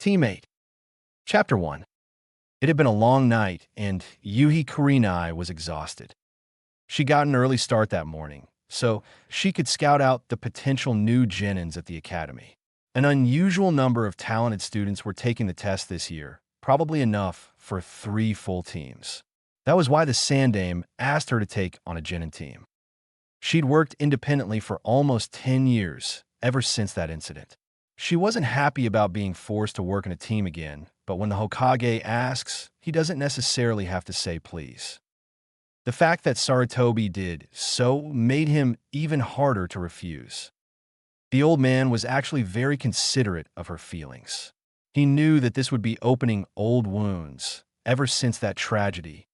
Teammate. Chapter 1. It had been a long night, and Yuhi Kurenai was exhausted. She got an early start that morning, so she could scout out the potential new Genins at the academy. An unusual number of talented students were taking the test this year, probably enough for 3 full teams. That was why the Sandame asked her to take on a Genin team. She'd worked independently for almost 10 years, ever since that incident. She wasn't happy about being forced to work in a team again, but when the Hokage asks, he doesn't necessarily have to say please. The fact that Sarutobi did so made him even harder to refuse. The old man was actually very considerate of her feelings. He knew that this would be opening old wounds ever since that tragedy.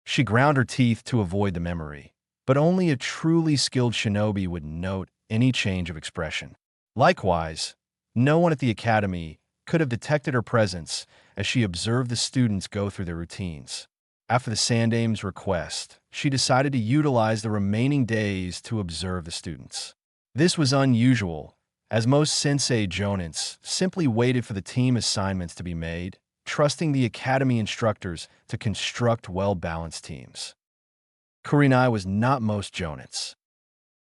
She ground her teeth to avoid the memory, but only a truly skilled shinobi would note any change of expression. Likewise, no one at the academy could have detected her presence as she observed the students go through their routines. After the Sandame's request, she decided to utilize the remaining days to observe the students. This was unusual, as most sensei jonins simply waited for the team assignments to be made, trusting the academy instructors to construct well-balanced teams. Kurenai was not most jonins.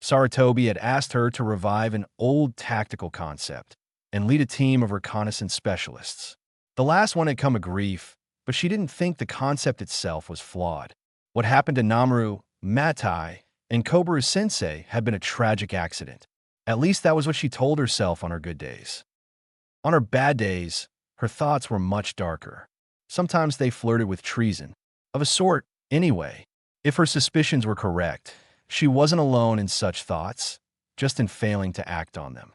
Sarutobi had asked her to revive an old tactical concept and lead a team of reconnaissance specialists. The last one had come to grief, but she didn't think the concept itself was flawed. What happened to Namaru, Matai, and Kobaru Sensei had been a tragic accident. At least that was what she told herself on her good days. On her bad days, her thoughts were much darker. Sometimes they flirted with treason. Of a sort, anyway. If her suspicions were correct, she wasn't alone in such thoughts, just in failing to act on them.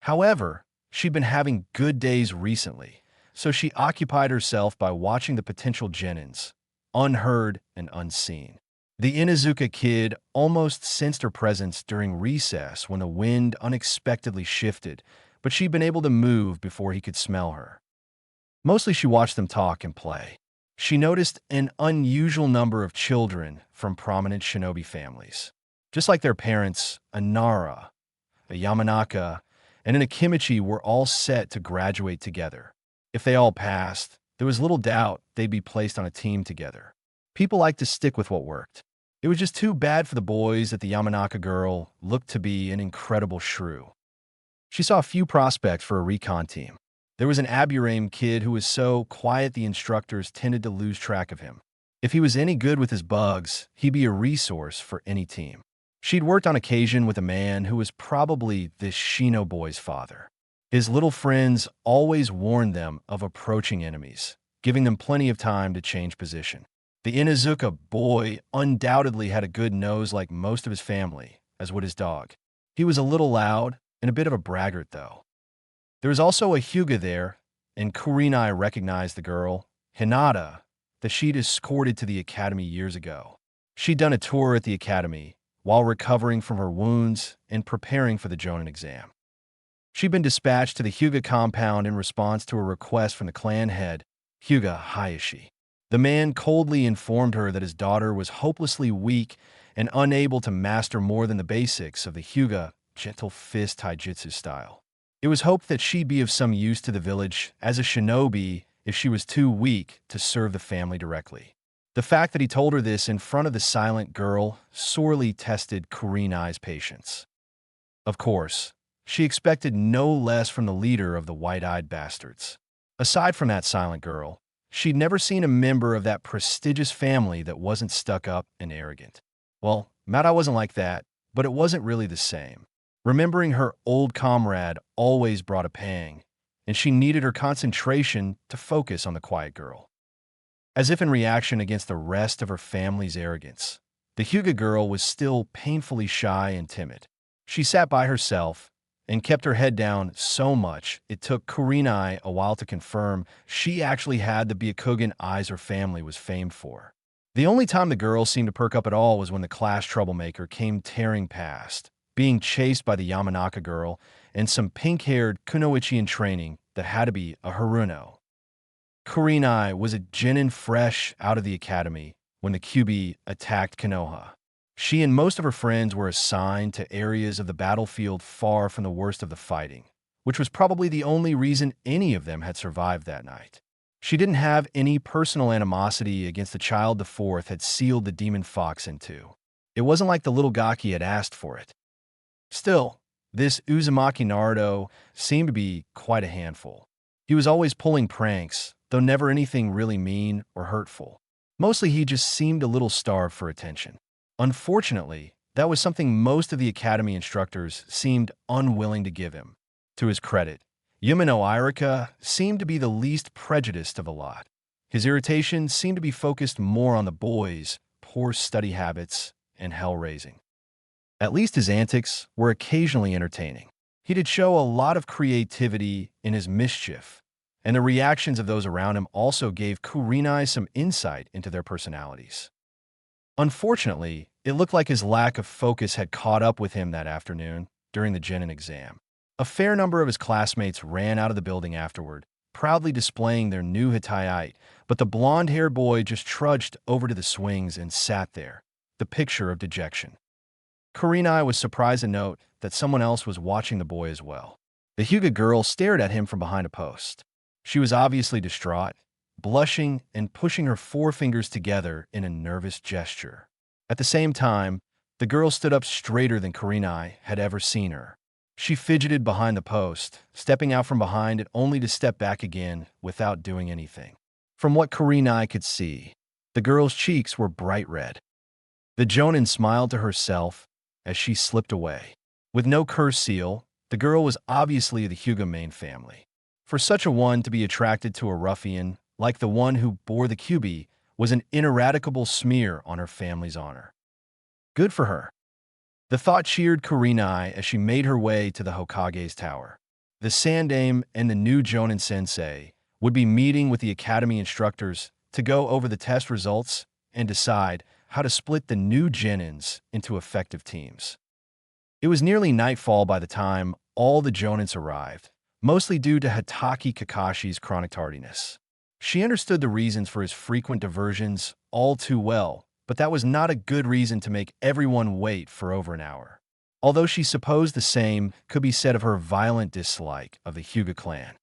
However, she'd been having good days recently, so she occupied herself by watching the potential Genins, unheard and unseen. The Inuzuka kid almost sensed her presence during recess when the wind unexpectedly shifted, but she'd been able to move before he could smell her. Mostly she watched them talk and play. She noticed an unusual number of children from prominent shinobi families. Just like their parents, a Nara, a Yamanaka, and an Akimichi were all set to graduate together. If they all passed, there was little doubt they'd be placed on a team together. People liked to stick with what worked. It was just too bad for the boys that the Yamanaka girl looked to be an incredible shrew. She saw a few prospects for a recon team. There was an Aburame kid who was so quiet the instructors tended to lose track of him. If he was any good with his bugs, he'd be a resource for any team. She'd worked on occasion with a man who was probably this Shino boy's father. His little friends always warned them of approaching enemies, giving them plenty of time to change position. The Inuzuka boy undoubtedly had a good nose like most of his family, as would his dog. He was a little loud and a bit of a braggart, though. There was also a Hyuga there, and Kurenai recognized the girl, Hinata, that she'd escorted to the academy years ago. She'd done a tour at the academy while recovering from her wounds and preparing for the Jonin exam. She'd been dispatched to the Hyuga compound in response to a request from the clan head, Hyuga Hayashi. The man coldly informed her that his daughter was hopelessly weak and unable to master more than the basics of the Hyuga gentle fist taijutsu style. It was hoped that she'd be of some use to the village as a shinobi if she was too weak to serve the family directly. The fact that he told her this in front of the silent girl sorely tested Kurenai's patience. Of course, she expected no less from the leader of the white-eyed bastards. Aside from that silent girl, she'd never seen a member of that prestigious family that wasn't stuck up and arrogant. Well, Mata wasn't like that, but it wasn't really the same. Remembering her old comrade always brought a pang, and she needed her concentration to focus on the quiet girl. As if in reaction against the rest of her family's arrogance, the Hyuga girl was still painfully shy and timid. She sat by herself and kept her head down so much it took Kurenai a while to confirm she actually had the Byakugan eyes her family was famed for. The only time the girl seemed to perk up at all was when the class troublemaker came tearing past, being chased by the Yamanaka girl and some pink-haired kunoichi in training that had to be a Haruno. Kurenai was a genin fresh out of the academy when the Kyubi attacked Konoha. She and most of her friends were assigned to areas of the battlefield far from the worst of the fighting, which was probably the only reason any of them had survived that night. She didn't have any personal animosity against the child the fourth had sealed the demon fox into. It wasn't like the little Gaki had asked for it. Still, this Uzumaki Naruto seemed to be quite a handful. He was always pulling pranks, though never anything really mean or hurtful. Mostly he just seemed a little starved for attention. Unfortunately, that was something most of the academy instructors seemed unwilling to give him. To his credit, Yumino Irika seemed to be the least prejudiced of the lot. His irritation seemed to be focused more on the boys' poor study habits and hell-raising. At least his antics were occasionally entertaining. He did show a lot of creativity in his mischief, and the reactions of those around him also gave Kurenai some insight into their personalities. Unfortunately, it looked like his lack of focus had caught up with him that afternoon during the Genin exam. A fair number of his classmates ran out of the building afterward, proudly displaying their new Hitayite, but the blonde-haired boy just trudged over to the swings and sat there, the picture of dejection. Kurenai was surprised to note that someone else was watching the boy as well. The Hyuga girl stared at him from behind a post. She was obviously distraught, blushing and pushing her forefingers together in a nervous gesture. At the same time, the girl stood up straighter than Kurenai had ever seen her. She fidgeted behind the post, stepping out from behind it only to step back again without doing anything. From what Kurenai could see, the girl's cheeks were bright red. The Jonin smiled to herself as she slipped away. With no curse seal, the girl was obviously the Hyuga main family. For such a one to be attracted to a ruffian like the one who bore the Kyubi was an ineradicable smear on her family's honor. Good for her. The thought cheered Kurenai as she made her way to the Hokage's tower. The Sandaime and the new Jonin sensei would be meeting with the academy instructors to go over the test results and decide how to split the new Genins into effective teams. It was nearly nightfall by the time all the Jonins arrived, mostly due to Hitaki Kakashi's chronic tardiness. She understood the reasons for his frequent diversions all too well, but that was not a good reason to make everyone wait for over an hour. Although she supposed the same could be said of her violent dislike of the Hyuga clan.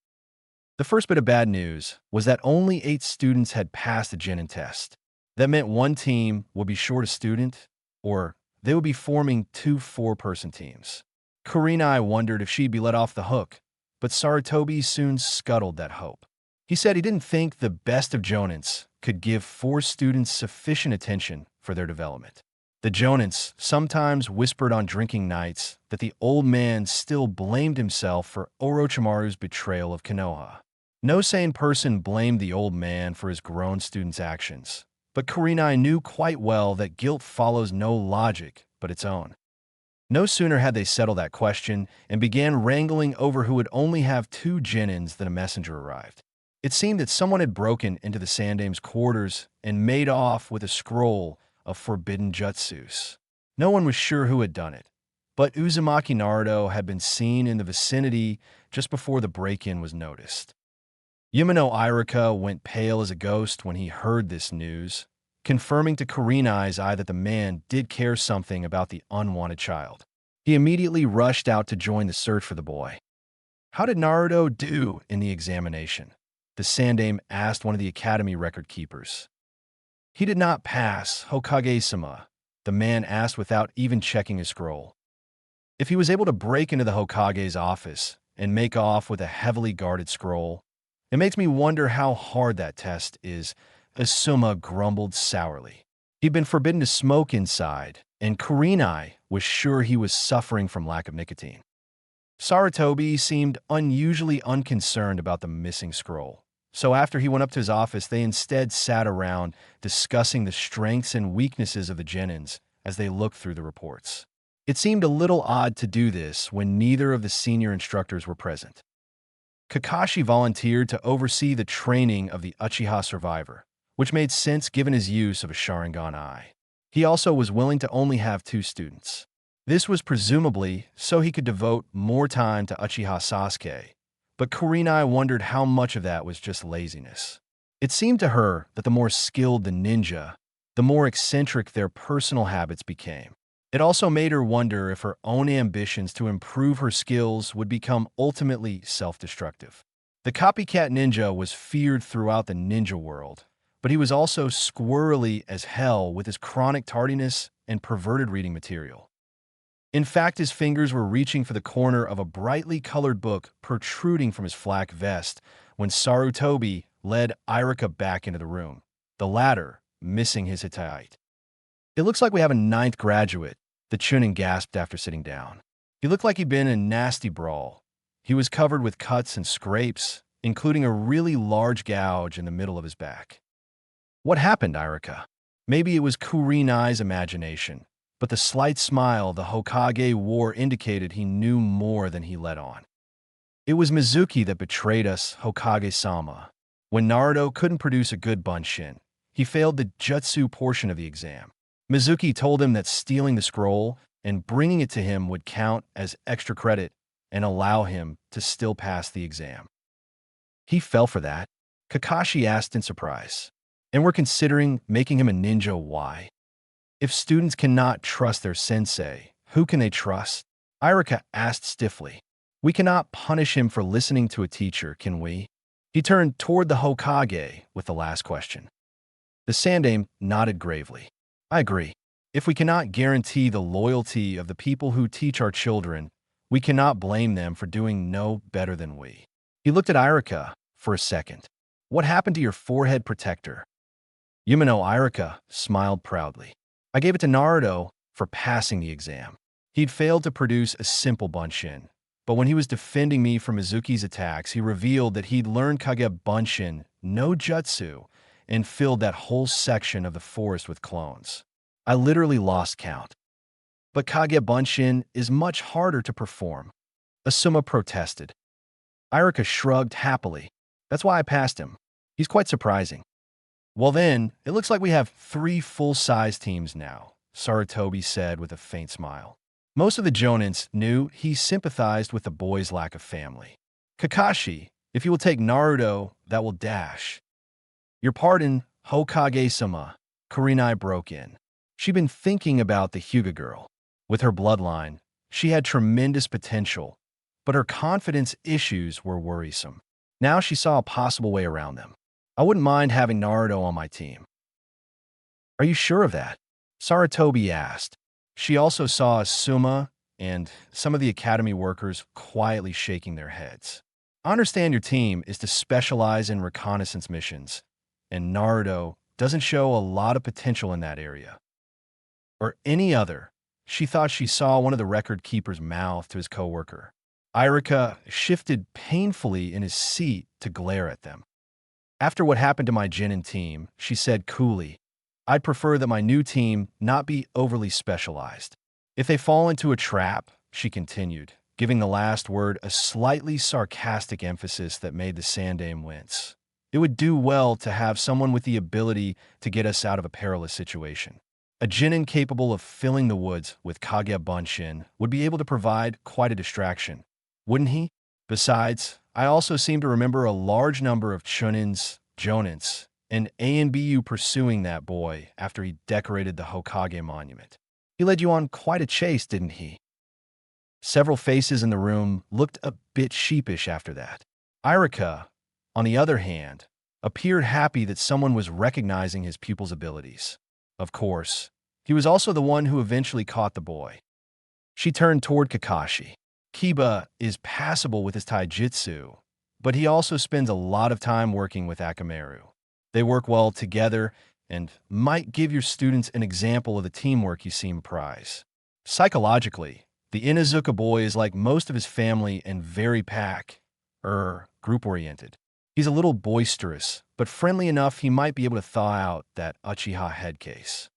The first bit of bad news was that only 8 students had passed the Genin test. That meant one team would be short a student, or they would be forming 2 4-person teams. Kurenai wondered if she'd be let off the hook, but Sarutobi soon scuttled that hope. He said he didn't think the best of Jonins could give 4 students sufficient attention for their development. The Jonins sometimes whispered on drinking nights that the old man still blamed himself for Orochimaru's betrayal of Konoha. No sane person blamed the old man for his grown students' actions, but Kurenai knew quite well that guilt follows no logic but its own. No sooner had they settled that question and began wrangling over who would only have 2 Genins than a messenger arrived. It seemed that someone had broken into the Sandaime's quarters and made off with a scroll of forbidden jutsus. No one was sure who had done it, but Uzumaki Naruto had been seen in the vicinity just before the break-in was noticed. Yumino Irika went pale as a ghost when he heard this news, confirming to Kurenai's eye that the man did care something about the unwanted child. He immediately rushed out to join the search for the boy. How did Naruto do in the examination? The Sandaime asked one of the academy record keepers. He did not pass, Hokage-sama, the man asked without even checking his scroll. If he was able to break into the Hokage's office and make off with a heavily guarded scroll, it makes me wonder how hard that test is, Asuma grumbled sourly. He'd been forbidden to smoke inside, and Kurenai was sure he was suffering from lack of nicotine. Sarutobi seemed unusually unconcerned about the missing scroll. So after he went up to his office, they instead sat around discussing the strengths and weaknesses of the Genins as they looked through the reports. It seemed a little odd to do this when neither of the senior instructors were present. Kakashi volunteered to oversee the training of the Uchiha survivor, which made sense given his use of a Sharingan eye. He also was willing to only have 2 students. This was presumably so he could devote more time to Uchiha Sasuke, but Kurenai wondered how much of that was just laziness. It seemed to her that the more skilled the ninja, the more eccentric their personal habits became. It also made her wonder if her own ambitions to improve her skills would become ultimately self-destructive. The copycat ninja was feared throughout the ninja world, but he was also squirrely as hell with his chronic tardiness and perverted reading material. In fact, his fingers were reaching for the corner of a brightly colored book protruding from his flak vest when Sarutobi led Irika back into the room, the latter missing his Hittite. "It looks like we have a ninth graduate," the Chunin gasped after sitting down. He looked like he'd been in a nasty brawl. He was covered with cuts and scrapes, including a really large gouge in the middle of his back. "What happened, Irika?" Maybe it was Kurinai's imagination, but the slight smile the Hokage wore indicated he knew more than he let on. "It was Mizuki that betrayed us, Hokage-sama. When Naruto couldn't produce a good bunshin, he failed the jutsu portion of the exam. Mizuki told him that stealing the scroll and bringing it to him would count as extra credit and allow him to still pass the exam. He fell for that?" Kakashi asked in surprise. "And we're considering making him a ninja, why? If students cannot trust their sensei, who can they trust?" Irika asked stiffly. "We cannot punish him for listening to a teacher, can we?" He turned toward the Hokage with the last question. The Sandaime nodded gravely. "I agree. If we cannot guarantee the loyalty of the people who teach our children, we cannot blame them for doing no better than we." He looked at Irika for a second. "What happened to your forehead protector?" Yumino Irika smiled proudly. "I gave it to Naruto for passing the exam. He'd failed to produce a simple bunshin, but when he was defending me from Mizuki's attacks, he revealed that he'd learned Kage Bunshin, no jutsu, and filled that whole section of the forest with clones. I literally lost count. But Kage Bunshin is much harder to perform." Asuma protested. Irika shrugged happily. "That's why I passed him. He's quite surprising." "Well then, it looks like we have 3 full-size teams now," Sarutobi said with a faint smile. Most of the Jonins knew he sympathized with the boy's lack of family. "Kakashi, if you will take Naruto, that will dash." "Your pardon, Hokage-sama," Kurinai broke in. She'd been thinking about the Hyuga girl. With her bloodline, she had tremendous potential, but her confidence issues were worrisome. Now she saw a possible way around them. "I wouldn't mind having Naruto on my team." "Are you sure of that?" Sarutobi asked. She also saw Asuma and some of the academy workers quietly shaking their heads. "I understand your team is to specialize in reconnaissance missions, and Naruto doesn't show a lot of potential in that area. Or any other." She thought she saw one of the record keepers mouth to his coworker. Irika shifted painfully in his seat to glare at them. "After what happened to my Genin team," she said coolly, "I'd prefer that my new team not be overly specialized. If they fall into a trap," she continued, giving the last word a slightly sarcastic emphasis that made the Sandaime wince, "it would do well to have someone with the ability to get us out of a perilous situation. A Genin capable of filling the woods with Kage Bunshin would be able to provide quite a distraction, wouldn't he? Besides, I also seem to remember a large number of Chunins, Jonins, and ANBU pursuing that boy after he decorated the Hokage monument. He led you on quite a chase, didn't he?" Several faces in the room looked a bit sheepish after that. Irika, on the other hand, appeared happy that someone was recognizing his pupil's abilities. Of course, he was also the one who eventually caught the boy. She turned toward Kakashi. "Kiba is passable with his taijutsu, but he also spends a lot of time working with Akamaru. They work well together and might give your students an example of the teamwork you seem prize. Psychologically, the Inuzuka boy is like most of his family and very group-oriented. He's a little boisterous, but friendly enough he might be able to thaw out that Uchiha head case."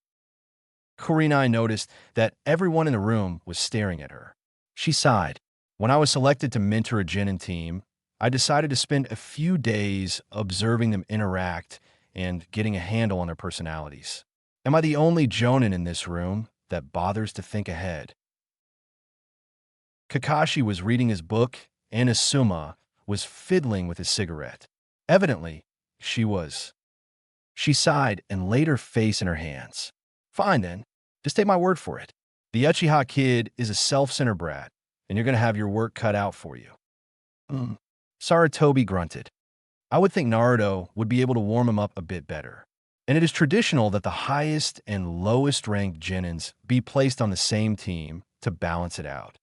Kurinai noticed that everyone in the room was staring at her. She sighed. "When I was selected to mentor a Genin team, I decided to spend a few days observing them interact and getting a handle on their personalities. Am I the only Jonin in this room that bothers to think ahead?" Kakashi was reading his book, and Asuma was fiddling with his cigarette. Evidently, she was. She sighed and laid her face in her hands. "Fine then, just take my word for it. The Uchiha kid is a self-centered brat, and you're going to have your work cut out for you. Mm. Saratobi grunted. I would think Naruto would be able to warm him up a bit better. And it is traditional that the highest and lowest ranked genins be placed on the same team to balance it out.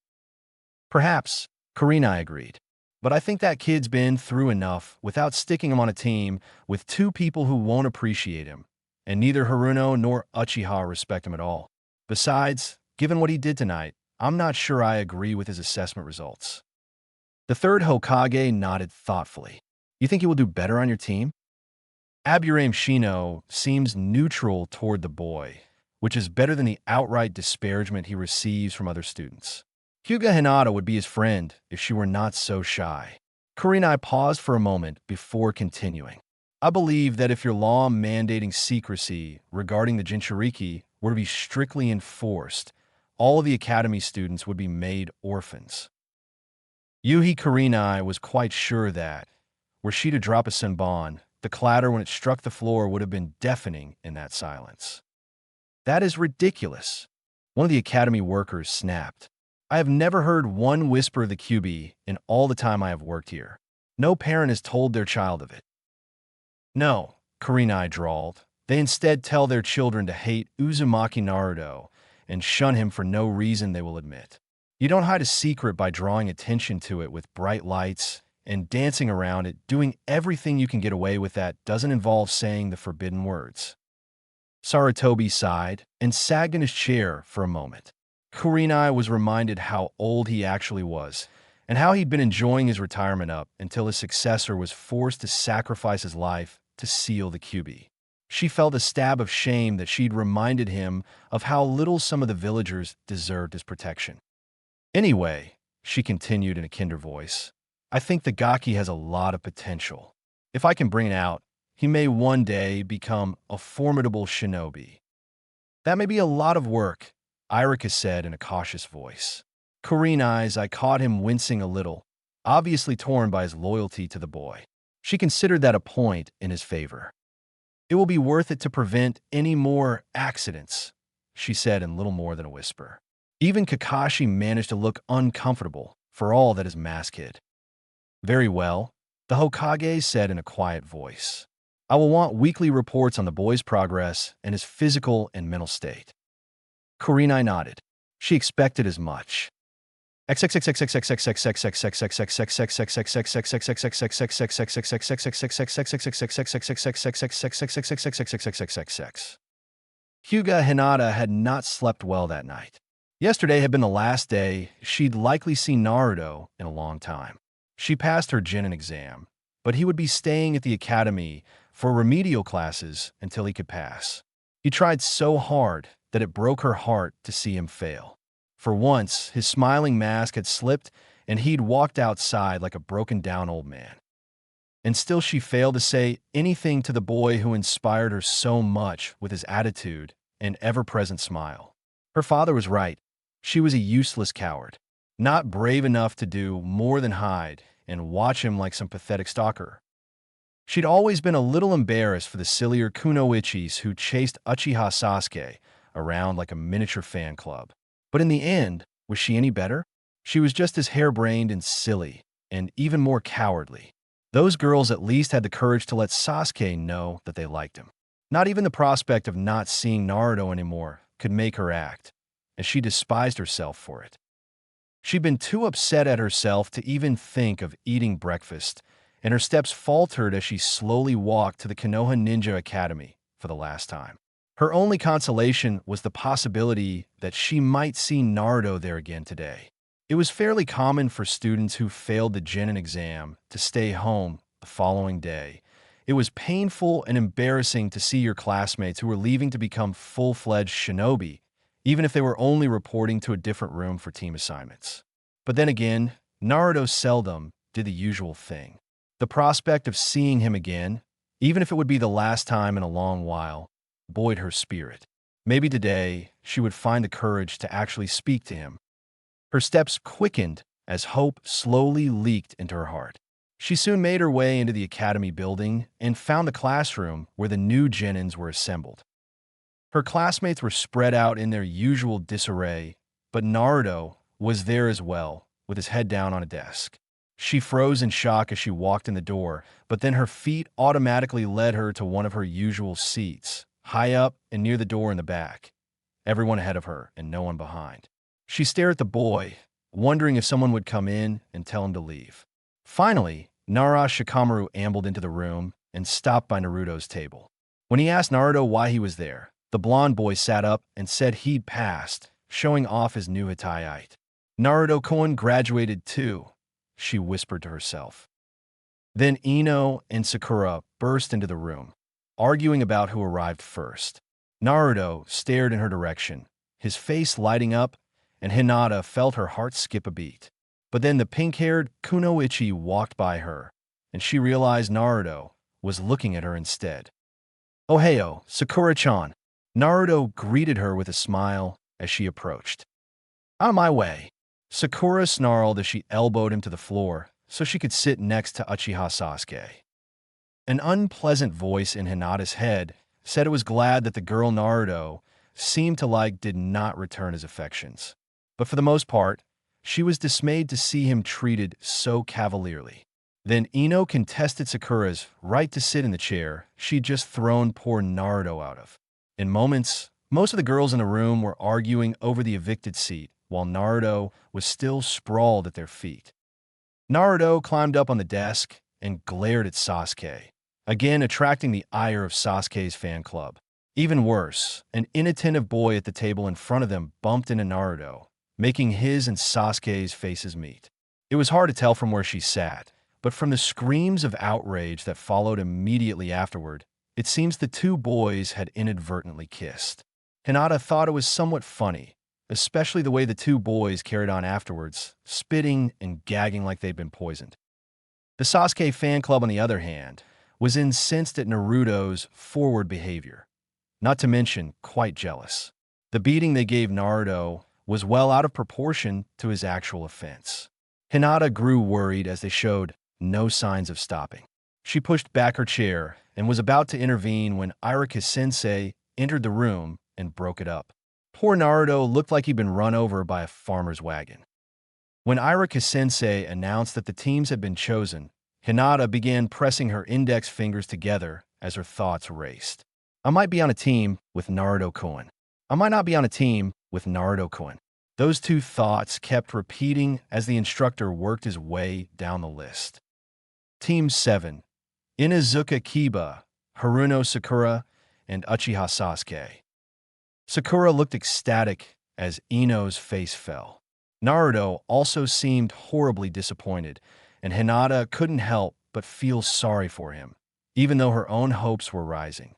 Perhaps, Kurenai agreed. But I think that kid's been through enough without sticking him on a team with two people who won't appreciate him, and neither Haruno nor Uchiha respect him at all. Besides, given what he did tonight, I'm not sure I agree with his assessment results. The third Hokage nodded thoughtfully. You think he will do better on your team? Aburame Shino seems neutral toward the boy, which is better than the outright disparagement he receives from other students. Hyuga Hinata would be his friend if she were not so shy. Kurenai paused for a moment before continuing. I believe that if your law mandating secrecy regarding the Jinchuriki were to be strictly enforced, all of the academy students would be made orphans. Yuhi Kurenai was quite sure that, were she to drop a senbon, the clatter when it struck the floor would have been deafening in that silence. That is ridiculous. One of the academy workers snapped. I have never heard one whisper of the QB in all the time I have worked here. No parent has told their child of it. No, Kurenai drawled. They instead tell their children to hate Uzumaki Naruto and shun him for no reason they will admit. You don't hide a secret by drawing attention to it with bright lights and dancing around it, doing everything you can get away with that doesn't involve saying the forbidden words. Saratobi sighed and sagged in his chair for a moment. Kurenai was reminded how old he actually was and how he'd been enjoying his retirement up until his successor was forced to sacrifice his life to seal the QB. She felt a stab of shame that she'd reminded him of how little some of the villagers deserved his protection. Anyway, she continued in a kinder voice, I think the Gaki has a lot of potential. If I can bring it out, he may one day become a formidable shinobi. That may be a lot of work, Irika said in a cautious voice. Kurenai's I caught him wincing a little, obviously torn by his loyalty to the boy. She considered that a point in his favor. It will be worth it to prevent any more accidents, she said in little more than a whisper. Even Kakashi managed to look uncomfortable, for all that his mask hid. Very well, the Hokage said in a quiet voice. I will want weekly reports on the boy's progress and his physical and mental state. Kurenai nodded. She expected as much. Hyuga Hinata had not slept well that night. Yesterday had been the last day she'd likely seen Naruto in a long time. She passed her Genin exam, but he would be staying at the academy for remedial classes until he could pass. He tried so hard that it broke her heart to see him fail. For once, his smiling mask had slipped and he'd walked outside like a broken-down old man. And still she failed to say anything to the boy who inspired her so much with his attitude and ever-present smile. Her father was right. She was a useless coward, not brave enough to do more than hide and watch him like some pathetic stalker. She'd always been a little embarrassed for the sillier kunoichis who chased Uchiha Sasuke around like a miniature fan club. But in the end, was she any better? She was just as harebrained and silly, and even more cowardly. Those girls at least had the courage to let Sasuke know that they liked him. Not even the prospect of not seeing Naruto anymore could make her act, and she despised herself for it. She'd been too upset at herself to even think of eating breakfast, and her steps faltered as she slowly walked to the Konoha Ninja Academy for the last time. Her only consolation was the possibility that she might see Naruto there again today. It was fairly common for students who failed the Genin exam to stay home the following day. It was painful and embarrassing to see your classmates who were leaving to become full-fledged shinobi, even if they were only reporting to a different room for team assignments. But then again, Naruto seldom did the usual thing. The prospect of seeing him again, even if it would be the last time in a long while, buoyed her spirit. Maybe today she would find the courage to actually speak to him. Her steps quickened as hope slowly leaked into her heart. She soon made her way into the academy building and found the classroom where the new genins were assembled. Her classmates were spread out in their usual disarray but Naruto was there as well, with his head down on a desk. She froze in shock as she walked in the door, but then her feet automatically led her to one of her usual seats, high up and near the door in the back. Everyone ahead of her and no one behind. She stared at the boy, wondering if someone would come in and tell him to leave. Finally, Nara Shikamaru ambled into the room and stopped by Naruto's table. When he asked Naruto why he was there, the blonde boy sat up and said he'd passed, showing off his new Hitaiite. Naruto-kun graduated too, she whispered to herself. Then Ino and Sakura burst into the room, arguing about who arrived first. Naruto stared in her direction, his face lighting up, and Hinata felt her heart skip a beat. But then the pink-haired Kunoichi walked by her, and she realized Naruto was looking at her instead. "Ohio, Sakura-chan." Naruto greeted her with a smile as she approached. "On my way." Sakura snarled as she elbowed him to the floor so she could sit next to Uchiha Sasuke. An unpleasant voice in Hinata's head said it was glad that the girl Naruto seemed to like did not return his affections. But for the most part, she was dismayed to see him treated so cavalierly. Then Ino contested Sakura's right to sit in the chair she'd just thrown poor Naruto out of. In moments, most of the girls in the room were arguing over the evicted seat, while Naruto was still sprawled at their feet. Naruto climbed up on the desk and glared at Sasuke, again attracting the ire of Sasuke's fan club. Even worse, an inattentive boy at the table in front of them bumped into Naruto, making his and Sasuke's faces meet. It was hard to tell from where she sat, but from the screams of outrage that followed immediately afterward, it seems the two boys had inadvertently kissed. Hinata thought it was somewhat funny, especially the way the two boys carried on afterwards, spitting and gagging like they'd been poisoned. The Sasuke fan club, on the other hand, was incensed at Naruto's forward behavior, not to mention quite jealous. The beating they gave Naruto was well out of proportion to his actual offense. Hinata grew worried as they showed no signs of stopping. She pushed back her chair and was about to intervene when Irika-sensei entered the room and broke it up. Poor Naruto looked like he'd been run over by a farmer's wagon. When Irika-sensei announced that the teams had been chosen, Hinata began pressing her index fingers together as her thoughts raced. I might be on a team with Naruto-kun. I might not be on a team with Naruto-kun. Those two thoughts kept repeating as the instructor worked his way down the list. Team 7. Inuzuka Kiba, Haruno Sakura, and Uchiha Sasuke. Sakura looked ecstatic as Ino's face fell. Naruto also seemed horribly disappointed, and Hinata couldn't help but feel sorry for him, even though her own hopes were rising.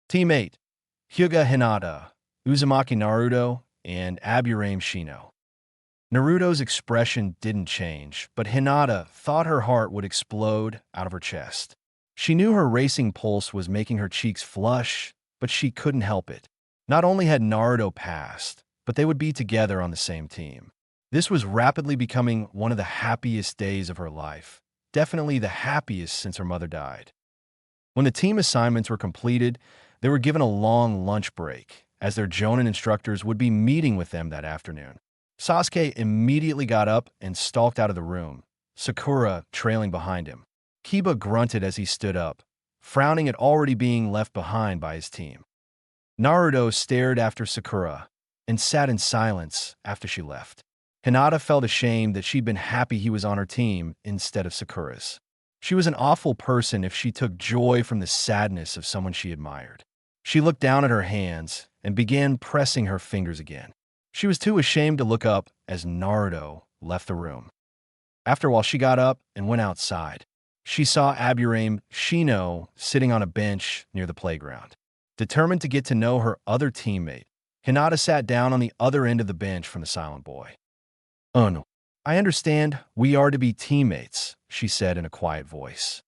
Team 8. Hyuga Hinata, Uzumaki Naruto, and Aburame Shino. Naruto's expression didn't change, but Hinata thought her heart would explode out of her chest. She knew her racing pulse was making her cheeks flush, but she couldn't help it. Not only had Naruto passed, but they would be together on the same team. This was rapidly becoming one of the happiest days of her life, definitely the happiest since her mother died. When the team assignments were completed, they were given a long lunch break, as their Jonin instructors would be meeting with them that afternoon. Sasuke immediately got up and stalked out of the room, Sakura trailing behind him. Kiba grunted as he stood up, frowning at already being left behind by his team. Naruto stared after Sakura and sat in silence after she left. Hinata felt ashamed that she'd been happy he was on her team instead of Sakura's. She was an awful person if she took joy from the sadness of someone she admired. She looked down at her hands and began pressing her fingers again. She was too ashamed to look up as Naruto left the room. After a while, she got up and went outside. She saw Aburame Shino sitting on a bench near the playground. Determined to get to know her other teammate, Hinata sat down on the other end of the bench from the silent boy. No. I understand we are to be teammates, she said in a quiet voice.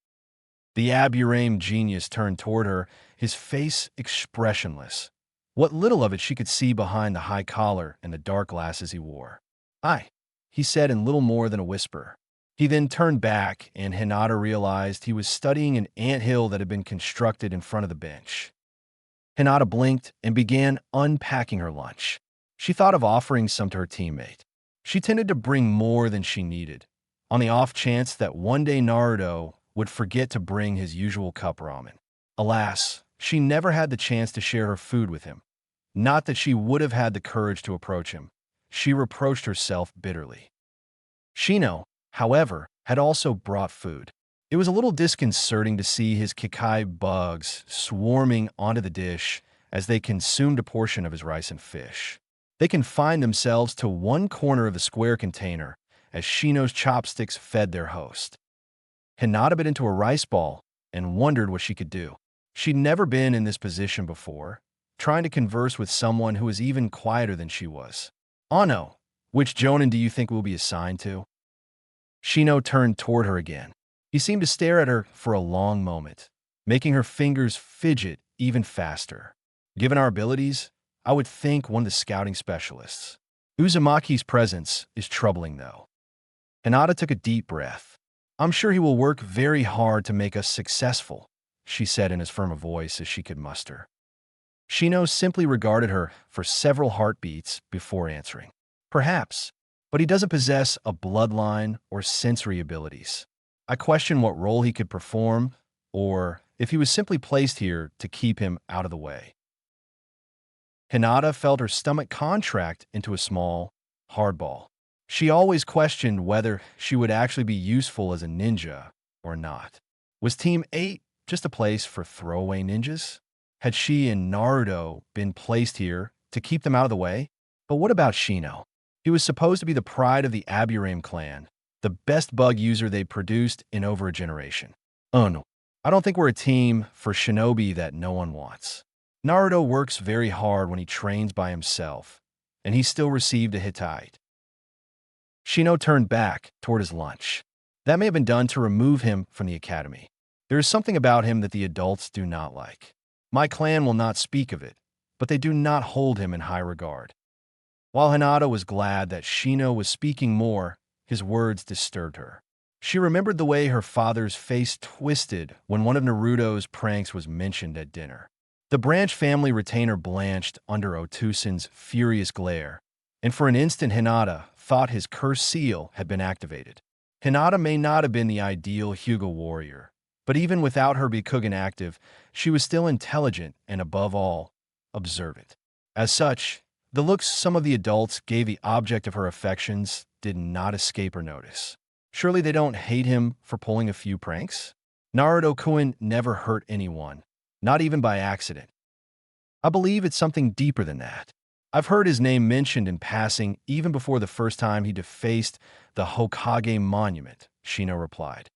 The Aburame genius turned toward her, his face expressionless. What little of it she could see behind the high collar and the dark glasses he wore. "Aye," he said in little more than a whisper. He then turned back, and Hinata realized he was studying an anthill that had been constructed in front of the bench. Hinata blinked and began unpacking her lunch. She thought of offering some to her teammate. She tended to bring more than she needed, on the off chance that one day Naruto would forget to bring his usual cup ramen. Alas, she never had the chance to share her food with him. Not that she would have had the courage to approach him. She reproached herself bitterly. Shino, however, had also brought food. It was a little disconcerting to see his Kikai bugs swarming onto the dish as they consumed a portion of his rice and fish. They confined themselves to one corner of the square container as Shino's chopsticks fed their host. Hinata bit into a rice ball and wondered what she could do. She'd never been in this position before, trying to converse with someone who was even quieter than she was. Ano, which Jonin do you think we'll be assigned to? Shino turned toward her again. He seemed to stare at her for a long moment, making her fingers fidget even faster. Given our abilities, I would think one of the scouting specialists. Uzumaki's presence is troubling, though. Hinata took a deep breath. I'm sure he will work very hard to make us successful, she said in as firm a voice as she could muster. Shino simply regarded her for several heartbeats before answering. Perhaps, but he doesn't possess a bloodline or sensory abilities. I question what role he could perform, or if he was simply placed here to keep him out of the way. Hinata felt her stomach contract into a small, hard ball. She always questioned whether she would actually be useful as a ninja or not. Was Team 8 just a place for throwaway ninjas? Had she and Naruto been placed here to keep them out of the way? But what about Shino? He was supposed to be the pride of the Aburame clan, the best bug user they produced in over a generation. Oh no, I don't think we're a team for shinobi that no one wants. Naruto works very hard when he trains by himself, and he still received a Hittite. Shino turned back toward his lunch. That may have been done to remove him from the academy. There is something about him that the adults do not like. My clan will not speak of it, but they do not hold him in high regard. While Hinata was glad that Shino was speaking more, his words disturbed her. She remembered the way her father's face twisted when one of Naruto's pranks was mentioned at dinner. The Branch family retainer blanched under Otusen's furious glare, and for an instant Hinata thought his cursed seal had been activated. Hinata may not have been the ideal Hyuga warrior, but even without her Bikugan active, she was still intelligent and, above all, observant. As such, the looks some of the adults gave the object of her affections did not escape her notice. Surely they don't hate him for pulling a few pranks? Naruto-kun never hurt anyone, not even by accident. I believe it's something deeper than that. I've heard his name mentioned in passing even before the first time he defaced the Hokage monument, Shino replied.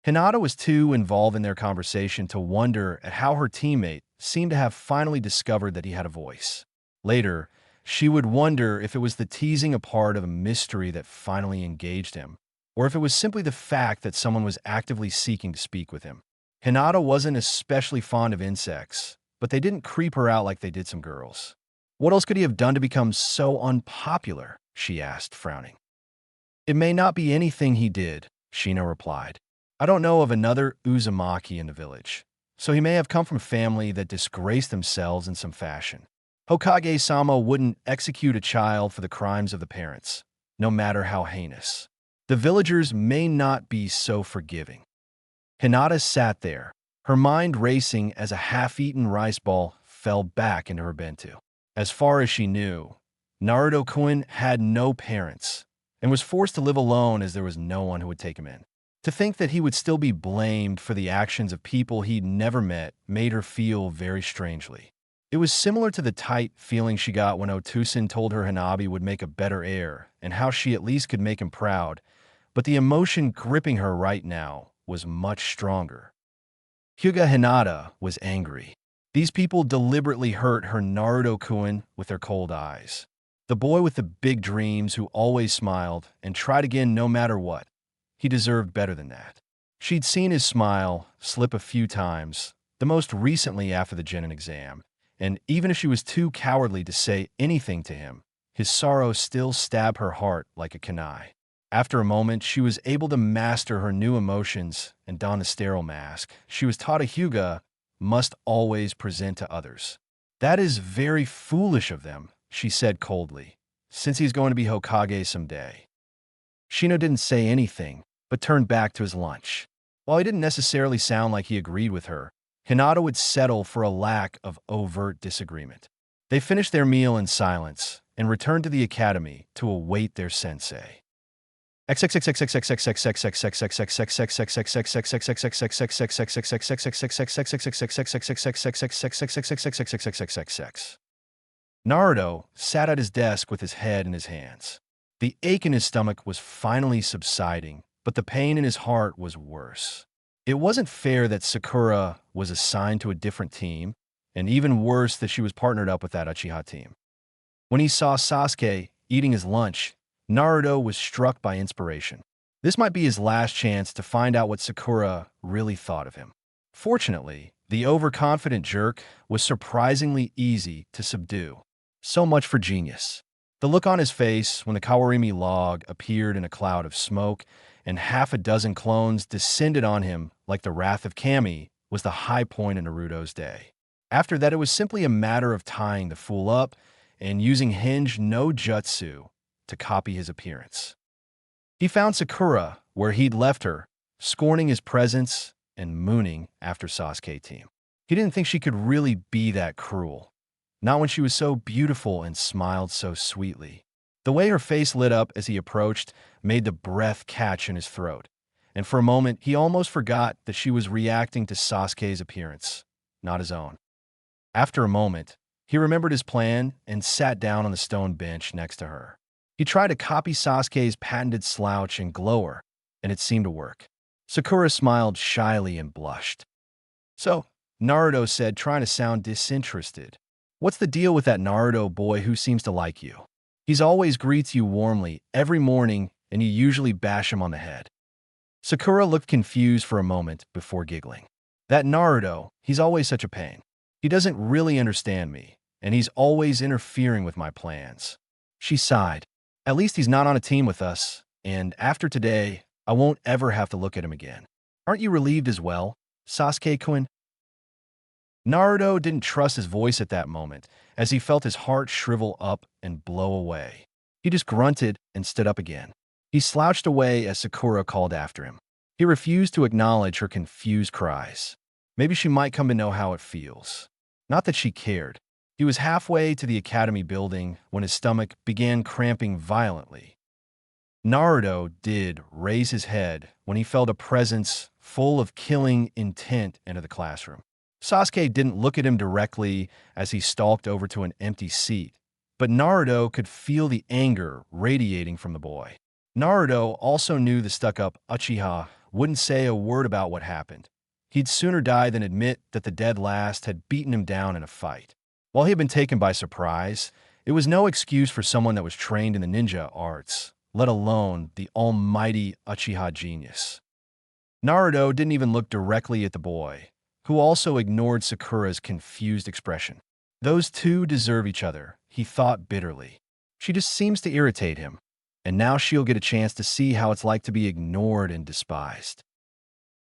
Hinata was too involved in their conversation to wonder at how her teammate seemed to have finally discovered that he had a voice. Later, she would wonder if it was the teasing apart of a mystery that finally engaged him, or if it was simply the fact that someone was actively seeking to speak with him. Hinata wasn't especially fond of insects, but they didn't creep her out like they did some girls. What else could he have done to become so unpopular? She asked, frowning. It may not be anything he did, Shino replied. I don't know of another Uzumaki in the village, so he may have come from a family that disgraced themselves in some fashion. Hokage-sama wouldn't execute a child for the crimes of the parents, no matter how heinous. The villagers may not be so forgiving. Hinata sat there, her mind racing as a half-eaten rice ball fell back into her bento. As far as she knew, Naruto-kun had no parents and was forced to live alone as there was no one who would take him in. To think that he would still be blamed for the actions of people he'd never met made her feel very strangely. It was similar to the tight feeling she got when Otusen told her Hanabi would make a better heir and how she at least could make him proud, but the emotion gripping her right now was much stronger. Hyuga Hinata was angry. These people deliberately hurt her Naruto-kun with their cold eyes. The boy with the big dreams who always smiled and tried again no matter what. He deserved better than that. She'd seen his smile slip a few times, the most recently after the Genin exam, and even if she was too cowardly to say anything to him, his sorrow still stabbed her heart like a kunai. After a moment, she was able to master her new emotions and don the sterile mask she was taught a Hyuga must always present to others. That is very foolish of them, she said coldly, since he's going to be Hokage someday. Shino didn't say anything, but turned back to his lunch. While he didn't necessarily sound like he agreed with her, Hinata would settle for a lack of overt disagreement. They finished their meal in silence and returned to the academy to await their sensei. Naruto sat at his desk with his head in his hands. The ache in his stomach was finally subsiding, but the pain in his heart was worse. It wasn't fair that Sakura was assigned to a different team, and even worse that she was partnered up with that Uchiha team. When he saw Sasuke eating his lunch, Naruto was struck by inspiration. This might be his last chance to find out what Sakura really thought of him. Fortunately, the overconfident jerk was surprisingly easy to subdue. So much for genius. The look on his face when the Kawarimi log appeared in a cloud of smoke and half a dozen clones descended on him like the wrath of Kami was the high point in Naruto's day. After that, it was simply a matter of tying the fool up and using Hinge no Jutsu to copy his appearance. He found Sakura where he'd left her, scorning his presence and mooning after Sasuke team. He didn't think she could really be that cruel. Not when she was so beautiful and smiled so sweetly. The way her face lit up as he approached made the breath catch in his throat, and for a moment he almost forgot that she was reacting to Sasuke's appearance, not his own. After a moment, he remembered his plan and sat down on the stone bench next to her. He tried to copy Sasuke's patented slouch and glower, and it seemed to work. Sakura smiled shyly and blushed. "So," Naruto said, trying to sound disinterested, "what's the deal with that Naruto boy who seems to like you? He's always greets you warmly every morning, and you usually bash him on the head." Sakura looked confused for a moment before giggling. "That Naruto, he's always such a pain. He doesn't really understand me, and he's always interfering with my plans." She sighed. "At least he's not on a team with us, and after today, I won't ever have to look at him again. Aren't you relieved as well, Sasuke-kun?" Naruto didn't trust his voice at that moment, as he felt his heart shrivel up and blow away. He just grunted and stood up again. He slouched away as Sakura called after him. He refused to acknowledge her confused cries. Maybe she might come to know how it feels. Not that she cared. He was halfway to the academy building when his stomach began cramping violently. Naruto did raise his head when he felt a presence full of killing intent enter the classroom. Sasuke didn't look at him directly as he stalked over to an empty seat, but Naruto could feel the anger radiating from the boy. Naruto also knew the stuck-up Uchiha wouldn't say a word about what happened. He'd sooner die than admit that the dead last had beaten him down in a fight. While he had been taken by surprise, it was no excuse for someone that was trained in the ninja arts, let alone the almighty Uchiha genius. Naruto didn't even look directly at the boy, who also ignored Sakura's confused expression. Those two deserve each other, he thought bitterly. She just seems to irritate him, and now she'll get a chance to see how it's like to be ignored and despised.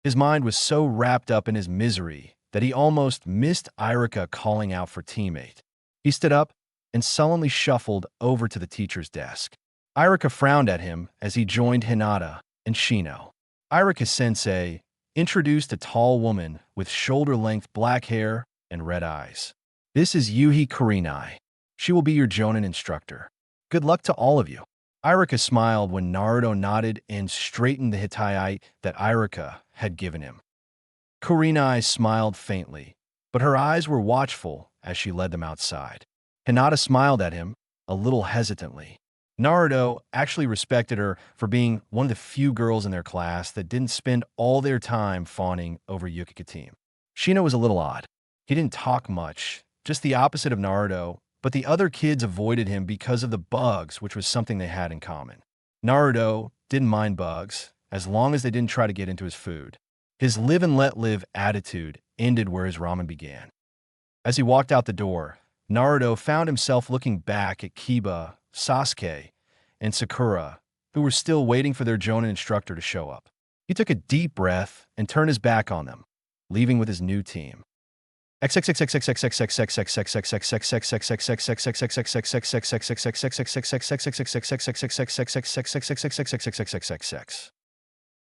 His mind was so wrapped up in his misery that he almost missed Irika calling out for teammate. He stood up and sullenly shuffled over to the teacher's desk. Irika frowned at him as he joined Hinata and Shino. Irika-sensei introduced a tall woman with shoulder-length black hair and red eyes. "This is Yuhi Kurenai. She will be your Jonin instructor. Good luck to all of you." Irika smiled when Naruto nodded and straightened the Hittite that Irika had given him. Kurenai smiled faintly, but her eyes were watchful as she led them outside. Hinata smiled at him, a little hesitantly. Naruto actually respected her for being one of the few girls in their class that didn't spend all their time fawning over Yukika team. Shino was a little odd. He didn't talk much, just the opposite of Naruto, but the other kids avoided him because of the bugs, which was something they had in common. Naruto didn't mind bugs, as long as they didn't try to get into his food. His live and let live attitude ended where his ramen began. As he walked out the door, Naruto found himself looking back at Kiba, Sasuke, and Sakura, who were still waiting for their Jonin instructor to show up. He took a deep breath and turned his back on them, leaving with his new team.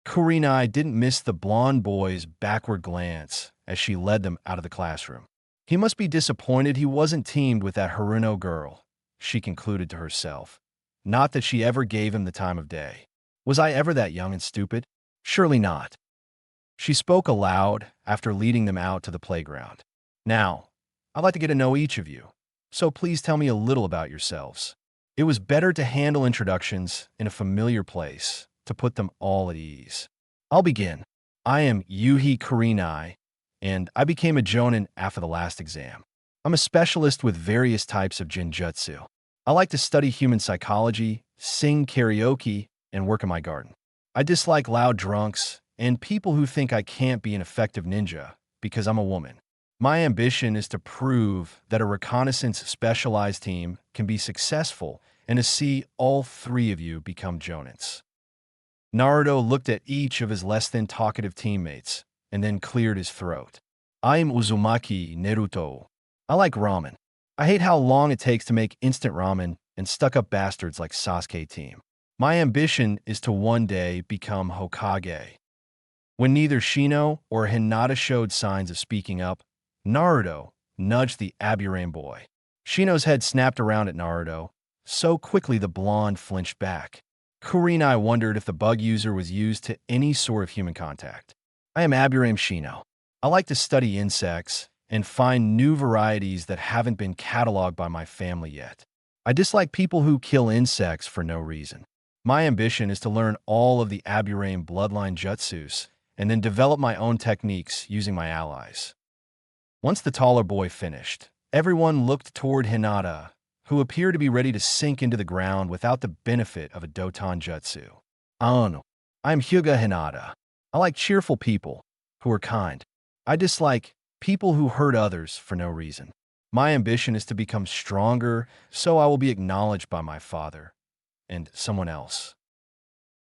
Kurenai didn't miss the blonde boy's backward glance as she led them out of the classroom. He must be disappointed he wasn't teamed with that Haruno girl, she concluded to herself. Not that she ever gave him the time of day. Was I ever that young and stupid? Surely not. She spoke aloud after leading them out to the playground. Now, I'd like to get to know each of you, so please tell me a little about yourselves. It was better to handle introductions in a familiar place to put them all at ease. I'll begin. I am Yuhi Kurenai, and I became a Jonin after the last exam. I'm a specialist with various types of jinjutsu. I like to study human psychology, sing karaoke, and work in my garden. I dislike loud drunks and people who think I can't be an effective ninja because I'm a woman. My ambition is to prove that a reconnaissance specialized team can be successful and to see all three of you become Jonins. Naruto looked at each of his less than talkative teammates and then cleared his throat. I am Uzumaki Naruto. I like ramen. I hate how long it takes to make instant ramen and stuck-up bastards like Sasuke team. My ambition is to one day become Hokage. When neither Shino or Hinata showed signs of speaking up, Naruto nudged the Aburame boy. Shino's head snapped around at Naruto. So quickly the blonde flinched back. Kurenai wondered if the bug user was used to any sort of human contact. I am Aburame Shino. I like to study insects and find new varieties that haven't been cataloged by my family yet. I dislike people who kill insects for no reason. My ambition is to learn all of the Aburame bloodline jutsus and then develop my own techniques using my allies. Once the taller boy finished, everyone looked toward Hinata, who appeared to be ready to sink into the ground without the benefit of a Doton jutsu. Oh, I'm Hyuga Hinata. I like cheerful people who are kind. I dislike people who hurt others for no reason. My ambition is to become stronger, so I will be acknowledged by my father and someone else.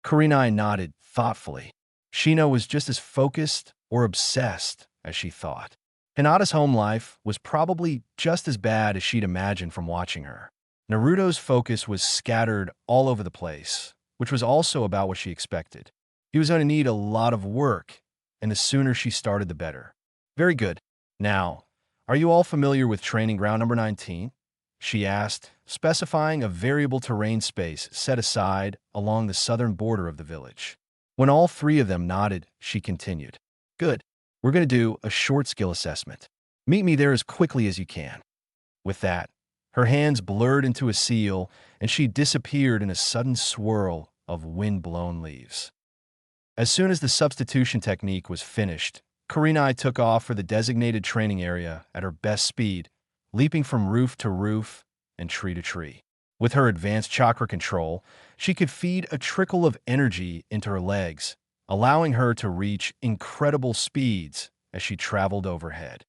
Kurenai nodded thoughtfully. Shino was just as focused or obsessed as she thought. Hinata's home life was probably just as bad as she'd imagined from watching her. Naruto's focus was scattered all over the place, which was also about what she expected. He was going to need a lot of work, and the sooner she started, the better. Very good. Now, are you all familiar with training ground number 19? She asked, specifying a variable terrain space set aside along the southern border of the village. When all three of them nodded, she continued. Good. We're going to do a short skill assessment. Meet me there as quickly as you can. With that, her hands blurred into a seal, and she disappeared in a sudden swirl of wind-blown leaves. As soon as the substitution technique was finished, Kurenai took off for the designated training area at her best speed, leaping from roof to roof and tree to tree. With her advanced chakra control, she could feed a trickle of energy into her legs, allowing her to reach incredible speeds as she traveled overhead.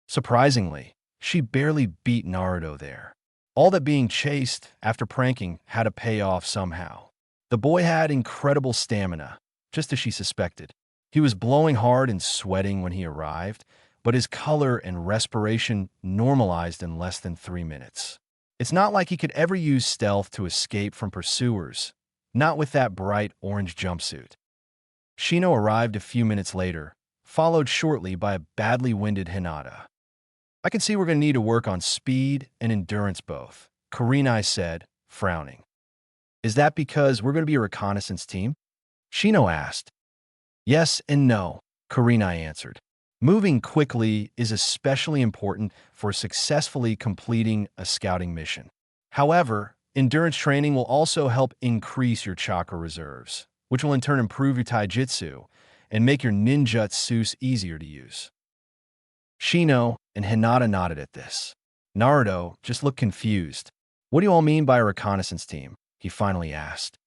Surprisingly, she barely beat Naruto there. All that being chased after pranking had to pay off somehow. The boy had incredible stamina, just as she suspected. He was blowing hard and sweating when he arrived, but his color and respiration normalized in less than 3 minutes. It's not like he could ever use stealth to escape from pursuers, not with that bright orange jumpsuit. Shino arrived a few minutes later, followed shortly by a badly winded Hinata. I can see we're going to need to work on speed and endurance both, Kurenai said, frowning. Is that because we're going to be a reconnaissance team? Shino asked. Yes and no, Kurenai answered. Moving quickly is especially important for successfully completing a scouting mission. However, endurance training will also help increase your chakra reserves, which will in turn improve your taijutsu and make your ninjutsu easier to use. Shino and Hinata nodded at this. Naruto just looked confused. What do you all mean by a reconnaissance team? He finally asked.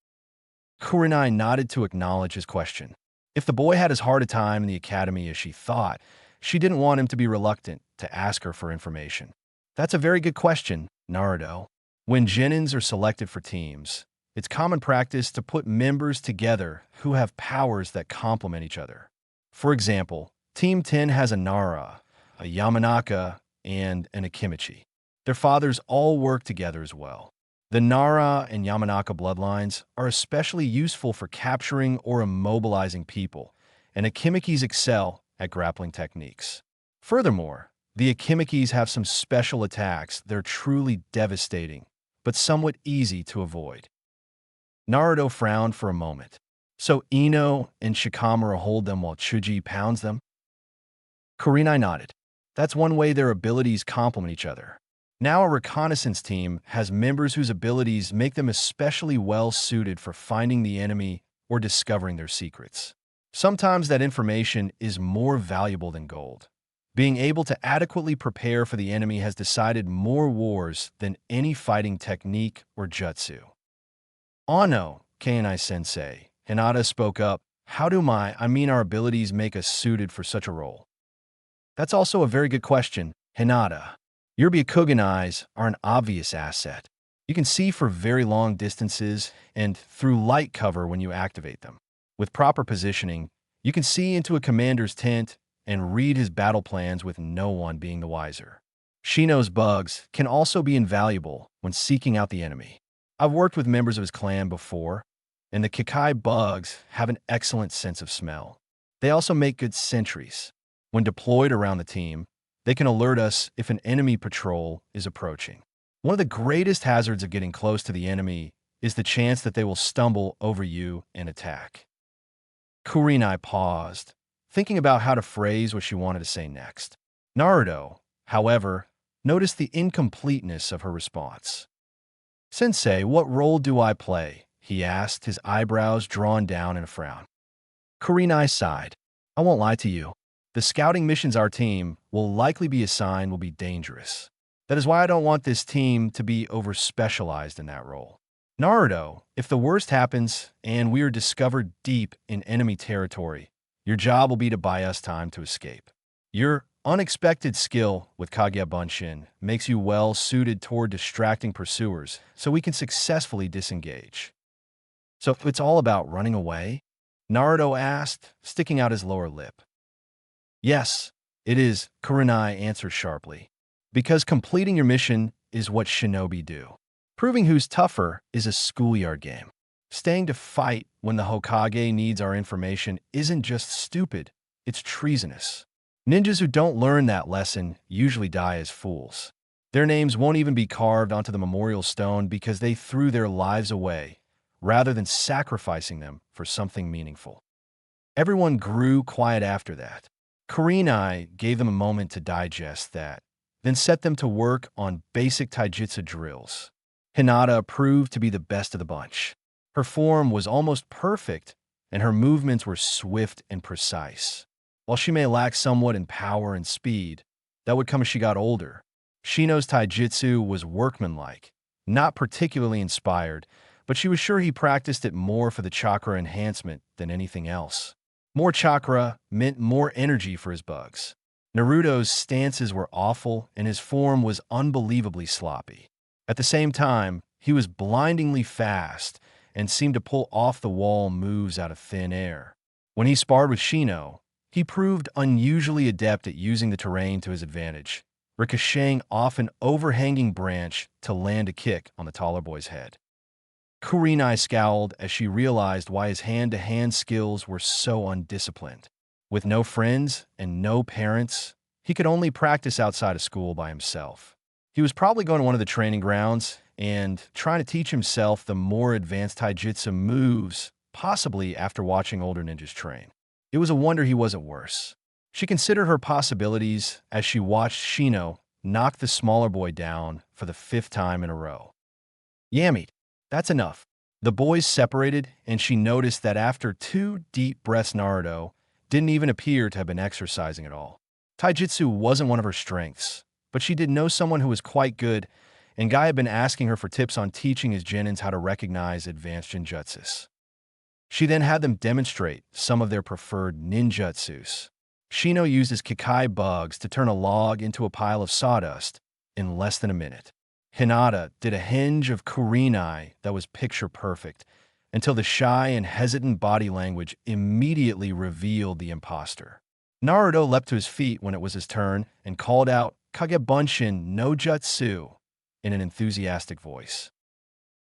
Kurenai nodded to acknowledge his question. If the boy had as hard a time in the academy as she thought, she didn't want him to be reluctant to ask her for information. That's a very good question, Naruto. When genins are selected for teams, it's common practice to put members together who have powers that complement each other. For example, Team 10 has a Nara, a Yamanaka, and an Akimichi. Their fathers all work together as well. The Nara and Yamanaka bloodlines are especially useful for capturing or immobilizing people, and Akimikis excel at grappling techniques. Furthermore, the Akimikis have some special attacks that are truly devastating, but somewhat easy to avoid. Naruto frowned for a moment. So Ino and Shikamaru hold them while Chuji pounds them? Kurenai nodded. That's one way their abilities complement each other. Now a reconnaissance team has members whose abilities make them especially well suited for finding the enemy or discovering their secrets. Sometimes that information is more valuable than gold. Being able to adequately prepare for the enemy has decided more wars than any fighting technique or jutsu. Oh no, Kanai-sensei, Hinata spoke up. How do our abilities make us suited for such a role? That's also a very good question, Hinata. Your Byakugan eyes are an obvious asset. You can see for very long distances and through light cover when you activate them. With proper positioning, you can see into a commander's tent and read his battle plans with no one being the wiser. Shino's bugs can also be invaluable when seeking out the enemy. I've worked with members of his clan before, and the Kikai bugs have an excellent sense of smell. They also make good sentries. When deployed around the team, they can alert us if an enemy patrol is approaching. One of the greatest hazards of getting close to the enemy is the chance that they will stumble over you and attack. Kurenai paused, thinking about how to phrase what she wanted to say next. Naruto, however, noticed the incompleteness of her response. Sensei, what role do I play? He asked, his eyebrows drawn down in a frown. Kurenai sighed. I won't lie to you. The scouting missions our team will likely be assigned will be dangerous. That is why I don't want this team to be over-specialized in that role. Naruto, if the worst happens and we are discovered deep in enemy territory, your job will be to buy us time to escape. Your unexpected skill with Kaguya Bunshin makes you well suited toward distracting pursuers so we can successfully disengage. So it's all about running away? Naruto asked, sticking out his lower lip. Yes, it is, Kurenai answered sharply. Because completing your mission is what shinobi do. Proving who's tougher is a schoolyard game. Staying to fight when the Hokage needs our information isn't just stupid, it's treasonous. Ninjas who don't learn that lesson usually die as fools. Their names won't even be carved onto the memorial stone because they threw their lives away, rather than sacrificing them for something meaningful. Everyone grew quiet after that. Kurenai gave them a moment to digest that, then set them to work on basic taijutsu drills. Hinata proved to be the best of the bunch. Her form was almost perfect, and her movements were swift and precise. While she may lack somewhat in power and speed, that would come as she got older. Shino's taijutsu was workmanlike, not particularly inspired, but she was sure he practiced it more for the chakra enhancement than anything else. More chakra meant more energy for his bugs. Naruto's stances were awful, and his form was unbelievably sloppy. At the same time, he was blindingly fast and seemed to pull off-the-wall moves out of thin air. When he sparred with Shino, he proved unusually adept at using the terrain to his advantage, ricocheting off an overhanging branch to land a kick on the taller boy's head. Kurenai scowled as she realized why his hand-to-hand skills were so undisciplined. With no friends and no parents, he could only practice outside of school by himself. He was probably going to one of the training grounds and trying to teach himself the more advanced taijutsu moves, possibly after watching older ninjas train. It was a wonder he wasn't worse. She considered her possibilities as she watched Shino knock the smaller boy down for the 5th time in a row. Yamit, that's enough. The boys separated, and she noticed that after 2 deep breaths, Naruto didn't even appear to have been exercising at all. Taijutsu wasn't one of her strengths, but she did know someone who was quite good, and Guy had been asking her for tips on teaching his genins how to recognize advanced genjutsus. She then had them demonstrate some of their preferred ninjutsus. Shino used his Kikai bugs to turn a log into a pile of sawdust in less than a minute. Hinata did a hinge of Kurenai that was picture-perfect, until the shy and hesitant body language immediately revealed the imposter. Naruto leapt to his feet when it was his turn and called out Kagebunshin no Jutsu in an enthusiastic voice.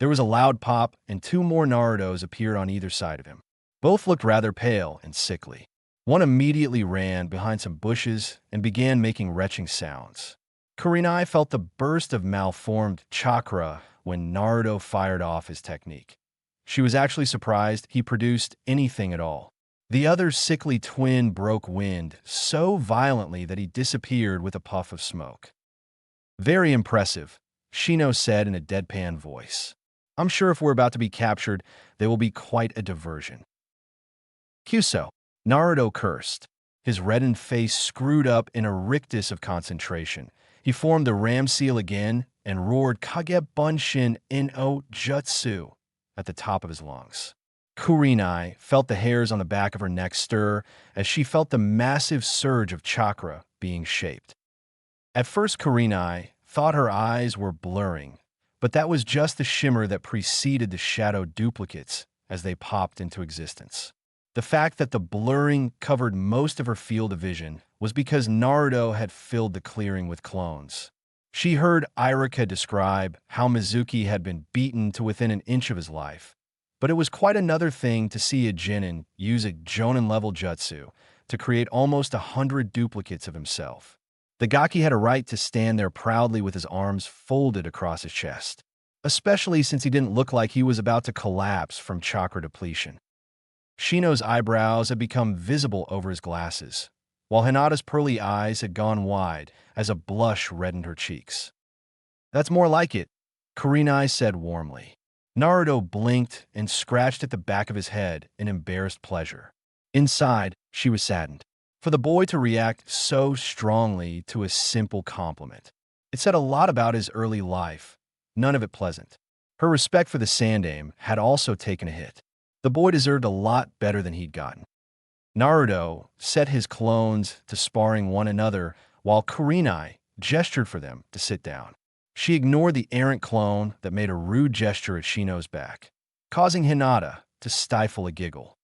There was a loud pop, and two more Narutos appeared on either side of him. Both looked rather pale and sickly. One immediately ran behind some bushes and began making retching sounds. Kurenai felt the burst of malformed chakra when Naruto fired off his technique. She was actually surprised he produced anything at all. The other's sickly twin broke wind so violently that he disappeared with a puff of smoke. Very impressive, Shino said in a deadpan voice. I'm sure if we're about to be captured, they will be quite a diversion. Kyuso, Naruto cursed. His reddened face screwed up in a rictus of concentration. He formed the ram seal again and roared Kagebunshin no Jutsu at the top of his lungs. Kurenai felt the hairs on the back of her neck stir as she felt the massive surge of chakra being shaped. At first, Kurenai thought her eyes were blurring, but that was just the shimmer that preceded the shadow duplicates as they popped into existence. The fact that the blurring covered most of her field of vision was because Naruto had filled the clearing with clones. She heard Iruka describe how Mizuki had been beaten to within an inch of his life, but it was quite another thing to see a Genin use a Jonin-level jutsu to create almost 100 duplicates of himself. The Gaki had a right to stand there proudly with his arms folded across his chest, especially since he didn't look like he was about to collapse from chakra depletion. Shino's eyebrows had become visible over his glasses, while Hinata's pearly eyes had gone wide as a blush reddened her cheeks. That's more like it, Kurenai said warmly. Naruto blinked and scratched at the back of his head in embarrassed pleasure. Inside, she was saddened. For the boy to react so strongly to a simple compliment. It said a lot about his early life, none of it pleasant. Her respect for the Sandaime had also taken a hit. The boy deserved a lot better than he'd gotten. Naruto set his clones to sparring one another while Kurenai gestured for them to sit down. She ignored the errant clone that made a rude gesture at Shino's back, causing Hinata to stifle a giggle.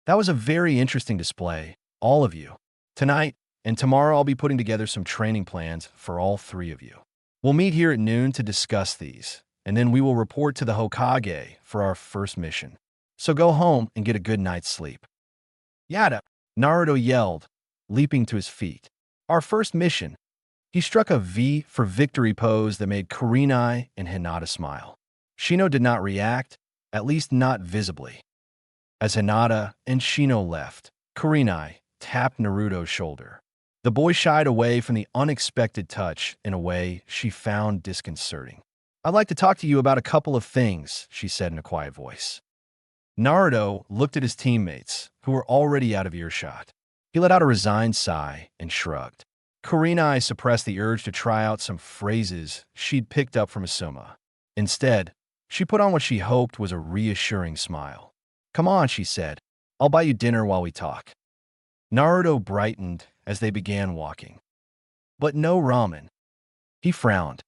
That was a very interesting display, all of you. Tonight and tomorrow I'll be putting together some training plans for all three of you. We'll meet here at noon to discuss these, and then we will report to the Hokage for our first mission. So go home and get a good night's sleep. Yada! Naruto yelled, leaping to his feet. Our first mission. He struck a V for victory pose that made Kurenai and Hinata smile. Shino did not react, at least not visibly. As Hinata and Shino left, Kurenai tapped Naruto's shoulder. The boy shied away from the unexpected touch in a way she found disconcerting. I'd like to talk to you about a couple of things, she said in a quiet voice. Naruto looked at his teammates, who were already out of earshot. He let out a resigned sigh and shrugged. Kurenai suppressed the urge to try out some phrases she'd picked up from Asuma. Instead, she put on what she hoped was a reassuring smile. Come on, she said. I'll buy you dinner while we talk. Naruto brightened as they began walking. But no ramen. He frowned.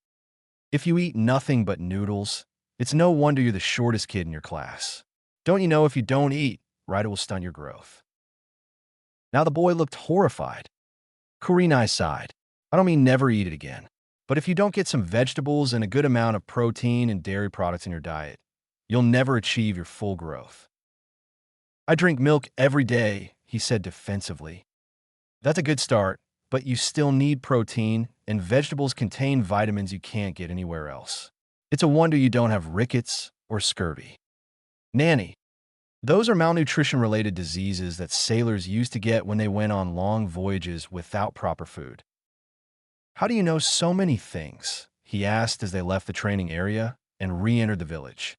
If you eat nothing but noodles, it's no wonder you're the shortest kid in your class. Don't you know if you don't eat, right, it will stunt your growth. Now the boy looked horrified. Kurenai sighed. I don't mean never eat it again. But if you don't get some vegetables and a good amount of protein and dairy products in your diet, you'll never achieve your full growth. I drink milk every day, he said defensively. That's a good start, but you still need protein, and vegetables contain vitamins you can't get anywhere else. It's a wonder you don't have rickets or scurvy. Nanny. Those are malnutrition-related diseases that sailors used to get when they went on long voyages without proper food. How do you know so many things? He asked as they left the training area and re-entered the village.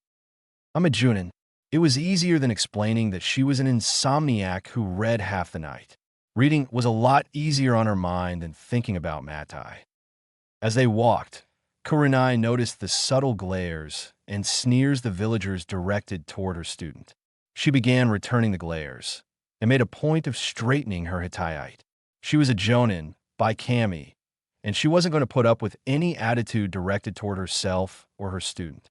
I'm a Junin. It was easier than explaining that she was an insomniac who read half the night. Reading was a lot easier on her mind than thinking about Matai. As they walked, Kurenai noticed the subtle glares and sneers the villagers directed toward her student. She began returning the glares and made a point of straightening her Hittite. She was a Jonin by Kami, and she wasn't going to put up with any attitude directed toward herself or her student.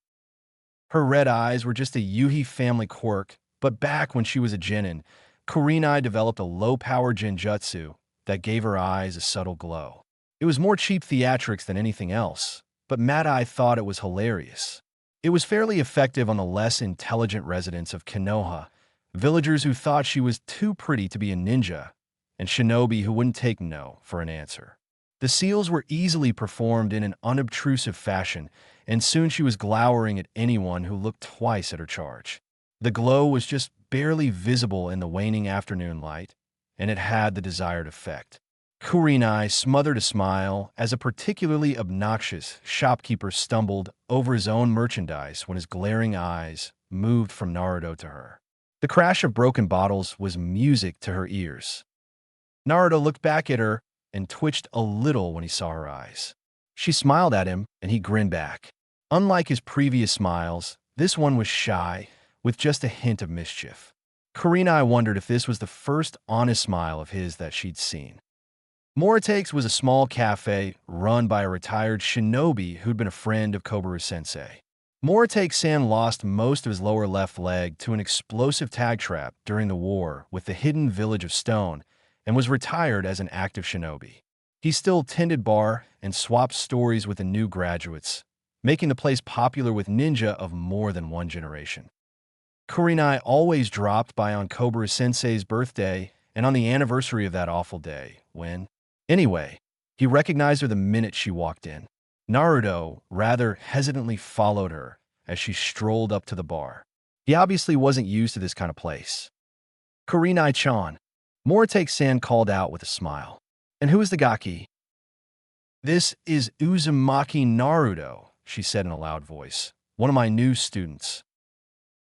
Her red eyes were just a Yuhi family quirk, but back when she was a Genin, Kurenai developed a low-power genjutsu that gave her eyes a subtle glow. It was more cheap theatrics than anything else, but Mad-Eye thought it was hilarious. It was fairly effective on the less intelligent residents of Konoha, villagers who thought she was too pretty to be a ninja, and shinobi who wouldn't take no for an answer. The seals were easily performed in an unobtrusive fashion, and soon she was glowering at anyone who looked twice at her charge. The glow was just barely visible in the waning afternoon light, and it had the desired effect. Kurenai smothered a smile as a particularly obnoxious shopkeeper stumbled over his own merchandise when his glaring eyes moved from Naruto to her. The crash of broken bottles was music to her ears. Naruto looked back at her and twitched a little when he saw her eyes. She smiled at him, and he grinned back. Unlike his previous smiles, this one was shy, with just a hint of mischief. Kurenai wondered if this was the first honest smile of his that she'd seen. Moritake's was a small cafe run by a retired shinobi who'd been a friend of Kobaru-sensei. Moritake-san lost most of his lower left leg to an explosive tag trap during the war with the hidden village of Stone and was retired as an active shinobi. He still tended bar and swapped stories with the new graduates, making the place popular with ninja of more than one generation. Kurenai always dropped by on Kobaru-sensei's birthday and on the anniversary of that awful day, when, anyway, he recognized her the minute she walked in. Naruto rather hesitantly followed her as she strolled up to the bar. He obviously wasn't used to this kind of place. Kurenai-chan, Moritake-san called out with a smile. And who is the gaki? This is Uzumaki Naruto, she said in a loud voice, one of my new students.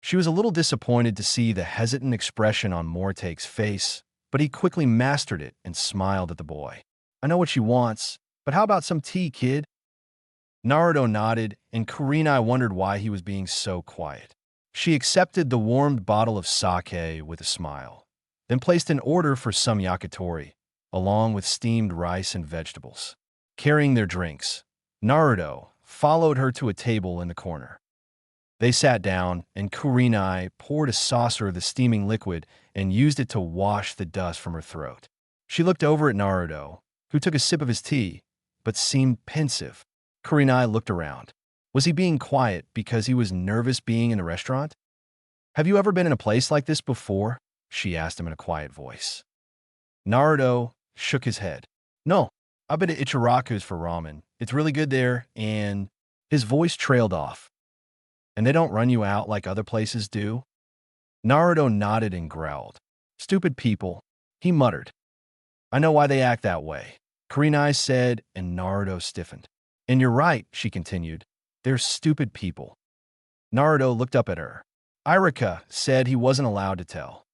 She was a little disappointed to see the hesitant expression on Moritake's face, but he quickly mastered it and smiled at the boy. I know what she wants, but how about some tea, kid? Naruto nodded, and Kurenai wondered why he was being so quiet. She accepted the warmed bottle of sake with a smile, then placed an order for some yakitori, along with steamed rice and vegetables. Carrying their drinks, Naruto followed her to a table in the corner. They sat down, and Kurenai poured a saucer of the steaming liquid and used it to wash the dust from her throat. She looked over at Naruto, who took a sip of his tea, but seemed pensive. Kurenai looked around. Was he being quiet because he was nervous being in the restaurant? Have you ever been in a place like this before? She asked him in a quiet voice. Naruto shook his head. No, I've been to Ichiraku's for ramen. It's really good there, and his voice trailed off. And they don't run you out like other places do? Naruto nodded and growled. Stupid people, he muttered. I know why they act that way, Kurenai said, and Naruto stiffened. And you're right, she continued. They're stupid people. Naruto looked up at her. Irika said he wasn't allowed to tell.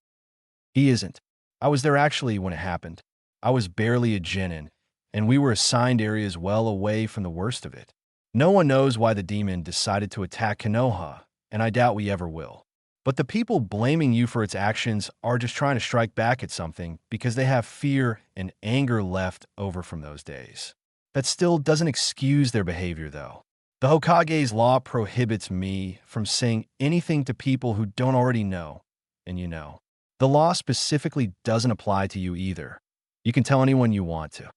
He isn't. I was there actually when it happened. I was barely a genin, and we were assigned areas well away from the worst of it. No one knows why the demon decided to attack Konoha, and I doubt we ever will. But the people blaming you for its actions are just trying to strike back at something because they have fear and anger left over from those days. That still doesn't excuse their behavior, though. The Hokage's law prohibits me from saying anything to people who don't already know, and you know. The law specifically doesn't apply to you either. You can tell anyone you want to.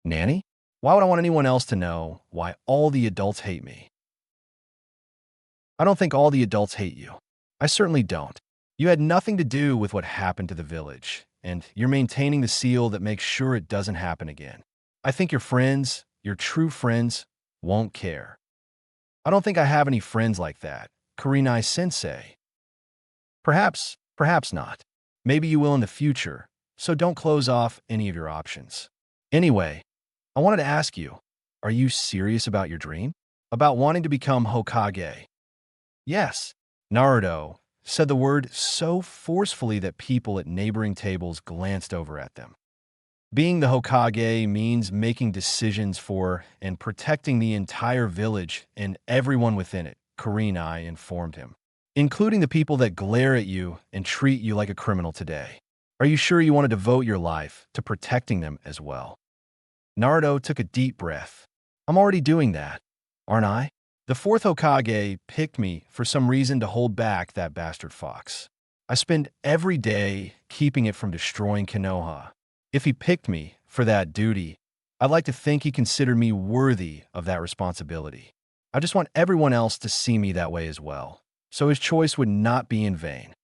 Nanny? Why would I want anyone else to know why all the adults hate me? I don't think all the adults hate you. I certainly don't. You had nothing to do with what happened to the village, and you're maintaining the seal that makes sure it doesn't happen again. I think your friends, your true friends, won't care. I don't think I have any friends like that, Kurenai-sensei. Perhaps not. Maybe you will in the future, so don't close off any of your options. Anyway, I wanted to ask you, are you serious about your dream? About wanting to become Hokage? Yes, Naruto said the word so forcefully that people at neighboring tables glanced over at them. Being the Hokage means making decisions for and protecting the entire village and everyone within it, Kurenai informed him, including the people that glare at you and treat you like a criminal today. Are you sure you want to devote your life to protecting them as well? Naruto took a deep breath. I'm already doing that, aren't I? The fourth Hokage picked me for some reason to hold back that bastard fox. I spend every day keeping it from destroying Konoha. If he picked me for that duty, I'd like to think he considered me worthy of that responsibility. I just want everyone else to see me that way as well, so his choice would not be in vain.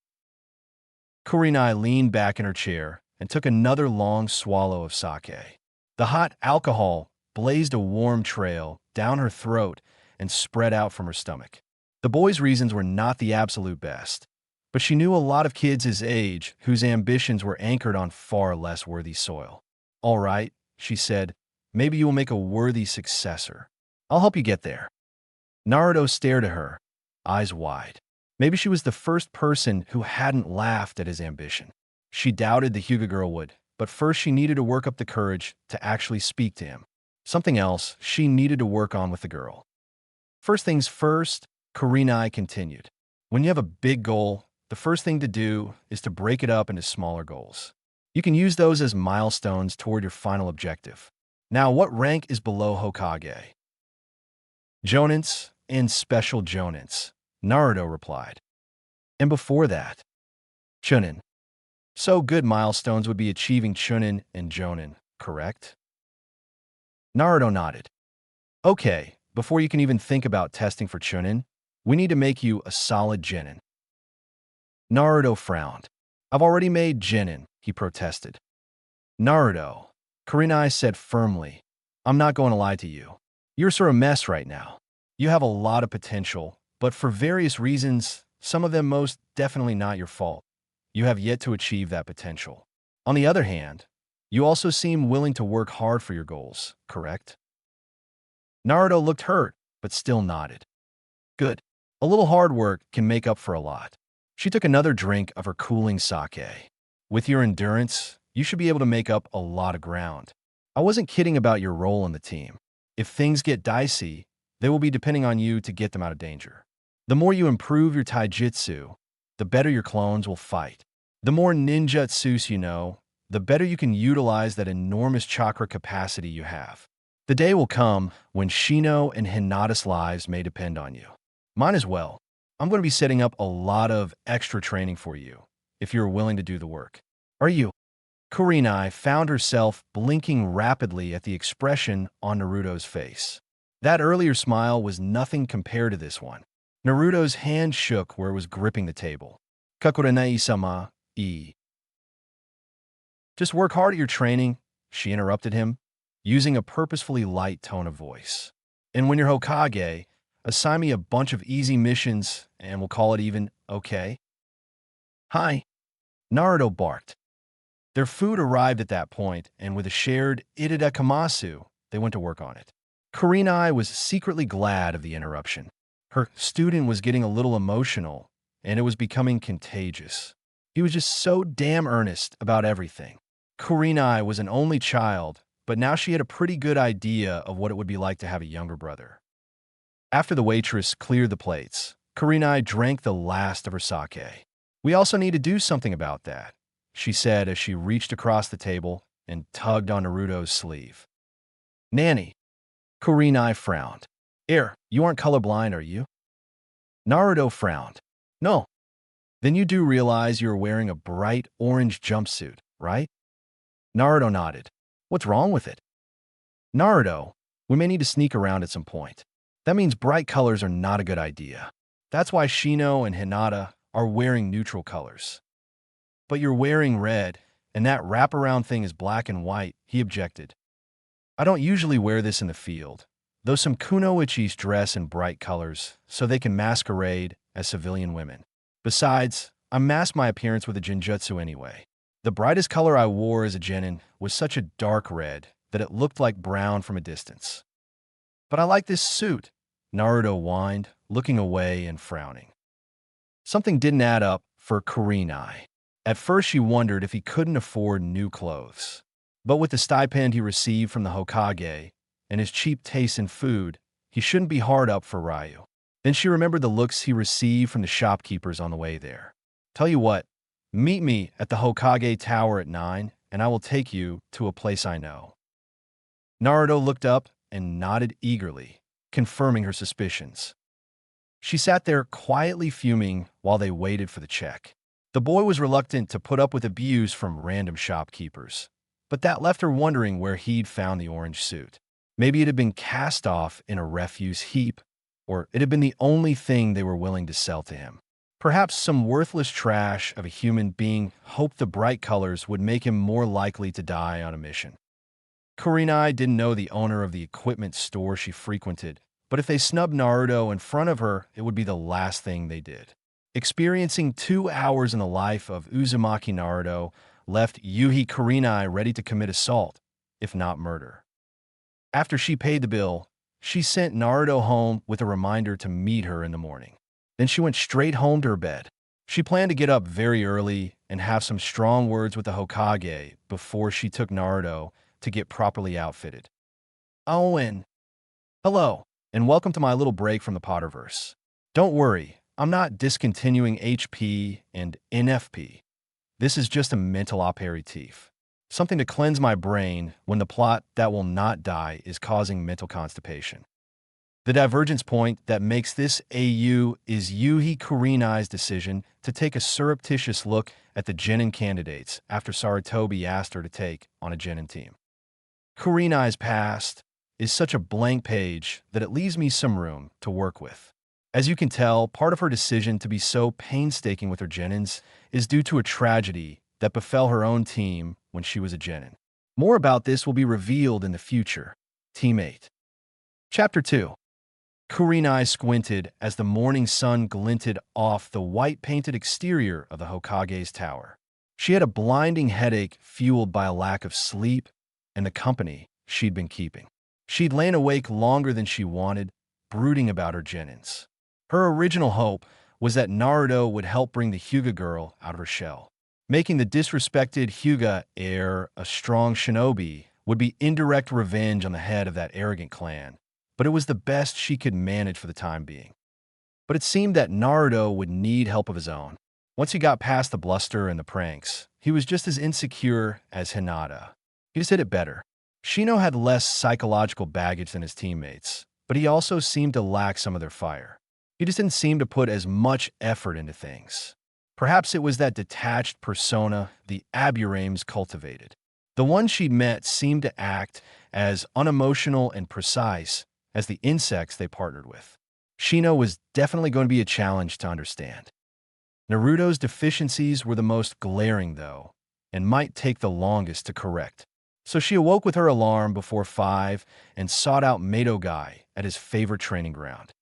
Kurenai leaned back in her chair and took another long swallow of sake. The hot alcohol blazed a warm trail down her throat and spread out from her stomach. The boy's reasons were not the absolute best, but she knew a lot of kids his age whose ambitions were anchored on far less worthy soil. "All right," she said, "maybe you will make a worthy successor. I'll help you get there." Naruto stared at her, eyes wide. Maybe she was the first person who hadn't laughed at his ambition. She doubted the Hyuga girl would, but first she needed to work up the courage to actually speak to him. Something else she needed to work on with the girl. First things first, Kurenai continued. When you have a big goal, the first thing to do is to break it up into smaller goals. You can use those as milestones toward your final objective. Now, what rank is below Hokage? Jonins and Special Jonins, Naruto replied. And before that? Chunin. So good milestones would be achieving Chunin and Jonin, correct? Naruto nodded. Okay, before you can even think about testing for Chunin, we need to make you a solid Genin. Naruto frowned. I've already made Genin, he protested. Naruto, Kurenai said firmly, I'm not going to lie to you. You're sort of a mess right now. You have a lot of potential, but for various reasons, some of them most definitely not your fault, you have yet to achieve that potential. On the other hand, you also seem willing to work hard for your goals, correct? Naruto looked hurt, but still nodded. Good. A little hard work can make up for a lot. She took another drink of her cooling sake. With your endurance, you should be able to make up a lot of ground. I wasn't kidding about your role in the team. If things get dicey, they will be depending on you to get them out of danger. The more you improve your taijutsu, the better your clones will fight. The more ninjutsus you know, the better you can utilize that enormous chakra capacity you have. The day will come when Shino and Hinata's lives may depend on you. Mine as well. I'm going to be setting up a lot of extra training for you, if you're willing to do the work. Are you? Kurenai found herself blinking rapidly at the expression on Naruto's face. That earlier smile was nothing compared to this one. Naruto's hand shook where it was gripping the table. Kakurenai-sama, Just work hard at your training, she interrupted him, using a purposefully light tone of voice. And when you're Hokage, assign me a bunch of easy missions, and we'll call it even okay. Hi, Naruto barked. Their food arrived at that point, and with a shared itadakamasu, they went to work on it. Kurenai was secretly glad of the interruption. Her student was getting a little emotional, and it was becoming contagious. He was just so damn earnest about everything. Kurenai was an only child, but now she had a pretty good idea of what it would be like to have a younger brother. After the waitress cleared the plates, Kurenai drank the last of her sake. We also need to do something about that, she said as she reached across the table and tugged on Naruto's sleeve. Nanny. Kurenai frowned. You aren't colorblind, are you? Naruto frowned. No. Then you do realize you're wearing a bright orange jumpsuit, right? Naruto nodded. What's wrong with it? Naruto, we may need to sneak around at some point. That means bright colors are not a good idea. That's why Shino and Hinata are wearing neutral colors. But you're wearing red, and that wraparound thing is black and white, he objected. I don't usually wear this in the field, though some kunoichis dress in bright colors so they can masquerade as civilian women. Besides, I mask my appearance with a genjutsu anyway. The brightest color I wore as a genin was such a dark red that it looked like brown from a distance. But I like this suit, Naruto whined, looking away and frowning. Something didn't add up for Kurenai. At first she wondered if he couldn't afford new clothes. But with the stipend he received from the Hokage and his cheap taste in food, he shouldn't be hard up for Ryu. Then she remembered the looks he received from the shopkeepers on the way there. Tell you what, meet me at the Hokage Tower at 9, and I will take you to a place I know. Naruto looked up and nodded eagerly, confirming her suspicions. She sat there quietly fuming while they waited for the check. The boy was reluctant to put up with abuse from random shopkeepers, but that left her wondering where he'd found the orange suit. Maybe it had been cast off in a refuse heap, or it had been the only thing they were willing to sell to him. Perhaps some worthless trash of a human being hoped the bright colors would make him more likely to die on a mission. Kurenai didn't know the owner of the equipment store she frequented, but if they snubbed Naruto in front of her, it would be the last thing they did. Experiencing 2 hours in the life of Uzumaki Naruto left Yuhi Kurenai ready to commit assault, if not murder. After she paid the bill, she sent Naruto home with a reminder to meet her in the morning. Then she went straight home to her bed. She planned to get up very early and have some strong words with the Hokage before she took Naruto to get properly outfitted. Oh, and hello, and welcome to my little break from the Potterverse. Don't worry, I'm not discontinuing HP and NFP. This is just a mental aperitif. Something to cleanse my brain when the plot that will not die is causing mental constipation. The divergence point that makes this AU is Yuhi Kurenai's decision to take a surreptitious look at the genin candidates after Sarutobi asked her to take on a genin team. Kurenai's past is such a blank page that it leaves me some room to work with. As you can tell, part of her decision to be so painstaking with her genins is due to a tragedy that befell her own team when she was a genin. More about this will be revealed in the future. Team 8. Chapter 2. Kurenai squinted as the morning sun glinted off the white-painted exterior of the Hokage's tower. She had a blinding headache fueled by a lack of sleep and the company she'd been keeping. She'd lain awake longer than she wanted, brooding about her genins. Her original hope was that Naruto would help bring the Hyuga girl out of her shell. Making the disrespected Hyuga heir a strong shinobi would be indirect revenge on the head of that arrogant clan, but it was the best she could manage for the time being. But it seemed that Naruto would need help of his own. Once he got past the bluster and the pranks, he was just as insecure as Hinata. He just hit it better. Shino had less psychological baggage than his teammates, but he also seemed to lack some of their fire. He just didn't seem to put as much effort into things. Perhaps it was that detached persona the Aburames cultivated. The ones she'd met seemed to act as unemotional and precise as the insects they partnered with. Shino was definitely going to be a challenge to understand. Naruto's deficiencies were the most glaring, though, and might take the longest to correct. So she awoke with her alarm before 5 and sought out Madogai at his favorite training ground.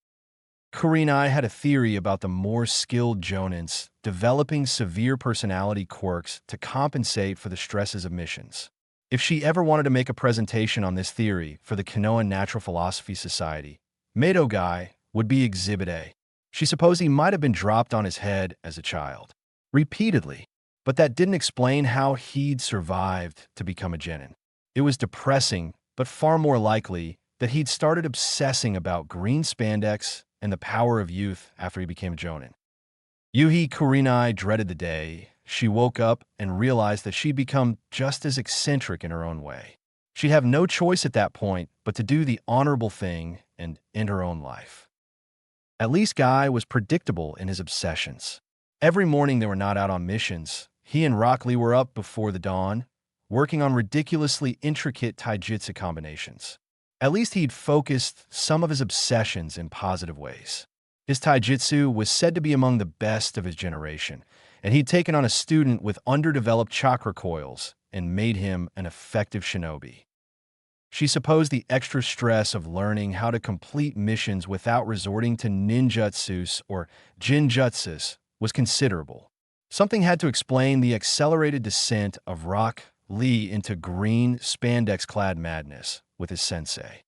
Kurenai had a theory about the more skilled jonins developing severe personality quirks to compensate for the stresses of missions. If she ever wanted to make a presentation on this theory for the Konoha Natural Philosophy Society, Madogai would be Exhibit A. She supposed he might have been dropped on his head as a child. Repeatedly. But that didn't explain how he'd survived to become a genin. It was depressing, but far more likely that he'd started obsessing about green spandex and the power of youth after he became a jonin. Yuhi Kurenai dreaded the day she woke up and realized that she'd become just as eccentric in her own way. She'd have no choice at that point but to do the honorable thing and end her own life. At least Guy was predictable in his obsessions. Every morning they were not out on missions. He and Rock Lee were up before the dawn, working on ridiculously intricate taijutsu combinations. At least he'd focused some of his obsessions in positive ways. His taijutsu was said to be among the best of his generation, and he'd taken on a student with underdeveloped chakra coils and made him an effective shinobi. She supposed the extra stress of learning how to complete missions without resorting to ninjutsus or jinjutsus was considerable. Something had to explain the accelerated descent of Rock Lee into green, spandex-clad madness with his sensei.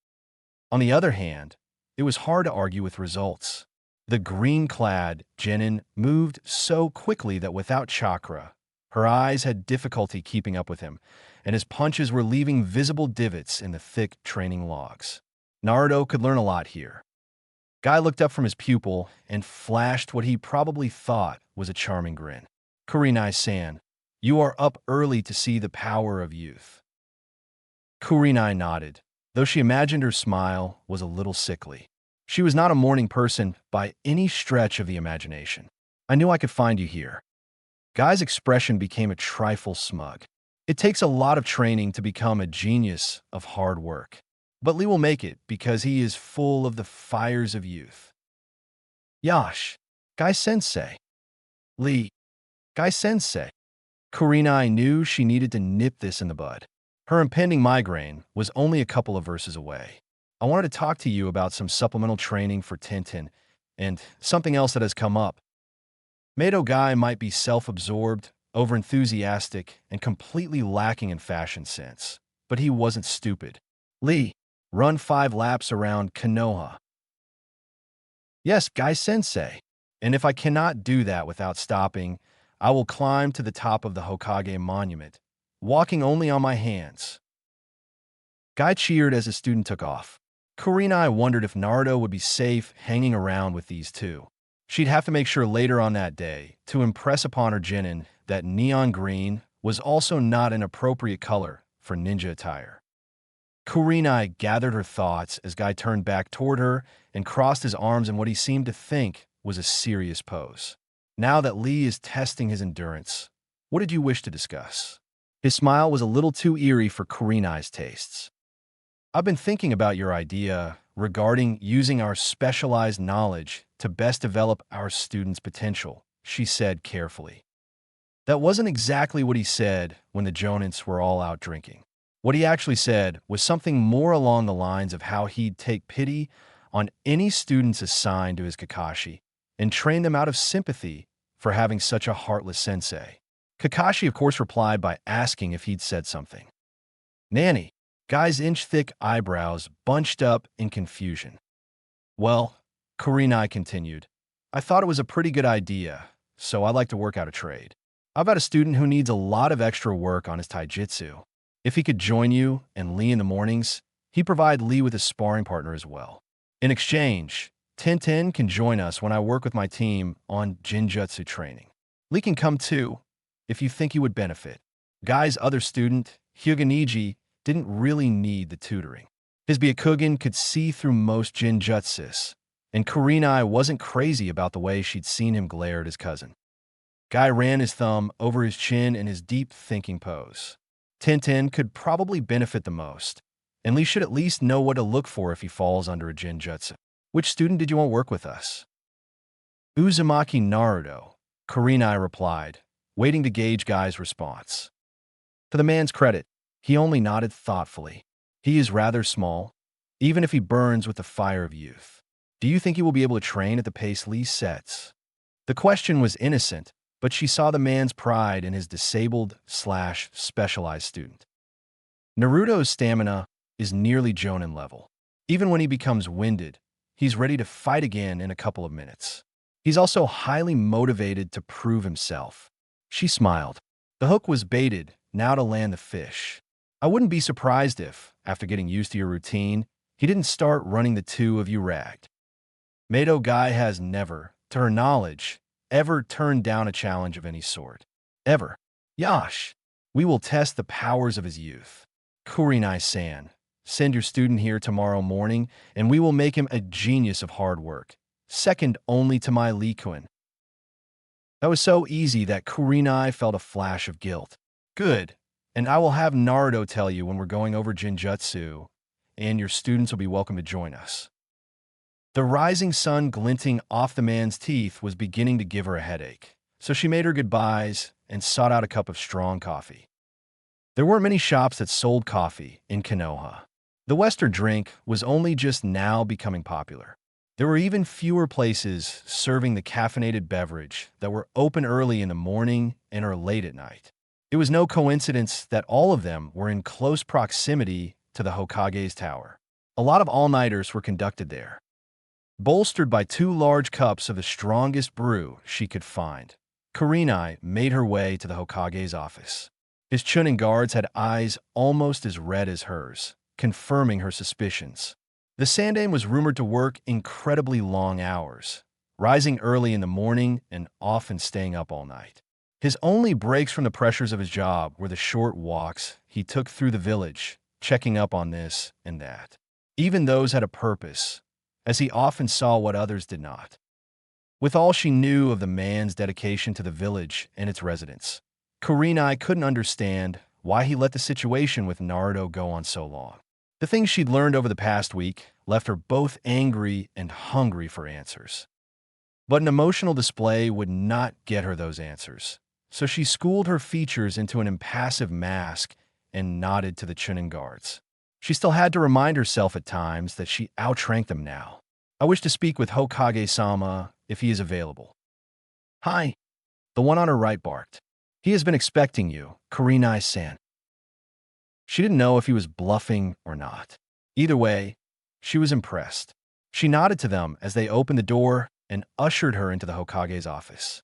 On the other hand, it was hard to argue with results. The green-clad genin moved so quickly that without chakra, her eyes had difficulty keeping up with him, and his punches were leaving visible divots in the thick training logs. Naruto could learn a lot here. Guy looked up from his pupil and flashed what he probably thought was a charming grin. Kurenai-san, you are up early to see the power of youth. Kurenai nodded, though she imagined her smile was a little sickly. She was not a morning person by any stretch of the imagination. I knew I could find you here. Guy's expression became a trifle smug. It takes a lot of training to become a genius of hard work. But Lee will make it because he is full of the fires of youth. Yash, Guy Sensei. Lee, Guy Sensei. Kurenai knew she needed to nip this in the bud. Her impending migraine was only a couple of verses away. I wanted to talk to you about some supplemental training for Tintin and something else that has come up. Mado Guy might be self-absorbed, overenthusiastic, and completely lacking in fashion sense, but he wasn't stupid. Lee, run 5 laps around Konoha. Yes, Guy Sensei. And if I cannot do that without stopping, I will climb to the top of the Hokage monument, walking only on my hands. Guy cheered as the student took off. Kurenai wondered if Naruto would be safe hanging around with these two. She'd have to make sure later on that day to impress upon her genin that neon green was also not an appropriate color for ninja attire. Kurenai gathered her thoughts as Guy turned back toward her and crossed his arms in what he seemed to think was a serious pose. Now that Lee is testing his endurance, what did you wish to discuss? His smile was a little too eerie for Kurenai's tastes. I've been thinking about your idea regarding using our specialized knowledge to best develop our students' potential, she said carefully. That wasn't exactly what he said when the Jonins were all out drinking. What he actually said was something more along the lines of how he'd take pity on any students assigned to his Kakashi and train them out of sympathy for having such a heartless sensei. Kakashi, of course, replied by asking if he'd said something. Nanny, Guy's inch-thick eyebrows bunched up in confusion. Well, Kurenai continued, I thought it was a pretty good idea, so I'd like to work out a trade. I've got a student who needs a lot of extra work on his taijutsu. If he could join you and Lee in the mornings, he'd provide Lee with a sparring partner as well. In exchange, Tintin can join us when I work with my team on Jinjutsu training. Lee can come too, if you think he would benefit. Guy's other student, Hyuganiji, didn't really need the tutoring. His Byakugan could see through most Jinjutsus, and Kurenai wasn't crazy about the way she'd seen him glare at his cousin. Guy ran his thumb over his chin in his deep thinking pose. Tintin could probably benefit the most, and Lee should at least know what to look for if he falls under a Jinjutsu. Which student did you want to work with us? Uzumaki Naruto, Kurenai replied, waiting to gauge Guy's response. To the man's credit, he only nodded thoughtfully. He is rather small, even if he burns with the fire of youth. Do you think he will be able to train at the pace Lee sets? The question was innocent, but she saw the man's pride in his disabled/specialized student. Naruto's stamina is nearly Jonin level. Even when he becomes winded, he's ready to fight again in a couple of minutes. He's also highly motivated to prove himself. She smiled. The hook was baited, now to land the fish. I wouldn't be surprised if, after getting used to your routine, he didn't start running the two of you ragged. Mado Guy has never, to her knowledge, ever turned down a challenge of any sort. Ever. Yash, we will test the powers of his youth. Kurenai-san, send your student here tomorrow morning, and we will make him a genius of hard work, second only to my Likuen. That was so easy that Kurenai felt a flash of guilt. Good, and I will have Naruto tell you when we're going over Jinjutsu, and your students will be welcome to join us. The rising sun glinting off the man's teeth was beginning to give her a headache, so she made her goodbyes and sought out a cup of strong coffee. There weren't many shops that sold coffee in Konoha. The Western drink was only just now becoming popular. There were even fewer places serving the caffeinated beverage that were open early in the morning and or late at night. It was no coincidence that all of them were in close proximity to the Hokage's tower. A lot of all-nighters were conducted there. Bolstered by 2 large cups of the strongest brew she could find, Kurenai made her way to the Hokage's office. His Chunin guards had eyes almost as red as hers, confirming her suspicions. The Sandaime was rumored to work incredibly long hours, rising early in the morning and often staying up all night. His only breaks from the pressures of his job were the short walks he took through the village, checking up on this and that. Even those had a purpose, as he often saw what others did not. With all she knew of the man's dedication to the village and its residents, Kurenai couldn't understand why he let the situation with Naruto go on so long. The things she'd learned over the past week left her both angry and hungry for answers. But an emotional display would not get her those answers, so she schooled her features into an impassive mask and nodded to the Chunin guards. She still had to remind herself at times that she outranked them now. I wish to speak with Hokage-sama if he is available. Hi, the one on her right barked. He has been expecting you, Kurenai-san. She didn't know if he was bluffing or not. Either way, she was impressed. She nodded to them as they opened the door and ushered her into the Hokage's office.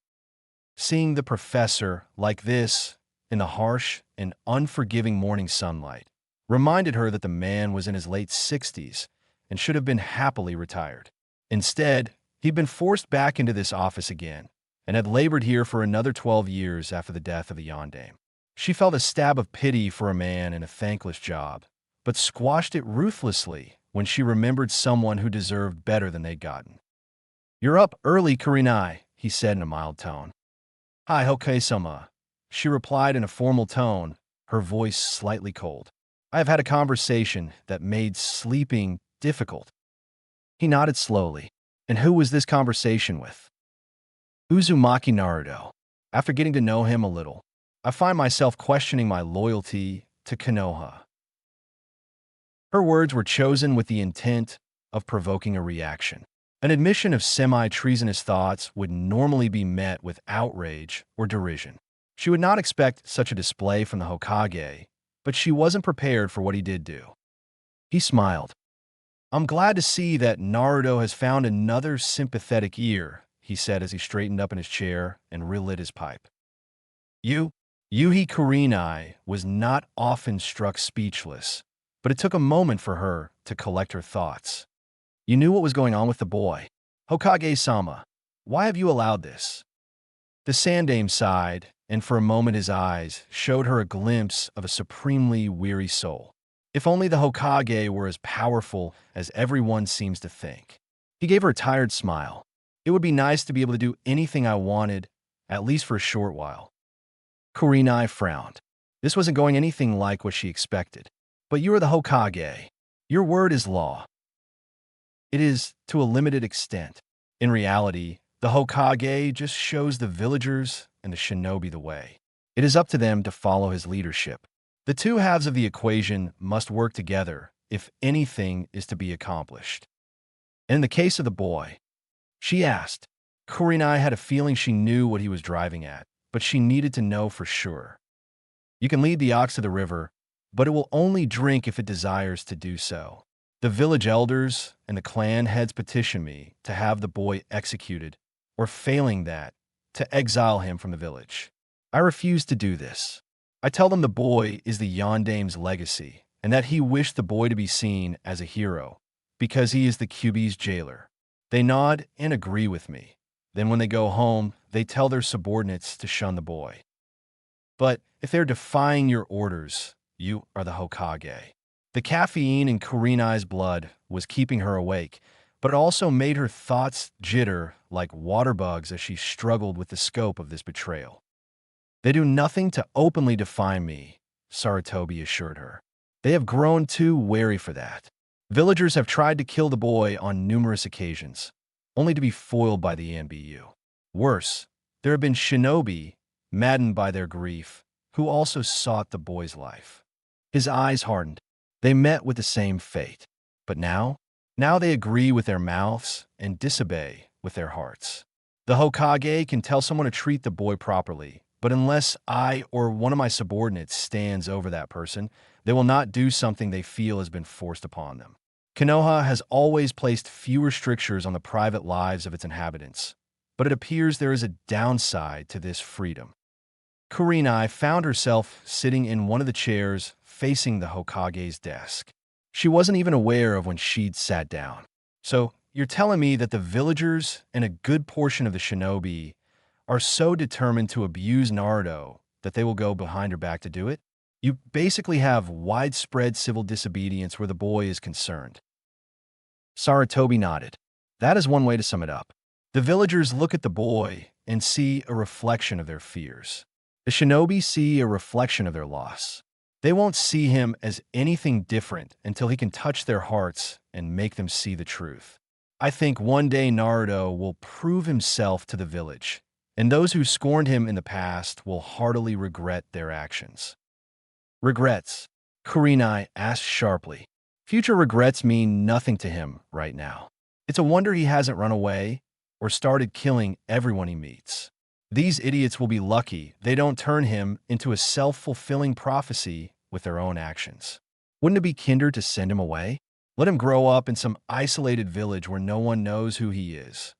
Seeing the professor like this in the harsh and unforgiving morning sunlight reminded her that the man was in his late 60s and should have been happily retired. Instead, he'd been forced back into this office again and had labored here for another 12 years after the death of the Yondaime. She felt a stab of pity for a man in a thankless job, but squashed it ruthlessly when she remembered someone who deserved better than they'd gotten. "You're up early, Kurenai," he said in a mild tone. "Hi, Hokage-sama," she replied in a formal tone, her voice slightly cold. "I have had a conversation that made sleeping difficult." He nodded slowly. "And who was this conversation with?" "Uzumaki Naruto. After getting to know him a little, I find myself questioning my loyalty to Konoha." Her words were chosen with the intent of provoking a reaction. An admission of semi-treasonous thoughts would normally be met with outrage or derision. She would not expect such a display from the Hokage, but she wasn't prepared for what he did do. He smiled. "I'm glad to see that Naruto has found another sympathetic ear," he said as he straightened up in his chair and relit his pipe. Yuhi Kurenai was not often struck speechless, but it took a moment for her to collect her thoughts. "You knew what was going on with the boy. Hokage-sama, why have you allowed this?" The Sandaime sighed, and for a moment his eyes showed her a glimpse of a supremely weary soul. If only the Hokage were as powerful as everyone seems to think. He gave her a tired smile. "It would be nice to be able to do anything I wanted, at least for a short while." Kurenai frowned. This wasn't going anything like what she expected. "But you are the Hokage. Your word is law." "It is, to a limited extent. In reality, the Hokage just shows the villagers and the shinobi the way. It is up to them to follow his leadership. The two halves of the equation must work together if anything is to be accomplished." In the case of the boy, she asked. Kurenai had a feeling she knew what he was driving at, but she needed to know for sure. "You can lead the ox to the river, but it will only drink if it desires to do so. The village elders and the clan heads petition me to have the boy executed, or failing that, to exile him from the village. I refuse to do this. I tell them the boy is the Yondaime's legacy, and that he wished the boy to be seen as a hero, because he is the Kyuubi's jailer. They nod and agree with me. Then when they go home, they tell their subordinates to shun the boy. But if they're defying your orders, you are the Hokage." The caffeine in Kurenai's blood was keeping her awake, but it also made her thoughts jitter like water bugs as she struggled with the scope of this betrayal. "They do nothing to openly define me," Sarutobi assured her. "They have grown too wary for that. Villagers have tried to kill the boy on numerous occasions, only to be foiled by the Anbu. Worse, there have been shinobi, maddened by their grief, who also sought the boy's life." His eyes hardened. They met with the same fate. But now they agree with their mouths and disobey with their hearts. The Hokage can tell someone to treat the boy properly, but unless I or one of my subordinates stands over that person, they will not do something they feel has been forced upon them. Konoha has always placed fewer strictures on the private lives of its inhabitants, but it appears there is a downside to this freedom. Kurenai found herself sitting in one of the chairs facing the Hokage's desk. She wasn't even aware of when she'd sat down. "So, you're telling me that the villagers and a good portion of the shinobi are so determined to abuse Naruto that they will go behind her back to do it? You basically have widespread civil disobedience where the boy is concerned." Sarutobi nodded. "That is one way to sum it up. The villagers look at the boy and see a reflection of their fears. The shinobi see a reflection of their loss. They won't see him as anything different until he can touch their hearts and make them see the truth. I think one day Naruto will prove himself to the village, and those who scorned him in the past will heartily regret their actions. Regrets? Kurenai asked sharply. Future regrets mean nothing to him right now. It's a wonder he hasn't run away or started killing everyone he meets. These idiots will be lucky they don't turn him into a self-fulfilling prophecy with their own actions. Wouldn't it be kinder to send him away? Let him grow up in some isolated village where no one knows who he is.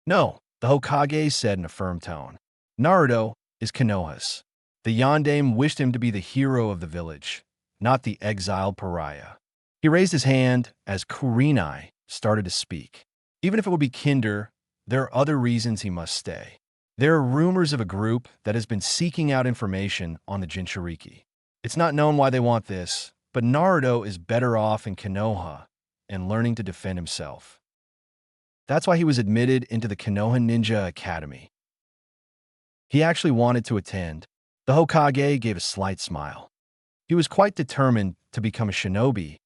No, the Hokage said in a firm tone. Naruto is Konoha's. The Yondaime wished him to be the hero of the village, not the exiled pariah. He raised his hand as Kurenai started to speak. Even if it would be kinder, there are other reasons he must stay. There are rumors of a group that has been seeking out information on the Jinchuriki. It's not known why they want this, but Naruto is better off in Konoha and learning to defend himself. That's why he was admitted into the Konoha Ninja Academy. He actually wanted to attend. The Hokage gave a slight smile. He was quite determined to become a shinobi,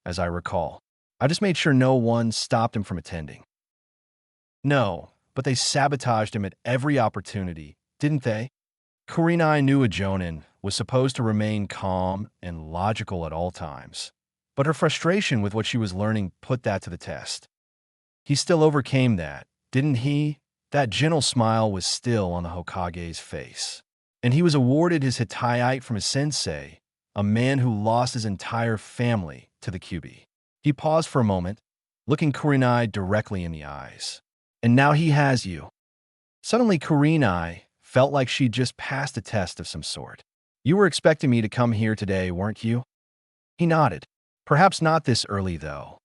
as I recall. I just made sure no one stopped him from attending. No, but they sabotaged him at every opportunity, didn't they? Kurenai knew a Jonin was supposed to remain calm and logical at all times, but her frustration with what she was learning put that to the test. He still overcame that, didn't he? That gentle smile was still on the Hokage's face. And he was awarded his Hittite from his sensei, a man who lost his entire family to the Kyuubi. He paused for a moment, looking Kurenai directly in the eyes. And now he has you. Suddenly, Kurenai felt like she'd just passed a test of some sort. You were expecting me to come here today, weren't you? He nodded. Perhaps not this early, though.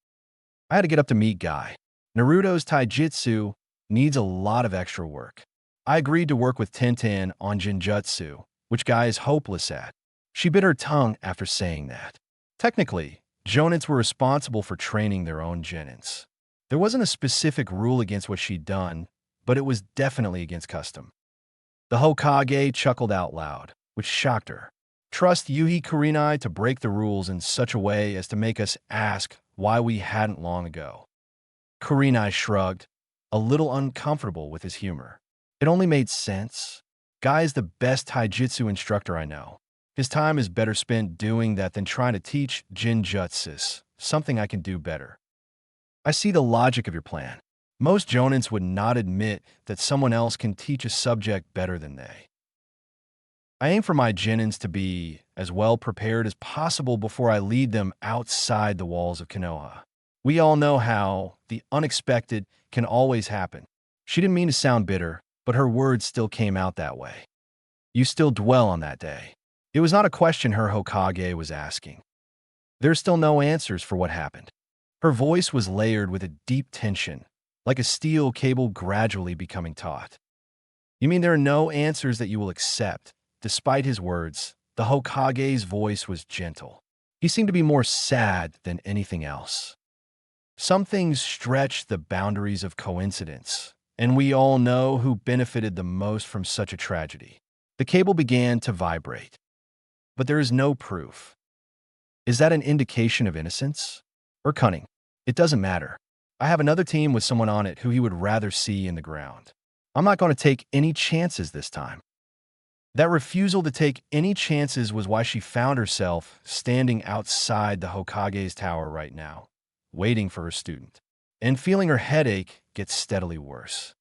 I had to get up to meet Guy. Naruto's taijutsu needs a lot of extra work. I agreed to work with Tenten on Jinjutsu, which Guy is hopeless at. She bit her tongue after saying that. Technically, Jonins were responsible for training their own Genins. There wasn't a specific rule against what she'd done, but it was definitely against custom. The Hokage chuckled out loud, which shocked her. Trust Yuhi Kurenai to break the rules in such a way as to make us ask why we hadn't long ago. Kurenai shrugged, a little uncomfortable with his humor. It only made sense. Guy is the best taijutsu instructor I know. His time is better spent doing that than trying to teach Jinjutsu, something I can do better. I see the logic of your plan. Most Jonins would not admit that someone else can teach a subject better than they. I aim for my Genins to be as well prepared as possible before I lead them outside the walls of Konoha. We all know how the unexpected can always happen. She didn't mean to sound bitter, but her words still came out that way. You still dwell on that day. It was not a question her Hokage was asking. There's still no answers for what happened. Her voice was layered with a deep tension, like a steel cable gradually becoming taut. You mean there are no answers that you will accept? Despite his words, the Hokage's voice was gentle. He seemed to be more sad than anything else. Some things stretch the boundaries of coincidence, and we all know who benefited the most from such a tragedy. The cable began to vibrate. But there is no proof. Is that an indication of innocence? Or cunning? It doesn't matter. I have another team with someone on it who he would rather see in the ground. I'm not going to take any chances this time. That refusal to take any chances was why she found herself standing outside the Hokage's tower right now, waiting for her student, and feeling her headache get steadily worse.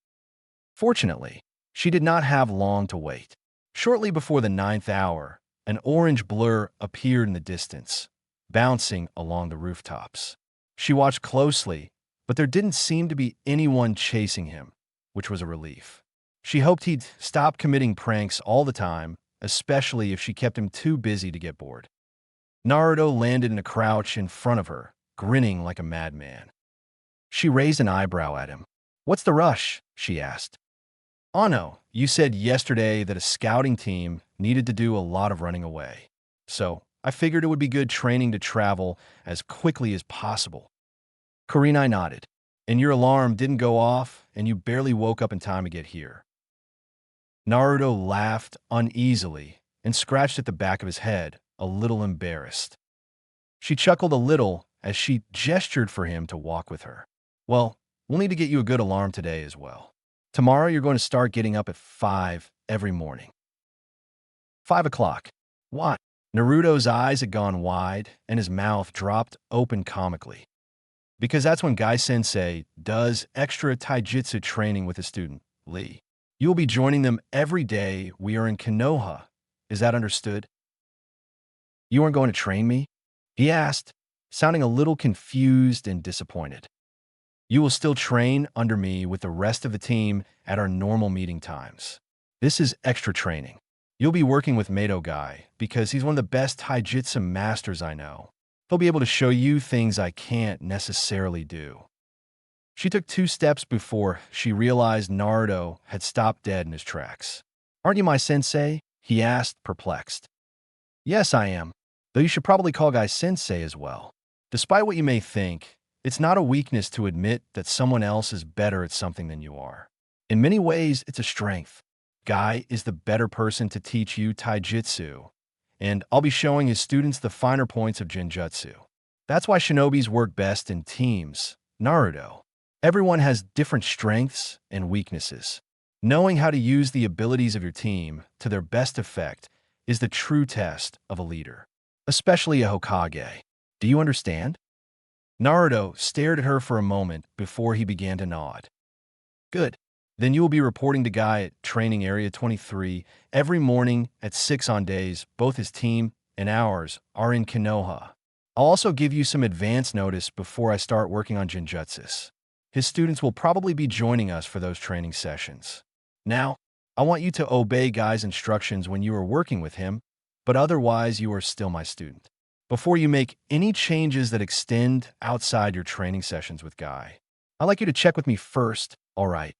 Fortunately, she did not have long to wait. Shortly before the 9th hour, an orange blur appeared in the distance, bouncing along the rooftops. She watched closely, but there didn't seem to be anyone chasing him, which was a relief. She hoped he'd stop committing pranks all the time, especially if she kept him too busy to get bored. Naruto landed in a crouch in front of her, grinning like a madman. She raised an eyebrow at him. "What's the rush?" she asked. "Ano, you said yesterday that a scouting team needed to do a lot of running away. So I figured it would be good training to travel as quickly as possible." Kurenai nodded. and your alarm didn't go off, and you barely woke up in time to get here." Naruto laughed uneasily and scratched at the back of his head, a little embarrassed. She chuckled a little as she gestured for him to walk with her. "Well, we'll need to get you a good alarm today as well. Tomorrow you're going to start getting up at 5 every morning." 5 o'clock. Why? Naruto's eyes had gone wide and his mouth dropped open comically. Because that's when Guy Sensei does extra taijutsu training with his student, Lee. You will be joining them every day we are in Konoha. Is that understood? "You aren't going to train me?" he asked, sounding a little confused and disappointed. "You will still train under me with the rest of the team at our normal meeting times. This is extra training. You'll be working with Mato Guy because he's one of the best taijutsu masters I know. He'll be able to show you things I can't necessarily do." She took 2 steps before she realized Naruto had stopped dead in his tracks. "Aren't you my sensei?" he asked, perplexed. "Yes, I am, though you should probably call Guy Sensei as well. Despite what you may think, it's not a weakness to admit that someone else is better at something than you are. In many ways, it's a strength. Guy is the better person to teach you taijutsu, and I'll be showing his students the finer points of genjutsu. That's why shinobis work best in teams, Naruto. Everyone has different strengths and weaknesses. Knowing how to use the abilities of your team to their best effect is the true test of a leader, especially a Hokage. Do you understand?" Naruto stared at her for a moment before he began to nod. "Good. Then you will be reporting to Guy at Training Area 23 every morning at 6 on days both his team and ours are in Konoha. I'll also give you some advance notice before I start working on genjutsus. His students will probably be joining us for those training sessions. Now, I want you to obey Guy's instructions when you are working with him, but otherwise you are still my student. Before you make any changes that extend outside your training sessions with Guy, I'd like you to check with me first, all right?"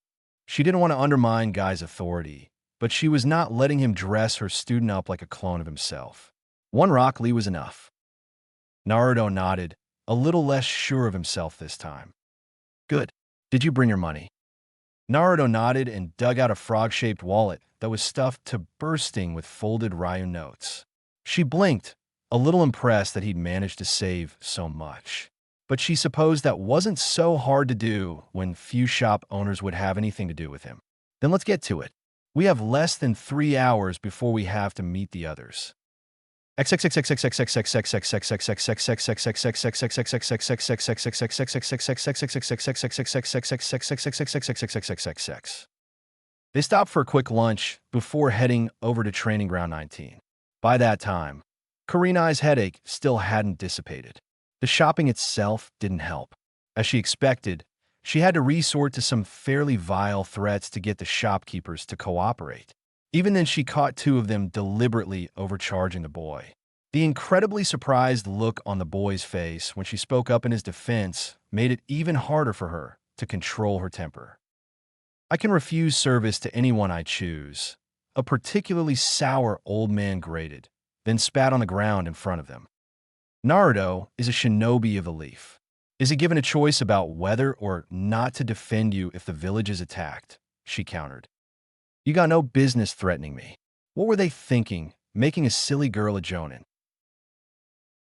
She didn't want to undermine Guy's authority, but she was not letting him dress her student up like a clone of himself. One Rock Lee was enough. Naruto nodded, a little less sure of himself this time. "Good. Did you bring your money?" Naruto nodded and dug out a frog-shaped wallet that was stuffed to bursting with folded Ryu notes. She blinked, a little impressed that he'd managed to save so much. But she supposed that wasn't so hard to do when few shop owners would have anything to do with him. "Then let's get to it. We have less than 3 hours before we have to meet the others." They stopped for a quick lunch before heading over to Training Ground 19. By that time, Kurenai's headache still hadn't dissipated. The shopping itself didn't help. As she expected, she had to resort to some fairly vile threats to get the shopkeepers to cooperate. Even then, she caught 2 of them deliberately overcharging the boy. The incredibly surprised look on the boy's face when she spoke up in his defense made it even harder for her to control her temper. "I can refuse service to anyone I choose," a particularly sour old man grated, then spat on the ground in front of them. "Naruto is a shinobi of the leaf. Is he given a choice about whether or not to defend you if the village is attacked?" she countered. "You got no business threatening me. What were they thinking, making a silly girl a jonin?"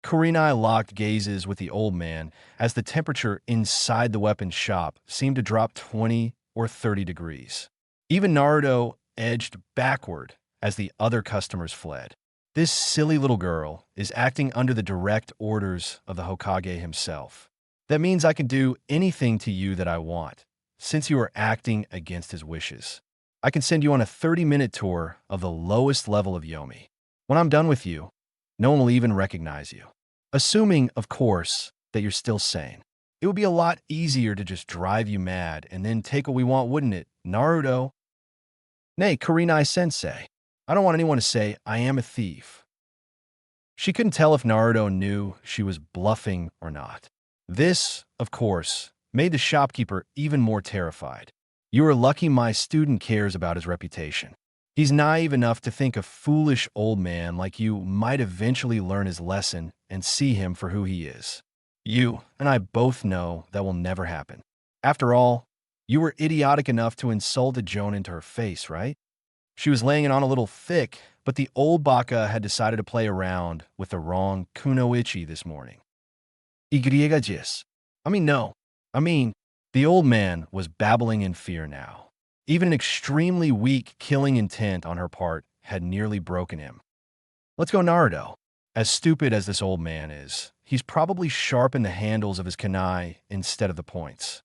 Kurenai locked gazes with the old man as the temperature inside the weapons shop seemed to drop 20 or 30 degrees. Even Naruto edged backward as the other customers fled. "This silly little girl is acting under the direct orders of the Hokage himself. That means I can do anything to you that I want, since you are acting against his wishes. I can send you on a 30-minute tour of the lowest level of Yomi. When I'm done with you, no one will even recognize you. Assuming, of course, that you're still sane. It would be a lot easier to just drive you mad and then take what we want, wouldn't it, Naruto?" "Nay, Kurenai-sensei. I don't want anyone to say I am a thief." She couldn't tell if Naruto knew she was bluffing or not. This, of course, made the shopkeeper even more terrified. "You are lucky my student cares about his reputation. He's naive enough to think a foolish old man like you might eventually learn his lesson and see him for who he is. You and I both know that will never happen. After all, you were idiotic enough to insult a Jonin to her face, right? She was laying it on a little thick, but the old baka had decided to play around with the wrong kunoichi this morning. Igriegajis. No. I mean, the old man was babbling in fear now. Even an extremely weak killing intent on her part had nearly broken him. Let's go, Naruto. As stupid as this old man is, he's probably sharpened the handles of his kunai instead of the points.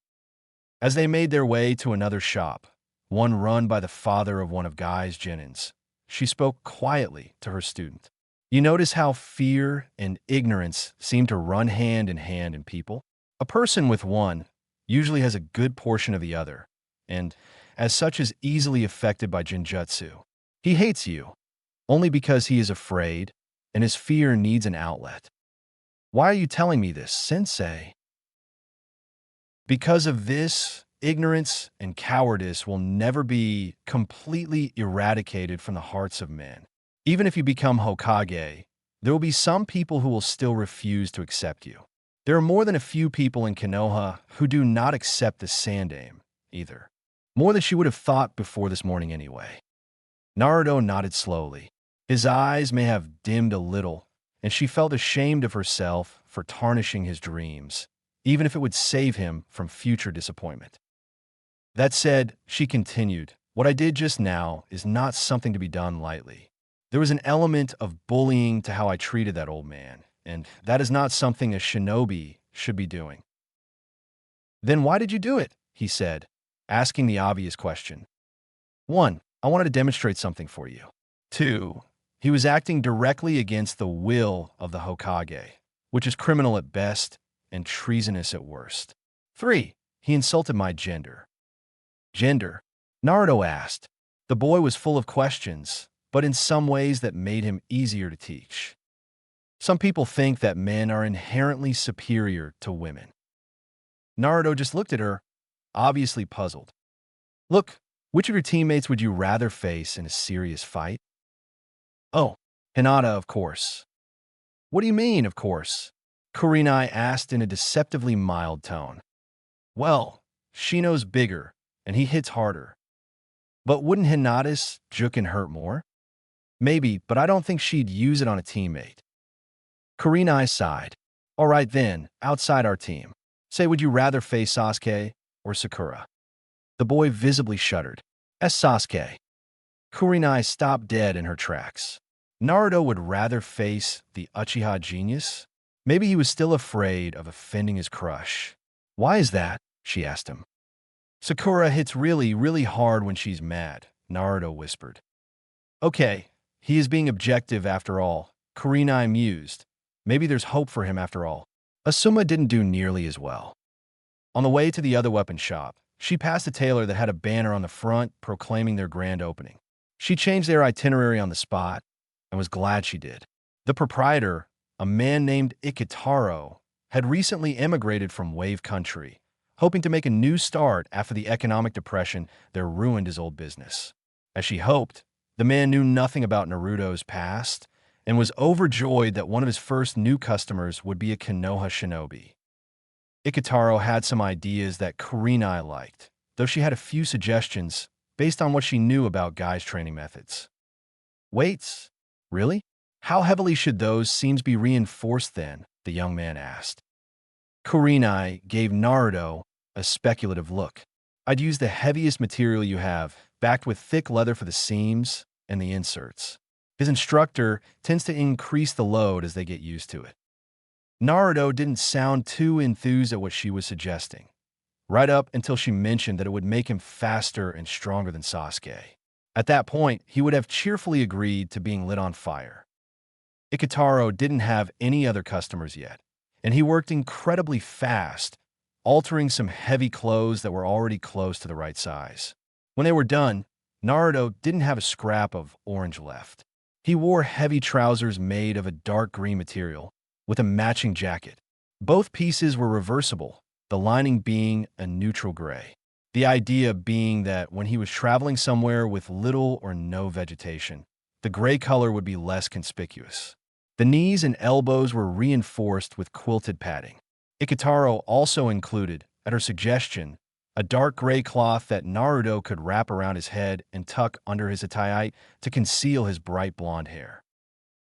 As they made their way to another shop, one run by the father of one of Guy's genins, she spoke quietly to her student. You notice how fear and ignorance seem to run hand in hand in people? A person with one usually has a good portion of the other, and as such is easily affected by Jinjutsu. He hates you, only because he is afraid, and his fear needs an outlet. Why are you telling me this, sensei? Because of this, ignorance and cowardice will never be completely eradicated from the hearts of men. Even if you become Hokage, there will be some people who will still refuse to accept you. There are more than a few people in Konoha who do not accept the Sandaime, either. More than she would have thought before this morning anyway. Naruto nodded slowly. His eyes may have dimmed a little, and she felt ashamed of herself for tarnishing his dreams, even if it would save him from future disappointment. That said, she continued, what I did just now is not something to be done lightly. There was an element of bullying to how I treated that old man, and that is not something a shinobi should be doing. Then why did you do it? He said, asking the obvious question. 1. I wanted to demonstrate something for you. 2. He was acting directly against the will of the Hokage, which is criminal at best and treasonous at worst. 3. He insulted my gender. Gender? Naruto asked. The boy was full of questions, but in some ways that made him easier to teach. Some people think that men are inherently superior to women. Naruto just looked at her, obviously puzzled. Look, which of your teammates would you rather face in a serious fight? Oh, Hinata, of course. What do you mean, of course? Kurenai asked in a deceptively mild tone. Well, Shino's bigger, and he hits harder. But wouldn't Hinata's jukin hurt more? Maybe, but I don't think she'd use it on a teammate. Kurenai sighed. All right then, outside our team. Say, would you rather face Sasuke or Sakura? The boy visibly shuddered. Sasuke. Kurenai stopped dead in her tracks. Naruto would rather face the Uchiha genius? Maybe he was still afraid of offending his crush. Why is that? She asked him. Sakura hits really, really hard when she's mad, Naruto whispered. Okay, he is being objective after all, Kurenai mused. Maybe there's hope for him after all. Asuma didn't do nearly as well. On the way to the other weapon shop, she passed a tailor that had a banner on the front proclaiming their grand opening. She changed their itinerary on the spot and was glad she did. The proprietor, a man named Ikitaro, had recently emigrated from Wave Country, hoping to make a new start after the economic depression that ruined his old business. As she hoped, the man knew nothing about Naruto's past and was overjoyed that one of his first new customers would be a Konoha shinobi. Ikitaro had some ideas that Kurenai liked, though she had a few suggestions based on what she knew about Guy's training methods. Weights? Really? How heavily should those seams be reinforced then? The young man asked. Kurenai gave Naruto a speculative look. I'd use the heaviest material you have, backed with thick leather for the seams and the inserts. His instructor tends to increase the load as they get used to it. Naruto didn't sound too enthused at what she was suggesting, right up until she mentioned that it would make him faster and stronger than Sasuke. At that point, he would have cheerfully agreed to being lit on fire. Ikitaro didn't have any other customers yet, and he worked incredibly fast, altering some heavy clothes that were already close to the right size. When they were done, Naruto didn't have a scrap of orange left. He wore heavy trousers made of a dark green material, with a matching jacket. Both pieces were reversible, the lining being a neutral gray. The idea being that when he was traveling somewhere with little or no vegetation, the gray color would be less conspicuous. The knees and elbows were reinforced with quilted padding. Ikitaro also included, at her suggestion, a dark gray cloth that Naruto could wrap around his head and tuck under his attire to conceal his bright blonde hair.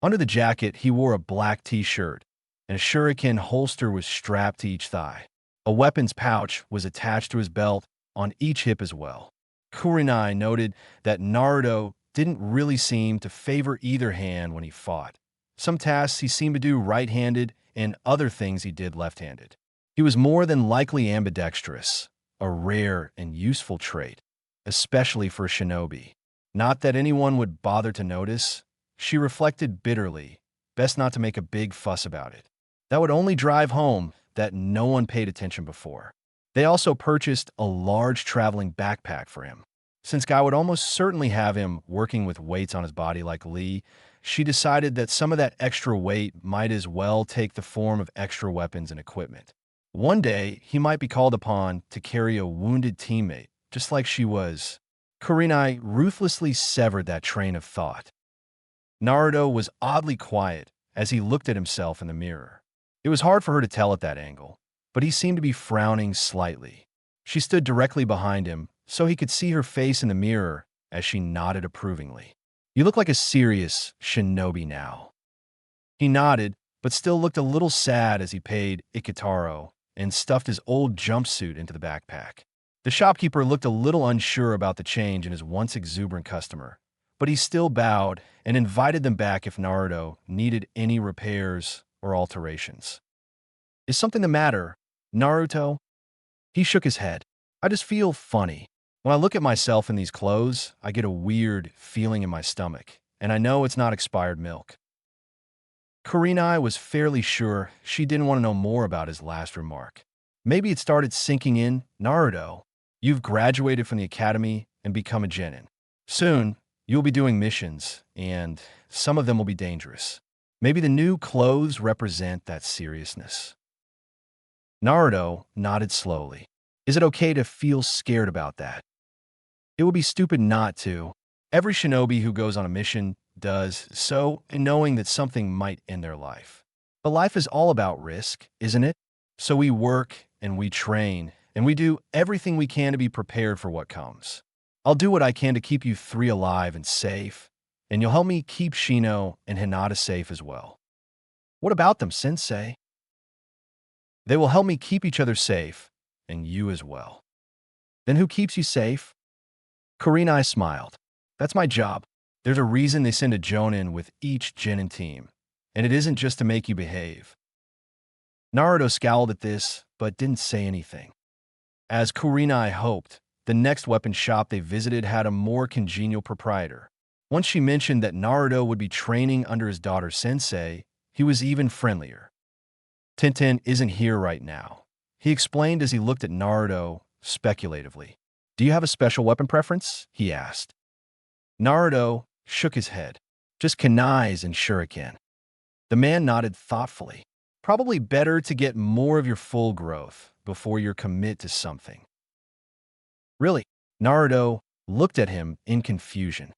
Under the jacket, he wore a black t-shirt, and a shuriken holster was strapped to each thigh. A weapons pouch was attached to his belt on each hip as well. Kurenai noted that Naruto didn't really seem to favor either hand when he fought. Some tasks he seemed to do right-handed, and other things he did left-handed. He was more than likely ambidextrous, a rare and useful trait, especially for a shinobi. Not that anyone would bother to notice, she reflected bitterly, best not to make a big fuss about it. That would only drive home that no one paid attention before. They also purchased a large traveling backpack for him. Since Guy would almost certainly have him working with weights on his body like Lee, she decided that some of that extra weight might as well take the form of extra weapons and equipment. One day, he might be called upon to carry a wounded teammate, just like she was. Kurenai ruthlessly severed that train of thought. Naruto was oddly quiet as he looked at himself in the mirror. It was hard for her to tell at that angle, but he seemed to be frowning slightly. She stood directly behind him, so he could see her face in the mirror as she nodded approvingly. "You look like a serious shinobi now." He nodded, but still looked a little sad as he paid Ikitaro and stuffed his old jumpsuit into the backpack. The shopkeeper looked a little unsure about the change in his once exuberant customer, but he still bowed and invited them back if Naruto needed any repairs or alterations. "Is something the matter, Naruto?" He shook his head. "I just feel funny. When I look at myself in these clothes, I get a weird feeling in my stomach, and I know it's not expired milk." Kurenai was fairly sure she didn't want to know more about his last remark. Maybe it started sinking in. "Naruto, you've graduated from the academy and become a genin. Soon, you'll be doing missions, and some of them will be dangerous. Maybe the new clothes represent that seriousness." Naruto nodded slowly. "Is it okay to feel scared about that?" "It would be stupid not to. Every shinobi who goes on a mission does so knowing that something might end their life. But life is all about risk, isn't it? So we work and we train and we do everything we can to be prepared for what comes. I'll do what I can to keep you three alive and safe, and you'll help me keep Shino and Hinata safe as well." "What about them, Sensei?" "They will help me keep each other safe, and you as well." "Then who keeps you safe?" Kurenai smiled. "That's my job. There's a reason they send a Jonin with each genin team, and it isn't just to make you behave." Naruto scowled at this, but didn't say anything. As Kurenai hoped, the next weapon shop they visited had a more congenial proprietor. Once she mentioned that Naruto would be training under his daughter Sensei, he was even friendlier. "Tenten isn't here right now," he explained as he looked at Naruto speculatively. "Do you have a special weapon preference?" he asked. Naruto shook his head. "Just kunais and shuriken." The man nodded thoughtfully. "Probably better to get more of your full growth before you commit to something." "Really?" Naruto looked at him in confusion.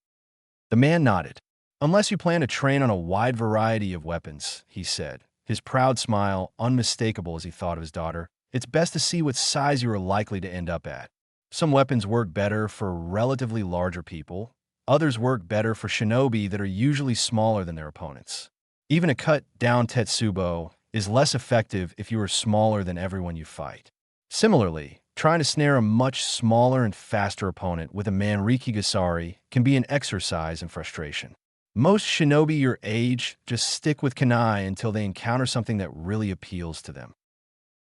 The man nodded. "Unless you plan to train on a wide variety of weapons," he said, his proud smile unmistakable as he thought of his daughter, "it's best to see what size you are likely to end up at. Some weapons work better for relatively larger people. Others work better for shinobi that are usually smaller than their opponents. Even a cut-down Tetsubo is less effective if you are smaller than everyone you fight. Similarly, trying to snare a much smaller and faster opponent with a Manriki Gasari can be an exercise in frustration. Most shinobi your age just stick with kunai until they encounter something that really appeals to them."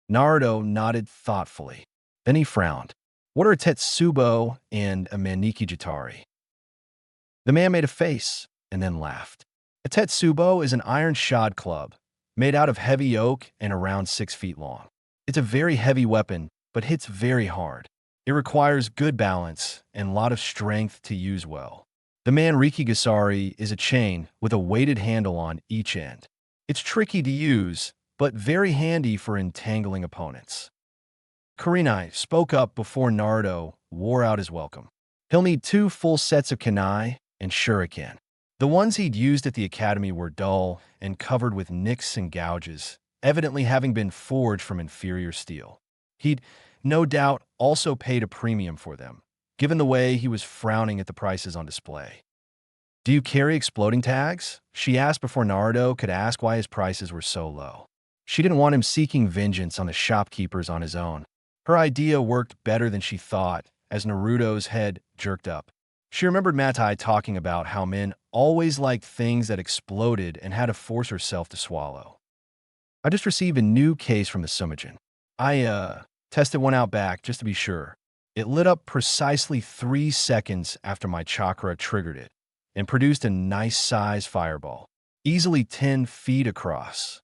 Naruto nodded thoughtfully. Then he frowned. "What are a Tetsubo and a Manriki Jitari?" The man made a face and then laughed. "A Tetsubo is an iron shod club, made out of heavy oak and around 6 feet long. It's a very heavy weapon, but hits very hard. It requires good balance and a lot of strength to use well. The Manriki Gasari is a chain with a weighted handle on each end. It's tricky to use, but very handy for entangling opponents." Kurenai spoke up before Naruto wore out his welcome. "He'll need 2 full sets of kunai and shuriken." The ones he'd used at the academy were dull and covered with nicks and gouges, evidently having been forged from inferior steel. He'd, no doubt, also paid a premium for them, given the way he was frowning at the prices on display. "Do you carry exploding tags?" she asked before Naruto could ask why his prices were so low. She didn't want him seeking vengeance on the shopkeepers on his own. Her idea worked better than she thought as Naruto's head jerked up. She remembered Matai talking about how men always liked things that exploded and had to force herself to swallow. "I just received a new case from the Sumagen. I tested one out back just to be sure. It lit up precisely 3 seconds after my chakra triggered it and produced a nice-sized fireball, easily 10 feet across."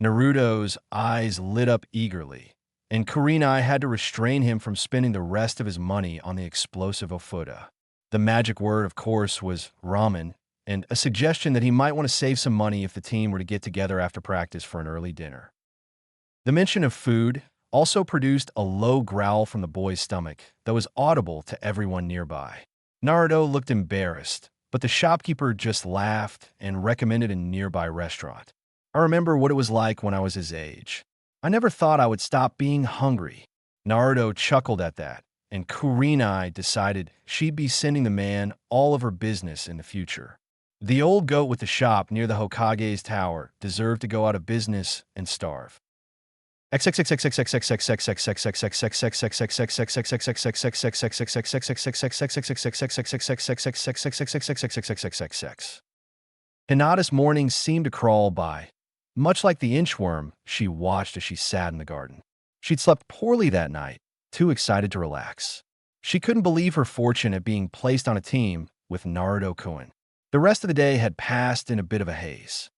Naruto's eyes lit up eagerly, and Kurenai had to restrain him from spending the rest of his money on the explosive Ofuda. The magic word, of course, was ramen, and a suggestion that he might want to save some money if the team were to get together after practice for an early dinner. The mention of food also produced a low growl from the boy's stomach that was audible to everyone nearby. Naruto looked embarrassed, but the shopkeeper just laughed and recommended a nearby restaurant. "I remember what it was like when I was his age. I never thought I would stop being hungry." Naruto chuckled at that, and Kurenai decided she'd be sending the man all of her business in the future. The old goat with the shop near the Hokage's tower deserved to go out of business and starve. Hinata's mornings seemed to crawl by. Much like the inchworm, she watched as she sat in the garden. She'd slept poorly that night, too excited to relax. She couldn't believe her fortune at being placed on a team with Naruto-kun. The rest of the day had passed in a bit of a haze.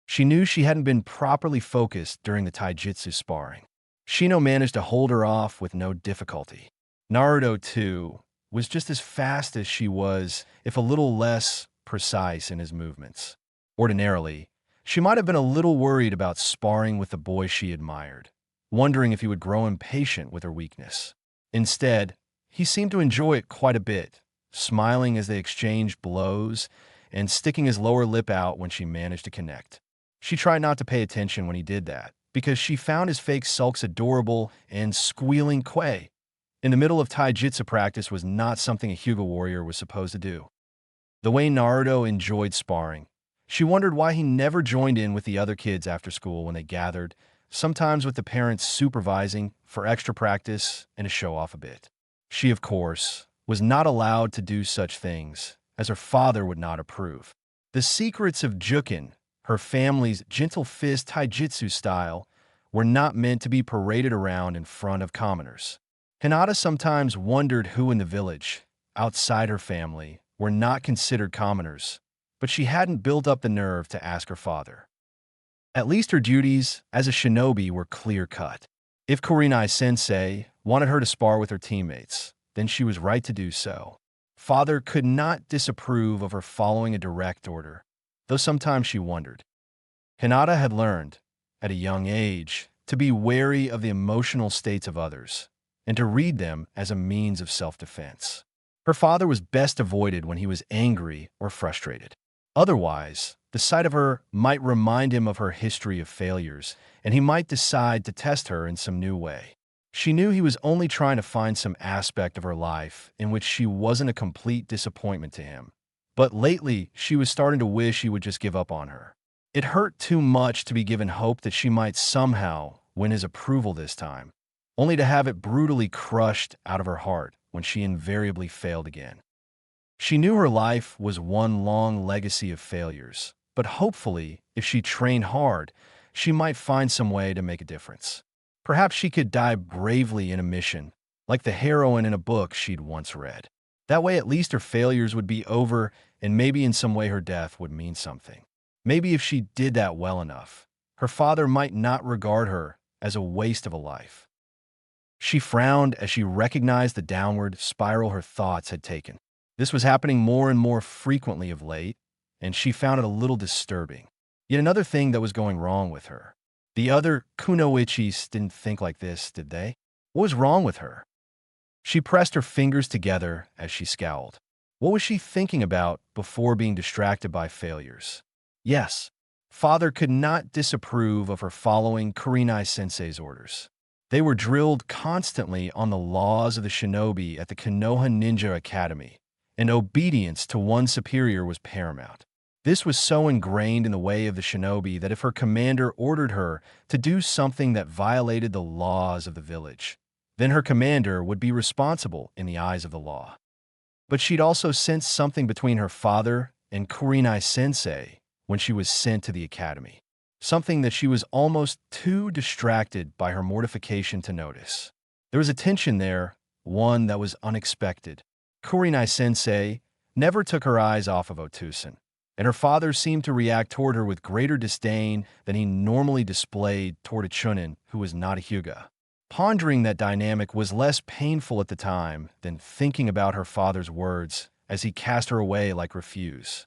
She knew she hadn't been properly focused during the taijutsu sparring. Shino managed to hold her off with no difficulty. Naruto, too, was just as fast as she was, if a little less precise in his movements. Ordinarily, she might have been a little worried about sparring with the boy she admired, wondering if he would grow impatient with her weakness. Instead, he seemed to enjoy it quite a bit, smiling as they exchanged blows and sticking his lower lip out when she managed to connect. She tried not to pay attention when he did that, because she found his fake sulks adorable and squealing quay. In the middle of taijutsu practice was not something a Hyuga warrior was supposed to do. The way Naruto enjoyed sparring, she wondered why he never joined in with the other kids after school when they gathered, sometimes with the parents supervising for extra practice and to show off a bit. She, of course, was not allowed to do such things, as her father would not approve. The secrets of Jukin, her family's gentle fist taijutsu style, were not meant to be paraded around in front of commoners. Hinata sometimes wondered who in the village, outside her family, were not considered commoners, but she hadn't built up the nerve to ask her father. At least her duties as a shinobi were clear-cut. If Kurenai-sensei wanted her to spar with her teammates, then she was right to do so. Father could not disapprove of her following a direct order, though sometimes she wondered. Hinata had learned, at a young age, to be wary of the emotional states of others, and to read them as a means of self-defense. Her father was best avoided when he was angry or frustrated. Otherwise, the sight of her might remind him of her history of failures, and he might decide to test her in some new way. She knew he was only trying to find some aspect of her life in which she wasn't a complete disappointment to him. But lately, she was starting to wish he would just give up on her. It hurt too much to be given hope that she might somehow win his approval this time, only to have it brutally crushed out of her heart when she invariably failed again. She knew her life was one long legacy of failures, but hopefully, if she trained hard, she might find some way to make a difference. Perhaps she could die bravely in a mission, like the heroine in a book she'd once read. That way at least her failures would be over, and maybe in some way her death would mean something. Maybe if she did that well enough, her father might not regard her as a waste of a life. She frowned as she recognized the downward spiral her thoughts had taken. This was happening more and more frequently of late, and she found it a little disturbing. Yet another thing that was going wrong with her. The other kunoichis didn't think like this, did they? What was wrong with her? She pressed her fingers together as she scowled. What was she thinking about before being distracted by failures? Yes, father could not disapprove of her following Kurenai-sensei's orders. They were drilled constantly on the laws of the shinobi at the Konoha Ninja Academy, and obedience to one superior was paramount. This was so ingrained in the way of the shinobi that if her commander ordered her to do something that violated the laws of the village, then her commander would be responsible in the eyes of the law. But she'd also sensed something between her father and Kurenai-sensei when she was sent to the academy. Something that she was almost too distracted by her mortification to notice. There was a tension there, one that was unexpected. Kurenai-sensei never took her eyes off of Otusan, and her father seemed to react toward her with greater disdain than he normally displayed toward a chunin who was not a hyuga. Pondering that dynamic was less painful at the time than thinking about her father's words as he cast her away like refuse.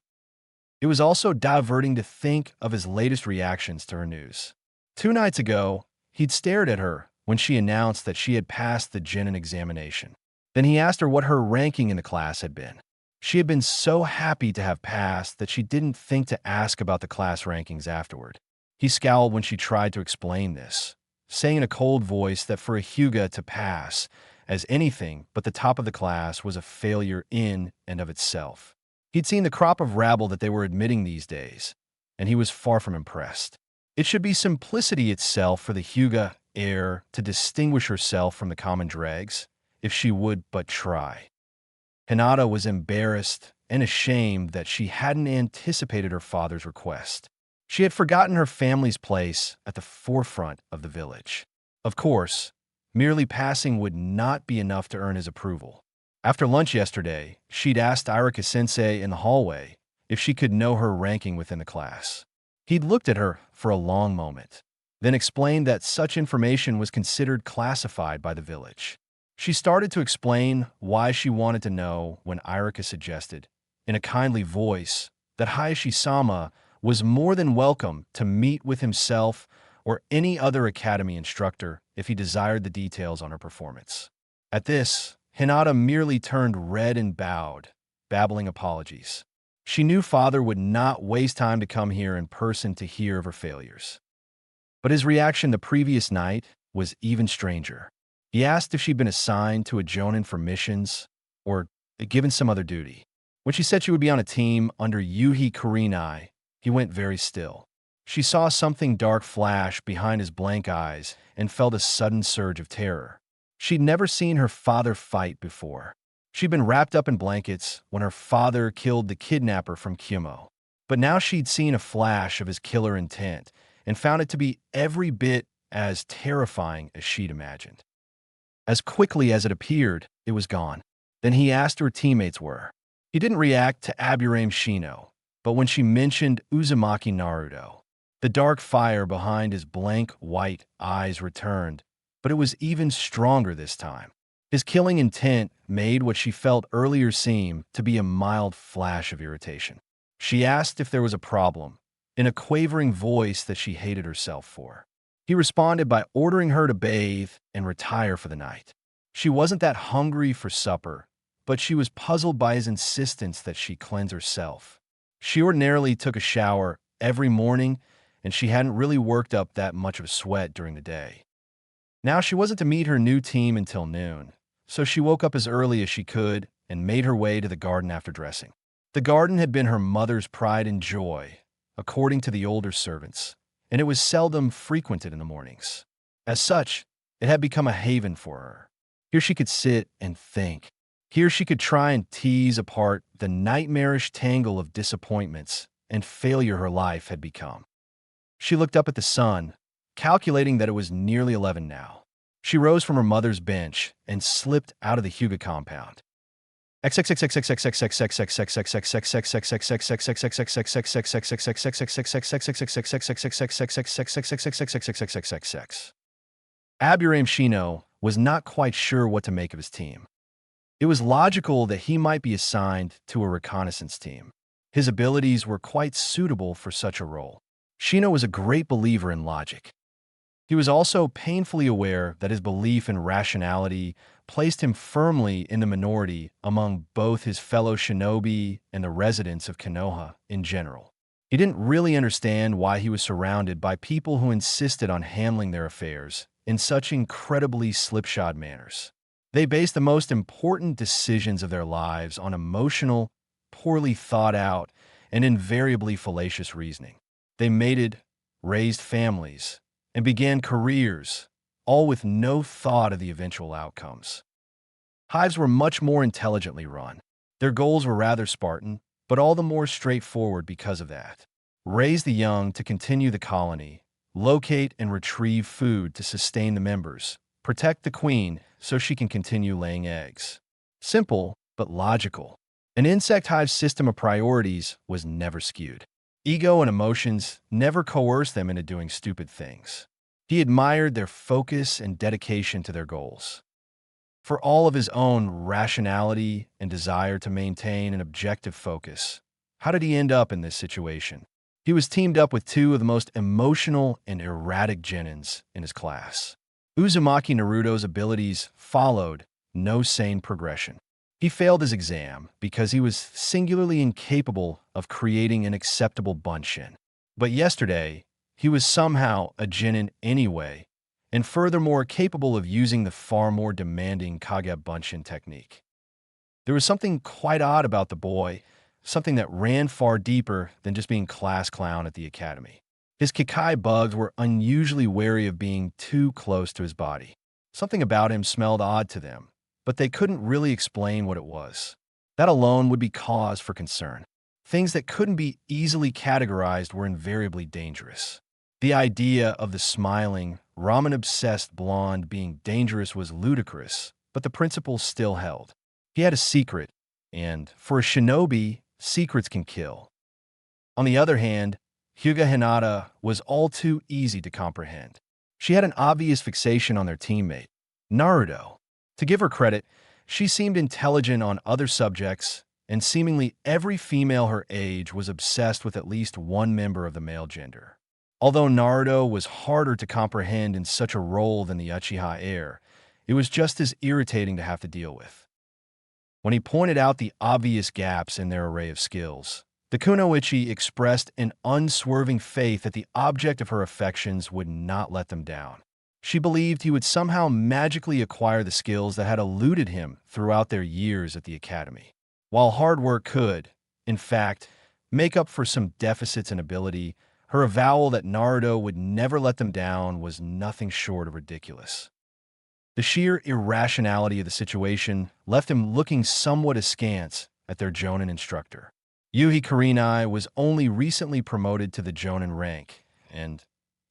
It was also diverting to think of his latest reactions to her news. 2 nights ago, he'd stared at her when she announced that she had passed the Genin examination. Then he asked her what her ranking in the class had been. She had been so happy to have passed that she didn't think to ask about the class rankings afterward. He scowled when she tried to explain this, saying in a cold voice that for a hyuga to pass as anything but the top of the class was a failure in and of itself. He'd seen the crop of rabble that they were admitting these days, and he was far from impressed. It should be simplicity itself for the hyuga heir to distinguish herself from the common dregs, if she would but try. Hinata was embarrassed and ashamed that she hadn't anticipated her father's request. She had forgotten her family's place at the forefront of the village. Of course, merely passing would not be enough to earn his approval. After lunch yesterday, she'd asked Irika-sensei in the hallway if she could know her ranking within the class. He'd looked at her for a long moment, then explained that such information was considered classified by the village. She started to explain why she wanted to know when Irika suggested, in a kindly voice, that Hayashi-sama was more than welcome to meet with himself or any other academy instructor if he desired the details on her performance. At this, Hinata merely turned red and bowed, babbling apologies. She knew father would not waste time to come here in person to hear of her failures. But his reaction the previous night was even stranger. He asked if she'd been assigned to a jonin for missions or given some other duty. When she said she would be on a team under Yuhi Kurenai, he went very still. She saw something dark flash behind his blank eyes and felt a sudden surge of terror. She'd never seen her father fight before. She'd been wrapped up in blankets when her father killed the kidnapper from Kyomo. But now she'd seen a flash of his killer intent and found it to be every bit as terrifying as she'd imagined. As quickly as it appeared, it was gone. Then he asked who her teammates were. He didn't react to Aburame Shino, but when she mentioned Uzumaki Naruto, the dark fire behind his blank white eyes returned, but it was even stronger this time. His killing intent made what she felt earlier seem to be a mild flash of irritation. She asked if there was a problem, in a quavering voice that she hated herself for. He responded by ordering her to bathe and retire for the night. She wasn't that hungry for supper, but she was puzzled by his insistence that she cleanse herself. She ordinarily took a shower every morning, and she hadn't really worked up that much of a sweat during the day. Now she wasn't to meet her new team until noon, so she woke up as early as she could and made her way to the garden after dressing. The garden had been her mother's pride and joy, according to the older servants, and it was seldom frequented in the mornings. As such, it had become a haven for her. Here she could sit and think. Here she could try and tease apart the nightmarish tangle of disappointments and failure her life had become. She looked up at the sun, calculating that it was nearly 11 now. She rose from her mother's bench and slipped out of the Hyuga compound. Aburame Shino was not quite sure what to make of his team. It was logical that he might be assigned to a reconnaissance team. His abilities were quite suitable for such a role. Shino was a great believer in logic. He was also painfully aware that his belief in rationality placed him firmly in the minority among both his fellow shinobi and the residents of Konoha in general. He didn't really understand why he was surrounded by people who insisted on handling their affairs in such incredibly slipshod manners. They based the most important decisions of their lives on emotional, poorly thought out, and invariably fallacious reasoning. They mated, raised families, and began careers, all with no thought of the eventual outcomes. Hives were much more intelligently run. Their goals were rather Spartan, but all the more straightforward because of that. Raise the young to continue the colony, locate and retrieve food to sustain the members, protect the queen so she can continue laying eggs. Simple, but logical. An insect hive's system of priorities was never skewed. Ego and emotions never coerced them into doing stupid things. He admired their focus and dedication to their goals. For all of his own rationality and desire to maintain an objective focus, how did he end up in this situation? He was teamed up with two of the most emotional and erratic genins in his class. Uzumaki Naruto's abilities followed no sane progression. He failed his exam because he was singularly incapable of creating an acceptable bunshin. But yesterday, he was somehow a genin anyway, and furthermore capable of using the far more demanding Kage Bunshin technique. There was something quite odd about the boy, something that ran far deeper than just being class clown at the academy. His Kikai bugs were unusually wary of being too close to his body. Something about him smelled odd to them, but they couldn't really explain what it was. That alone would be cause for concern. Things that couldn't be easily categorized were invariably dangerous. The idea of the smiling, ramen-obsessed blonde being dangerous was ludicrous, but the principle still held. He had a secret, and, for a shinobi, secrets can kill. On the other hand, Hyuga Hinata was all too easy to comprehend. She had an obvious fixation on their teammate, Naruto. To give her credit, she seemed intelligent on other subjects, and seemingly every female her age was obsessed with at least one member of the male gender. Although Naruto was harder to comprehend in such a role than the Uchiha heir, it was just as irritating to have to deal with. When he pointed out the obvious gaps in their array of skills, the Kunoichi expressed an unswerving faith that the object of her affections would not let them down. She believed he would somehow magically acquire the skills that had eluded him throughout their years at the academy. While hard work could, in fact, make up for some deficits in ability, her avowal that Naruto would never let them down was nothing short of ridiculous. The sheer irrationality of the situation left him looking somewhat askance at their Jonin instructor. Yuhi Kurenai was only recently promoted to the Jonin rank, and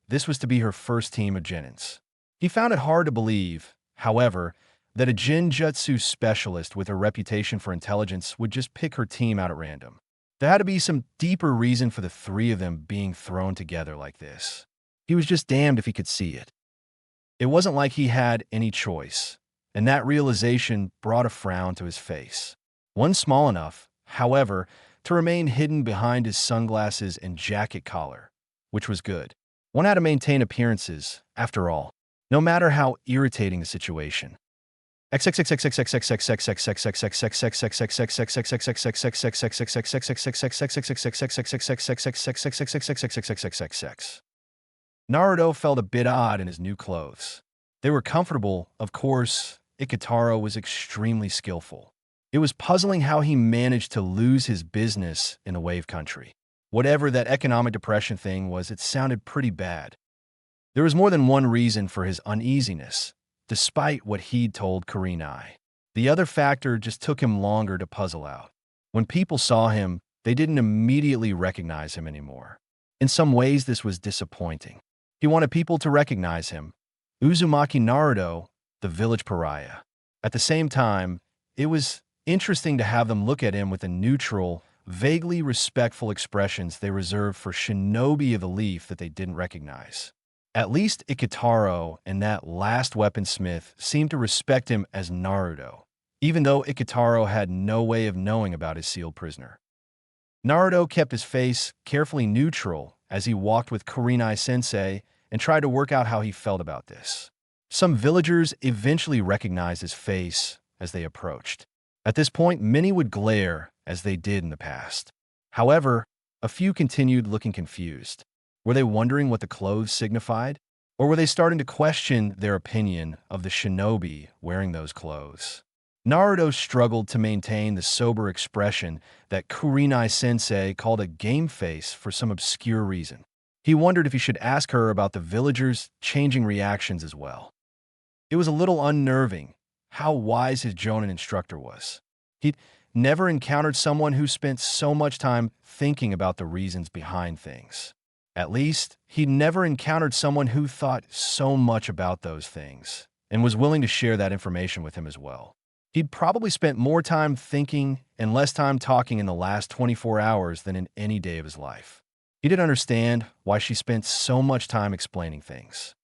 this was to be her first team of genins. He found it hard to believe, however, that a Genjutsu specialist with a reputation for intelligence would just pick her team out at random. There had to be some deeper reason for the three of them being thrown together like this. He was just damned if he could see it. It wasn't like he had any choice, and that realization brought a frown to his face. One small enough, however, to remain hidden behind his sunglasses and jacket collar, which was good. One had to maintain appearances, after all, no matter how irritating the situation. Naruto felt a bit odd in his new clothes. They were comfortable, of course. Ikitaro was extremely skillful. It was puzzling how he managed to lose his business in a wave country. Whatever that economic depression thing was, it sounded pretty bad. There was more than one reason for his uneasiness, despite what he'd told Kurenai. The other factor just took him longer to puzzle out. When people saw him, they didn't immediately recognize him anymore. In some ways, this was disappointing. He wanted people to recognize him. Uzumaki Naruto, the village pariah. At the same time, it was interesting to have them look at him with the neutral, vaguely respectful expressions they reserved for shinobi of the leaf that they didn't recognize. At least Ikitaro and that last weaponsmith seemed to respect him as Naruto, even though Ikitaro had no way of knowing about his sealed prisoner. Naruto kept his face carefully neutral as he walked with Kurenai-sensei and tried to work out how he felt about this. Some villagers eventually recognized his face as they approached. At this point, many would glare as they did in the past. However, a few continued looking confused. Were they wondering what the clothes signified? Or were they starting to question their opinion of the shinobi wearing those clothes? Naruto struggled to maintain the sober expression that Kurenai-sensei called a game face for some obscure reason. He wondered if he should ask her about the villagers' changing reactions as well. It was a little unnerving how wise his Jonin instructor was. He'd never encountered someone who spent so much time thinking about the reasons behind things. At least, he'd never encountered someone who thought so much about those things and was willing to share that information with him as well. He'd probably spent more time thinking and less time talking in the last 24 hours than in any day of his life. He didn't understand why she spent so much time explaining things.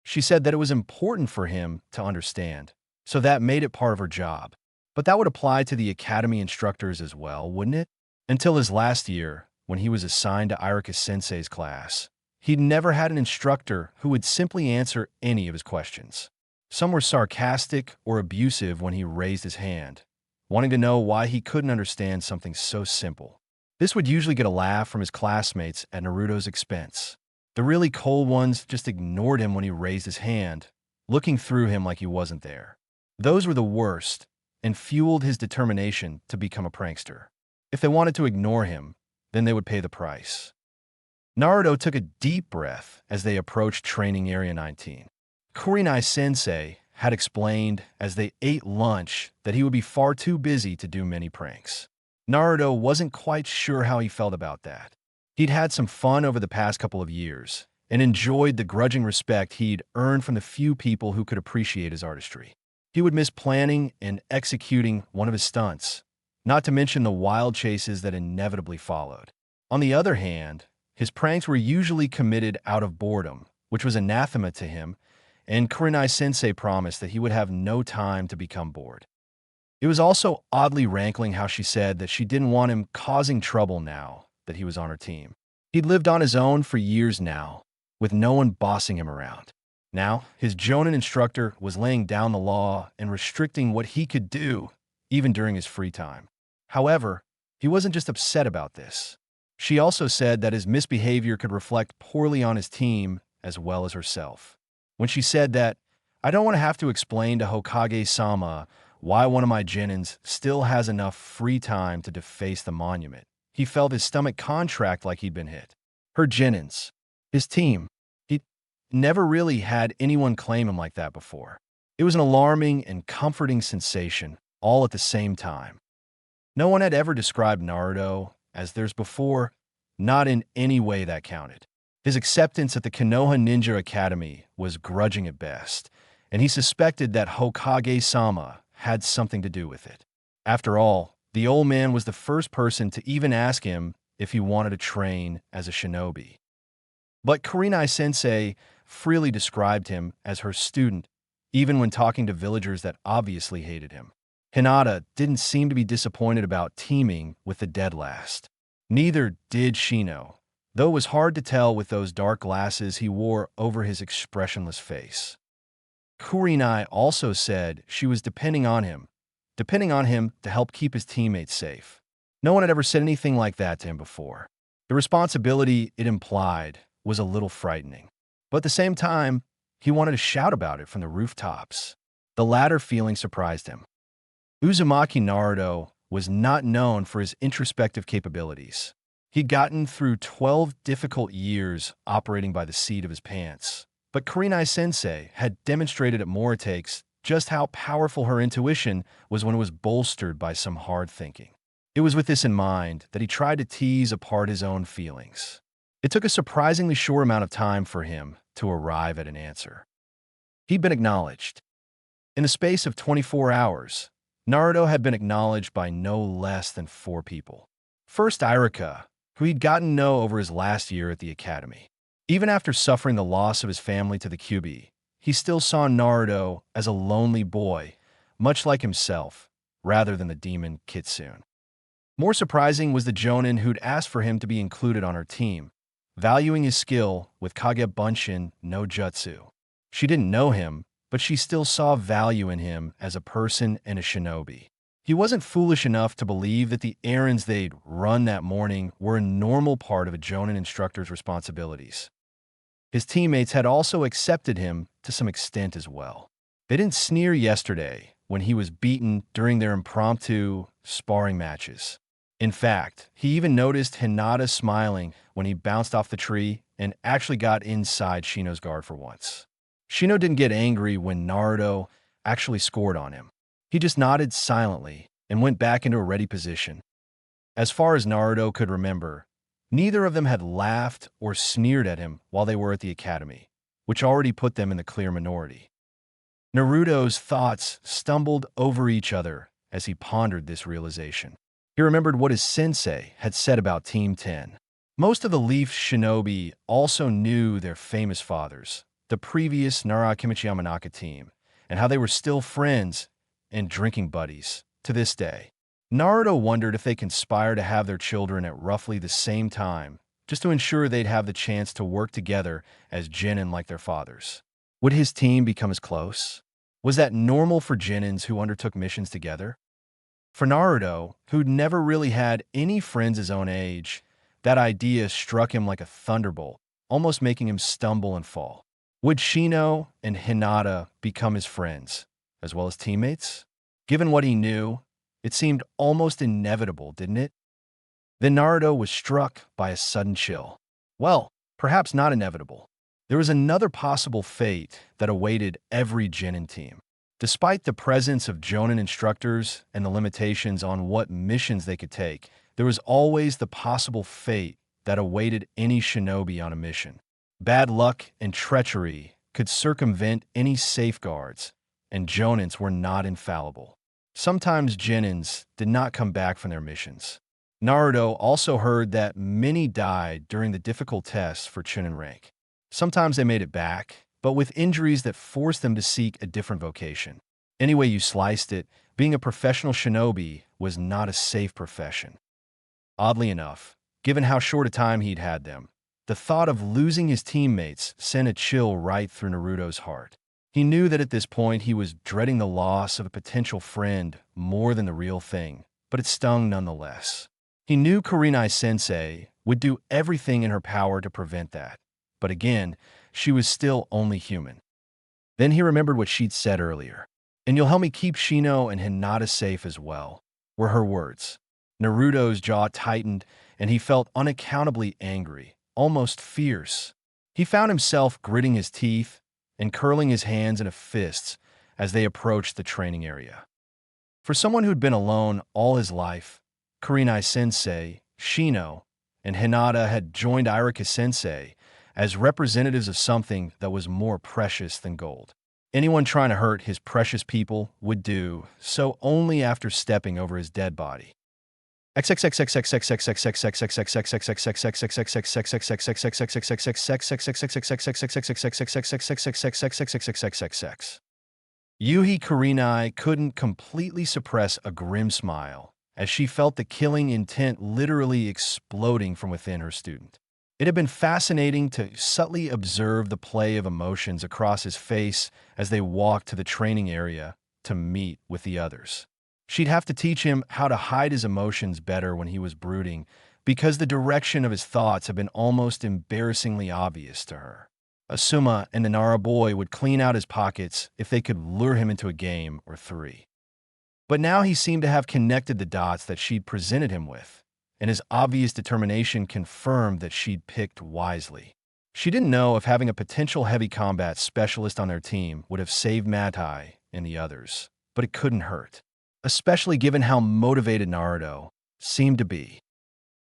She said that it was important for him to understand, so that made it part of her job. But that would apply to the academy instructors as well, wouldn't it? Until his last year, when he was assigned to Irika Sensei's class, he'd never had an instructor who would simply answer any of his questions. Some were sarcastic or abusive when he raised his hand, wanting to know why he couldn't understand something so simple. This would usually get a laugh from his classmates at Naruto's expense. The really cold ones just ignored him when he raised his hand, looking through him like he wasn't there. Those were the worst and fueled his determination to become a prankster. If they wanted to ignore him, then they would pay the price. Naruto took a deep breath as they approached Training Area 19. Kurenai-sensei had explained as they ate lunch that he would be far too busy to do many pranks. Naruto wasn't quite sure how he felt about that. He'd had some fun over the past couple of years and enjoyed the grudging respect he'd earned from the few people who could appreciate his artistry. He would miss planning and executing one of his stunts, not to mention the wild chases that inevitably followed. On the other hand, his pranks were usually committed out of boredom, which was anathema to him, and Kurenai-sensei promised that he would have no time to become bored. It was also oddly rankling how she said that she didn't want him causing trouble now that he was on her team. He'd lived on his own for years now, with no one bossing him around. Now, his Jonin instructor was laying down the law and restricting what he could do, even during his free time. However, he wasn't just upset about this. She also said that his misbehavior could reflect poorly on his team as well as herself. When she said that, "I don't want to have to explain to Hokage-sama why one of my genins still has enough free time to deface the monument," he felt his stomach contract like he'd been hit. Her genins, his team. He'd never really had anyone claim him like that before. It was an alarming and comforting sensation, all at the same time. No one had ever described Naruto as theirs before, not in any way that counted. His acceptance at the Konoha Ninja Academy was grudging at best, and he suspected that Hokage-sama had something to do with it. After all, the old man was the first person to even ask him if he wanted to train as a shinobi. But Kurenai-sensei freely described him as her student, even when talking to villagers that obviously hated him. Hinata didn't seem to be disappointed about teaming with the dead last. Neither did Shino, though it was hard to tell with those dark glasses he wore over his expressionless face. Kurenai also said she was depending on him to help keep his teammates safe. No one had ever said anything like that to him before. The responsibility it implied was a little frightening. But at the same time, he wanted to shout about it from the rooftops. The latter feeling surprised him. Uzumaki Naruto was not known for his introspective capabilities. He'd gotten through 12 difficult years operating by the seat of his pants. But Kurenai-sensei had demonstrated at Moritake just how powerful her intuition was when it was bolstered by some hard thinking. It was with this in mind that he tried to tease apart his own feelings. It took a surprisingly short amount of time for him to arrive at an answer. He'd been acknowledged. In the space of 24 hours, Naruto had been acknowledged by no less than 4 people. First, Irika, who he'd gotten to know over his last year at the academy. Even after suffering the loss of his family to the Kyuubi, he still saw Naruto as a lonely boy, much like himself, rather than the demon Kitsune. More surprising was the Jonin who'd asked for him to be included on her team, valuing his skill with Kage Bunshin no Jutsu. She didn't know him, but she still saw value in him as a person and a shinobi. He wasn't foolish enough to believe that the errands they'd run that morning were a normal part of a Jonin instructor's responsibilities. His teammates had also accepted him to some extent as well. They didn't sneer yesterday when he was beaten during their impromptu sparring matches. In fact, he even noticed Hinata smiling when he bounced off the tree and actually got inside Shino's guard for once. Shino didn't get angry when Naruto actually scored on him. He just nodded silently and went back into a ready position. As far as Naruto could remember, neither of them had laughed or sneered at him while they were at the academy, which already put them in the clear minority. Naruto's thoughts stumbled over each other as he pondered this realization. He remembered what his sensei had said about Team 10. Most of the Leaf Shinobi also knew their famous fathers, the previous Naruto Yamanaka team, and how they were still friends and drinking buddies to this day. Naruto wondered if they conspired to have their children at roughly the same time, just to ensure they'd have the chance to work together as genin like their fathers. Would his team become as close? Was that normal for genins who undertook missions together? For Naruto, who'd never really had any friends his own age, that idea struck him like a thunderbolt, almost making him stumble and fall. Would Shino and Hinata become his friends, as well as teammates? Given what he knew, it seemed almost inevitable, didn't it? Then Naruto was struck by a sudden chill. Well, perhaps not inevitable. There was another possible fate that awaited every genin team. Despite the presence of jonin instructors and the limitations on what missions they could take, there was always the possible fate that awaited any shinobi on a mission. Bad luck and treachery could circumvent any safeguards, and jonins were not infallible. Sometimes genins did not come back from their missions. Naruto also heard that many died during the difficult tests for chunin rank. Sometimes they made it back, but with injuries that forced them to seek a different vocation. Any way you sliced it, being a professional shinobi was not a safe profession. Oddly enough, given how short a time he'd had them, the thought of losing his teammates sent a chill right through Naruto's heart. He knew that at this point he was dreading the loss of a potential friend more than the real thing, but it stung nonetheless. He knew Kurenai-sensei would do everything in her power to prevent that, but again, she was still only human. Then he remembered what she'd said earlier. "And you'll help me keep Shino and Hinata safe as well," were her words. Naruto's jaw tightened, and he felt unaccountably angry, almost fierce. He found himself gritting his teeth and curling his hands into fists as they approached the training area. For someone who'd been alone all his life, Kurenai-sensei, Shino, and Hinata had joined Irika-sensei as representatives of something that was more precious than gold. Anyone trying to hurt his precious people would do so only after stepping over his dead body. Yuhi Kurenai couldn't completely suppress a grim smile as she felt the killing intent literally exploding from within her student. It had been fascinating to subtly observe the play of emotions across his face as they walked to the training area to meet with the others. She'd have to teach him how to hide his emotions better when he was brooding, because the direction of his thoughts had been almost embarrassingly obvious to her. Asuma and the Nara boy would clean out his pockets if they could lure him into a game or three. But now he seemed to have connected the dots that she'd presented him with, and his obvious determination confirmed that she'd picked wisely. She didn't know if having a potential heavy combat specialist on their team would have saved Matai and the others, but it couldn't hurt, especially given how motivated Naruto seemed to be.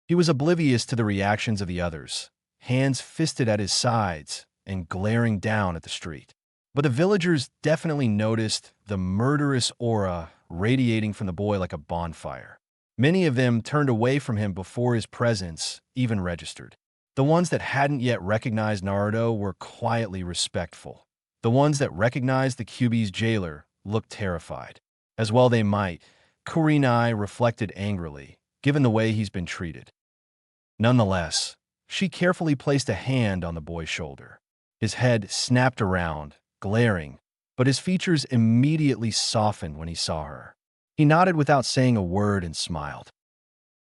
He was oblivious to the reactions of the others, hands fisted at his sides and glaring down at the street. But the villagers definitely noticed the murderous aura radiating from the boy like a bonfire. Many of them turned away from him before his presence even registered. The ones that hadn't yet recognized Naruto were quietly respectful. The ones that recognized the Kyuubi's jailer looked terrified. As well they might, Kurenai reflected angrily, given the way he's been treated. Nonetheless, she carefully placed a hand on the boy's shoulder. His head snapped around, glaring, but his features immediately softened when he saw her. He nodded without saying a word and smiled.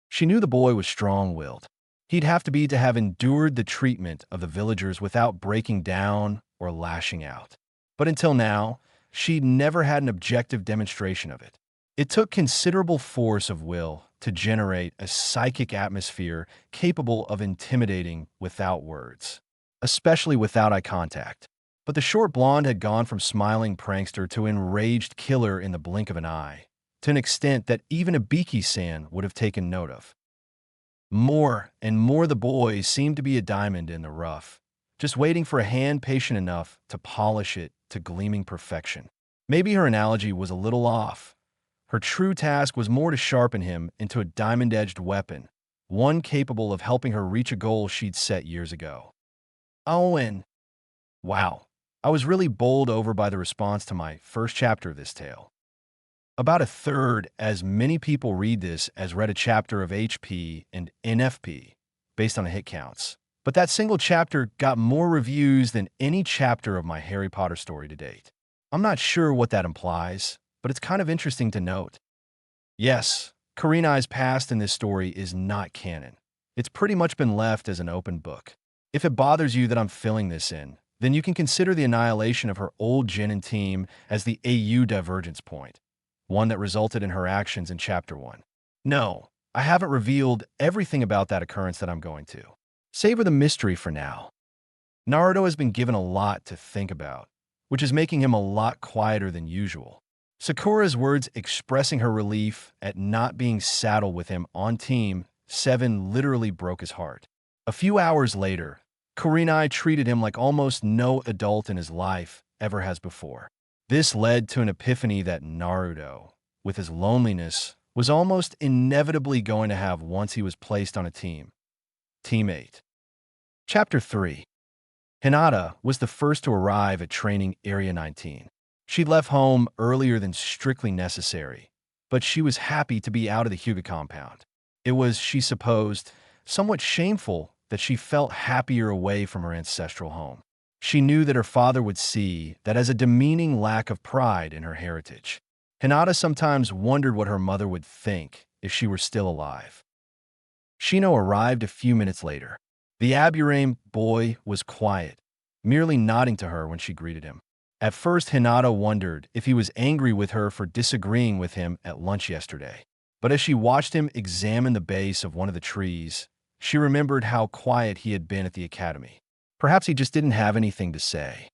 She knew the boy was strong-willed. he'd have to have endured the treatment of the villagers without breaking down or lashing out. But until now, she'd never had an objective demonstration of it. It took considerable force of will to generate a psychic atmosphere capable of intimidating without words, especially without eye contact. But the short blonde had gone from smiling prankster to enraged killer in the blink of an eye, to an extent that even a Biki-san would have taken note of. More and more the boy seemed to be a diamond in the rough, just waiting for a hand patient enough to polish it to gleaming perfection. Maybe her analogy was a little off. Her true task was more to sharpen him into a diamond-edged weapon, one capable of helping her reach a goal she'd set years ago. Oh, and wow, I was really bowled over by the response to my first chapter of this tale. About a third as many people read this as read a chapter of HP and NFP, based on the hit counts. But that single chapter got more reviews than any chapter of my Harry Potter story to date. I'm not sure what that implies, but it's kind of interesting to note. Yes, Karinai's past in this story is not canon. It's pretty much been left as an open book. If it bothers you that I'm filling this in, then you can consider the annihilation of her old Genin team as the AU divergence point, one that resulted in her actions in Chapter 1. No, I haven't revealed everything about that occurrence that I'm going to. Savor the mystery for now. Naruto has been given a lot to think about, which is making him a lot quieter than usual. Sakura's words expressing her relief at not being saddled with him on Team 7 literally broke his heart. A few hours later, Kurenai treated him like almost no adult in his life ever has before. This led to an epiphany that Naruto, with his loneliness, was almost inevitably going to have once he was placed on a team. Team 8. Chapter 3. Hinata was the first to arrive at Training Area 19. She left home earlier than strictly necessary, but she was happy to be out of the Hyuga compound. It was, she supposed, somewhat shameful that she felt happier away from her ancestral home. She knew that her father would see that as a demeaning lack of pride in her heritage. Hinata sometimes wondered what her mother would think if she were still alive. Shino arrived a few minutes later. The Aburame boy was quiet, merely nodding to her when she greeted him. At first, Hinata wondered if he was angry with her for disagreeing with him at lunch yesterday. But as she watched him examine the base of one of the trees, she remembered how quiet he had been at the academy. Perhaps he just didn't have anything to say.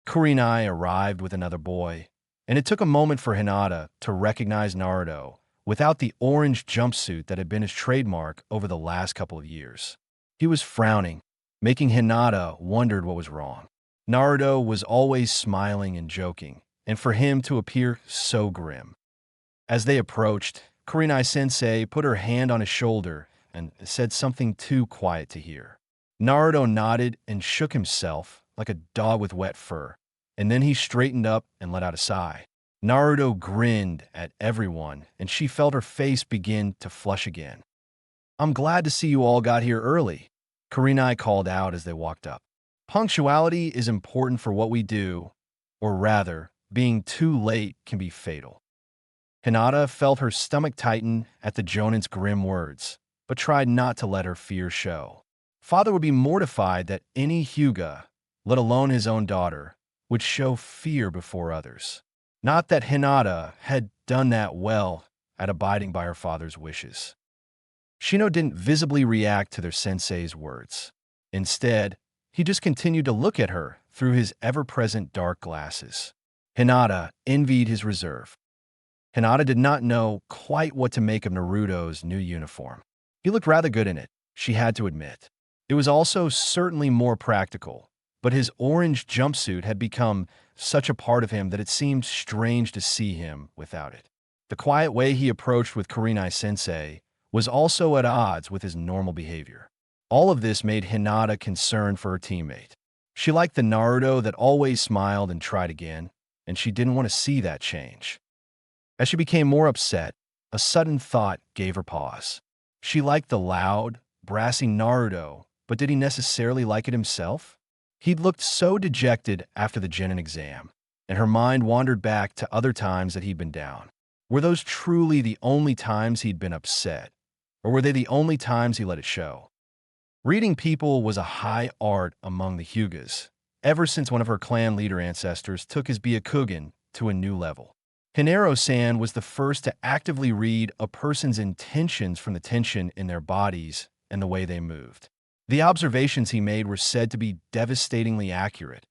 Kurenai arrived with another boy, and it took a moment for Hinata to recognize Naruto without the orange jumpsuit that had been his trademark over the last couple of years. He was frowning, making Hinata wondered what was wrong. Naruto was always smiling and joking, and for him to appear so grim. As they approached, Kurenai-sensei put her hand on his shoulder and said something too quiet to hear. Naruto nodded and shook himself like a dog with wet fur, and then he straightened up and let out a sigh. Naruto grinned at everyone, and she felt her face begin to flush again. "I'm glad to see you all got here early," Kurenai called out as they walked up. "Punctuality is important for what we do, or rather, being too late can be fatal." Hinata felt her stomach tighten at the Jonin's grim words, but tried not to let her fear show. Father would be mortified that any Hyuga, let alone his own daughter, would show fear before others. Not that Hinata had done that well at abiding by her father's wishes. Shino didn't visibly react to their sensei's words. Instead, he just continued to look at her through his ever-present dark glasses. Hinata envied his reserve. Hinata did not know quite what to make of Naruto's new uniform. He looked rather good in it, she had to admit. It was also certainly more practical, but his orange jumpsuit had become such a part of him that it seemed strange to see him without it. The quiet way he approached with Kurenai-sensei was also at odds with his normal behavior. All of this made Hinata concerned for her teammate. She liked the Naruto that always smiled and tried again, and she didn't want to see that change. As she became more upset, a sudden thought gave her pause. She liked the loud, brassy Naruto, but did he necessarily like it himself? He'd looked so dejected after the Genin exam, and her mind wandered back to other times that he'd been down. Were those truly the only times he'd been upset, or were they the only times he let it show? Reading people was a high art among the Hyugas, ever since one of her clan leader ancestors took his Byakugan to a new level. Hinaro-san was the first to actively read a person's intentions from the tension in their bodies and the way they moved. The observations he made were said to be devastatingly accurate,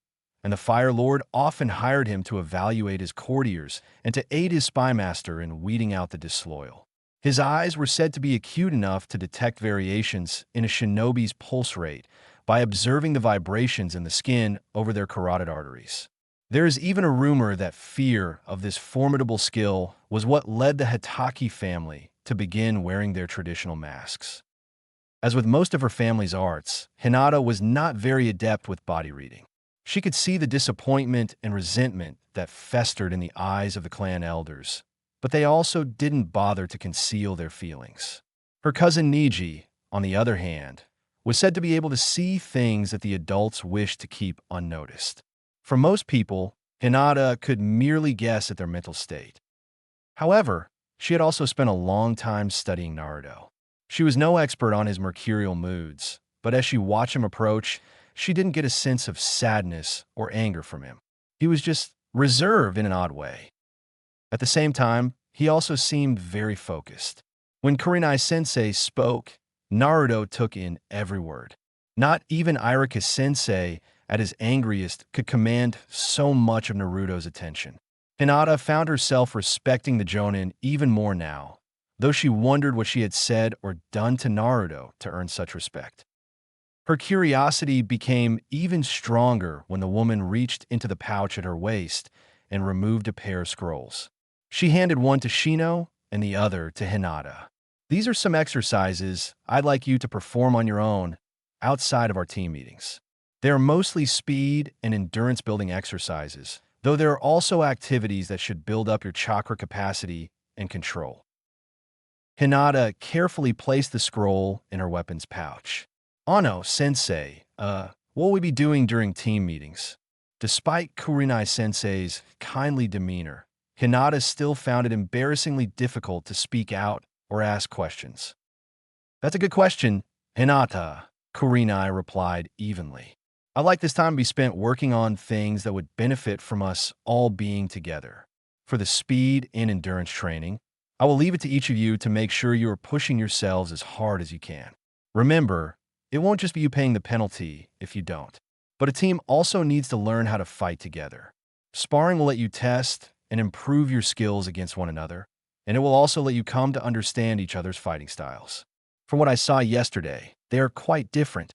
and the Fire Lord often hired him to evaluate his courtiers and to aid his spymaster in weeding out the disloyal. His eyes were said to be acute enough to detect variations in a shinobi's pulse rate by observing the vibrations in the skin over their carotid arteries. There is even a rumor that fear of this formidable skill was what led the Hitaki family to begin wearing their traditional masks. As with most of her family's arts, Hinata was not very adept with body reading. She could see the disappointment and resentment that festered in the eyes of the clan elders, but they also didn't bother to conceal their feelings. Her cousin Niji, on the other hand, was said to be able to see things that the adults wished to keep unnoticed. For most people, Hinata could merely guess at their mental state. However, she had also spent a long time studying Naruto. She was no expert on his mercurial moods, but as she watched him approach, she didn't get a sense of sadness or anger from him. He was just reserved in an odd way. At the same time, he also seemed very focused. When Kurenai-sensei spoke, Naruto took in every word. Not even Iruka-sensei, at his angriest, could command so much of Naruto's attention. Hinata found herself respecting the Jonin even more now, though she wondered what she had said or done to Naruto to earn such respect. Her curiosity became even stronger when the woman reached into the pouch at her waist and removed a pair of scrolls. She handed one to Shino and the other to Hinata. These are some exercises I'd like you to perform on your own outside of our team meetings. They are mostly speed and endurance-building exercises, though there are also activities that should build up your chakra capacity and control. Hinata carefully placed the scroll in her weapon's pouch. Ano, sensei, what will we be doing during team meetings? Despite Kurenai-sensei's kindly demeanor, Hinata still found it embarrassingly difficult to speak out or ask questions. That's a good question, Hinata, Kurenai replied evenly. I'd like this time to be spent working on things that would benefit from us all being together. For the speed and endurance training, I will leave it to each of you to make sure you are pushing yourselves as hard as you can. Remember, it won't just be you paying the penalty if you don't, but a team also needs to learn how to fight together. Sparring will let you test and improve your skills against one another, and it will also let you come to understand each other's fighting styles. From what I saw yesterday, they are quite different.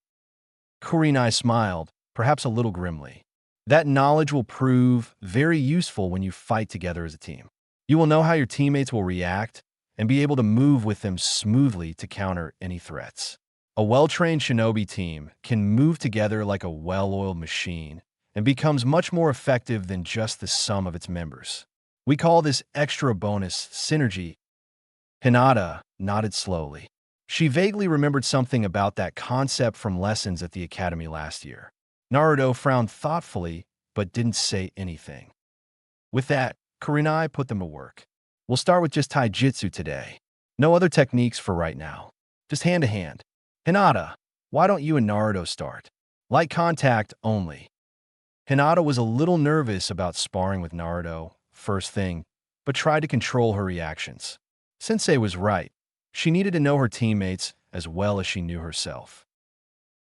Kurenai smiled, perhaps a little grimly. That knowledge will prove very useful when you fight together as a team. You will know how your teammates will react and be able to move with them smoothly to counter any threats. A well-trained shinobi team can move together like a well-oiled machine and becomes much more effective than just the sum of its members. We call this extra bonus synergy. Hinata nodded slowly. She vaguely remembered something about that concept from lessons at the academy last year. Naruto frowned thoughtfully, but didn't say anything. With that, Kurenai put them to work. We'll start with just taijutsu today. No other techniques for right now. Just hand-to-hand. Hinata, why don't you and Naruto start? Light contact only. Hinata was a little nervous about sparring with Naruto, first thing, but tried to control her reactions. Sensei was right. She needed to know her teammates as well as she knew herself.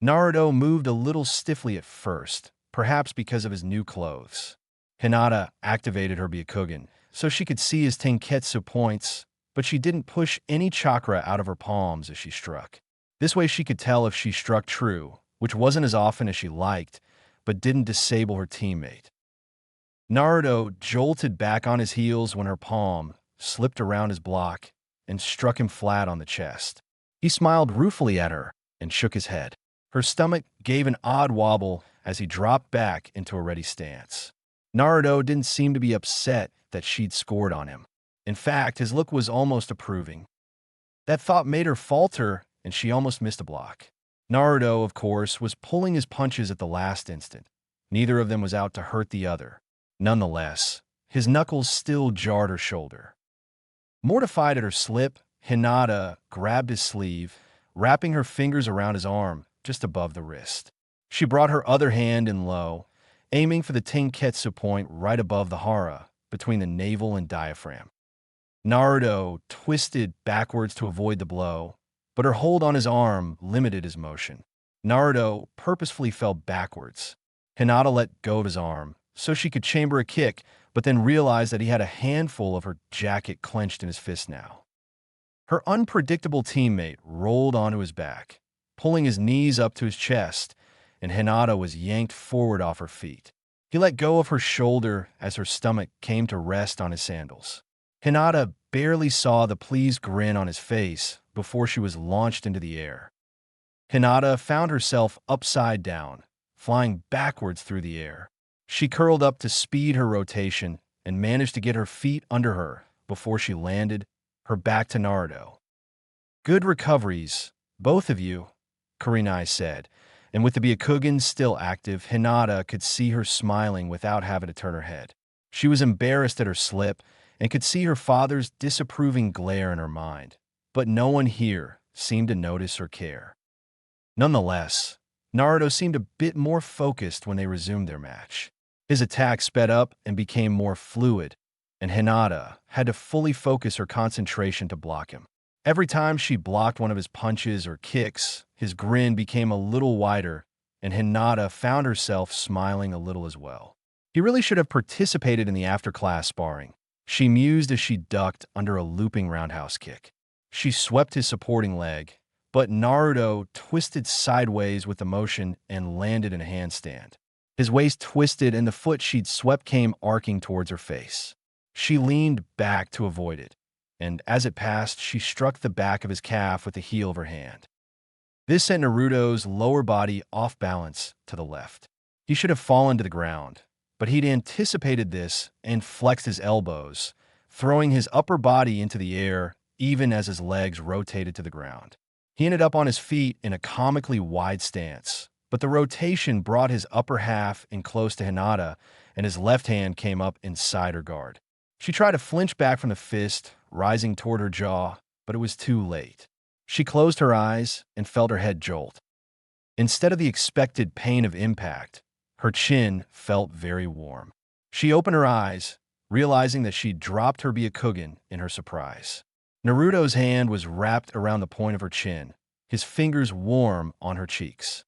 Naruto moved a little stiffly at first, perhaps because of his new clothes. Hinata activated her Byakugan so she could see his Tenketsu points, but she didn't push any chakra out of her palms as she struck. This way she could tell if she struck true, which wasn't as often as she liked, but didn't disable her teammate. Naruto jolted back on his heels when her palm slipped around his block and struck him flat on the chest. He smiled ruefully at her and shook his head. Her stomach gave an odd wobble as he dropped back into a ready stance. Naruto didn't seem to be upset that she'd scored on him. In fact, his look was almost approving. That thought made her falter, and she almost missed a block. Naruto, of course, was pulling his punches at the last instant. Neither of them was out to hurt the other. Nonetheless, his knuckles still jarred her shoulder. Mortified at her slip, Hinata grabbed his sleeve, wrapping her fingers around his arm just above the wrist. She brought her other hand in low, aiming for the Tenketsu point right above the hara, between the navel and diaphragm. Naruto twisted backwards to avoid the blow, but her hold on his arm limited his motion. Naruto purposefully fell backwards. Hinata let go of his arm so she could chamber a kick, but then realized that he had a handful of her jacket clenched in his fist now. Her unpredictable teammate rolled onto his back, pulling his knees up to his chest, and Hinata was yanked forward off her feet. He let go of her shoulder as her stomach came to rest on his sandals. Hinata barely saw the pleased grin on his face before she was launched into the air. Hinata found herself upside down, flying backwards through the air. She curled up to speed her rotation and managed to get her feet under her before she landed, her back to Naruto. "Good recoveries, both of you," Kurenai said, and with the Byakugan still active, Hinata could see her smiling without having to turn her head. She was embarrassed at her slip and could see her father's disapproving glare in her mind, but no one here seemed to notice or care. Nonetheless, Naruto seemed a bit more focused when they resumed their match. His attack sped up and became more fluid, and Hinata had to fully focus her concentration to block him. Every time she blocked one of his punches or kicks, his grin became a little wider, and Hinata found herself smiling a little as well. He really should have participated in the after-class sparring, she mused as she ducked under a looping roundhouse kick. She swept his supporting leg, but Naruto twisted sideways with the motion and landed in a handstand. His waist twisted and the foot she'd swept came arcing towards her face. She leaned back to avoid it, and as it passed, she struck the back of his calf with the heel of her hand. This sent Naruto's lower body off balance to the left. He should have fallen to the ground, but he'd anticipated this and flexed his elbows, throwing his upper body into the air even as his legs rotated to the ground. He ended up on his feet in a comically wide stance, but the rotation brought his upper half in close to Hinata, and his left hand came up inside her guard. She tried to flinch back from the fist, rising toward her jaw, but it was too late. She closed her eyes and felt her head jolt. Instead of the expected pain of impact, her chin felt very warm. She opened her eyes, realizing that she'd dropped her Byakugan in her surprise. Naruto's hand was wrapped around the point of her chin, his fingers warm on her cheeks.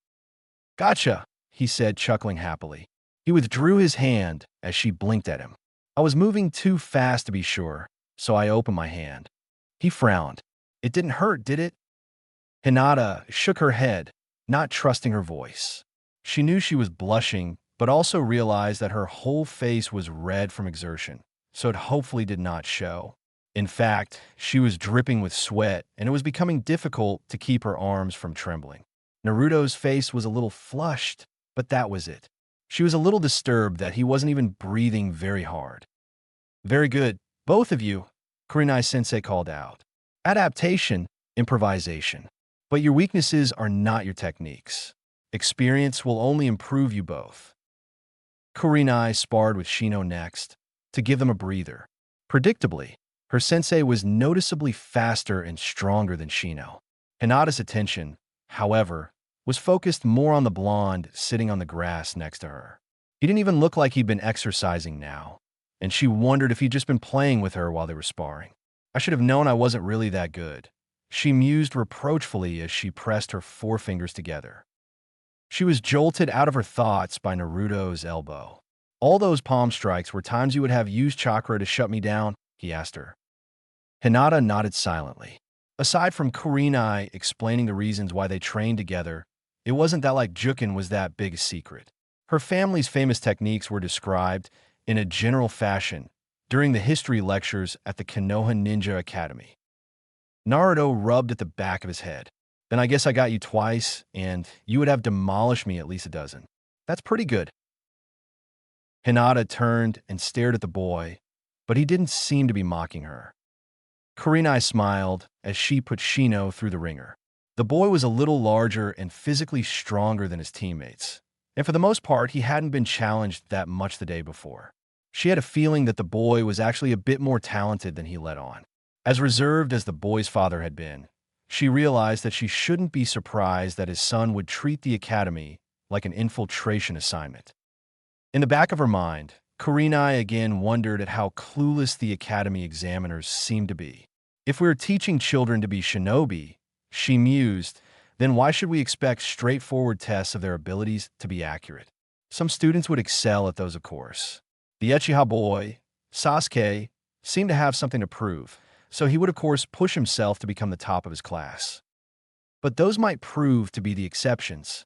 "Gotcha," he said, chuckling happily. He withdrew his hand as she blinked at him. "I was moving too fast to be sure, so I opened my hand." He frowned. "It didn't hurt, did it?" Hinata shook her head, not trusting her voice. She knew she was blushing, but also realized that her whole face was red from exertion, so it hopefully did not show. In fact, she was dripping with sweat, and it was becoming difficult to keep her arms from trembling. Naruto's face was a little flushed, but that was it. She was a little disturbed that he wasn't even breathing very hard. "Very good, both of you," Kurenai-sensei called out. "Adaptation, improvisation. But your weaknesses are not your techniques. Experience will only improve you both." Kurenai sparred with Shino next, to give them a breather. Predictably, her sensei was noticeably faster and stronger than Shino. Hinata's attention, however, was focused more on the blonde sitting on the grass next to her. He didn't even look like he'd been exercising now, and she wondered if he'd just been playing with her while they were sparring. "I should have known I wasn't really that good," she mused reproachfully as she pressed her forefingers together. She was jolted out of her thoughts by Naruto's elbow. "All those palm strikes were times you would have used chakra to shut me down?" he asked her. Hinata nodded silently. Aside from Kurenai explaining the reasons why they trained together, it wasn't that like Jukin was that big a secret. Her family's famous techniques were described in a general fashion during the history lectures at the Konoha Ninja Academy. Naruto rubbed at the back of his head. "Then I guess I got you twice, and you would have demolished me at least a dozen. That's pretty good." Hinata turned and stared at the boy, but he didn't seem to be mocking her. Kurenai smiled as she put Shino through the ringer. The boy was a little larger and physically stronger than his teammates, and for the most part, he hadn't been challenged that much the day before. She had a feeling that the boy was actually a bit more talented than he let on. As reserved as the boy's father had been, she realized that she shouldn't be surprised that his son would treat the academy like an infiltration assignment. In the back of her mind, Kurenai again wondered at how clueless the academy examiners seemed to be. If we're teaching children to be shinobi, she mused, then why should we expect straightforward tests of their abilities to be accurate? Some students would excel at those, of course. The Uchiha boy, Sasuke, seemed to have something to prove, so he would of course push himself to become the top of his class. But those might prove to be the exceptions.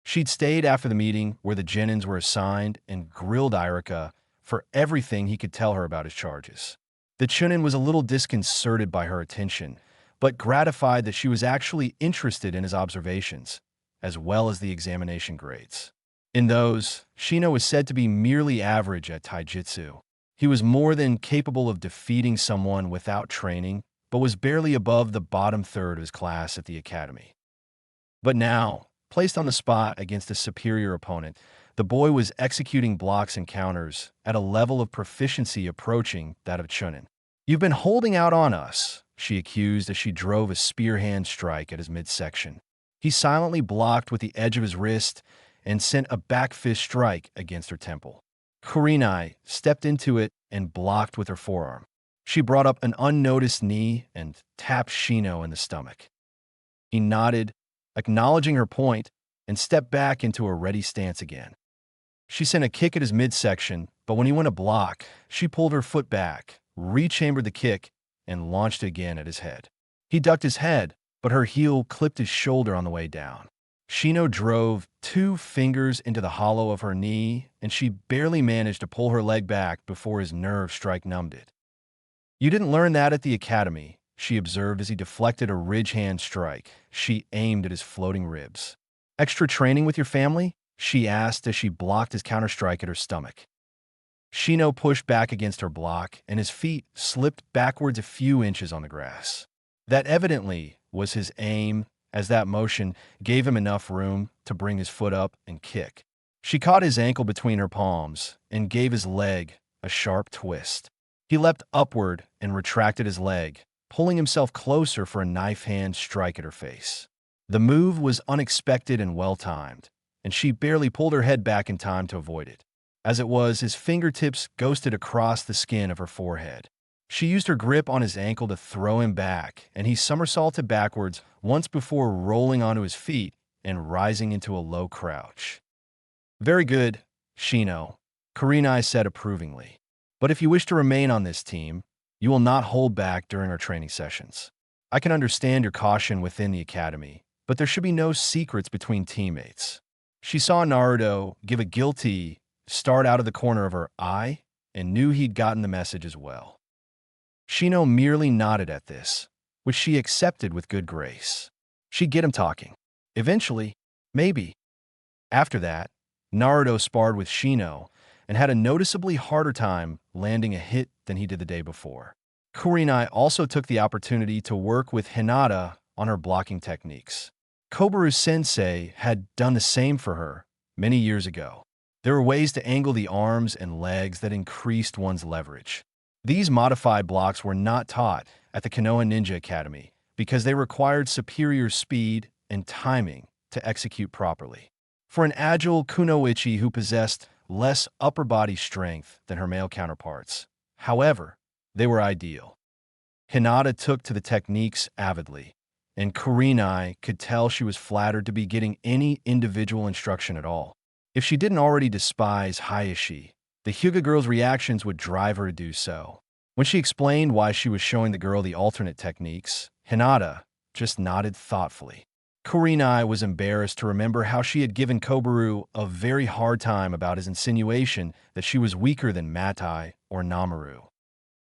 She'd stayed after the meeting where the Genins were assigned and grilled Irika for everything he could tell her about his charges. The Chunin was a little disconcerted by her attention, but gratified that she was actually interested in his observations, as well as the examination grades. In those, Shino was said to be merely average at taijutsu. He was more than capable of defeating someone without training, but was barely above the bottom third of his class at the academy. But now, placed on the spot against a superior opponent, the boy was executing blocks and counters at a level of proficiency approaching that of Chunin. "You've been holding out on us," she accused as she drove a spear hand strike at his midsection. He silently blocked with the edge of his wrist and sent a back fist strike against her temple. Kurenai stepped into it and blocked with her forearm. She brought up an unnoticed knee and tapped Shino in the stomach. He nodded, acknowledging her point, and stepped back into a ready stance again. She sent a kick at his midsection, but when he went to block, she pulled her foot back, rechambered the kick, and launched it again at his head. He ducked his head, but her heel clipped his shoulder on the way down. Shino drove 2 fingers into the hollow of her knee, and she barely managed to pull her leg back before his nerve strike numbed it. "You didn't learn that at the academy," she observed as he deflected a ridge hand strike. She aimed at his floating ribs. "Extra training with your family?" she asked as she blocked his counterstrike at her stomach. Shino pushed back against her block, and his feet slipped backwards a few inches on the grass. That evidently was his aim, as that motion gave him enough room to bring his foot up and kick. She caught his ankle between her palms and gave his leg a sharp twist. He leapt upward and retracted his leg, pulling himself closer for a knife hand strike at her face. The move was unexpected and well-timed, and she barely pulled her head back in time to avoid it. As it was, his fingertips ghosted across the skin of her forehead. She used her grip on his ankle to throw him back, and he somersaulted backwards once before rolling onto his feet and rising into a low crouch. "Very good, Shino," Kurenai said approvingly. "But if you wish to remain on this team, you will not hold back during our training sessions. I can understand your caution within the academy, but there should be no secrets between teammates." She saw Naruto give a guilty start out of the corner of her eye and knew he'd gotten the message as well. Shino merely nodded at this, which she accepted with good grace. She'd get him talking. Eventually, maybe. After that, Naruto sparred with Shino and had a noticeably harder time landing a hit than he did the day before. Kurenai also took the opportunity to work with Hinata on her blocking techniques. Kobaru-sensei had done the same for her many years ago. There were ways to angle the arms and legs that increased one's leverage. These modified blocks were not taught at the Konoha Ninja Academy because they required superior speed and timing to execute properly. For an agile kunoichi who possessed less upper body strength than her male counterparts, however, they were ideal. Hinata took to the techniques avidly, and Kurenai could tell she was flattered to be getting any individual instruction at all. If she didn't already despise Hayashi, the Hyuga girl's reactions would drive her to do so. When she explained why she was showing the girl the alternate techniques, Hinata just nodded thoughtfully. Kurenai was embarrassed to remember how she had given Kobaru a very hard time about his insinuation that she was weaker than Matai or Namaru.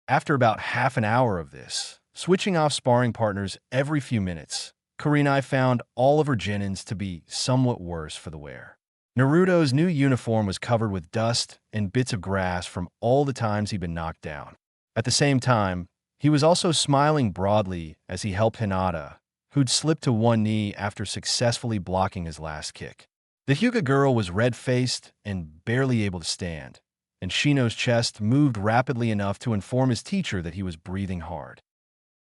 After about half an hour of this, switching off sparring partners every few minutes, Kurenai found all of her genins to be somewhat worse for the wear. Naruto's new uniform was covered with dust and bits of grass from all the times he'd been knocked down. At the same time, he was also smiling broadly as he helped Hinata, who'd slipped to one knee after successfully blocking his last kick. The Hyuga girl was red-faced and barely able to stand, and Shino's chest moved rapidly enough to inform his teacher that he was breathing hard.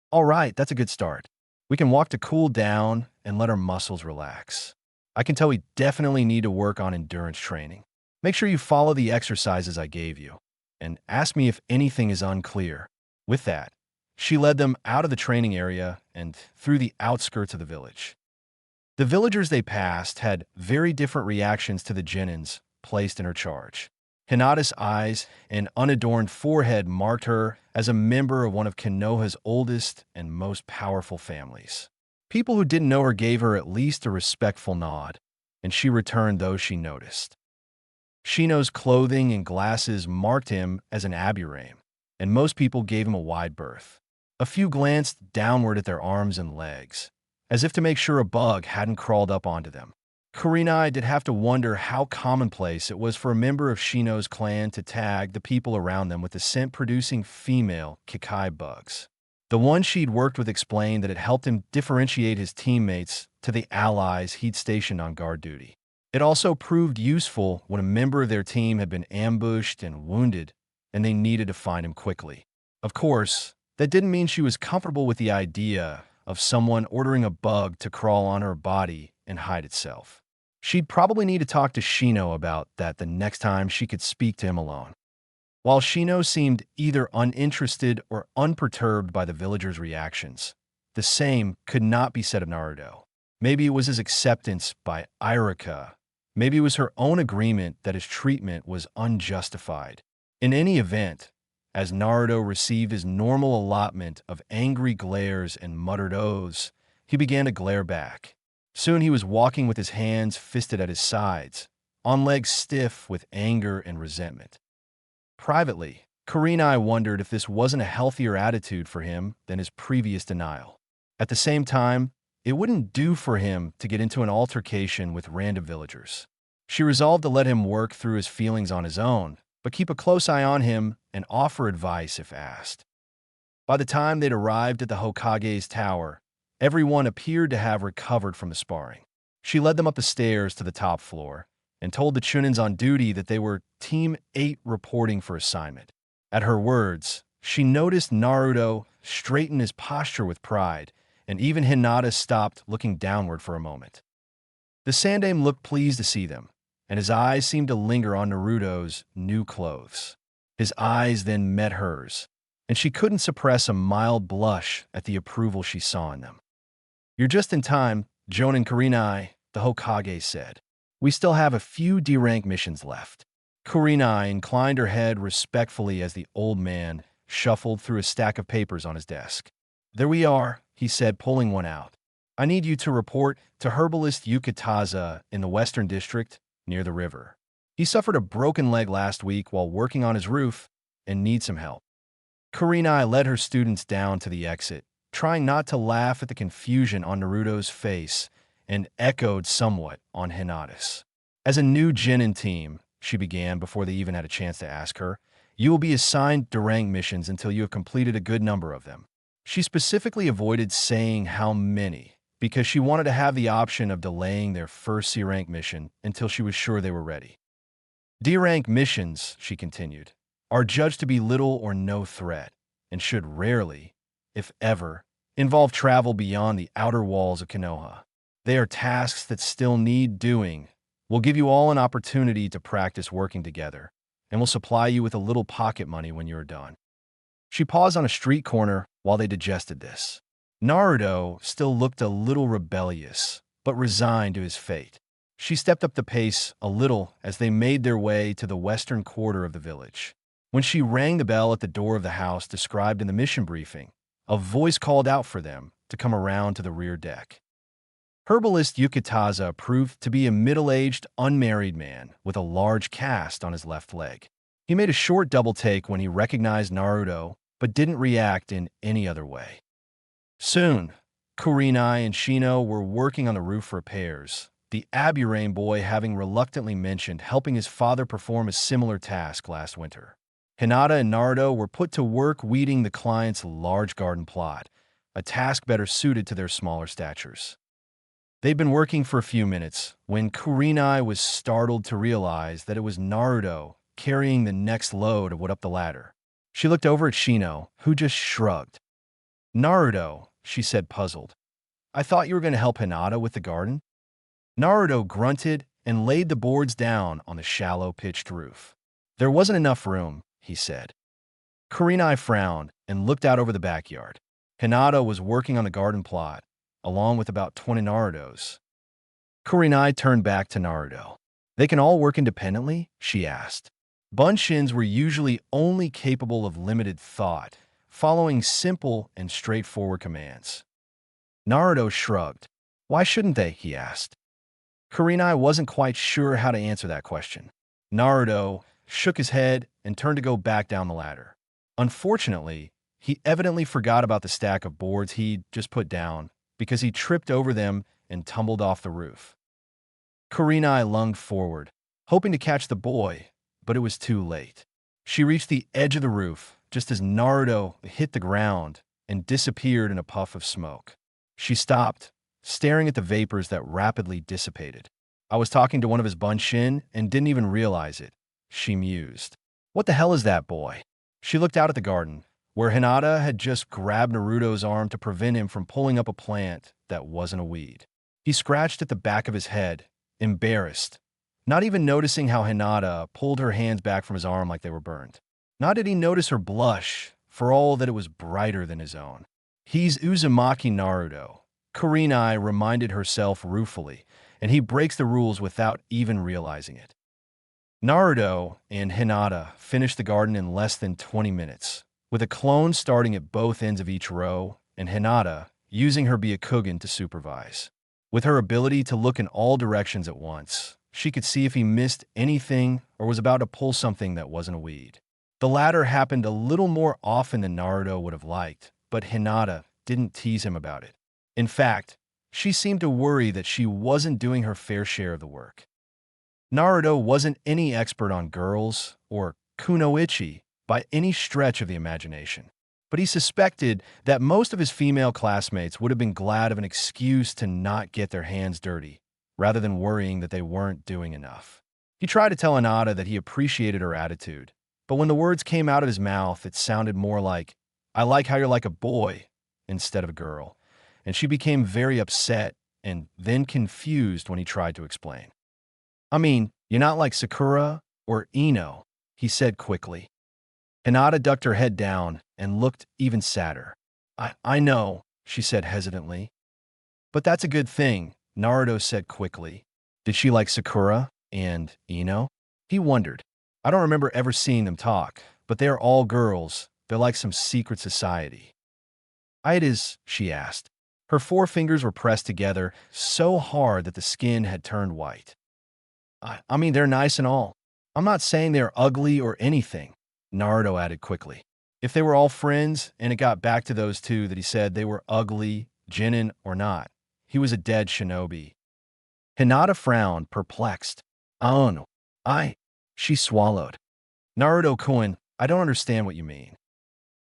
"All right, that's a good start. We can walk to cool down and let our muscles relax. I can tell we definitely need to work on endurance training. Make sure you follow the exercises I gave you, and ask me if anything is unclear." With that, she led them out of the training area and through the outskirts of the village. The villagers they passed had very different reactions to the genins placed in her charge. Hinata's eyes and unadorned forehead marked her as a member of one of Konoha's oldest and most powerful families. People who didn't know her gave her at least a respectful nod, and she returned those she noticed. Shino's clothing and glasses marked him as an Aburame, and most people gave him a wide berth. A few glanced downward at their arms and legs, as if to make sure a bug hadn't crawled up onto them. Kurenai did have to wonder how commonplace it was for a member of Shino's clan to tag the people around them with the scent-producing female Kikai bugs. The one she'd worked with explained that it helped him differentiate his teammates to the allies he'd stationed on guard duty. It also proved useful when a member of their team had been ambushed and wounded, and they needed to find him quickly. Of course, that didn't mean she was comfortable with the idea of someone ordering a bug to crawl on her body and hide itself. She'd probably need to talk to Shino about that the next time she could speak to him alone. While Shino seemed either uninterested or unperturbed by the villagers' reactions, the same could not be said of Naruto. Maybe it was his acceptance by Irika. Maybe it was her own agreement that his treatment was unjustified. In any event, as Naruto received his normal allotment of angry glares and muttered oaths, he began to glare back. Soon he was walking with his hands fisted at his sides, on legs stiff with anger and resentment. Privately, Kurenai wondered if this wasn't a healthier attitude for him than his previous denial. At the same time, it wouldn't do for him to get into an altercation with random villagers. She resolved to let him work through his feelings on his own, but keep a close eye on him and offer advice if asked. By the time they'd arrived at the Hokage's tower, everyone appeared to have recovered from the sparring. She led them up the stairs to the top floor and told the Chunins on duty that they were Team 8 reporting for assignment. At her words, she noticed Naruto straighten his posture with pride, and even Hinata stopped looking downward for a moment. The Sandaime looked pleased to see them, and his eyes seemed to linger on Naruto's new clothes. His eyes then met hers, and she couldn't suppress a mild blush at the approval she saw in them. "You're just in time, Jonin Kurenai," the Hokage said. "We still have a few D-rank missions left." Kurenai inclined her head respectfully as the old man shuffled through a stack of papers on his desk. "There we are," he said, pulling one out. "I need you to report to herbalist Yukitaza in the Western District near the river. He suffered a broken leg last week while working on his roof and needs some help." Kurenai led her students down to the exit, trying not to laugh at the confusion on Naruto's face, and echoed somewhat on Hinata's. "As a new Genin team," she began before they even had a chance to ask her, "you will be assigned D-rank missions until you have completed a good number of them." She specifically avoided saying how many, because she wanted to have the option of delaying their first C-rank mission until she was sure they were ready. "D-rank missions," she continued, "are judged to be little or no threat, and should rarely, if ever, involve travel beyond the outer walls of Konoha. They are tasks that still need doing. We'll give you all an opportunity to practice working together, and we'll supply you with a little pocket money when you are done." She paused on a street corner while they digested this. Naruto still looked a little rebellious, but resigned to his fate. She stepped up the pace a little as they made their way to the western quarter of the village. When she rang the bell at the door of the house described in the mission briefing, a voice called out for them to come around to the rear deck. Herbalist Yukitaza proved to be a middle-aged, unmarried man with a large cast on his left leg. He made a short double take when he recognized Naruto, but didn't react in any other way. Soon, Kurenai and Shino were working on the roof repairs, the Aburame boy having reluctantly mentioned helping his father perform a similar task last winter. Hinata and Naruto were put to work weeding the client's large garden plot, a task better suited to their smaller statures. They'd been working for a few minutes when Kurenai was startled to realize that it was Naruto carrying the next load of wood up the ladder. She looked over at Shino, who just shrugged. "Naruto," she said, puzzled. I thought you were going to help Hinata with the garden. Naruto grunted and laid the boards down on the shallow pitched roof. There wasn't enough room, he said. Kurenai frowned and looked out over the backyard. Hinata was working on the garden plot, along with about 20 Narutos. Kurenai turned back to Naruto. They can all work independently? She asked. Bunshins were usually only capable of limited thought, following simple and straightforward commands. Naruto shrugged. Why shouldn't they? He asked. Kurenai wasn't quite sure how to answer that question. Naruto shook his head and turned to go back down the ladder. Unfortunately, he evidently forgot about the stack of boards he'd just put down because he tripped over them and tumbled off the roof. Kurenai lunged forward, hoping to catch the boy, but it was too late. She reached the edge of the roof just as Naruto hit the ground and disappeared in a puff of smoke. She stopped, staring at the vapors that rapidly dissipated. I was talking to one of his Bunshin and didn't even realize it, she mused. What the hell is that, boy? She looked out at the garden, where Hinata had just grabbed Naruto's arm to prevent him from pulling up a plant that wasn't a weed. He scratched at the back of his head, embarrassed, not even noticing how Hinata pulled her hands back from his arm like they were burned. Nor did he notice her blush, for all that it was brighter than his own. He's Uzumaki Naruto, Kurenai reminded herself ruefully, and he breaks the rules without even realizing it. Naruto and Hinata finished the garden in less than 20 minutes, with a clone starting at both ends of each row and Hinata using her Byakugan to supervise. With her ability to look in all directions at once, she could see if he missed anything or was about to pull something that wasn't a weed. The latter happened a little more often than Naruto would have liked, but Hinata didn't tease him about it. In fact, she seemed to worry that she wasn't doing her fair share of the work. Naruto wasn't any expert on girls or kunoichi by any stretch of the imagination, but he suspected that most of his female classmates would have been glad of an excuse to not get their hands dirty, rather than worrying that they weren't doing enough. He tried to tell Hinata that he appreciated her attitude, but when the words came out of his mouth, it sounded more like, "I like how you're like a boy," instead of a girl, and she became very upset and then confused when he tried to explain. I mean, you're not like Sakura or Ino, he said quickly. Hinata ducked her head down and looked even sadder. I know, she said hesitantly. But that's a good thing, Naruto said quickly. Did she like Sakura and Ino? He wondered. I don't remember ever seeing them talk, but they are all girls. They're like some secret society. It is, she asked. Her forefingers were pressed together so hard that the skin had turned white. I mean, they're nice and all. I'm not saying they're ugly or anything, Naruto added quickly. If they were all friends and it got back to those two that he said they were ugly, genin or not, he was a dead shinobi. Hinata frowned, perplexed. Oh no, she swallowed. Naruto-kun, I don't understand what you mean.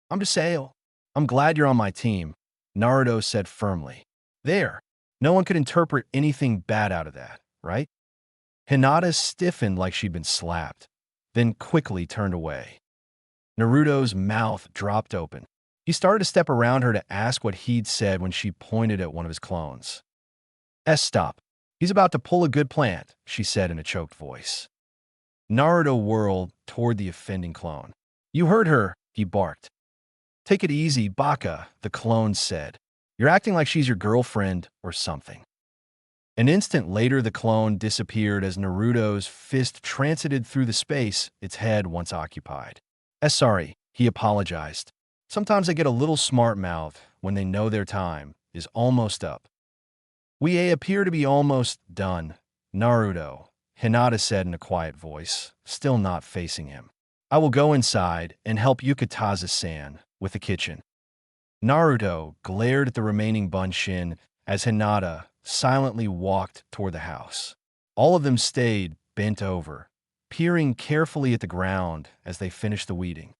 I'm just saying, I'm glad you're on my team, Naruto said firmly. There, no one could interpret anything bad out of that, right? Hinata stiffened like she'd been slapped, then quickly turned away. Naruto's mouth dropped open. He started to step around her to ask what he'd said when she pointed at one of his clones. Stop. He's about to pull a good plant, she said in a choked voice. Naruto whirled toward the offending clone. You heard her, he barked. Take it easy, Baka, the clone said. You're acting like she's your girlfriend or something. An instant later, the clone disappeared as Naruto's fist transited through the space its head once occupied. Sorry, he apologized. Sometimes they get a little smart-mouthed when they know their time is almost up. We appear to be almost done, Naruto, Hinata said in a quiet voice, still not facing him. I will go inside and help Yukataza-san with the kitchen. Naruto glared at the remaining Bunshin as Hinata silently walked toward the house. All of them stayed bent over, peering carefully at the ground as they finished the weeding.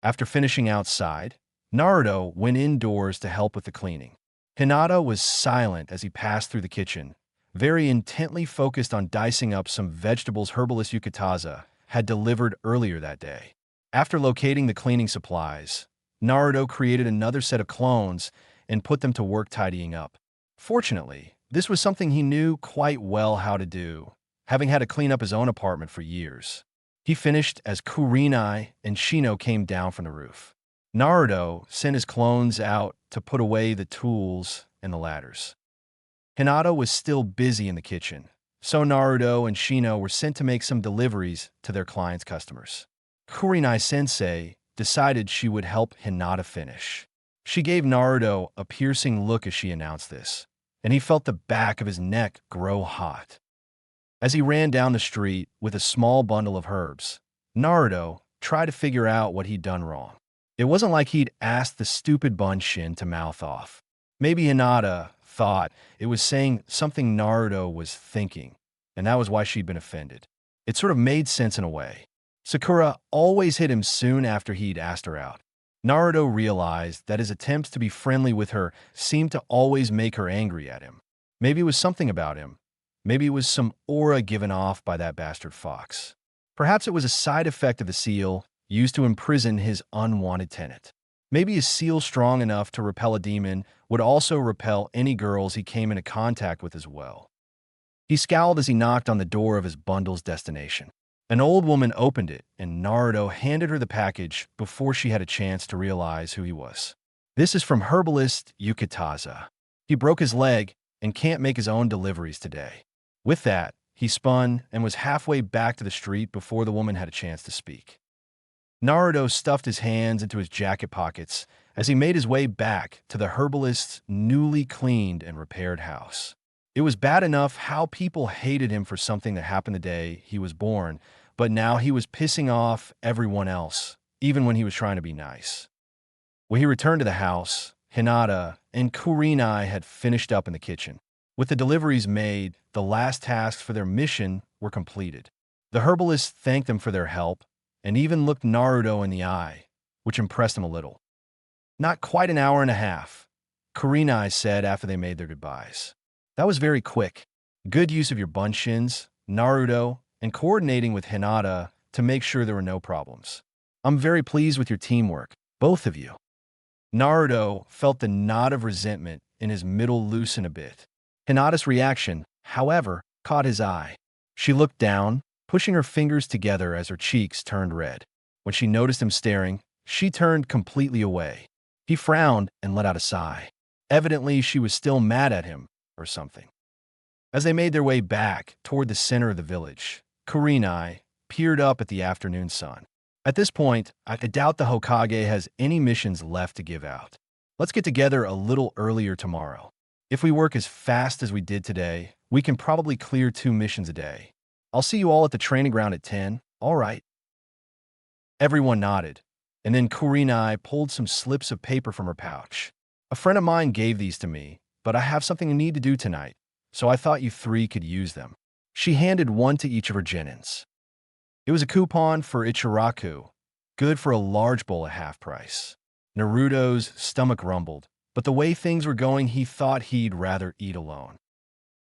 After finishing outside, Naruto went indoors to help with the cleaning. Hinata was silent as he passed through the kitchen, very intently focused on dicing up some vegetables herbalist Yukataza had delivered earlier that day. After locating the cleaning supplies, Naruto created another set of clones and put them to work tidying up. Fortunately, this was something he knew quite well how to do, having had to clean up his own apartment for years. He finished as Kurenai and Shino came down from the roof. Naruto sent his clones out to put away the tools and the ladders. Hinata was still busy in the kitchen, so Naruto and Shino were sent to make some deliveries to their clients' customers. Kurenai-sensei decided she would help Hinata finish. She gave Naruto a piercing look as she announced this, and he felt the back of his neck grow hot. As he ran down the street with a small bundle of herbs, Naruto tried to figure out what he'd done wrong. It wasn't like he'd asked the stupid Bunshin to mouth off. Maybe Hinata thought it was saying something Naruto was thinking, and that was why she'd been offended. It sort of made sense in a way. Sakura always hit him soon after he'd asked her out. Naruto realized that his attempts to be friendly with her seemed to always make her angry at him. Maybe it was something about him. Maybe it was some aura given off by that bastard fox. Perhaps it was a side effect of the seal used to imprison his unwanted tenant. Maybe a seal strong enough to repel a demon would also repel any girls he came into contact with as well. He scowled as he knocked on the door of his bundle's destination. An old woman opened it, and Naruto handed her the package before she had a chance to realize who he was. This is from herbalist Yukitaza. He broke his leg and can't make his own deliveries today. With that, he spun and was halfway back to the street before the woman had a chance to speak. Naruto stuffed his hands into his jacket pockets as he made his way back to the herbalist's newly cleaned and repaired house. It was bad enough how people hated him for something that happened the day he was born, but now he was pissing off everyone else, even when he was trying to be nice. When he returned to the house, Hinata and Kurenai had finished up in the kitchen. With the deliveries made, the last tasks for their mission were completed. The herbalist thanked them for their help and even looked Naruto in the eye, which impressed him a little. Not quite an hour and a half, Kurenai said after they made their goodbyes. That was very quick. Good use of your bunshins, Naruto, and coordinating with Hinata to make sure there were no problems. I'm very pleased with your teamwork, both of you. Naruto felt the knot of resentment in his middle loosen a bit. Hinata's reaction, however, caught his eye. She looked down, pushing her fingers together as her cheeks turned red. When she noticed him staring, she turned completely away. He frowned and let out a sigh. Evidently, she was still mad at him or something. As they made their way back toward the center of the village, Kurenai peered up at the afternoon sun. At this point, I doubt the Hokage has any missions left to give out. Let's get together a little earlier tomorrow. If we work as fast as we did today, we can probably clear 2 missions a day. I'll see you all at the training ground at 10, all right? Everyone nodded, and then Kurenai pulled some slips of paper from her pouch. A friend of mine gave these to me, but I have something I need to do tonight, so I thought you 3 could use them. She handed one to each of her genins. It was a coupon for Ichiraku, good for a large bowl at half price. Naruto's stomach rumbled, but the way things were going, he thought he'd rather eat alone.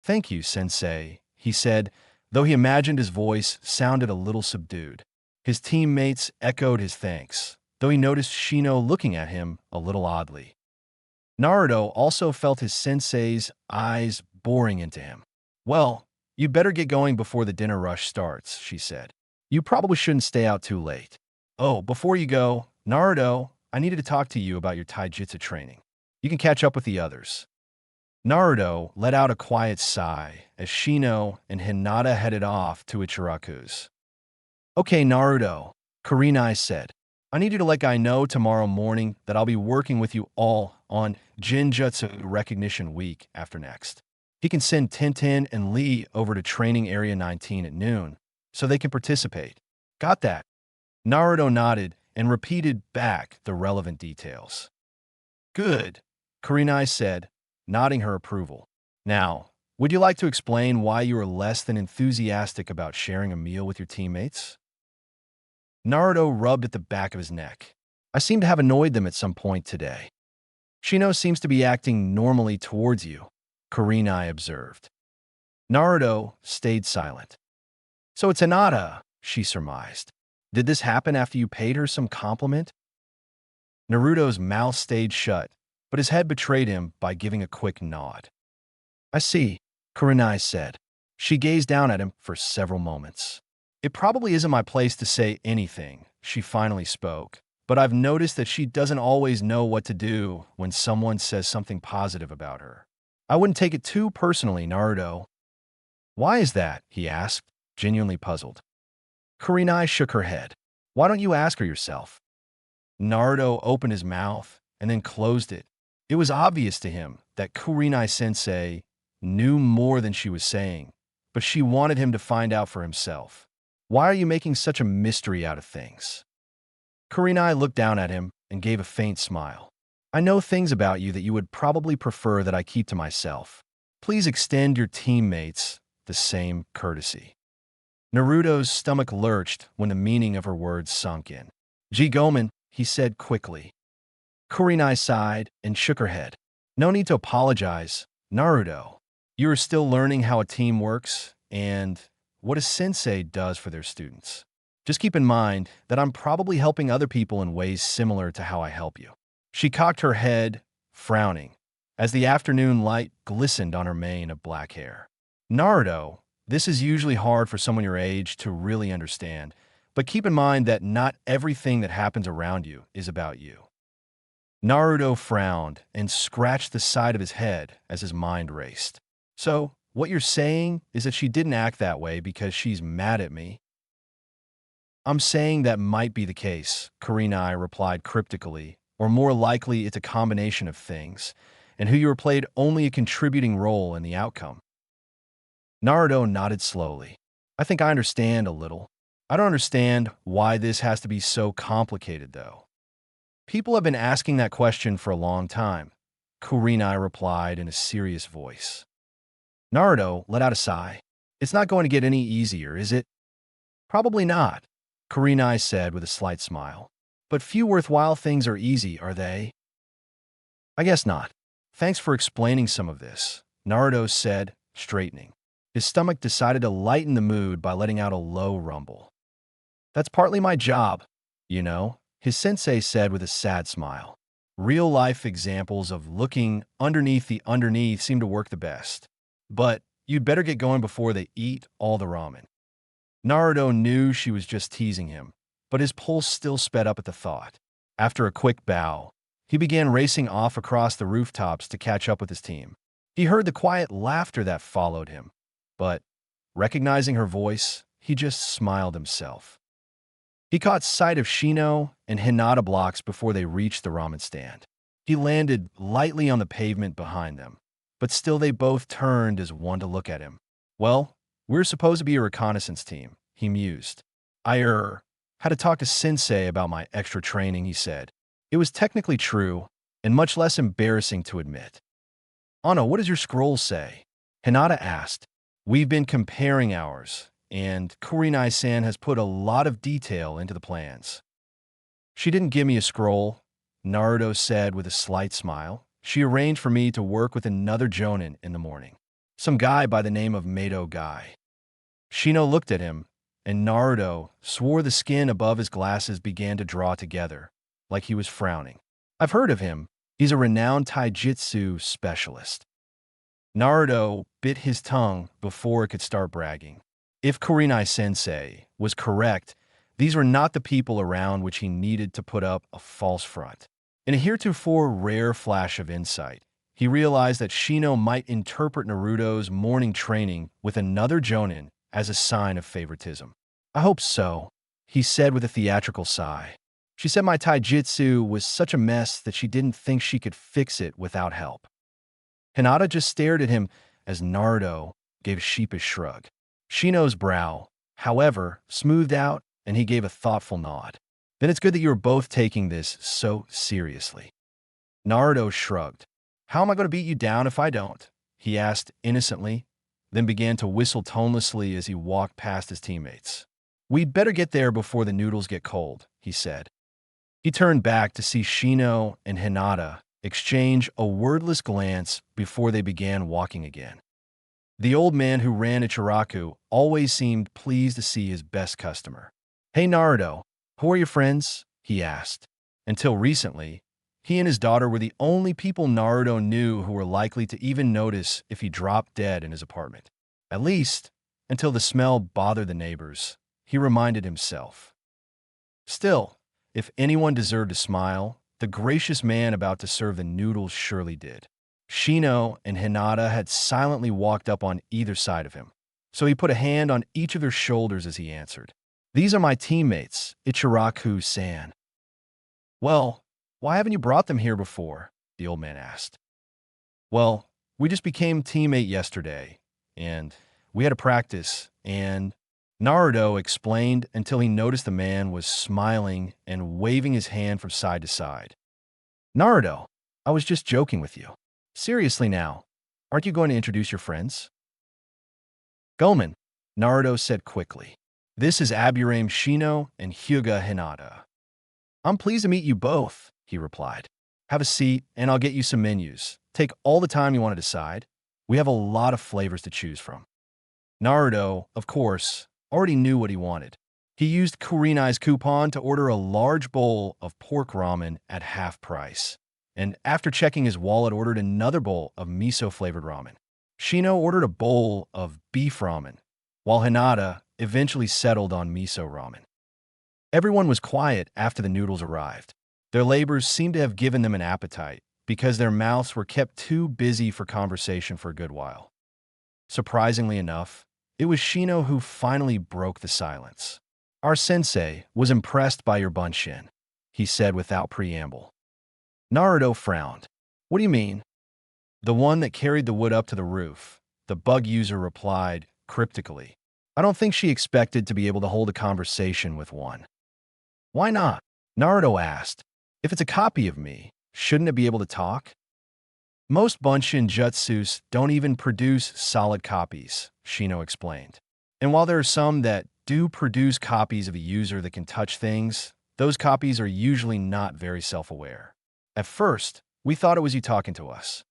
Thank you, sensei, he said, though he imagined his voice sounded a little subdued. His teammates echoed his thanks, though he noticed Shino looking at him a little oddly. Naruto also felt his sensei's eyes boring into him. Well, you better get going before the dinner rush starts, she said. You probably shouldn't stay out too late. Oh, before you go, Naruto, I needed to talk to you about your taijutsu training. You can catch up with the others. Naruto let out a quiet sigh as Shino and Hinata headed off to Ichiraku's. Okay, Naruto, Kurenai said. I need you to let Guy know tomorrow morning that I'll be working with you all on Jinjutsu Recognition Week after next. He can send Tintin and Lee over to Training Area 19 at noon so they can participate. Got that? Naruto nodded and repeated back the relevant details. Good, Kurenai said, nodding her approval. Now, would you like to explain why you are less than enthusiastic about sharing a meal with your teammates? Naruto rubbed at the back of his neck. I seem to have annoyed them at some point today. Shino seems to be acting normally towards you, Kurenai observed. Naruto stayed silent. So it's Hinata, she surmised. Did this happen after you paid her some compliment? Naruto's mouth stayed shut, but his head betrayed him by giving a quick nod. I see, Kurenai said. She gazed down at him for several moments. It probably isn't my place to say anything, she finally spoke, but I've noticed that she doesn't always know what to do when someone says something positive about her. I wouldn't take it too personally, Naruto. Why is that? He asked, genuinely puzzled. Kurenai shook her head. Why don't you ask her yourself? Naruto opened his mouth and then closed it. It was obvious to him that Kurenai-sensei knew more than she was saying, but she wanted him to find out for himself. Why are you making such a mystery out of things? Kurenai looked down at him and gave a faint smile. I know things about you that you would probably prefer that I keep to myself. Please extend your teammates the same courtesy. Naruto's stomach lurched when the meaning of her words sunk in. Gomen, he said quickly. Kurenai sighed and shook her head. No need to apologize, Naruto. You are still learning how a team works and what a sensei does for their students. Just keep in mind that I'm probably helping other people in ways similar to how I help you. She cocked her head, frowning, as the afternoon light glistened on her mane of black hair. Naruto, this is usually hard for someone your age to really understand, but keep in mind that not everything that happens around you is about you. Naruto frowned and scratched the side of his head as his mind raced. So, what you're saying is that she didn't act that way because she's mad at me? I'm saying that might be the case, Kurenai replied cryptically, or more likely it's a combination of things, and who you played only a contributing role in the outcome. Naruto nodded slowly. I think I understand a little. I don't understand why this has to be so complicated, though. People have been asking that question for a long time, Kurenai replied in a serious voice. Naruto let out a sigh. It's not going to get any easier, is it? Probably not, Kurenai said with a slight smile. But few worthwhile things are easy, are they? I guess not. Thanks for explaining some of this, Naruto said, straightening. His stomach decided to lighten the mood by letting out a low rumble. That's partly my job, you know, his sensei said with a sad smile. Real-life examples of looking underneath the underneath seem to work the best. But you'd better get going before they eat all the ramen. Naruto knew she was just teasing him, but his pulse still sped up at the thought. After a quick bow, he began racing off across the rooftops to catch up with his team. He heard the quiet laughter that followed him, but, recognizing her voice, he just smiled himself. He caught sight of Shino and Hinata blocks before they reached the ramen stand. He landed lightly on the pavement behind them, but still they both turned as one to look at him. Well, we're supposed to be a reconnaissance team, he mused. I had to talk to Sensei about my extra training, he said. It was technically true, and much less embarrassing to admit. Anna, what does your scroll say? Hinata asked. We've been comparing ours, and Kurenai-san has put a lot of detail into the plans. She didn't give me a scroll, Naruto said with a slight smile. She arranged for me to work with another jonin in the morning. Some guy by the name of Mato Guy. Shino looked at him, and Naruto swore the skin above his glasses began to draw together, like he was frowning. I've heard of him. He's a renowned taijutsu specialist. Naruto bit his tongue before it could start bragging. If Kurenai-sensei was correct, these were not the people around which he needed to put up a false front. In a heretofore rare flash of insight, he realized that Shino might interpret Naruto's morning training with another jonin as a sign of favoritism. I hope so, he said with a theatrical sigh. She said my taijutsu was such a mess that she didn't think she could fix it without help. Hinata just stared at him as Naruto gave a sheepish shrug. Shino's brow, however, smoothed out and he gave a thoughtful nod. Then it's good that you are both taking this so seriously. Naruto shrugged. How am I going to beat you down if I don't? He asked innocently, then began to whistle tonelessly as he walked past his teammates. We'd better get there before the noodles get cold, he said. He turned back to see Shino and Hinata exchange a wordless glance before they began walking again. The old man who ran Ichiraku always seemed pleased to see his best customer. Hey Naruto, who are your friends? He asked. Until recently, He and his daughter were the only people Naruto knew who were likely to even notice if he dropped dead in his apartment. At least, until the smell bothered the neighbors, he reminded himself. Still, if anyone deserved a smile, the gracious man about to serve the noodles surely did. Shino and Hinata had silently walked up on either side of him, so he put a hand on each of their shoulders as he answered. "These are my teammates, Ichiraku-san." "Well, why haven't you brought them here before?" the old man asked. "Well, we just became teammate yesterday, and we had a practice, and—" Naruto explained until he noticed the man was smiling and waving his hand from side to side. "Naruto, I was just joking with you. Seriously now, aren't you going to introduce your friends?" "Gomen," Naruto said quickly. "This is Aburame Shino and Hyuga Hinata." "I'm pleased to meet you both," he replied. "Have a seat, and I'll get you some menus. Take all the time you want to decide. We have a lot of flavors to choose from." Naruto, of course, already knew what he wanted. He used Kurenai's coupon to order a large bowl of pork ramen at half price, and after checking his wallet, ordered another bowl of miso-flavored ramen. Shino ordered a bowl of beef ramen, while Hinata eventually settled on miso ramen. Everyone was quiet after the noodles arrived. Their labors seemed to have given them an appetite, because their mouths were kept too busy for conversation for a good while. Surprisingly enough, it was Shino who finally broke the silence. "Our sensei was impressed by your bunshin," he said without preamble. Naruto frowned. "What do you mean?" "The one that carried the wood up to the roof," the bug user replied cryptically. "I don't think she expected to be able to hold a conversation with one." "Why not?" Naruto asked. "If it's a copy of me, shouldn't it be able to talk?" "Most bunshin jutsus don't even produce solid copies," Shino explained. "And while there are some that do produce copies of a user that can touch things, those copies are usually not very self-aware. At first, we thought it was you talking to us."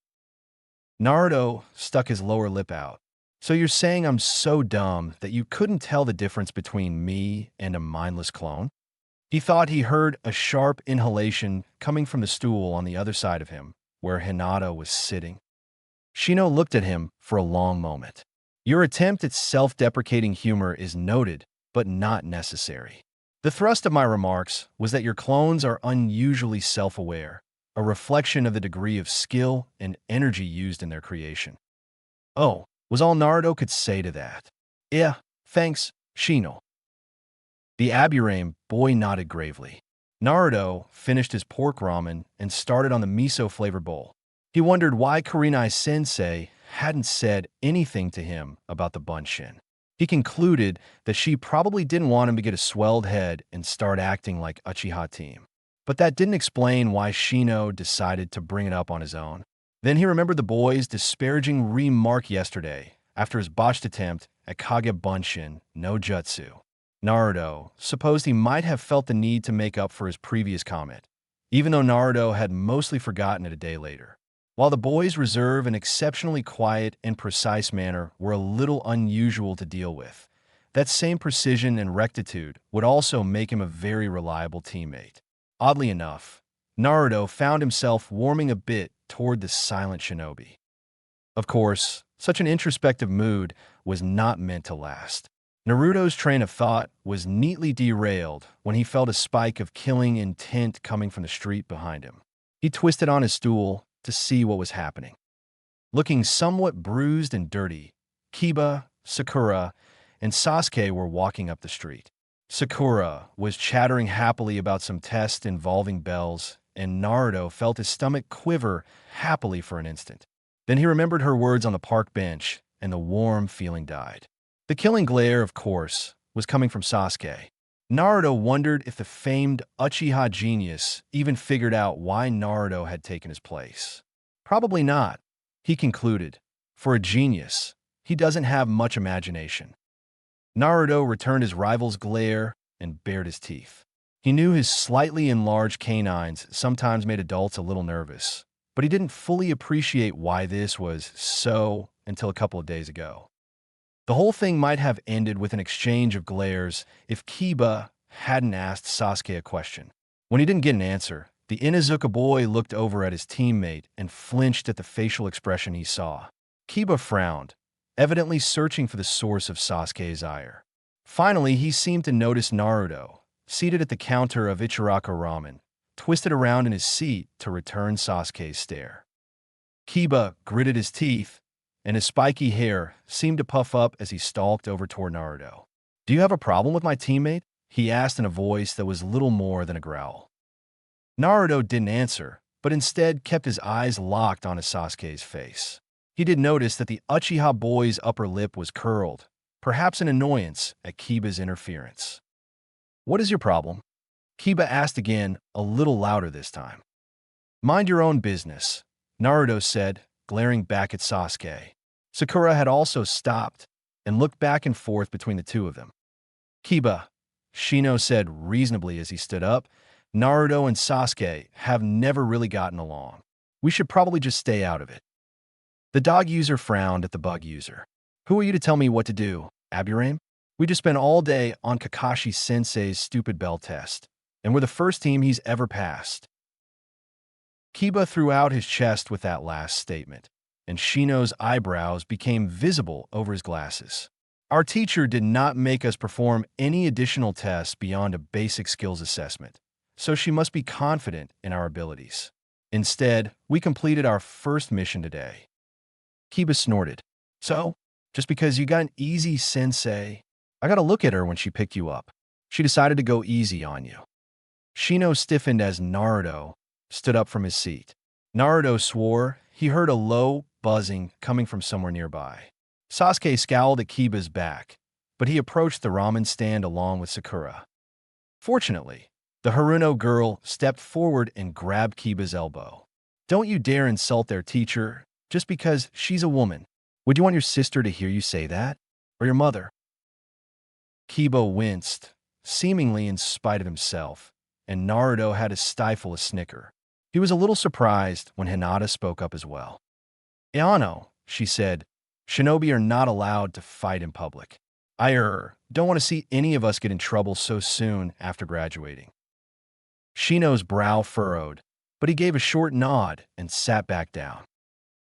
Naruto stuck his lower lip out. "So you're saying I'm so dumb that you couldn't tell the difference between me and a mindless clone?" He thought he heard a sharp inhalation coming from the stool on the other side of him, where Hinata was sitting. Shino looked at him for a long moment. "Your attempt at self-deprecating humor is noted, but not necessary. The thrust of my remarks was that your clones are unusually self-aware, a reflection of the degree of skill and energy used in their creation." "Oh," was all Naruto could say to that. "Yeah, thanks, Shino." The Aburame boy nodded gravely. Naruto finished his pork ramen and started on the miso-flavored bowl. He wondered why Kurenai-sensei hadn't said anything to him about the bunshin. He concluded that she probably didn't want him to get a swelled head and start acting like Uchiha team. But that didn't explain why Shino decided to bring it up on his own. Then he remembered the boy's disparaging remark yesterday after his botched attempt at Kage Bunshin no Jutsu. Naruto supposed he might have felt the need to make up for his previous comment, even though Naruto had mostly forgotten it a day later. While the boy's reserve and exceptionally quiet and precise manner were a little unusual to deal with, that same precision and rectitude would also make him a very reliable teammate. Oddly enough, Naruto found himself warming a bit toward the silent shinobi. Of course, such an introspective mood was not meant to last. Naruto's train of thought was neatly derailed when he felt a spike of killing intent coming from the street behind him. He twisted on his stool to see what was happening. Looking somewhat bruised and dirty, Kiba, Sakura, and Sasuke were walking up the street. Sakura was chattering happily about some test involving bells, and Naruto felt his stomach quiver happily for an instant. Then he remembered her words on the park bench, and the warm feeling died. The killing glare, of course, was coming from Sasuke. Naruto wondered if the famed Uchiha genius even figured out why Naruto had taken his place. Probably not, he concluded. For a genius, he doesn't have much imagination. Naruto returned his rival's glare and bared his teeth. He knew his slightly enlarged canines sometimes made adults a little nervous, but he didn't fully appreciate why this was so until a couple of days ago. The whole thing might have ended with an exchange of glares if Kiba hadn't asked Sasuke a question. When he didn't get an answer, The Inuzuka boy looked over at his teammate and flinched at the facial expression he saw. Kiba frowned, evidently searching for the source of Sasuke's ire. Finally, he seemed to notice Naruto, seated at the counter of Ichiraka Ramen, twisted around in his seat to return Sasuke's stare. Kiba gritted his teeth, and his spiky hair seemed to puff up as he stalked over toward Naruto. "Do you have a problem with my teammate?" he asked in a voice that was little more than a growl. Naruto didn't answer, but instead kept his eyes locked on Sasuke's face. He did notice that the Uchiha boy's upper lip was curled, perhaps in annoyance at Kiba's interference. "What is your problem?" Kiba asked again, a little louder this time. "Mind your own business," Naruto said, glaring back at Sasuke. Sakura had also stopped and looked back and forth between the two of them. "Kiba," Shino said reasonably as he stood up, "Naruto and Sasuke have never really gotten along. We should probably just stay out of it." The dog user frowned at the bug user. "Who are you to tell me what to do, Aburame? We just spent all day on Kakashi-sensei's stupid bell test, and we're the first team he's ever passed." Kiba threw out his chest with that last statement, and Shino's eyebrows became visible over his glasses. "Our teacher did not make us perform any additional tests beyond a basic skills assessment, so she must be confident in our abilities. Instead, we completed our first mission today." Kiba snorted. "So, just because you got an easy sensei, I got to look at her when she picked you up. She decided to go easy on you." Shino stiffened as Naruto stood up from his seat. Naruto swore he heard a low buzzing coming from somewhere nearby. Sasuke scowled at Kiba's back, but he approached the ramen stand along with Sakura. Fortunately, the Haruno girl stepped forward and grabbed Kiba's elbow. "Don't you dare insult their teacher just because she's a woman. Would you want your sister to hear you say that? Or your mother?" Kiba winced, seemingly in spite of himself, and Naruto had to stifle a snicker. He was a little surprised when Hinata spoke up as well. "Ayano," she said, "shinobi are not allowed to fight in public. I don't want to see any of us get in trouble so soon after graduating." Shino's brow furrowed, but he gave a short nod and sat back down.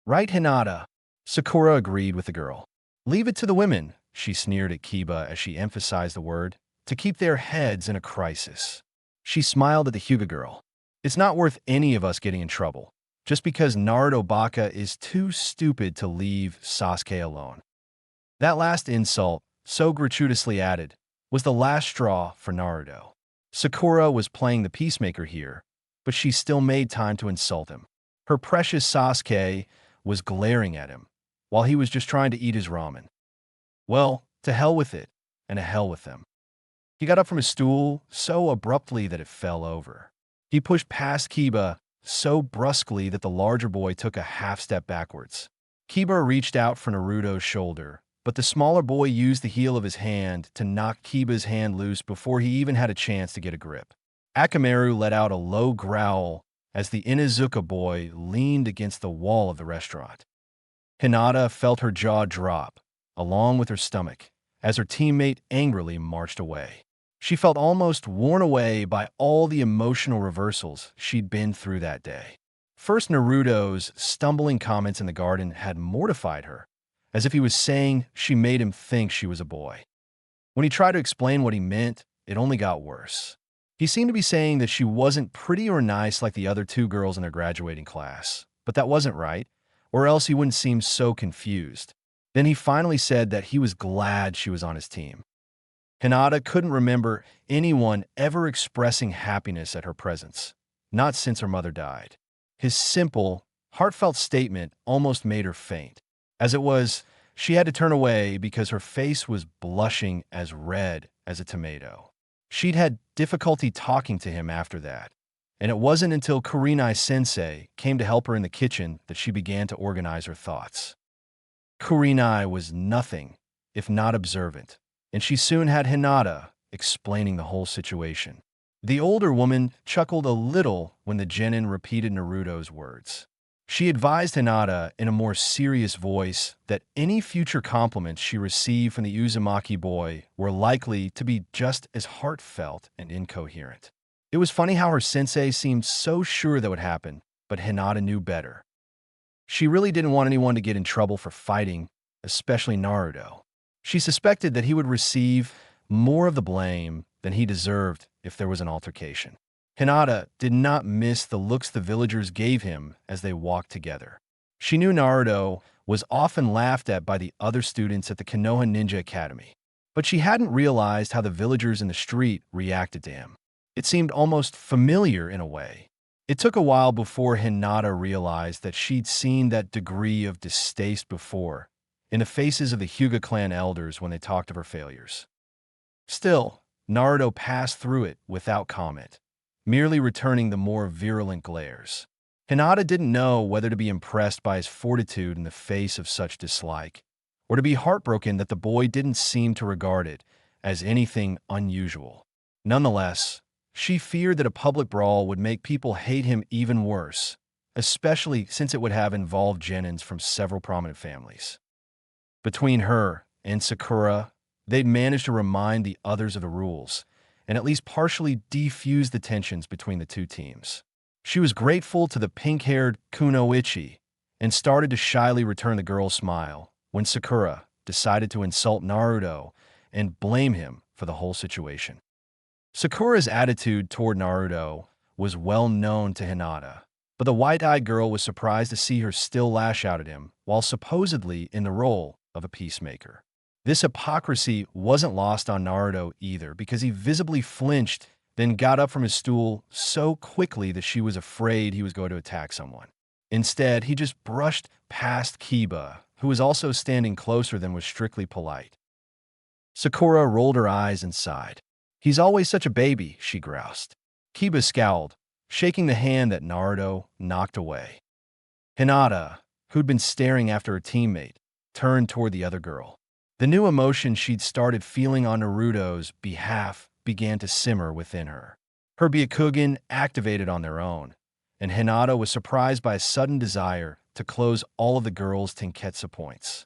"Right, Hinata," Sakura agreed with the girl. "Leave it to the women," she sneered at Kiba as she emphasized the word, "to keep their heads in a crisis." She smiled at the Hyuga girl. "It's not worth any of us getting in trouble, just because Naruto Baka is too stupid to leave Sasuke alone." That last insult, so gratuitously added, was the last straw for Naruto. Sakura was playing the peacemaker here, but she still made time to insult him. Her precious Sasuke was glaring at him, while he was just trying to eat his ramen. Well, to hell with it, and to hell with them. He got up from his stool so abruptly that it fell over. He pushed past Kiba so brusquely that the larger boy took a half step backwards. Kiba reached out for Naruto's shoulder, but the smaller boy used the heel of his hand to knock Kiba's hand loose before he even had a chance to get a grip. Akamaru let out a low growl as the Inuzuka boy leaned against the wall of the restaurant. Hinata felt her jaw drop, along with her stomach, as her teammate angrily marched away. She felt almost worn away by all the emotional reversals she'd been through that day. First, Naruto's stumbling comments in the garden had mortified her, as if he was saying she made him think she was a boy. When he tried to explain what he meant, it only got worse. He seemed to be saying that she wasn't pretty or nice like the other two girls in her graduating class, but that wasn't right, or else he wouldn't seem so confused. Then he finally said that he was glad she was on his team. Hinata couldn't remember anyone ever expressing happiness at her presence, not since her mother died. His simple, heartfelt statement almost made her faint. As it was, she had to turn away because her face was blushing as red as a tomato. She'd had difficulty talking to him after that, and it wasn't until Kurenai-sensei came to help her in the kitchen that she began to organize her thoughts. Kurenai was nothing if not observant, and she soon had Hinata explaining the whole situation. The older woman chuckled a little when the genin repeated Naruto's words. She advised Hinata in a more serious voice that any future compliments she received from the Uzumaki boy were likely to be just as heartfelt and incoherent. It was funny how her sensei seemed so sure that would happen, but Hinata knew better. She really didn't want anyone to get in trouble for fighting, especially Naruto. She suspected that he would receive more of the blame than he deserved if there was an altercation. Hinata did not miss the looks the villagers gave him as they walked together. She knew Naruto was often laughed at by the other students at the Konoha Ninja Academy, but she hadn't realized how the villagers in the street reacted to him. It seemed almost familiar in a way. It took a while before Hinata realized that she'd seen that degree of distaste before, in the faces of the Hyuga clan elders when they talked of her failures. Still, Naruto passed through it without comment, merely returning the more virulent glares. Hinata didn't know whether to be impressed by his fortitude in the face of such dislike, or to be heartbroken that the boy didn't seem to regard it as anything unusual. Nonetheless, she feared that a public brawl would make people hate him even worse, especially since it would have involved genins from several prominent families. Between her and Sakura, they'd managed to remind the others of the rules, and at least partially defuse the tensions between the two teams. She was grateful to the pink-haired Kunoichi and started to shyly return the girl's smile when Sakura decided to insult Naruto and blame him for the whole situation. Sakura's attitude toward Naruto was well known to Hinata, but the white-eyed girl was surprised to see her still lash out at him while supposedly in the role of a peacemaker. This hypocrisy wasn't lost on Naruto either, because he visibly flinched, then got up from his stool so quickly that she was afraid he was going to attack someone. Instead, he just brushed past Kiba, who was also standing closer than was strictly polite. Sakura rolled her eyes and sighed. "He's always such a baby," she groused. Kiba scowled, shaking the hand that Naruto knocked away. Hinata, who'd been staring after her teammate, turned toward the other girl. The new emotion she'd started feeling on Naruto's behalf began to simmer within her. Her Byakugan activated on their own, and Hinata was surprised by a sudden desire to close all of the girl's Tenketsu points.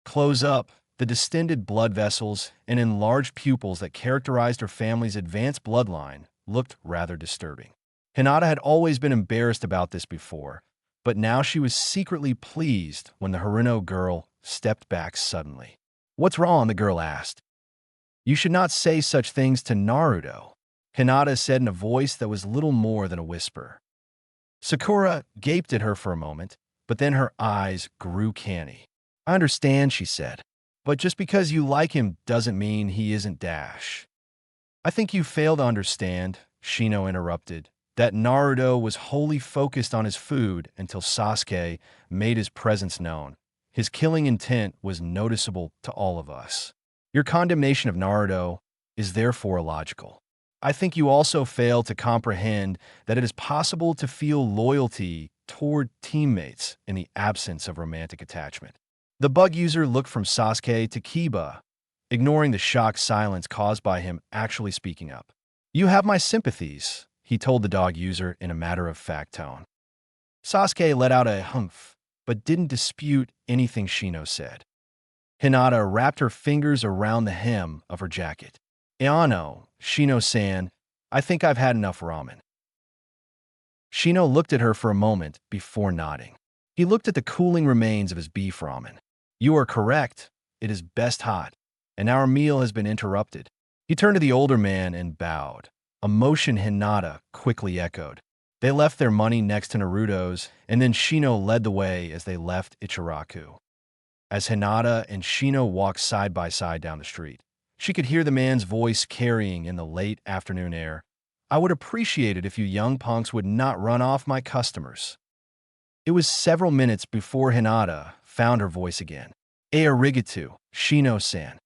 Close up the distended blood vessels and enlarged pupils that characterized her family's advanced bloodline looked rather disturbing. Hinata had always been embarrassed about this before, but now she was secretly pleased when the Haruno girl stepped back suddenly. "What's wrong?" the girl asked. "You should not say such things to Naruto," Hinata said in a voice that was little more than a whisper. Sakura gaped at her for a moment, but then her eyes grew canny. "I understand," she said, "but just because you like him doesn't mean he isn't Dash." "I think you fail to understand," Shino interrupted, "that Naruto was wholly focused on his food until Sasuke made his presence known. His killing intent was noticeable to all of us. Your condemnation of Naruto is therefore illogical. I think you also fail to comprehend that it is possible to feel loyalty toward teammates in the absence of romantic attachment." The bug user looked from Sasuke to Kiba, ignoring the shocked silence caused by him actually speaking up. "You have my sympathies," he told the dog user in a matter-of-fact tone. Sasuke let out a humph, but didn't dispute anything Shino said. Hinata wrapped her fingers around the hem of her jacket. "Ayano, Shino-san, I think I've had enough ramen." Shino looked at her for a moment before nodding. He looked at the cooling remains of his beef ramen. "You are correct. It is best hot, and our meal has been interrupted." He turned to the older man and bowed, a motion Hinata quickly echoed. They left their money next to Naruto's, and then Shino led the way as they left Ichiraku. As Hinata and Shino walked side by side down the street, she could hear the man's voice carrying in the late afternoon air, "I would appreciate it if you young punks would not run off my customers." It was several minutes before Hinata found her voice again. "Arigato, Shino-san."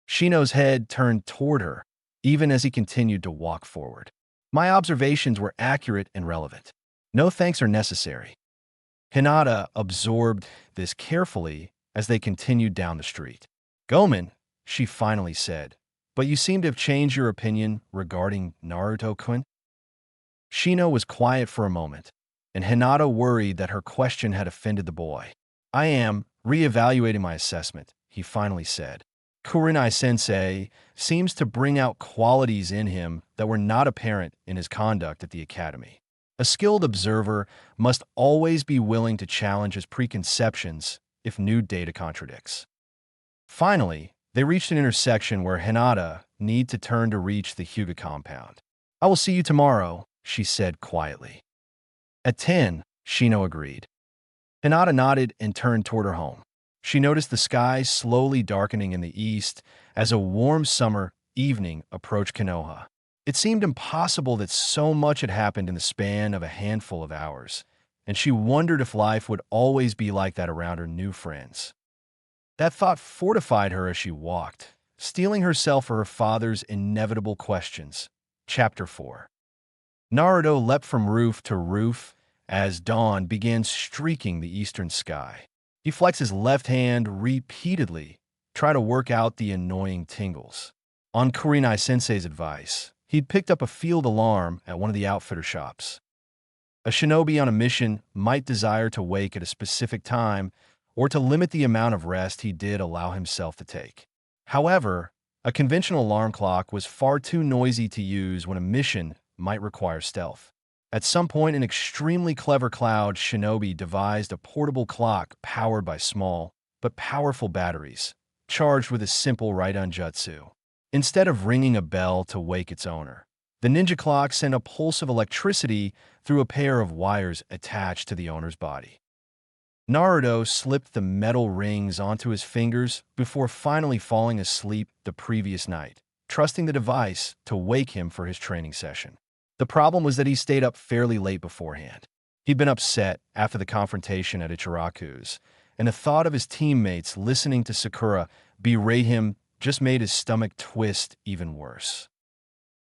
Shino's head turned toward her, even as he continued to walk forward. "My observations were accurate and relevant. No thanks are necessary." Hinata absorbed this carefully as they continued down the street. "Gomen," she finally said, "but you seem to have changed your opinion regarding Naruto-kun?" Shino was quiet for a moment, and Hinata worried that her question had offended the boy. "I am reevaluating my assessment," he finally said. Kurenai-sensei seems to bring out qualities in him that were not apparent in his conduct at the academy. A skilled observer must always be willing to challenge his preconceptions if new data contradicts. Finally, they reached an intersection where Hinata needed to turn to reach the Hyuga compound. "I will see you tomorrow," she said quietly. At 10, Shino agreed. Hinata nodded and turned toward her home. She noticed the sky slowly darkening in the east as a warm summer evening approached Konoha. It seemed impossible that so much had happened in the span of a handful of hours, and she wondered if life would always be like that around her new friends. That thought fortified her as she walked, steeling herself for her father's inevitable questions. Chapter 4. Naruto leapt from roof to roof as dawn began streaking the eastern sky. He flexed his left hand repeatedly, trying to work out the annoying tingles. On Kurenai-sensei's advice, he'd picked up a field alarm at one of the outfitter shops. A shinobi on a mission might desire to wake at a specific time or to limit the amount of rest he did allow himself to take. However, a conventional alarm clock was far too noisy to use when a mission might require stealth. At some point, an extremely clever cloud shinobi devised a portable clock powered by small but powerful batteries, charged with a simple Raiden jutsu. Instead of ringing a bell to wake its owner, the ninja clock sent a pulse of electricity through a pair of wires attached to the owner's body. Naruto slipped the metal rings onto his fingers before finally falling asleep the previous night, trusting the device to wake him for his training session. The problem was that he stayed up fairly late beforehand. He'd been upset after the confrontation at Ichiraku's, and the thought of his teammates listening to Sakura berate him just made his stomach twist even worse.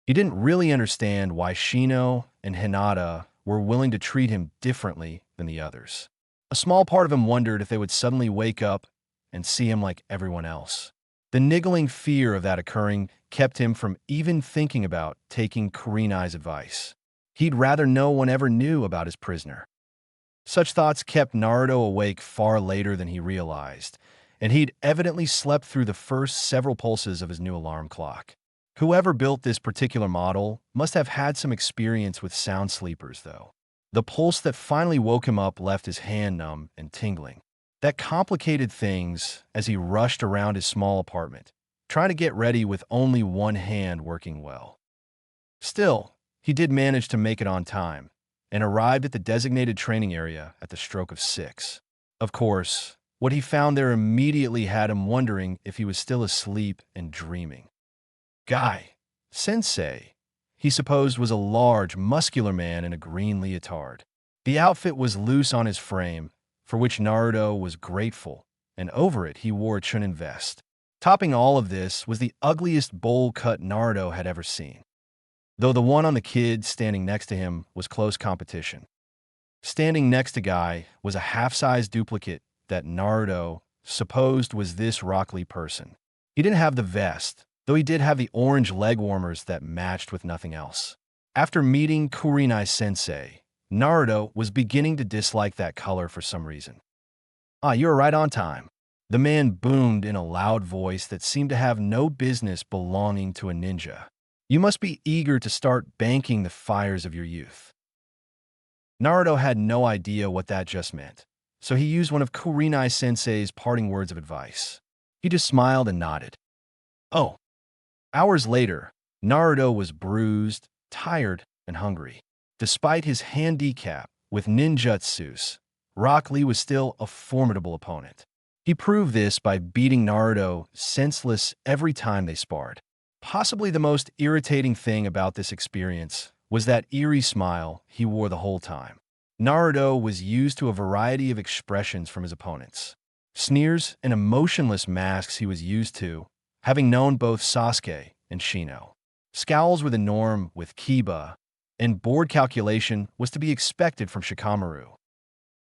He didn't really understand why Shino and Hinata were willing to treat him differently than the others. A small part of him wondered if they would suddenly wake up and see him like everyone else. The niggling fear of that occurring kept him from even thinking about taking Kurenai's advice. He'd rather no one ever knew about his prisoner. Such thoughts kept Naruto awake far later than he realized, and he'd evidently slept through the first several pulses of his new alarm clock. Whoever built this particular model must have had some experience with sound sleepers, though. The pulse that finally woke him up left his hand numb and tingling. That complicated things as he rushed around his small apartment, trying to get ready with only one hand working well. Still, he did manage to make it on time, and arrived at the designated training area at the stroke of 6. Of course, what he found there immediately had him wondering if he was still asleep and dreaming. Guy, Sensei, he supposed was a large, muscular man in a green leotard. The outfit was loose on his frame, for which Naruto was grateful, and over it he wore a Chunin vest. Topping all of this was the ugliest bowl cut Naruto had ever seen, though the one on the kid standing next to him was close competition. Standing next to Guy was a half-size duplicate that Naruto supposed was this Rock Lee person. He didn't have the vest, though he did have the orange leg warmers that matched with nothing else. After meeting Kurenai-sensei, Naruto was beginning to dislike that color for some reason. "Ah, you were right on time," the man boomed in a loud voice that seemed to have no business belonging to a ninja. "You must be eager to start banking the fires of your youth." Naruto had no idea what that just meant, so he used one of Kurenai-sensei's parting words of advice. He just smiled and nodded. Oh. Hours later, Naruto was bruised, tired, and hungry. Despite his handicap with ninjutsus, Rock Lee was still a formidable opponent. He proved this by beating Naruto senseless every time they sparred. Possibly the most irritating thing about this experience was that eerie smile he wore the whole time. Naruto was used to a variety of expressions from his opponents. Sneers and emotionless masks he was used to, having known both Sasuke and Shino. Scowls were the norm with Kiba, and board calculation was to be expected from Shikamaru.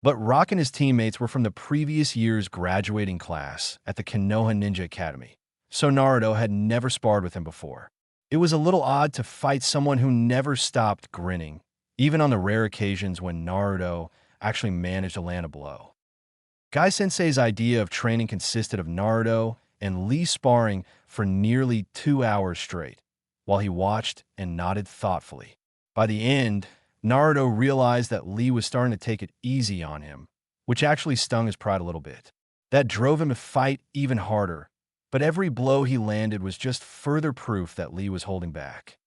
But Rock and his teammates were from the previous year's graduating class at the Konoha Ninja Academy, so Naruto had never sparred with him before. It was a little odd to fight someone who never stopped grinning, even on the rare occasions when Naruto actually managed to land a blow. Guy Sensei's idea of training consisted of Naruto and Lee sparring for nearly 2 hours straight, while he watched and nodded thoughtfully. By the end, Naruto realized that Lee was starting to take it easy on him, which actually stung his pride a little bit. That drove him to fight even harder, but every blow he landed was just further proof that Lee was holding back.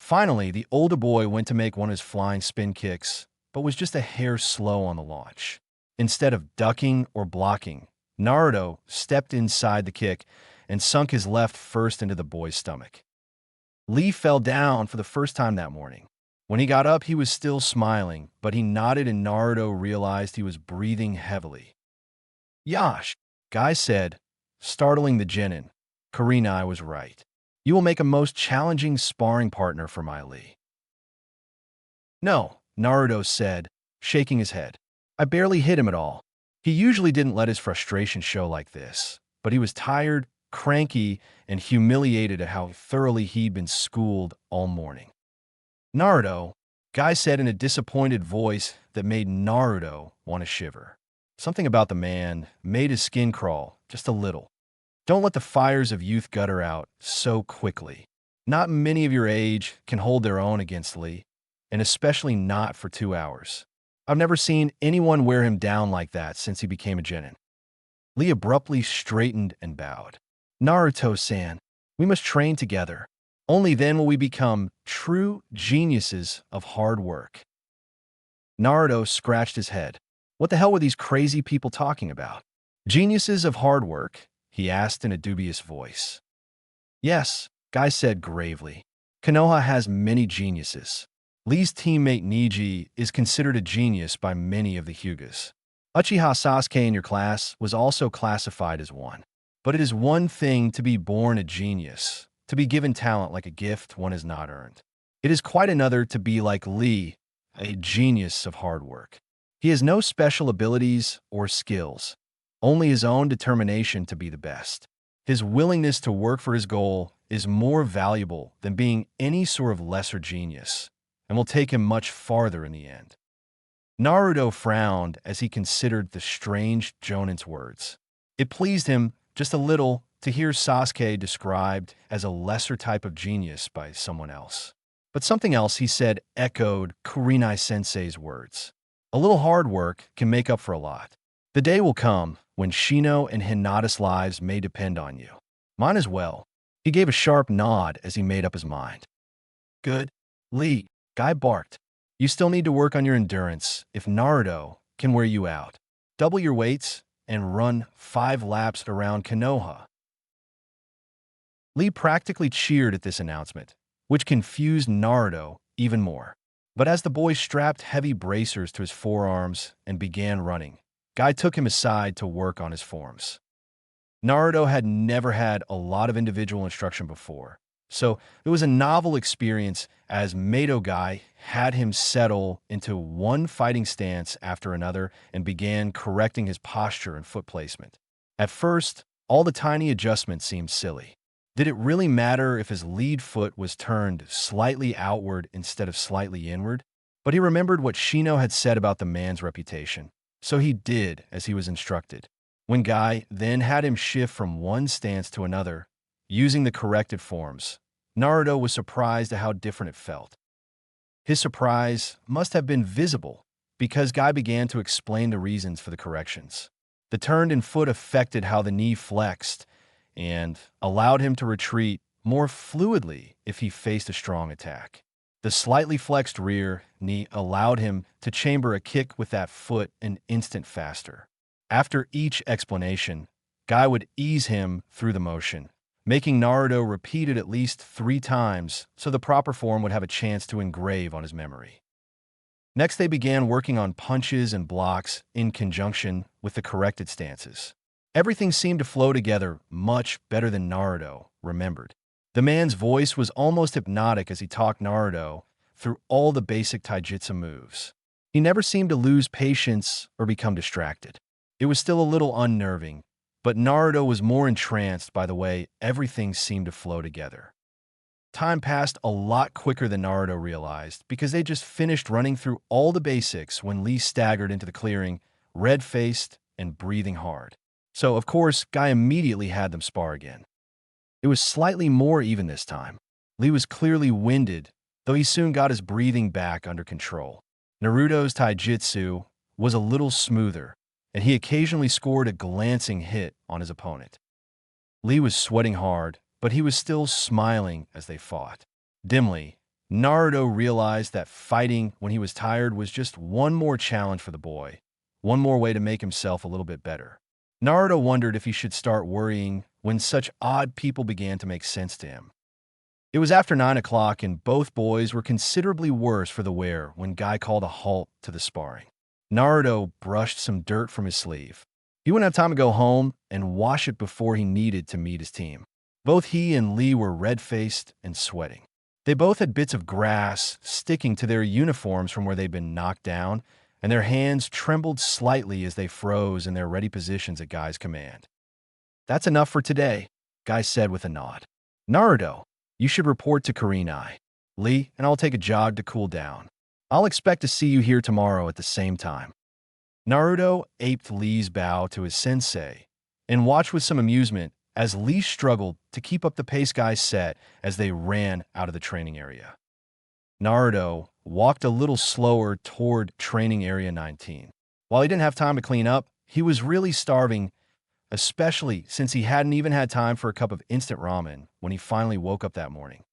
Finally, the older boy went to make one of his flying spin kicks, but was just a hair slow on the launch. Instead of ducking or blocking, Naruto stepped inside the kick and sunk his left first into the boy's stomach. Lee fell down for the first time that morning. When he got up, he was still smiling, but he nodded and Naruto realized he was breathing heavily. "Yash," Guy said, startling the genin. Kurenai was right. "You will make a most challenging sparring partner for my Lee." "No," Naruto said, shaking his head. "I barely hit him at all." He usually didn't let his frustration show like this, but he was tired, cranky, and humiliated at how thoroughly he'd been schooled all morning. "Naruto," Guy said in a disappointed voice that made Naruto want to shiver. Something about the man made his skin crawl just a little. "Don't let the fires of youth gutter out so quickly. Not many of your age can hold their own against Lee, and especially not for 2 hours. I've never seen anyone wear him down like that since he became a genin." Lee abruptly straightened and bowed. "Naruto-san, we must train together. Only then will we become true geniuses of hard work." Naruto scratched his head. What the hell were these crazy people talking about? "Geniuses of hard work?" he asked in a dubious voice. "Yes," Guy said gravely. "Konoha has many geniuses. Lee's teammate Niji is considered a genius by many of the Hyugas. Uchiha Sasuke in your class was also classified as one. But it is one thing to be born a genius, to be given talent like a gift one has not earned. It is quite another to be like Lee, a genius of hard work. He has no special abilities or skills, only his own determination to be the best. His willingness to work for his goal is more valuable than being any sort of lesser genius, and will take him much farther in the end." Naruto frowned as he considered the strange Jonin's words. It pleased him just a little to hear Sasuke described as a lesser type of genius by someone else. But something else he said echoed Kurenai-sensei's words. "A little hard work can make up for a lot. The day will come when Shino and Hinata's lives may depend on you. Mine as well." He gave a sharp nod as he made up his mind. "Good. Lee," Guy barked. "You still need to work on your endurance if Naruto can wear you out. Double your weights and run 5 laps around Konoha." Lee practically cheered at this announcement, which confused Naruto even more. But as the boy strapped heavy bracers to his forearms and began running, Guy took him aside to work on his forms. Naruto had never had a lot of individual instruction before, so it was a novel experience as Mato Guy had him settle into one fighting stance after another and began correcting his posture and foot placement. At first, all the tiny adjustments seemed silly. Did it really matter if his lead foot was turned slightly outward instead of slightly inward? But he remembered what Shino had said about the man's reputation, so he did as he was instructed. When Guy then had him shift from one stance to another, using the corrected forms, Naruto was surprised at how different it felt. His surprise must have been visible because Guy began to explain the reasons for the corrections. The turned-in foot affected how the knee flexed and allowed him to retreat more fluidly if he faced a strong attack. The slightly flexed rear knee allowed him to chamber a kick with that foot an instant faster. After each explanation, Guy would ease him through the motion, making Naruto repeat it at least 3 times so the proper form would have a chance to engrave on his memory. Next, they began working on punches and blocks in conjunction with the corrected stances. Everything seemed to flow together much better than Naruto remembered. The man's voice was almost hypnotic as he talked Naruto through all the basic taijutsu moves. He never seemed to lose patience or become distracted. It was still a little unnerving, but Naruto was more entranced by the way everything seemed to flow together. Time passed a lot quicker than Naruto realized because they just finished running through all the basics when Lee staggered into the clearing, red-faced and breathing hard. So, of course, Guy immediately had them spar again. It was slightly more even this time. Lee was clearly winded, though he soon got his breathing back under control. Naruto's taijutsu was a little smoother, and he occasionally scored a glancing hit on his opponent. Lee was sweating hard, but he was still smiling as they fought. Dimly, Naruto realized that fighting when he was tired was just one more challenge for the boy, one more way to make himself a little bit better. Naruto wondered if he should start worrying when such odd people began to make sense to him. It was after 9 o'clock, and both boys were considerably worse for the wear when Guy called a halt to the sparring. Naruto brushed some dirt from his sleeve. He wouldn't have time to go home and wash it before he needed to meet his team. Both he and Lee were red-faced and sweating. They both had bits of grass sticking to their uniforms from where they'd been knocked down, and their hands trembled slightly as they froze in their ready positions at Guy's command. "That's enough for today," Guy said with a nod. "Naruto, you should report to Kurenai. Lee and I'll take a jog to cool down. I'll expect to see you here tomorrow at the same time." Naruto aped Lee's bow to his sensei and watched with some amusement as Lee struggled to keep up the pace Guy set as they ran out of the training area. Naruto walked a little slower toward training area 19. While he didn't have time to clean up, he was really starving, especially since he hadn't even had time for a cup of instant ramen when he finally woke up that morning.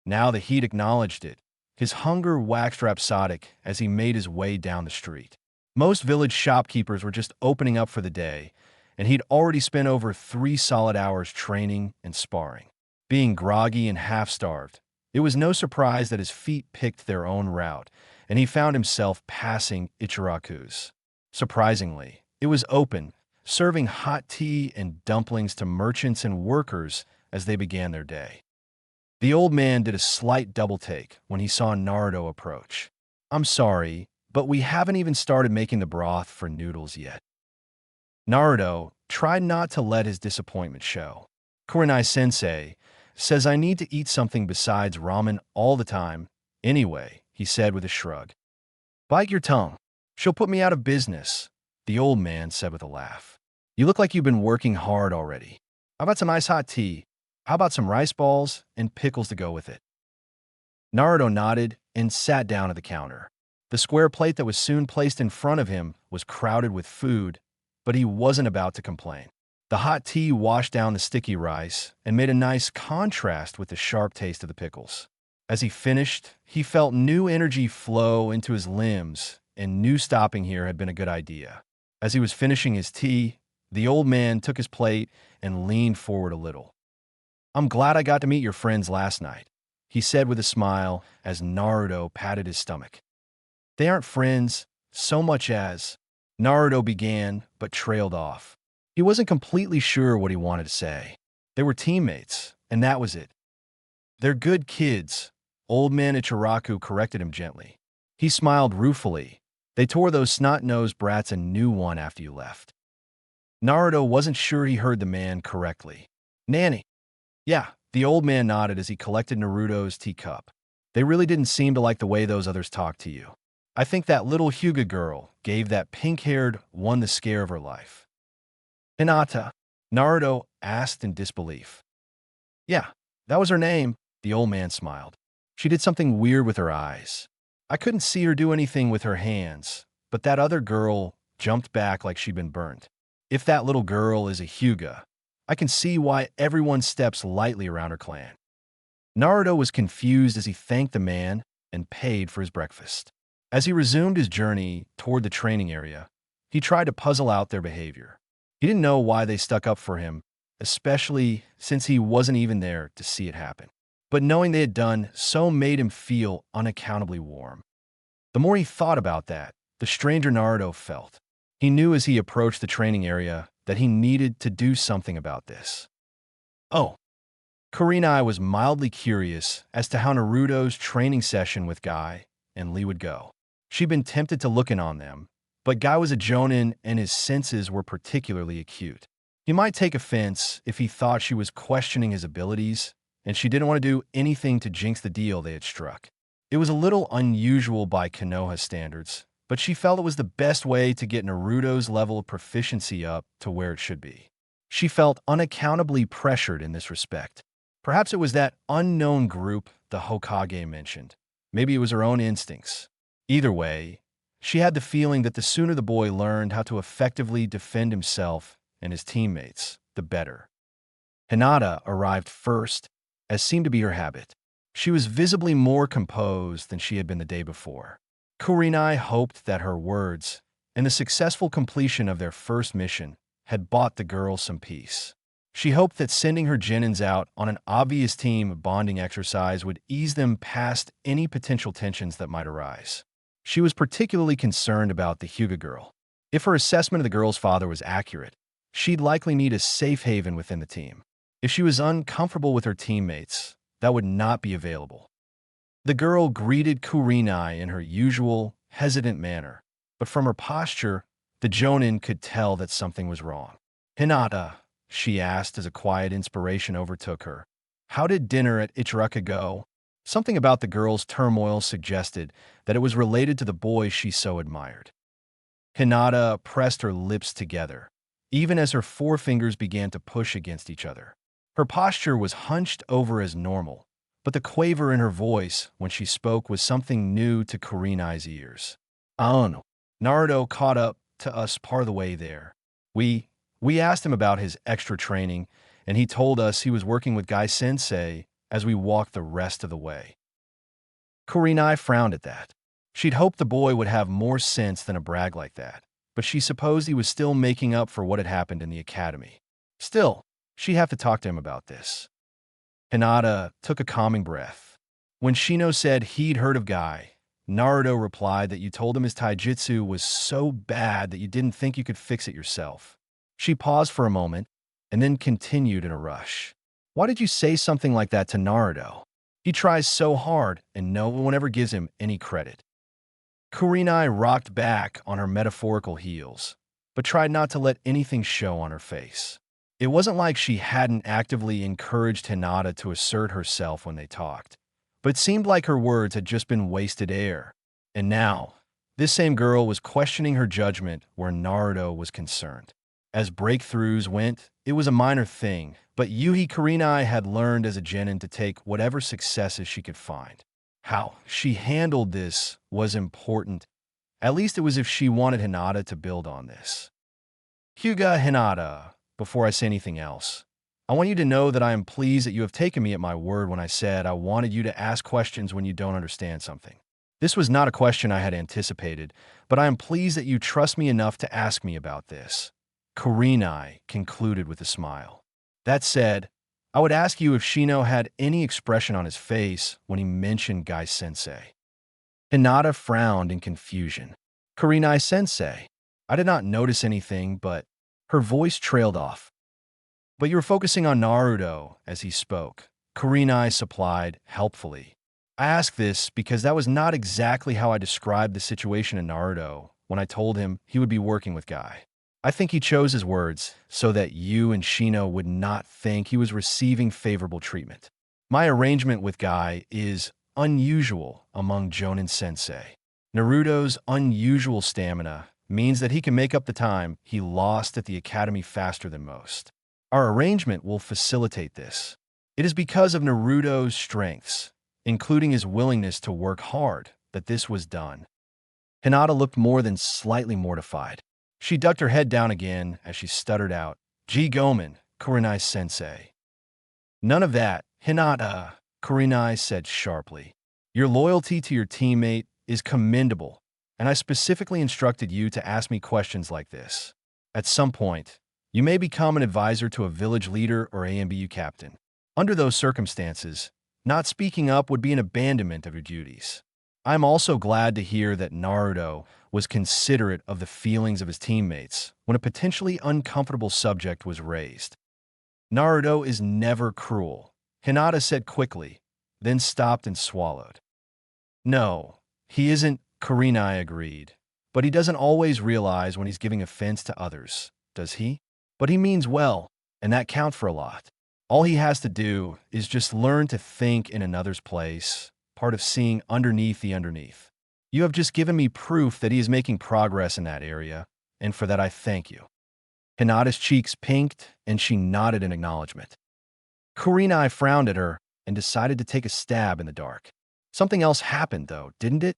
Now the heat acknowledged it. His hunger waxed rhapsodic as he made his way down the street. Most village shopkeepers were just opening up for the day, and he'd already spent over 3 solid hours training and sparring. Being groggy and half-starved, it was no surprise that his feet picked their own route, and he found himself passing Ichiraku's. Surprisingly, it was open, serving hot tea and dumplings to merchants and workers as they began their day. The old man did a slight double-take when he saw Naruto approach. "I'm sorry, but we haven't even started making the broth for noodles yet." Naruto tried not to let his disappointment show. "Kurenai-sensei says I need to eat something besides ramen all the time anyway," he said with a shrug. "Bite your tongue. She'll put me out of business," the old man said with a laugh. "You look like you've been working hard already. How about some ice hot tea? How about some rice balls and pickles to go with it?" Naruto nodded and sat down at the counter. The square plate that was soon placed in front of him was crowded with food, but he wasn't about to complain. The hot tea washed down the sticky rice and made a nice contrast with the sharp taste of the pickles. As he finished, he felt new energy flow into his limbs and knew stopping here had been a good idea. As he was finishing his tea, the old man took his plate and leaned forward a little. "I'm glad I got to meet your friends last night," he said with a smile as Naruto patted his stomach. "They aren't friends so much as—" Naruto began, but trailed off. He wasn't completely sure what he wanted to say. They were teammates, and that was it. "They're good kids," old man Ichiraku corrected him gently. He smiled ruefully. "They tore those snot-nosed brats a new one after you left." Naruto wasn't sure he heard the man correctly. "Nanny." "Yeah," the old man nodded as he collected Naruto's teacup. "They really didn't seem to like the way those others talked to you. I think that little Hyuga girl gave that pink-haired one the scare of her life." "Hinata?" Naruto asked in disbelief. "Yeah, that was her name," the old man smiled. "She did something weird with her eyes. I couldn't see her do anything with her hands, but that other girl jumped back like she'd been burnt. If that little girl is a Hyuga, I can see why everyone steps lightly around her clan." Naruto was confused as he thanked the man and paid for his breakfast. As he resumed his journey toward the training area, he tried to puzzle out their behavior. He didn't know why they stuck up for him, especially since he wasn't even there to see it happen. But knowing they had done so made him feel unaccountably warm. The more he thought about that, the stranger Naruto felt. He knew as he approached the training area that he needed to do something about this. "Oh." Kurenai was mildly curious as to how Naruto's training session with Guy and Lee would go. She'd been tempted to look in on them, but Guy was a jonin and his senses were particularly acute. He might take offense if he thought she was questioning his abilities, and she didn't want to do anything to jinx the deal they had struck. It was a little unusual by Konoha standards, but she felt it was the best way to get Naruto's level of proficiency up to where it should be. She felt unaccountably pressured in this respect. Perhaps it was that unknown group the Hokage mentioned. Maybe it was her own instincts. Either way, she had the feeling that the sooner the boy learned how to effectively defend himself and his teammates, the better. Hinata arrived first, as seemed to be her habit. She was visibly more composed than she had been the day before. Kurenai hoped that her words and the successful completion of their first mission had bought the girls some peace. She hoped that sending her genins out on an obvious team bonding exercise would ease them past any potential tensions that might arise. She was particularly concerned about the Hyuga girl. If her assessment of the girl's father was accurate, she'd likely need a safe haven within the team. If she was uncomfortable with her teammates, that would not be available. The girl greeted Kurenai in her usual, hesitant manner, but from her posture, the Jonin could tell that something was wrong. "Hinata," she asked as a quiet inspiration overtook her, "how did dinner at Ichiraka go?" Something about the girl's turmoil suggested that it was related to the boy she so admired. Hinata pressed her lips together, even as her forefingers began to push against each other. Her posture was hunched over as normal, but the quaver in her voice when she spoke was something new to Kurenai's ears. "Oh, Naruto caught up to us part of the way there. We asked him about his extra training, and he told us he was working with Guy Sensei as we walked the rest of the way." Kurenai frowned at that. She'd hoped the boy would have more sense than a brag like that, but she supposed he was still making up for what had happened in the academy. Still, she'd have to talk to him about this. Hinata took a calming breath. When Shino said he'd heard of Guy, Naruto replied that you told him his taijutsu was so bad that you didn't think you could fix it yourself. She paused for a moment and then continued in a rush. "Why did you say something like that to Naruto? He tries so hard and no one ever gives him any credit." Kurenai rocked back on her metaphorical heels, but tried not to let anything show on her face. It wasn't like she hadn't actively encouraged Hinata to assert herself when they talked, but it seemed like her words had just been wasted air. And now, this same girl was questioning her judgment where Naruto was concerned. As breakthroughs went, it was a minor thing, but Yuhi Kurenai had learned as a genin to take whatever successes she could find. How she handled this was important. At least it was if she wanted Hinata to build on this. "Hyuga Hinata, before I say anything else, I want you to know that I am pleased that you have taken me at my word when I said I wanted you to ask questions when you don't understand something. This was not a question I had anticipated, but I am pleased that you trust me enough to ask me about this." Kurenai concluded with a smile. "That said, I would ask you if Shino had any expression on his face when he mentioned Guy Sensei." Hinata frowned in confusion. "Kurenai Sensei? I did not notice anything, but..." Her voice trailed off. "But you were focusing on Naruto as he spoke," Kurenai supplied helpfully. "I ask this because that was not exactly how I described the situation in Naruto when I told him he would be working with Guy. I think he chose his words so that you and Shino would not think he was receiving favorable treatment. My arrangement with Guy is unusual among Jonin Sensei. Naruto's unusual stamina means that he can make up the time he lost at the academy faster than most. Our arrangement will facilitate this. It is because of Naruto's strengths, including his willingness to work hard, that this was done." Hinata looked more than slightly mortified. She ducked her head down again as she stuttered out, "G. Gomen, Kurenai Sensei." "None of that, Hinata," Kurenai said sharply. "Your loyalty to your teammate is commendable, and I specifically instructed you to ask me questions like this. At some point, you may become an advisor to a village leader or AMBU captain. Under those circumstances, not speaking up would be an abandonment of your duties. I'm also glad to hear that Naruto was considerate of the feelings of his teammates when a potentially uncomfortable subject was raised." "Naruto is never cruel," Hinata said quickly, then stopped and swallowed. "No, he isn't," Kurenai agreed. "But he doesn't always realize when he's giving offense to others, does he? But he means well, and that counts for a lot. All he has to do is just learn to think in another's place, part of seeing underneath the underneath. You have just given me proof that he is making progress in that area, and for that I thank you." Hinata's cheeks pinked, and she nodded in acknowledgement. Kurenai frowned at her and decided to take a stab in the dark. Something else happened, though, didn't it?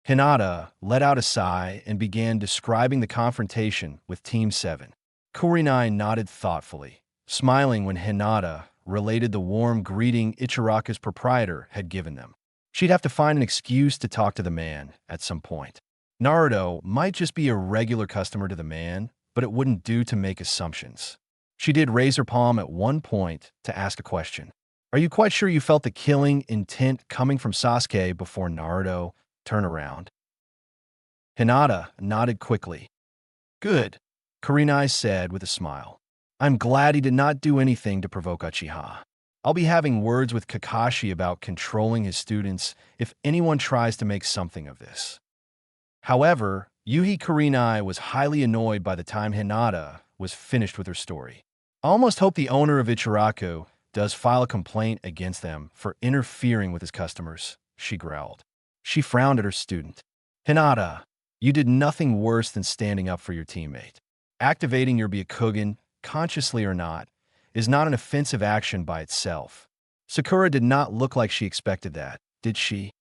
Hinata let out a sigh and began describing the confrontation with Team 7. Kurenai nodded thoughtfully, smiling when Hinata related the warm greeting Ichiraka's proprietor had given them. She'd have to find an excuse to talk to the man at some point. Naruto might just be a regular customer to the man, but it wouldn't do to make assumptions. She did raise her palm at one point to ask a question. "Are you quite sure you felt the killing intent coming from Sasuke before Naruto turned around?" Hinata nodded quickly. "Good," Kurenai said with a smile. "I'm glad he did not do anything to provoke Uchiha. I'll be having words with Kakashi about controlling his students if anyone tries to make something of this." However, Yuhi Kurenai was highly annoyed by the time Hinata was finished with her story. "I almost hope the owner of Ichiraku does file a complaint against them for interfering with his customers," she growled. She frowned at her student. "Hinata, you did nothing worse than standing up for your teammate. Activating your Byakugan, consciously or not, is not an offensive action by itself. Sakura did not look like she expected that, did she?"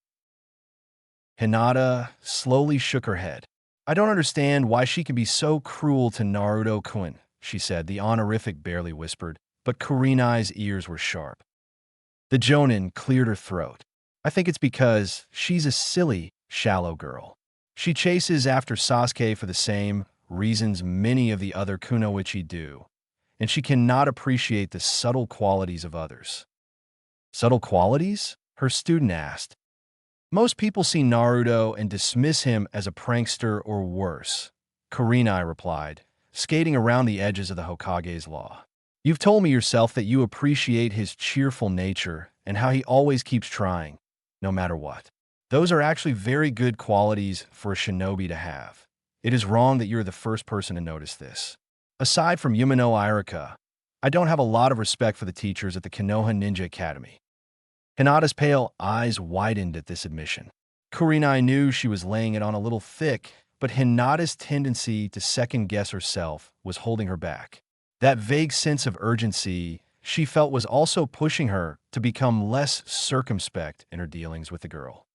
Hinata slowly shook her head. "I don't understand why she can be so cruel to Naruto-kun," she said. The honorific barely whispered, but Kurenai's ears were sharp. The Jonin cleared her throat. "I think it's because she's a silly, shallow girl. She chases after Sasuke for the same reasons many of the other kunoichi do, and she cannot appreciate the subtle qualities of others." "Subtle qualities?" her student asked. "Most people see Naruto and dismiss him as a prankster or worse," Kurenai replied, skating around the edges of the Hokage's law. "You've told me yourself that you appreciate his cheerful nature and how he always keeps trying, no matter what. Those are actually very good qualities for a shinobi to have. It is wrong that you're the first person to notice this. Aside from Yumino Irika, I don't have a lot of respect for the teachers at the Konoha Ninja Academy." Hinata's pale eyes widened at this admission. Kurenai knew she was laying it on a little thick, but Hinata's tendency to second-guess herself was holding her back. That vague sense of urgency she felt was also pushing her to become less circumspect in her dealings with the girl.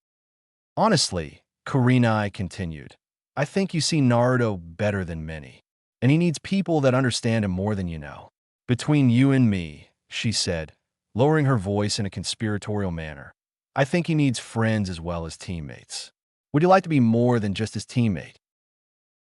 "Honestly," Kurenai continued, "I think you see Naruto better than many, and he needs people that understand him more than you know. Between you and me," she said, lowering her voice in a conspiratorial manner, "I think he needs friends as well as teammates. Would you like to be more than just his teammate?"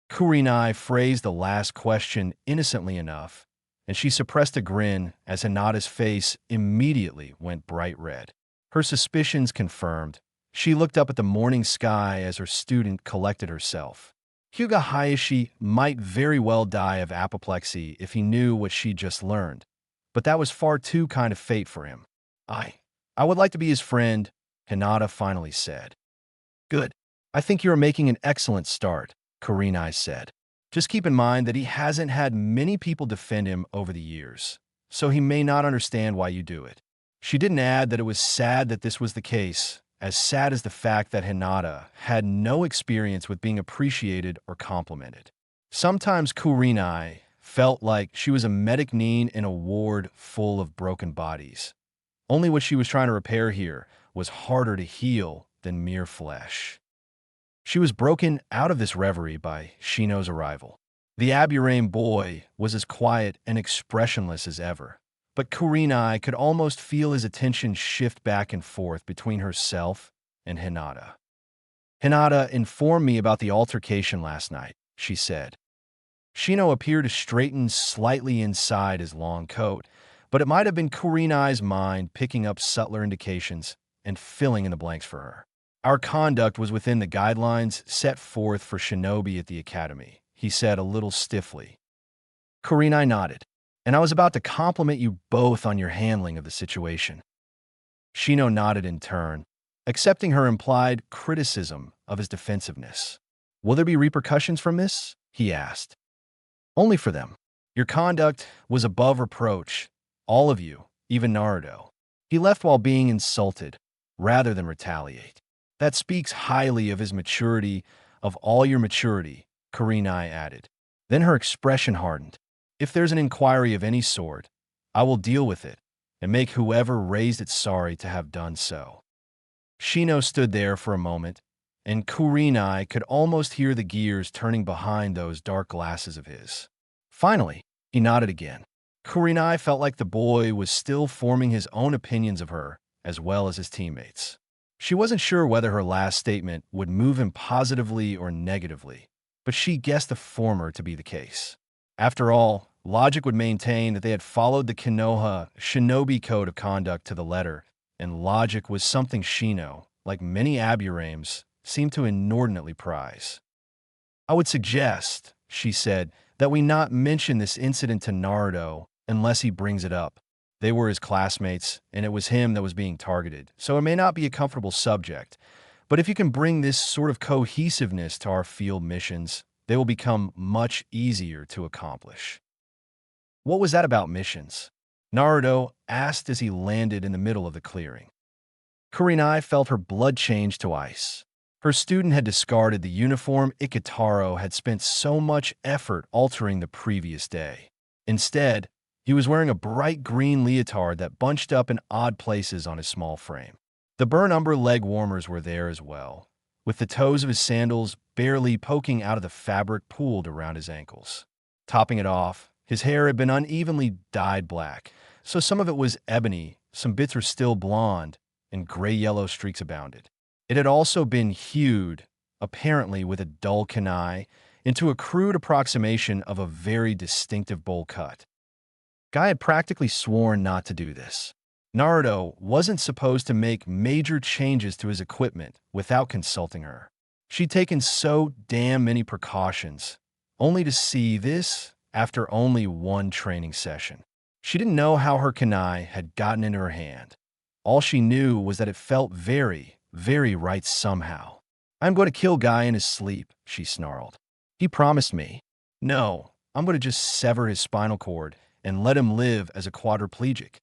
Kurenai phrased the last question innocently enough, and she suppressed a grin as Hinata's face immediately went bright red. Her suspicions confirmed, she looked up at the morning sky as her student collected herself. Hyuga Hayashi might very well die of apoplexy if he knew what she just learned, but that was far too kind of fate for him. I would like to be his friend," Hinata finally said. "Good. I think you are making an excellent start," Kurenai said. "Just keep in mind that he hasn't had many people defend him over the years, so he may not understand why you do it." She didn't add that it was sad that this was the case, as sad as the fact that Hinata had no experience with being appreciated or complimented. Sometimes Kurenai felt like she was a medic need in a ward full of broken bodies. Only what she was trying to repair here was harder to heal than mere flesh. She was broken out of this reverie by Shino's arrival. The Aburame boy was as quiet and expressionless as ever, but Kurenai could almost feel his attention shift back and forth between herself and Hinata. "Hinata informed me about the altercation last night," she said. Shino appeared to straighten slightly inside his long coat, but it might have been Kurenai's mind picking up subtler indications and filling in the blanks for her. "Our conduct was within the guidelines set forth for shinobi at the academy," he said a little stiffly. Kurenai nodded, "And I was about to compliment you both on your handling of the situation." Shino nodded in turn, accepting her implied criticism of his defensiveness. "Will there be repercussions from this?" he asked. "Only for them. Your conduct was above reproach, all of you, even Naruto. He left while being insulted, rather than retaliate. That speaks highly of his maturity, of all your maturity, Kurenai added. Then her expression hardened. If there's an inquiry of any sort, I will deal with it, and make whoever raised it sorry to have done so. Shino stood there for a moment, and Kurenai could almost hear the gears turning behind those dark glasses of his. Finally, he nodded again. Kurenai felt like the boy was still forming his own opinions of her, as well as his teammates. She wasn't sure whether her last statement would move him positively or negatively, but she guessed the former to be the case. After all, logic would maintain that they had followed the Konoha shinobi code of conduct to the letter, and logic was something Shino, like many Aburames, seemed to inordinately prize. I would suggest, she said, that we not mention this incident to Naruto unless he brings it up. They were his classmates, and it was him that was being targeted, so it may not be a comfortable subject. But if you can bring this sort of cohesiveness to our field missions, they will become much easier to accomplish. What was that about missions? Naruto asked as he landed in the middle of the clearing. Kurenai felt her blood change to ice. Her student had discarded the uniform Ikitaro had spent so much effort altering the previous day. Instead, he was wearing a bright green leotard that bunched up in odd places on his small frame. The burn-umber leg warmers were there as well, with the toes of his sandals barely poking out of the fabric pooled around his ankles. Topping it off, his hair had been unevenly dyed black, so some of it was ebony, some bits were still blonde, and gray-yellow streaks abounded. It had also been hued, apparently with a dull kunai, into a crude approximation of a very distinctive bowl cut. Guy had practically sworn not to do this. Naruto wasn't supposed to make major changes to his equipment without consulting her. She'd taken so damn many precautions, only to see this after only one training session. She didn't know how her kunai had gotten into her hand. All she knew was that it felt very, very right somehow. I'm going to kill Guy in his sleep, she snarled. He promised me. No, I'm going to just sever his spinal cord and let him live as a quadriplegic.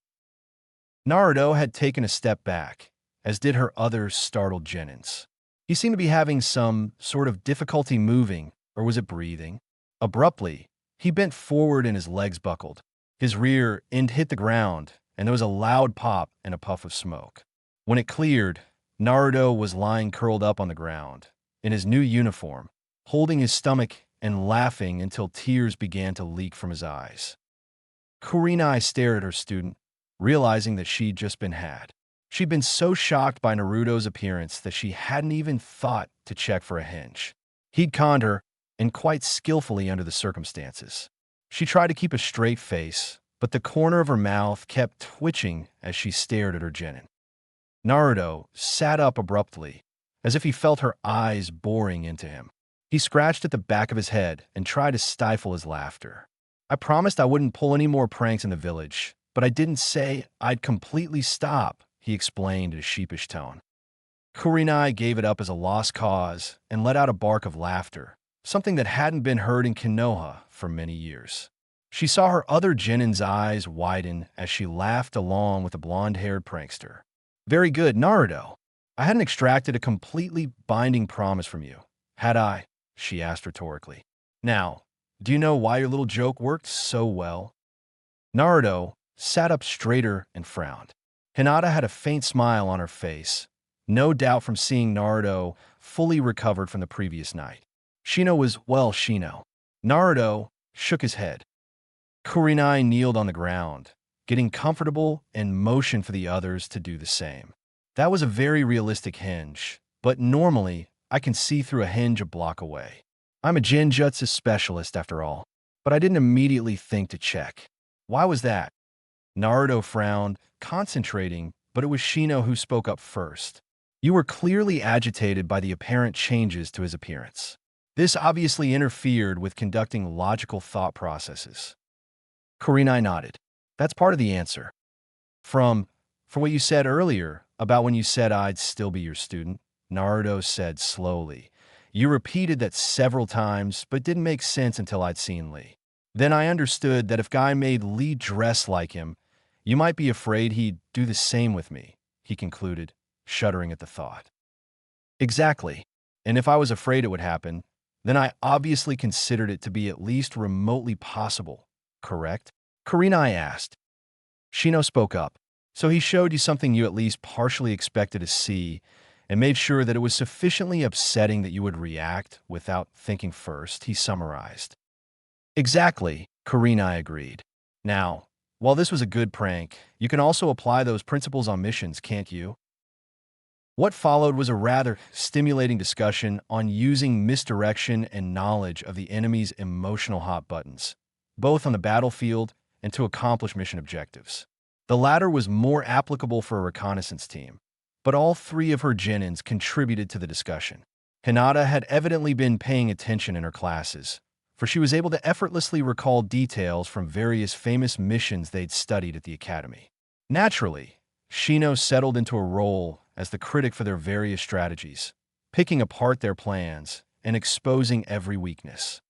Naruto had taken a step back, as did her other startled genins. He seemed to be having some sort of difficulty moving, or was it breathing? Abruptly, he bent forward and his legs buckled. His rear end hit the ground, and there was a loud pop and a puff of smoke. When it cleared, Naruto was lying curled up on the ground, in his new uniform, holding his stomach and laughing until tears began to leak from his eyes. Kurenai stared at her student, realizing that she'd just been had. She'd been so shocked by Naruto's appearance that she hadn't even thought to check for a hinge. He'd conned her, and quite skillfully under the circumstances. She tried to keep a straight face, but the corner of her mouth kept twitching as she stared at her genin. Naruto sat up abruptly, as if he felt her eyes boring into him. He scratched at the back of his head and tried to stifle his laughter. I promised I wouldn't pull any more pranks in the village, but I didn't say I'd completely stop, he explained in a sheepish tone. Kurenai gave it up as a lost cause and let out a bark of laughter, something that hadn't been heard in Konoha for many years. She saw her other genin's eyes widen as she laughed along with the blonde-haired prankster. Very good, Naruto. I hadn't extracted a completely binding promise from you, had I? She asked rhetorically. Now, do you know why your little joke worked so well? Naruto sat up straighter and frowned. Hinata had a faint smile on her face, no doubt from seeing Naruto fully recovered from the previous night. Shino was, well, Shino. Naruto shook his head. Kurenai kneeled on the ground, getting comfortable and motioned for the others to do the same. That was a very realistic hinge, but normally I can see through a hinge a block away. I'm a Genjutsu specialist after all, but I didn't immediately think to check. Why was that? Naruto frowned, concentrating, but it was Shino who spoke up first. You were clearly agitated by the apparent changes to his appearance. This obviously interfered with conducting logical thought processes. Kurenai nodded. That's part of the answer. For what you said earlier about when you said I'd still be your student, Naruto said slowly. You repeated that several times, but didn't make sense until I'd seen Lee. Then I understood that if Guy made Lee dress like him, you might be afraid he'd do the same with me, he concluded, shuddering at the thought. Exactly. And if I was afraid it would happen, then I obviously considered it to be at least remotely possible, correct? Kurenai asked. Shino spoke up. So he showed you something you at least partially expected to see and made sure that it was sufficiently upsetting that you would react without thinking first, he summarized. Exactly, Kurenai agreed. Now, while this was a good prank, you can also apply those principles on missions, can't you? What followed was a rather stimulating discussion on using misdirection and knowledge of the enemy's emotional hot buttons, both on the battlefield and to accomplish mission objectives. The latter was more applicable for a reconnaissance team, but all three of her genins contributed to the discussion. Hinata had evidently been paying attention in her classes, for she was able to effortlessly recall details from various famous missions they'd studied at the academy. Naturally, Shino settled into a role as the critic for their various strategies, picking apart their plans and exposing every weakness.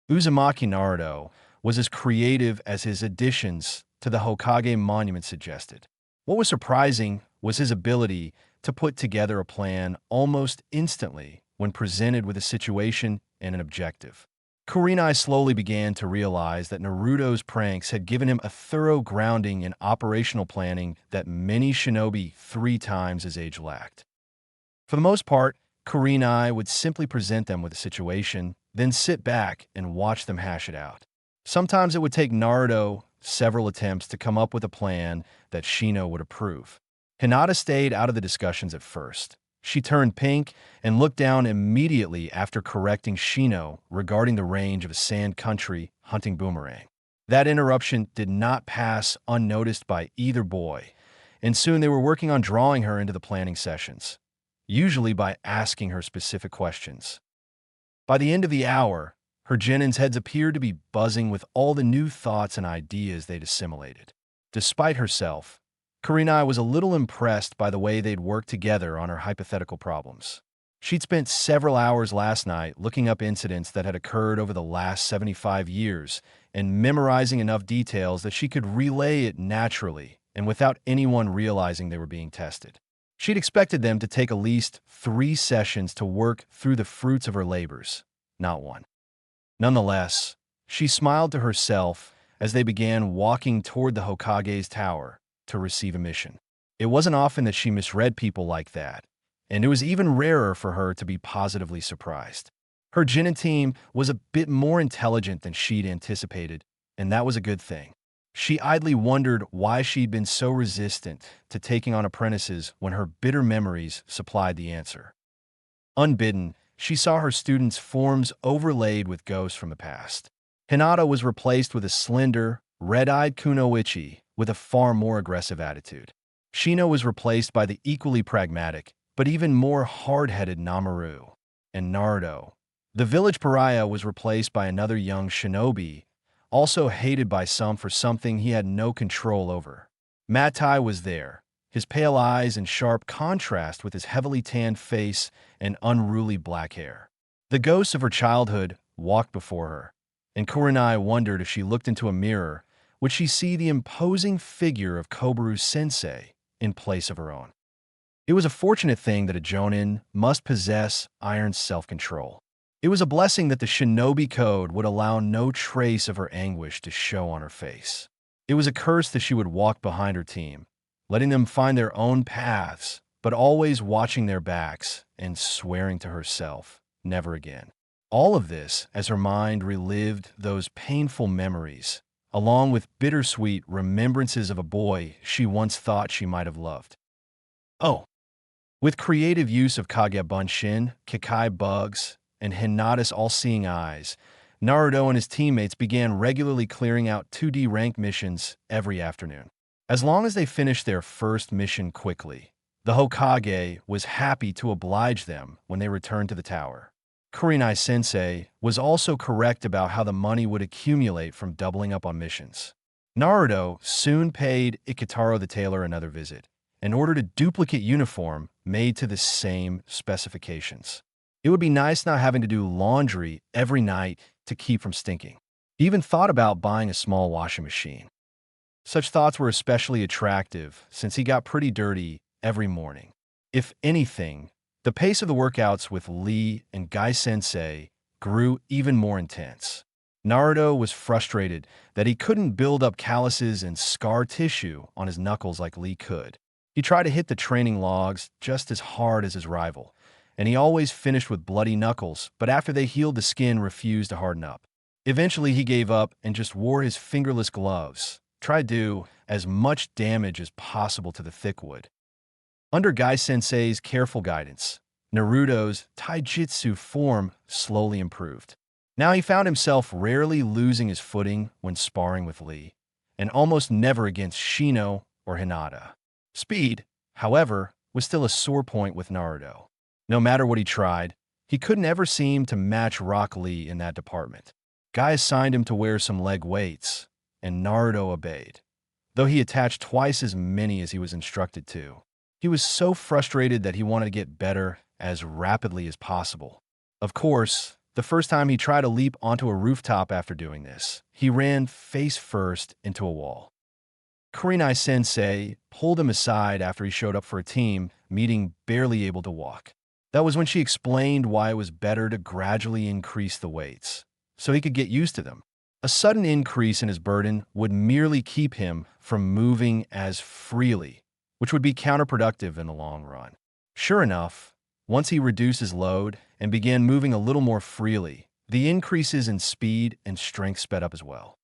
Uzumaki Naruto was as creative as his additions to the Hokage monument suggested. What was surprising was his ability to put together a plan almost instantly when presented with a situation and an objective. Kurenai slowly began to realize that Naruto's pranks had given him a thorough grounding in operational planning that many shinobi 3 times his age lacked. For the most part, Kurenai would simply present them with a situation, then sit back and watch them hash it out. Sometimes it would take Naruto several attempts to come up with a plan that Shino would approve. Hinata stayed out of the discussions at first. She turned pink and looked down immediately after correcting Shino regarding the range of a sand country hunting boomerang. That interruption did not pass unnoticed by either boy, and soon they were working on drawing her into the planning sessions, usually by asking her specific questions. By the end of the hour, her genins' heads appeared to be buzzing with all the new thoughts and ideas they'd assimilated. Despite herself, Kurenai was a little impressed by the way they'd worked together on her hypothetical problems. She'd spent several hours last night looking up incidents that had occurred over the last 75 years and memorizing enough details that she could relay it naturally and without anyone realizing they were being tested. She'd expected them to take at least 3 sessions to work through the fruits of her labors, not one. Nonetheless, she smiled to herself as they began walking toward the Hokage's tower to receive a mission. It wasn't often that she misread people like that, and it was even rarer for her to be positively surprised. Her Genin team was a bit more intelligent than she'd anticipated, and that was a good thing. She idly wondered why she'd been so resistant to taking on apprentices when her bitter memories supplied the answer. Unbidden, she saw her students' forms overlaid with ghosts from the past. Hinata was replaced with a slender, red-eyed kunoichi with a far more aggressive attitude. Shino was replaced by the equally pragmatic, but even more hard-headed Namaru. And Naruto, the village pariah, was replaced by another young shinobi, also hated by some for something he had no control over. Matai was there, his pale eyes in sharp contrast with his heavily tanned face and unruly black hair. The ghosts of her childhood walked before her, and Kurenai wondered if she looked into a mirror, would she see the imposing figure of Kobaru Sensei in place of her own? It was a fortunate thing that a Jonin must possess iron self-control. It was a blessing that the shinobi code would allow no trace of her anguish to show on her face. It was a curse that she would walk behind her team, letting them find their own paths, but always watching their backs and swearing to herself, never again. All of this as her mind relived those painful memories, along with bittersweet remembrances of a boy she once thought she might have loved. Oh, with creative use of Kage Bunshin, Kikai bugs, and Hinata's all-seeing eyes, Naruto and his teammates began regularly clearing out 2D rank missions every afternoon. As long as they finished their first mission quickly, the Hokage was happy to oblige them when they returned to the tower. Kurenai-sensei was also correct about how the money would accumulate from doubling up on missions. Naruto soon paid Ikitaro the tailor another visit and ordered a duplicate uniform made to the same specifications. It would be nice not having to do laundry every night to keep from stinking. He even thought about buying a small washing machine. Such thoughts were especially attractive since he got pretty dirty every morning. If anything, The pace of the workouts with Lee and Guy-sensei grew even more intense. Naruto was frustrated that he couldn't build up calluses and scar tissue on his knuckles like Lee could. He tried to hit the training logs just as hard as his rival, and he always finished with bloody knuckles, but after they healed, the skin refused to harden up. Eventually, he gave up and just wore his fingerless gloves, tried to do as much damage as possible to the thick wood. Under Guy-sensei's careful guidance, Naruto's taijutsu form slowly improved. Now he found himself rarely losing his footing when sparring with Lee, and almost never against Shino or Hinata. Speed, however, was still a sore point with Naruto. No matter what he tried, he couldn't ever seem to match Rock Lee in that department. Guy assigned him to wear some leg weights, and Naruto obeyed, though he attached twice as many as he was instructed to. He was so frustrated that he wanted to get better as rapidly as possible. Of course, the first time he tried to leap onto a rooftop after doing this, he ran face first into a wall. Kurenai-sensei pulled him aside after he showed up for a team meeting barely able to walk. That was when she explained why it was better to gradually increase the weights, so he could get used to them. A sudden increase in his burden would merely keep him from moving as freely, which would be counterproductive in the long run. Sure enough, once he reduced his load and began moving a little more freely, the increases in speed and strength sped up as well.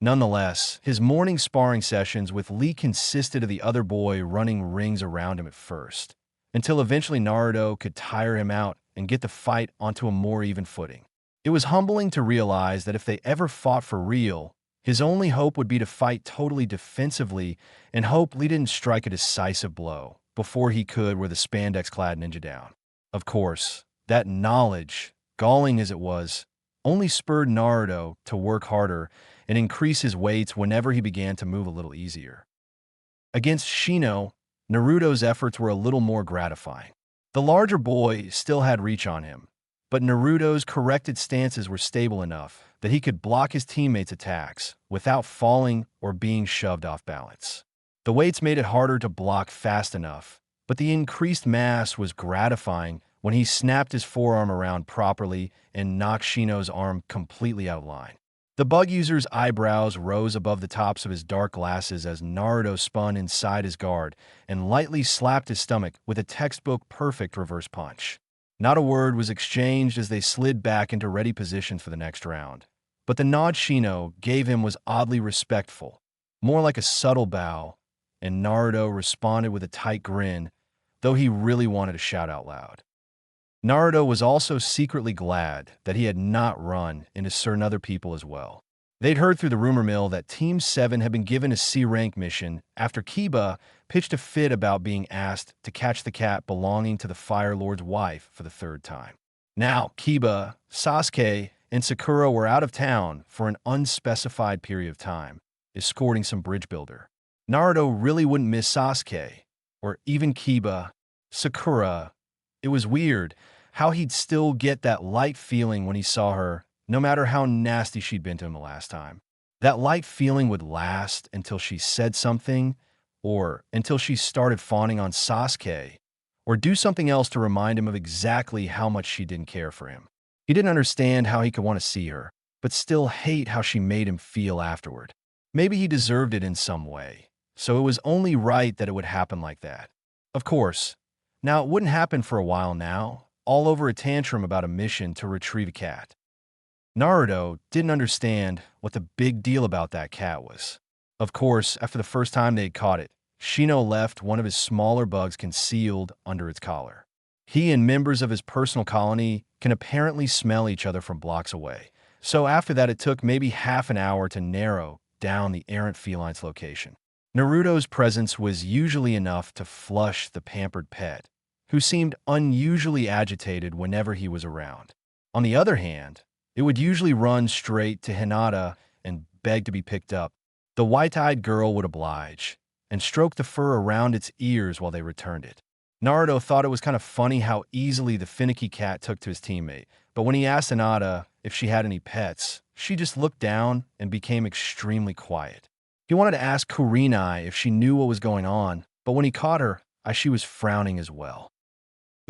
Nonetheless, his morning sparring sessions with Lee consisted of the other boy running rings around him at first, until eventually Naruto could tire him out and get the fight onto a more even footing. It was humbling to realize that if they ever fought for real, his only hope would be to fight totally defensively and hope Lee didn't strike a decisive blow before he could wear the spandex-clad ninja down. Of course, that knowledge, galling as it was, only spurred Naruto to work harder and increase his weights whenever he began to move a little easier. Against Shino, Naruto's efforts were a little more gratifying. The larger boy still had reach on him, but Naruto's corrected stances were stable enough that he could block his teammates' attacks without falling or being shoved off balance. The weights made it harder to block fast enough, but the increased mass was gratifying when he snapped his forearm around properly and knocked Shino's arm completely out of line. The bug user's eyebrows rose above the tops of his dark glasses as Naruto spun inside his guard and lightly slapped his stomach with a textbook-perfect reverse punch. Not a word was exchanged as they slid back into ready position for the next round. But the nod Shino gave him was oddly respectful, more like a subtle bow, and Naruto responded with a tight grin, though he really wanted to shout out loud. Naruto was also secretly glad that he had not run into certain other people as well. They'd heard through the rumor mill that Team 7 had been given a C-rank mission after Kiba pitched a fit about being asked to catch the cat belonging to the Fire Lord's wife for the third time. Now, Kiba, Sasuke, and Sakura were out of town for an unspecified period of time, escorting some bridge builder. Naruto really wouldn't miss Sasuke, or even Kiba, Sakura. It was weird how he'd still get that light feeling when he saw her, no matter how nasty she'd been to him the last time. That light feeling would last until she said something, or until she started fawning on Sasuke, or do something else to remind him of exactly how much she didn't care for him. He didn't understand how he could want to see her, but still hate how she made him feel afterward. Maybe he deserved it in some way, so it was only right that it would happen like that. Of course, now it wouldn't happen for a while now, all over a tantrum about a mission to retrieve a cat. Naruto didn't understand what the big deal about that cat was. Of course, after the first time they had caught it, Shino left one of his smaller bugs concealed under its collar. He and members of his personal colony can apparently smell each other from blocks away, so after that it took maybe half an hour to narrow down the errant feline's location. Naruto's presence was usually enough to flush the pampered pet, who seemed unusually agitated whenever he was around. On the other hand, it would usually run straight to Hinata and beg to be picked up. The white-eyed girl would oblige, and stroke the fur around its ears while they returned it. Naruto thought it was kind of funny how easily the finicky cat took to his teammate, but when he asked Hinata if she had any pets, she just looked down and became extremely quiet. He wanted to ask Kurenai if she knew what was going on, but when he caught her, she was frowning as well.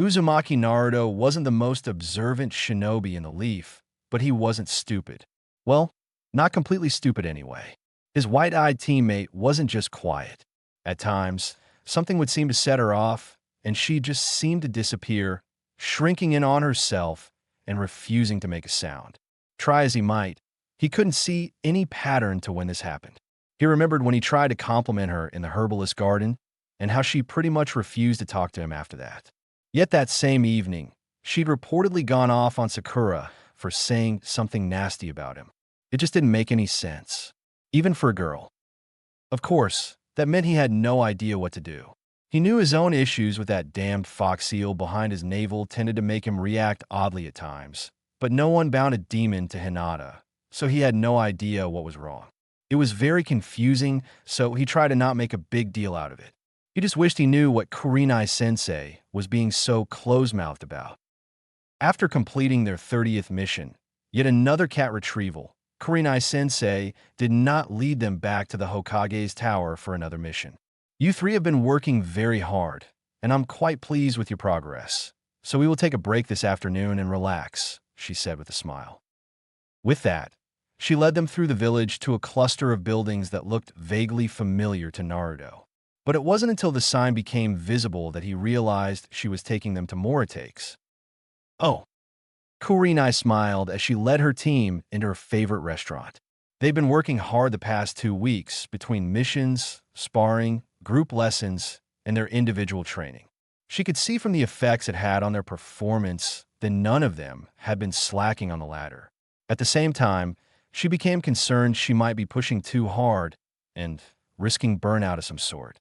Uzumaki Naruto wasn't the most observant shinobi in the Leaf, but he wasn't stupid. Well, not completely stupid anyway. His white-eyed teammate wasn't just quiet. At times, something would seem to set her off, and she just seemed to disappear, shrinking in on herself and refusing to make a sound. Try as he might, he couldn't see any pattern to when this happened. He remembered when he tried to compliment her in the herbalist garden and how she pretty much refused to talk to him after that. Yet that same evening, she'd reportedly gone off on Sakura for saying something nasty about him. It just didn't make any sense, even for a girl. Of course, that meant he had no idea what to do. He knew his own issues with that damned fox seal behind his navel tended to make him react oddly at times, but no one bound a demon to Hinata, so he had no idea what was wrong. It was very confusing, so he tried to not make a big deal out of it. He just wished he knew what Kurenai-sensei was being so close-mouthed about. After completing their 30th mission, yet another cat retrieval, Kurenai-sensei did not lead them back to the Hokage's tower for another mission. You three have been working very hard, and I'm quite pleased with your progress. So we will take a break this afternoon and relax, she said with a smile. With that, she led them through the village to a cluster of buildings that looked vaguely familiar to Naruto. But it wasn't until the sign became visible that he realized she was taking them to Moritake's. Oh. Kurenai smiled as she led her team into her favorite restaurant. They'd been working hard the past 2 weeks between missions, sparring, group lessons, and their individual training. She could see from the effects it had on their performance that none of them had been slacking on the ladder. At the same time, she became concerned she might be pushing too hard and risking burnout of some sort.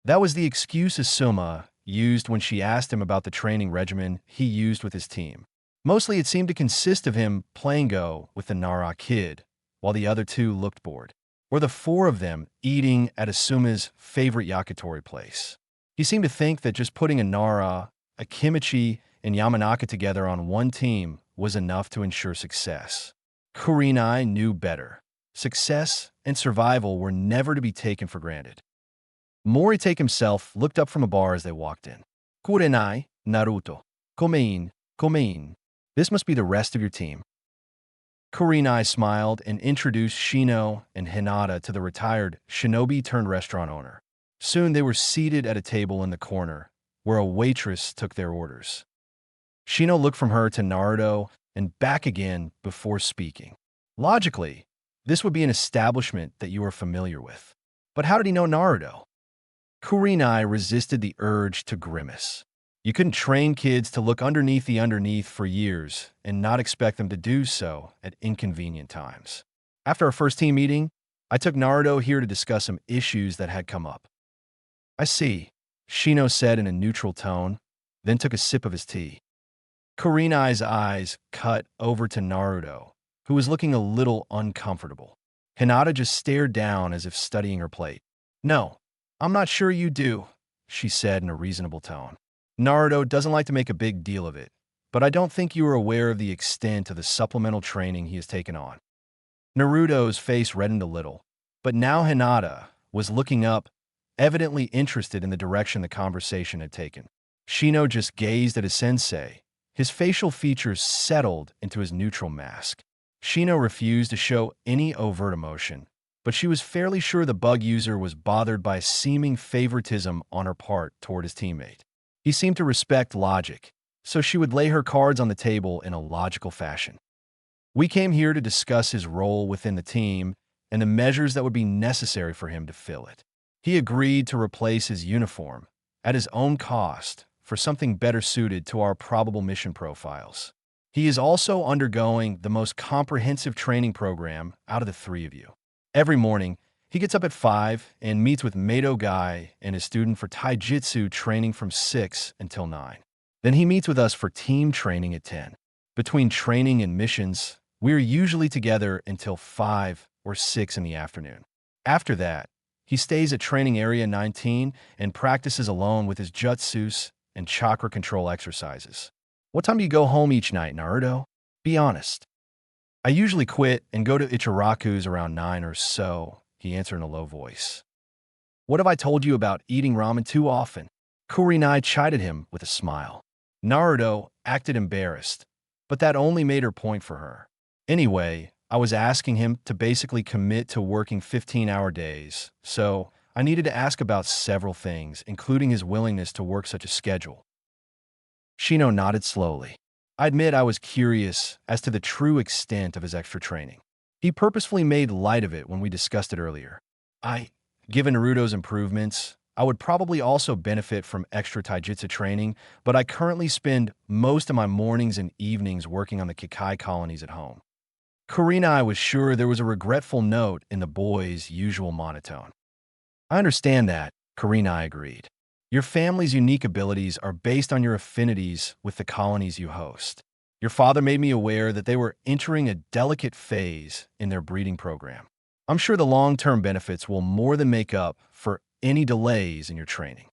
That was the excuse Asuma used when she asked him about the training regimen he used with his team. Mostly it seemed to consist of him playing Go with the Nara kid, while the other two looked bored, or the 4 of them eating at Asuma's favorite yakitori place. He seemed to think that just putting a Nara, a Kimichi, and Yamanaka together on one team was enough to ensure success. Kurenai knew better. Success and survival were never to be taken for granted. Moritake himself looked up from a bar as they walked in. Kurenai, Naruto. Komein. This must be the rest of your team. Kurenai smiled and introduced Shino and Hinata to the retired shinobi-turned-restaurant owner. Soon they were seated at a table in the corner, where a waitress took their orders. Shino looked from her to Naruto and back again before speaking. Logically, this would be an establishment that you are familiar with. But how did he know Naruto? Kurenai resisted the urge to grimace. You couldn't train kids to look underneath the underneath for years and not expect them to do so at inconvenient times. After our first team meeting, I took Naruto here to discuss some issues that had come up. I see, Shino said in a neutral tone, then took a sip of his tea. Kurenai's eyes cut over to Naruto, who was looking a little uncomfortable. Hinata just stared down as if studying her plate. No, I'm not sure you do, she said in a reasonable tone. Naruto doesn't like to make a big deal of it, but I don't think you are aware of the extent of the supplemental training he has taken on. Naruto's face reddened a little, but now Hinata was looking up, evidently interested in the direction the conversation had taken. Shino just gazed at his sensei. His facial features settled into his neutral mask. Shino refused to show any overt emotion, but she was fairly sure the bug user was bothered by seeming favoritism on her part toward his teammate. He seemed to respect logic, so she would lay her cards on the table in a logical fashion. We came here to discuss his role within the team and the measures that would be necessary for him to fill it. He agreed to replace his uniform, at his own cost, for something better suited to our probable mission profiles. He is also undergoing the most comprehensive training program out of the 3 of you. Every morning, he gets up at 5 and meets with Mato Guy and his student for Taijutsu training from 6 until 9. Then he meets with us for team training at 10. Between training and missions, we are usually together until 5 or 6 in the afternoon. After that, he stays at training area 19 and practices alone with his jutsus and chakra control exercises. What time do you go home each night, Naruto? Be honest. I usually quit and go to Ichiraku's around 9 or so, he answered in a low voice. What have I told you about eating ramen too often? Kurenai chided him with a smile. Naruto acted embarrassed, but that only made her point for her. Anyway, I was asking him to basically commit to working 15-hour days, so I needed to ask about several things, including his willingness to work such a schedule. Shino nodded slowly. I admit I was curious as to the true extent of his extra training. He purposefully made light of it when we discussed it earlier. Given Naruto's improvements, I would probably also benefit from extra taijutsu training, but I currently spend most of my mornings and evenings working on the Kikai colonies at home. Kurenai was sure there was a regretful note in the boy's usual monotone. I understand that, Kurenai agreed. Your family's unique abilities are based on your affinities with the colonies you host. Your father made me aware that they were entering a delicate phase in their breeding program. I'm sure the long-term benefits will more than make up for any delays in your training.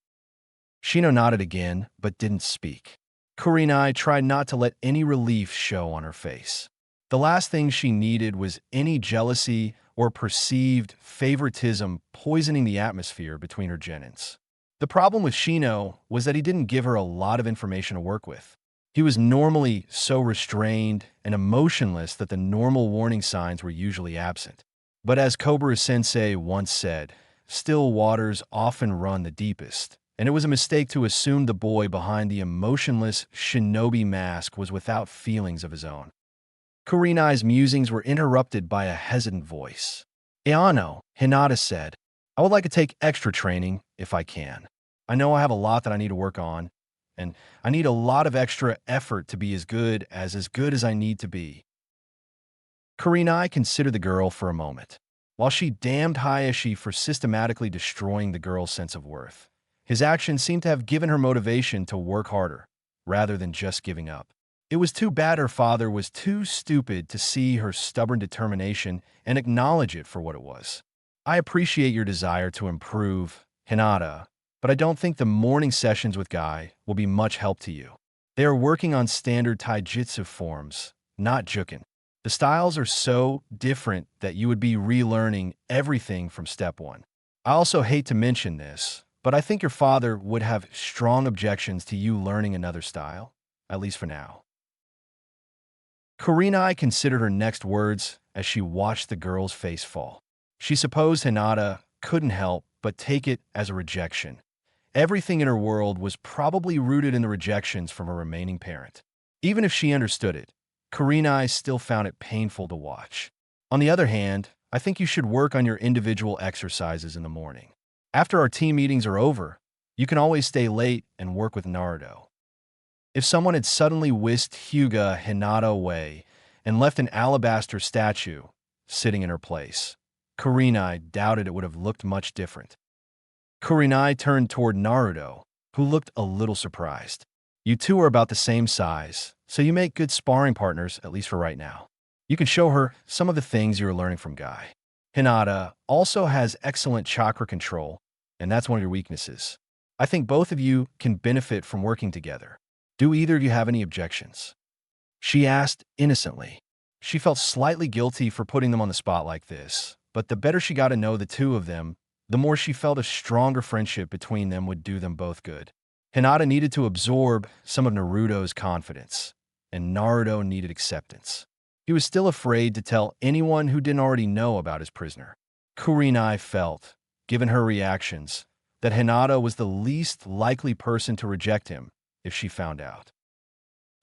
Shino nodded again, but didn't speak. Kurenai tried not to let any relief show on her face. The last thing she needed was any jealousy or perceived favoritism poisoning the atmosphere between her genins. The problem with Shino was that he didn't give her a lot of information to work with. He was normally so restrained and emotionless that the normal warning signs were usually absent. But as Kobara-sensei once said, still waters often run the deepest, and it was a mistake to assume the boy behind the emotionless shinobi mask was without feelings of his own. Kurenai's musings were interrupted by a hesitant voice. Ayano, Hinata said, I would like to take extra training if I can. I know I have a lot that I need to work on, and I need a lot of extra effort to be as good as I need to be. Kurenai considered the girl for a moment. While she damned Hayashi for systematically destroying the girl's sense of worth, his actions seemed to have given her motivation to work harder, rather than just giving up. It was too bad her father was too stupid to see her stubborn determination and acknowledge it for what it was. I appreciate your desire to improve, Hinata, but I don't think the morning sessions with Guy will be much help to you. They are working on standard taijutsu forms, not juken. The styles are so different that you would be relearning everything from step one. I also hate to mention this, but I think your father would have strong objections to you learning another style, at least for now. Kurenai considered her next words as she watched the girl's face fall. She supposed Hinata couldn't help but take it as a rejection. Everything in her world was probably rooted in the rejections from her remaining parent. Even if she understood it, Kurenai still found it painful to watch. On the other hand, I think you should work on your individual exercises in the morning. After our team meetings are over, you can always stay late and work with Naruto. If someone had suddenly whisked Hyuga Hinata away and left an alabaster statue sitting in her place, Kurenai doubted it would have looked much different. Kurenai turned toward Naruto, who looked a little surprised. You two are about the same size, so you make good sparring partners, at least for right now. You can show her some of the things you are learning from Guy. Hinata also has excellent chakra control, and that's one of your weaknesses. I think both of you can benefit from working together. Do either of you have any objections? She asked innocently. She felt slightly guilty for putting them on the spot like this, but the better she got to know the two of them, the more she felt a stronger friendship between them would do them both good. Hinata needed to absorb some of Naruto's confidence, and Naruto needed acceptance. He was still afraid to tell anyone who didn't already know about his prisoner. Kurenai felt, given her reactions, that Hinata was the least likely person to reject him if she found out.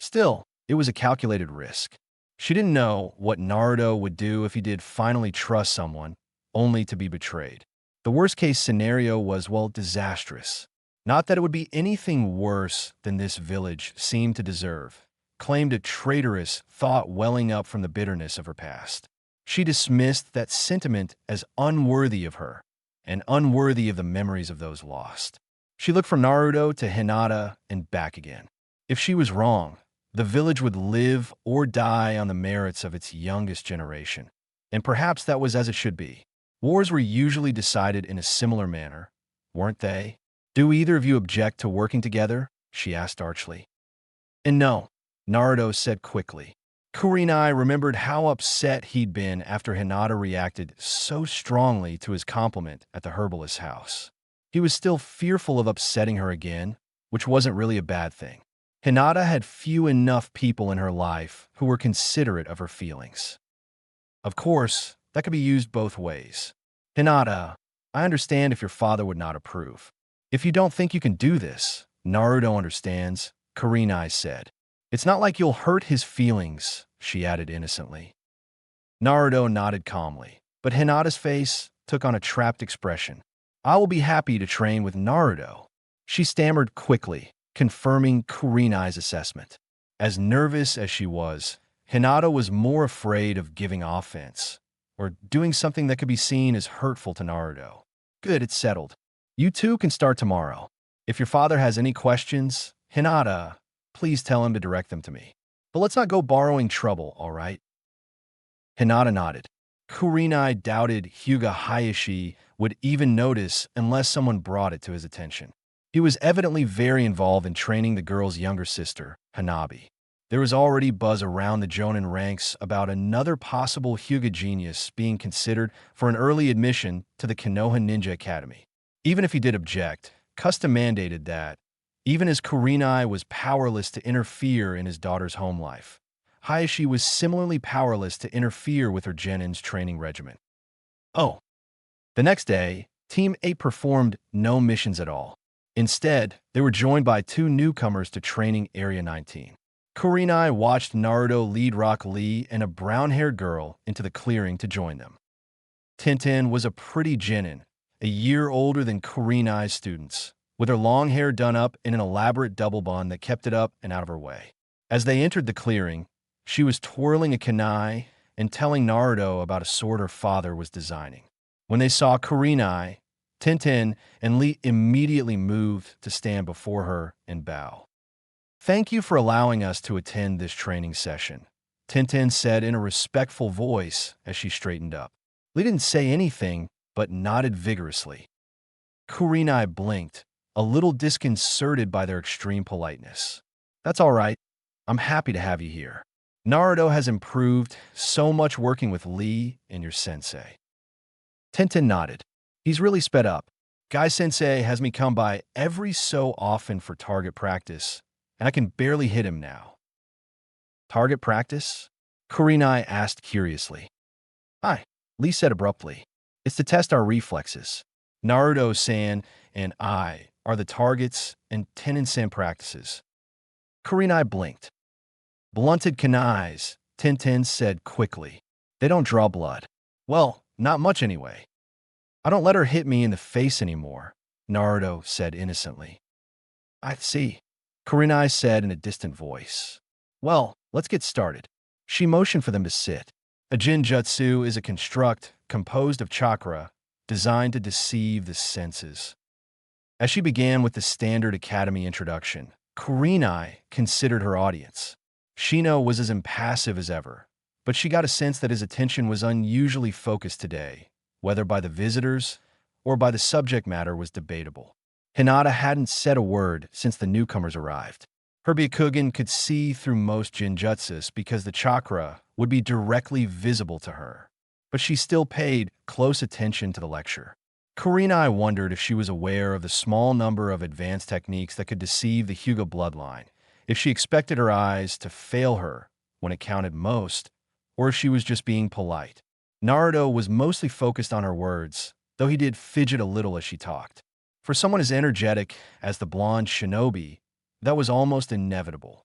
Still, it was a calculated risk. She didn't know what Naruto would do if he did finally trust someone, only to be betrayed. The worst-case scenario was, well, disastrous. Not that it would be anything worse than this village seemed to deserve, claimed a traitorous thought welling up from the bitterness of her past. She dismissed that sentiment as unworthy of her, and unworthy of the memories of those lost. She looked from Naruto to Hinata and back again. If she was wrong, the village would live or die on the merits of its youngest generation. And perhaps that was as it should be. Wars were usually decided in a similar manner, weren't they? Do either of you object to working together? She asked archly. And no, Naruto said quickly. Kurenai remembered how upset he'd been after Hinata reacted so strongly to his compliment at the herbalist's house. He was still fearful of upsetting her again, which wasn't really a bad thing. Hinata had few enough people in her life who were considerate of her feelings. Of course, that could be used both ways. Hinata, I understand if your father would not approve. If you don't think you can do this, Naruto understands, Kurenai said. It's not like you'll hurt his feelings, she added innocently. Naruto nodded calmly, but Hinata's face took on a trapped expression. I will be happy to train with Naruto. She stammered quickly, confirming Kurenai's assessment. As nervous as she was, Hinata was more afraid of giving offense, or doing something that could be seen as hurtful to Naruto. Good, it's settled. You two can start tomorrow. If your father has any questions, Hinata, please tell him to direct them to me. But let's not go borrowing trouble, all right? Hinata nodded. Kurenai doubted Hyuga Hayashi would even notice unless someone brought it to his attention. He was evidently very involved in training the girl's younger sister, Hanabi. There was already buzz around the Jonin ranks about another possible Hyuga genius being considered for an early admission to the Konoha Ninja Academy. Even if he did object, custom mandated that, even as Kurenai was powerless to interfere in his daughter's home life, Hayashi was similarly powerless to interfere with her genin's training regimen. Oh. The next day, Team 8 performed no missions at all. Instead, they were joined by two newcomers to Training Area 19. Kurenai watched Naruto lead Rock Lee and a brown-haired girl into the clearing to join them. Tintin was a pretty genin, a year older than Kurenai's students, with her long hair done up in an elaborate double bun that kept it up and out of her way. As they entered the clearing, she was twirling a kunai and telling Naruto about a sword her father was designing. When they saw Kurenai, Tintin and Lee immediately moved to stand before her and bow. Thank you for allowing us to attend this training session, Tintin said in a respectful voice as she straightened up. Lee didn't say anything, but nodded vigorously. Kurenai blinked, a little disconcerted by their extreme politeness. That's all right. I'm happy to have you here. Naruto has improved so much working with Lee and your sensei. Tintin nodded. He's really sped up. Guy-sensei has me come by every so often for target practice, and I can barely hit him now. Target practice? Kurenai asked curiously. Hi, Lee said abruptly. It's to test our reflexes. Naruto-san and I are the targets, and Tenin-san practices. Kurenai blinked. Blunted kunais, Tintin said quickly. They don't draw blood. Well, not much anyway. I don't let her hit me in the face anymore, Naruto said innocently. I see, Kurenai said in a distant voice. Well, let's get started. She motioned for them to sit. A Jinjutsu is a construct composed of chakra designed to deceive the senses. As she began with the standard academy introduction, Kurenai considered her audience. Shino was as impassive as ever, but she got a sense that his attention was unusually focused today, whether by the visitors or by the subject matter was debatable. Hinata hadn't said a word since the newcomers arrived. Her Byakugan could see through most Jinjutsus because the chakra would be directly visible to her, but she still paid close attention to the lecture. Kurenai wondered if she was aware of the small number of advanced techniques that could deceive the Hyuga bloodline, if she expected her eyes to fail her when it counted most, or if she was just being polite. Naruto was mostly focused on her words, though he did fidget a little as she talked. For someone as energetic as the blonde shinobi, that was almost inevitable.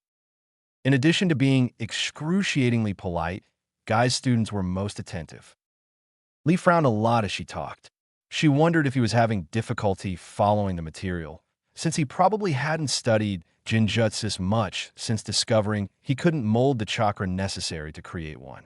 In addition to being excruciatingly polite, Guy's students were most attentive. Lee frowned a lot as she talked. She wondered if he was having difficulty following the material, since he probably hadn't studied Jinjutsus much since discovering he couldn't mold the chakra necessary to create one.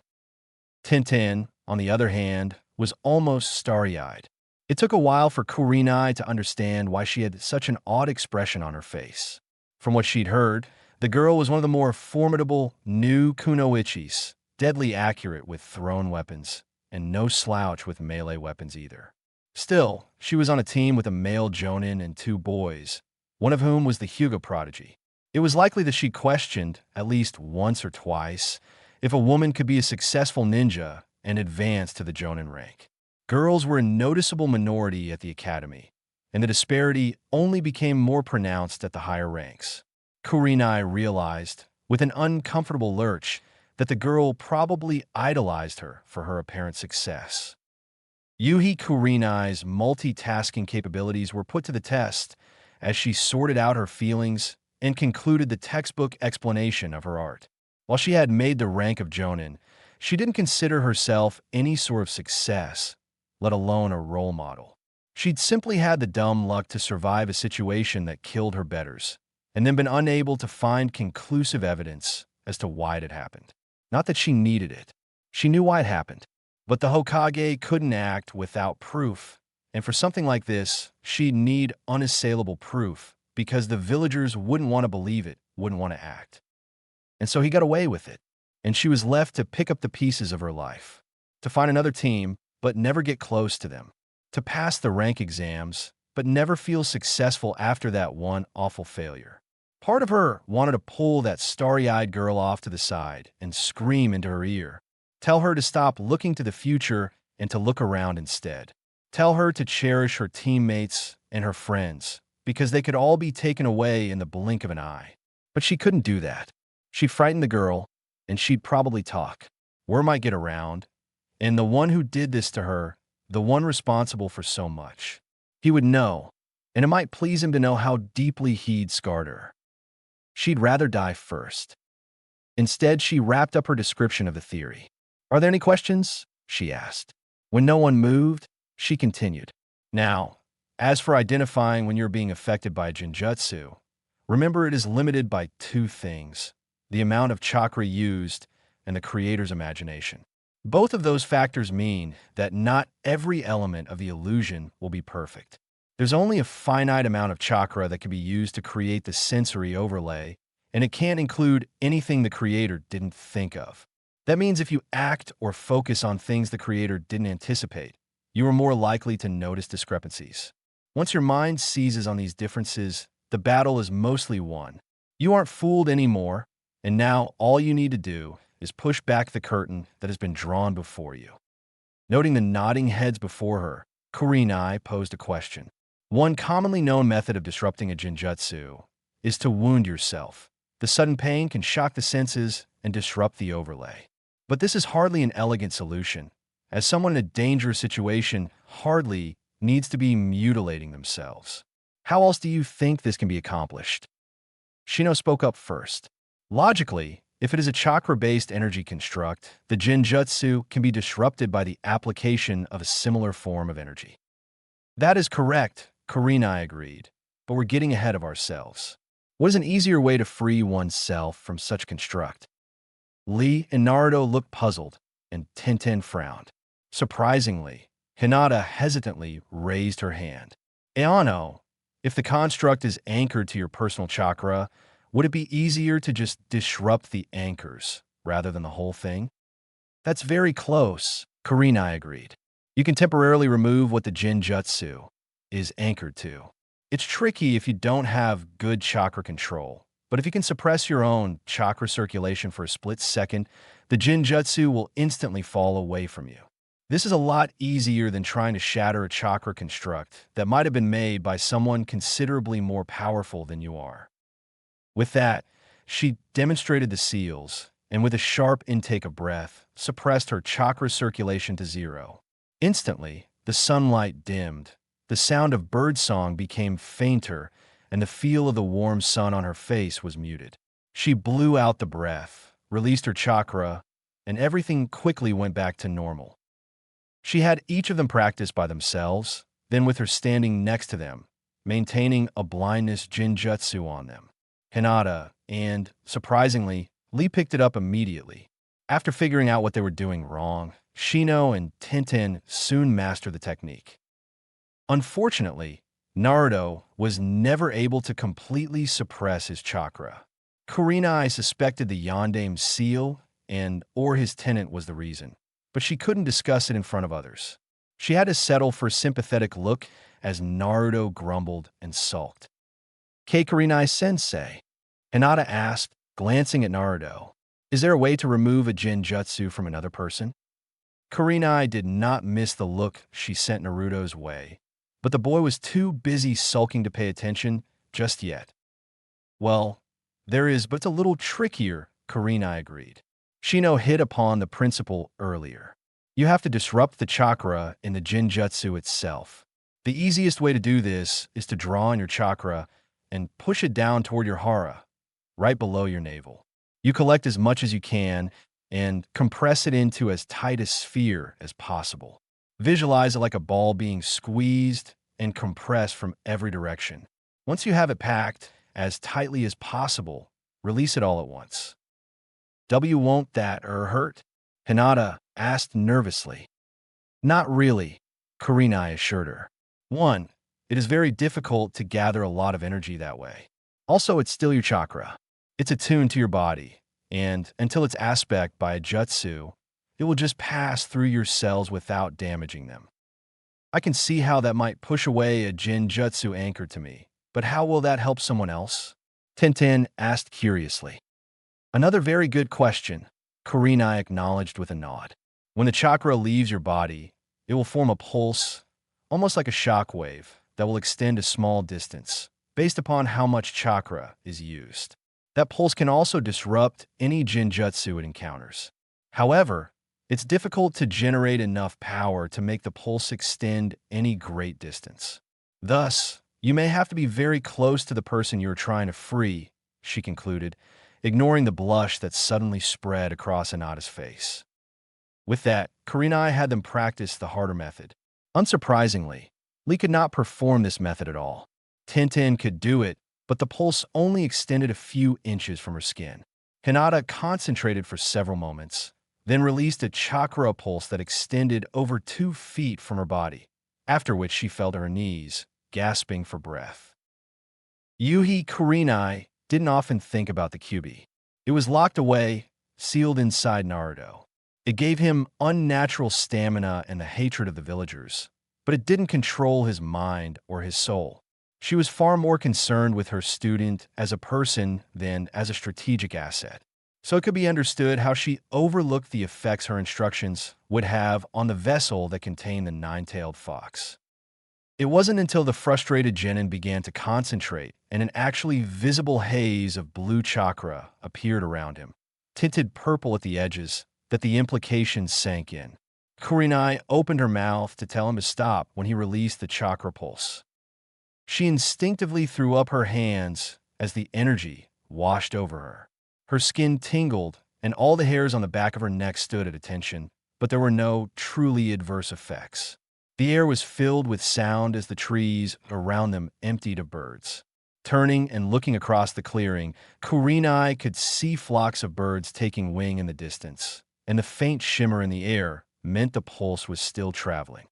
Tintin, on the other hand, was almost starry-eyed. It took a while for Kurenai to understand why she had such an odd expression on her face. From what she'd heard, the girl was one of the more formidable new kunoichis, deadly accurate with thrown weapons, and no slouch with melee weapons either. Still, she was on a team with a male jonin and two boys, one of whom was the Hyuga prodigy. It was likely that she questioned, at least once or twice, if a woman could be a successful ninja and advance to the jonin rank. Girls were a noticeable minority at the academy, and the disparity only became more pronounced at the higher ranks. Kurenai realized, with an uncomfortable lurch, that the girl probably idolized her for her apparent success. Yuhi Kurenai's multitasking capabilities were put to the test as she sorted out her feelings and concluded the textbook explanation of her art. While she had made the rank of Jonin, she didn't consider herself any sort of success, let alone a role model. She'd simply had the dumb luck to survive a situation that killed her betters, and then been unable to find conclusive evidence as to why it had happened. Not that she needed it. She knew why it happened. But the Hokage couldn't act without proof, and for something like this, she'd need unassailable proof, because the villagers wouldn't want to believe it, wouldn't want to act. And so he got away with it, and she was left to pick up the pieces of her life, to find another team, but never get close to them, to pass the rank exams, but never feel successful after that one awful failure. Part of her wanted to pull that starry-eyed girl off to the side and scream into her ear. Tell her to stop looking to the future and to look around instead. Tell her to cherish her teammates and her friends, because they could all be taken away in the blink of an eye. But she couldn't do that. She frightened the girl, and she'd probably talk. Word might get around, and the one who did this to her, the one responsible for so much, he would know, and it might please him to know how deeply he'd scarred her. She'd rather die first. Instead, she wrapped up her description of the theory. "Are there any questions?" she asked. When no one moved, she continued. "Now, as for identifying when you're being affected by a Jinjutsu, remember it is limited by two things: the amount of chakra used and the creator's imagination. Both of those factors mean that not every element of the illusion will be perfect. There's only a finite amount of chakra that can be used to create the sensory overlay, and it can't include anything the creator didn't think of. That means if you act or focus on things the creator didn't anticipate, you are more likely to notice discrepancies. Once your mind seizes on these differences, the battle is mostly won. You aren't fooled anymore, and now all you need to do is push back the curtain that has been drawn before you." Noting the nodding heads before her, Kurenai posed a question. One commonly known method of disrupting a Jinjutsu is to wound yourself. The sudden pain can shock the senses and disrupt the overlay. But this is hardly an elegant solution, as someone in a dangerous situation hardly needs to be mutilating themselves. How else do you think this can be accomplished? Shino spoke up first. Logically, if it is a chakra-based energy construct, the Jinjutsu can be disrupted by the application of a similar form of energy. "That is correct," Kurenai agreed, "but we're getting ahead of ourselves. What is an easier way to free oneself from such construct?" Lee and Naruto looked puzzled, and Tenten frowned. Surprisingly, Hinata hesitantly raised her hand. "Ayano, if the construct is anchored to your personal chakra, would it be easier to just disrupt the anchors rather than the whole thing?" "That's very close," Kurenai agreed. "You can temporarily remove what the Jinjutsu is anchored to. It's tricky if you don't have good chakra control, but if you can suppress your own chakra circulation for a split second, the Jinjutsu will instantly fall away from you. This is a lot easier than trying to shatter a chakra construct that might have been made by someone considerably more powerful than you are." With that, she demonstrated the seals, and with a sharp intake of breath, suppressed her chakra circulation to zero. Instantly, the sunlight dimmed, the sound of birdsong became fainter, and the feel of the warm sun on her face was muted. She blew out the breath, released her chakra, and everything quickly went back to normal. She had each of them practice by themselves, then with her standing next to them, maintaining a blindness Jinjutsu on them. Hinata and, surprisingly, Lee picked it up immediately. After figuring out what they were doing wrong, Shino and Tenten soon mastered the technique. Unfortunately, Naruto was never able to completely suppress his chakra. Kurenai suspected the Yondame's seal or his tenant was the reason, but she couldn't discuss it in front of others. She had to settle for a sympathetic look as Naruto grumbled and sulked. "Kei Kurenai-sensei," Hinata asked, glancing at Naruto, "is there a way to remove a Jinjutsu from another person?" Kurenai did not miss the look she sent Naruto's way, but the boy was too busy sulking to pay attention just yet. "Well, There is, but it's a little trickier, Kurenai agreed. Shino hit upon the principle earlier. You have to disrupt the chakra in the Jinjutsu itself. The easiest way to do this is to draw on your chakra and push it down toward your hara, right below your navel. You collect as much as you can and compress it into as tight a sphere as possible. Visualize it like a ball being squeezed and compressed from every direction. Once you have it packed as tightly as possible, release it all at once. Won't that hurt? Hinata asked nervously. Not really, Kurenai assured her. 1. It is very difficult to gather a lot of energy that way. Also, it's still your chakra. It's attuned to your body, and until its aspect by a jutsu, it will just pass through your cells without damaging them. I can see how that might push away a Jinjutsu anchor to me, but how will that help someone else? Tintin asked curiously. Another very good question, Kurenai acknowledged with a nod. When the chakra leaves your body, it will form a pulse, almost like a shock wave, that will extend a small distance, based upon how much chakra is used. That pulse can also disrupt any Jinjutsu it encounters. However, it's difficult to generate enough power to make the pulse extend any great distance. Thus, you may have to be very close to the person you're trying to free, she concluded, ignoring the blush that suddenly spread across Hinata's face. With that, Kurenai had them practice the harder method. Unsurprisingly, Lee could not perform this method at all. Tintin could do it, but the pulse only extended a few inches from her skin. Hinata concentrated for several moments, then released a chakra pulse that extended over 2 feet from her body, after which she fell to her knees, gasping for breath. Kurenai didn't often think about the Kyuubi. It was locked away, sealed inside Naruto. It gave him unnatural stamina and the hatred of the villagers, but it didn't control his mind or his soul. She was far more concerned with her student as a person than as a strategic asset. So it could be understood how she overlooked the effects her instructions would have on the vessel that contained the nine-tailed fox. It wasn't until the frustrated genin began to concentrate and an actually visible haze of blue chakra appeared around him, tinted purple at the edges, that the implications sank in. Kurenai opened her mouth to tell him to stop when he released the chakra pulse. She instinctively threw up her hands as the energy washed over her. Her skin tingled, and all the hairs on the back of her neck stood at attention, but there were no truly adverse effects. The air was filled with sound as the trees around them emptied of birds. Turning and looking across the clearing, Kurenai could see flocks of birds taking wing in the distance, and the faint shimmer in the air meant the pulse was still traveling.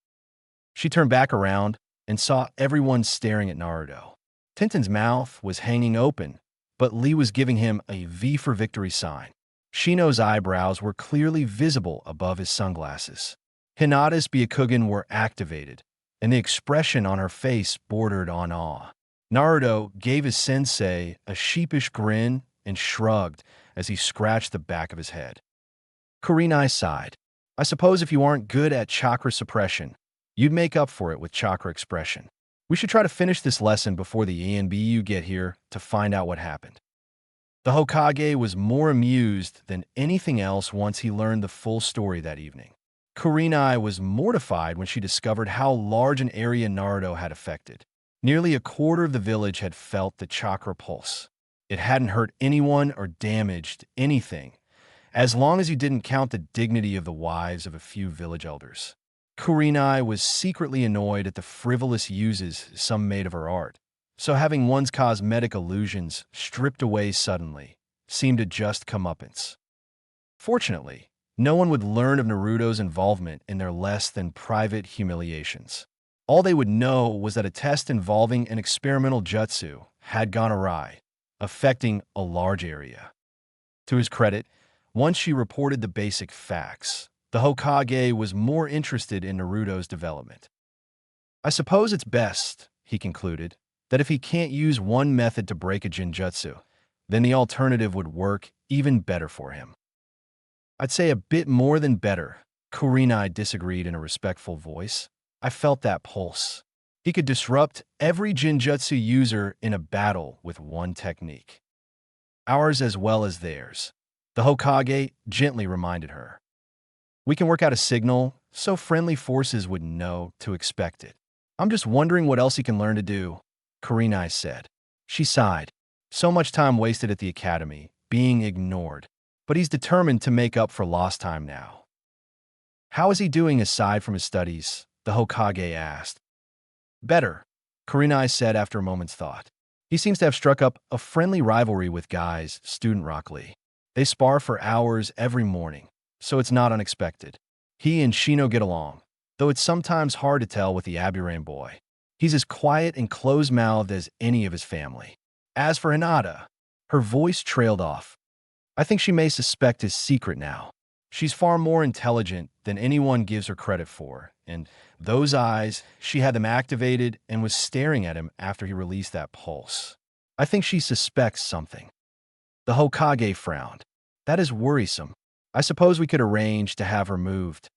She turned back around and saw everyone staring at Naruto. Tintin's mouth was hanging open, but Lee was giving him a V for victory sign. Shino's eyebrows were clearly visible above his sunglasses. Hinata's Byakugan were activated, and the expression on her face bordered on awe. Naruto gave his sensei a sheepish grin and shrugged as he scratched the back of his head. Kurenai sighed. I suppose if you aren't good at chakra suppression, you'd make up for it with chakra expression. We should try to finish this lesson before the ANBU get here to find out what happened. The Hokage was more amused than anything else once he learned the full story that evening. Kurenai was mortified when she discovered how large an area Naruto had affected. Nearly a quarter of the village had felt the chakra pulse. It hadn't hurt anyone or damaged anything, as long as you didn't count the dignity of the wives of a few village elders. Kurenai was secretly annoyed at the frivolous uses some made of her art, so having one's cosmetic illusions stripped away suddenly seemed a just comeuppance. Fortunately, no one would learn of Naruto's involvement in their less-than-private humiliations. All they would know was that a test involving an experimental jutsu had gone awry, affecting a large area. To his credit, once she reported the basic facts, the Hokage was more interested in Naruto's development. I suppose it's best, he concluded, that if he can't use one method to break a Jinjutsu, then the alternative would work even better for him. I'd say a bit more than better, Kurenai disagreed in a respectful voice. I felt that pulse. He could disrupt every Jinjutsu user in a battle with one technique. Ours as well as theirs. The Hokage gently reminded her. We can work out a signal so friendly forces would know to expect it. I'm just wondering what else he can learn to do, Kurenai said. She sighed. So much time wasted at the academy, being ignored. But he's determined to make up for lost time now. How is he doing aside from his studies? The Hokage asked. Better, Kurenai said after a moment's thought. He seems to have struck up a friendly rivalry with Guy's student Rock Lee. They spar for hours every morning, so it's not unexpected. He and Shino get along, though it's sometimes hard to tell with the Aburame boy. He's as quiet and close-mouthed as any of his family. As for Hinata, her voice trailed off. I think she may suspect his secret now. She's far more intelligent than anyone gives her credit for, and those eyes, she had them activated and was staring at him after he released that pulse. I think she suspects something. The Hokage frowned. That is worrisome. I suppose we could arrange to have her moved.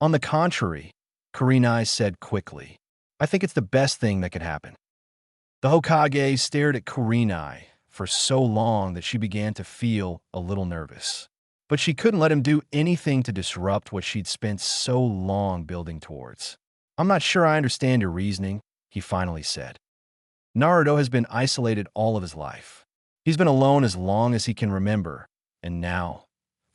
On the contrary, Kurenai said quickly. I think it's the best thing that could happen. The Hokage stared at Kurenai for so long that she began to feel a little nervous. But she couldn't let him do anything to disrupt what she'd spent so long building towards. I'm not sure I understand your reasoning, he finally said. Naruto has been isolated all of his life. He's been alone as long as he can remember, and now,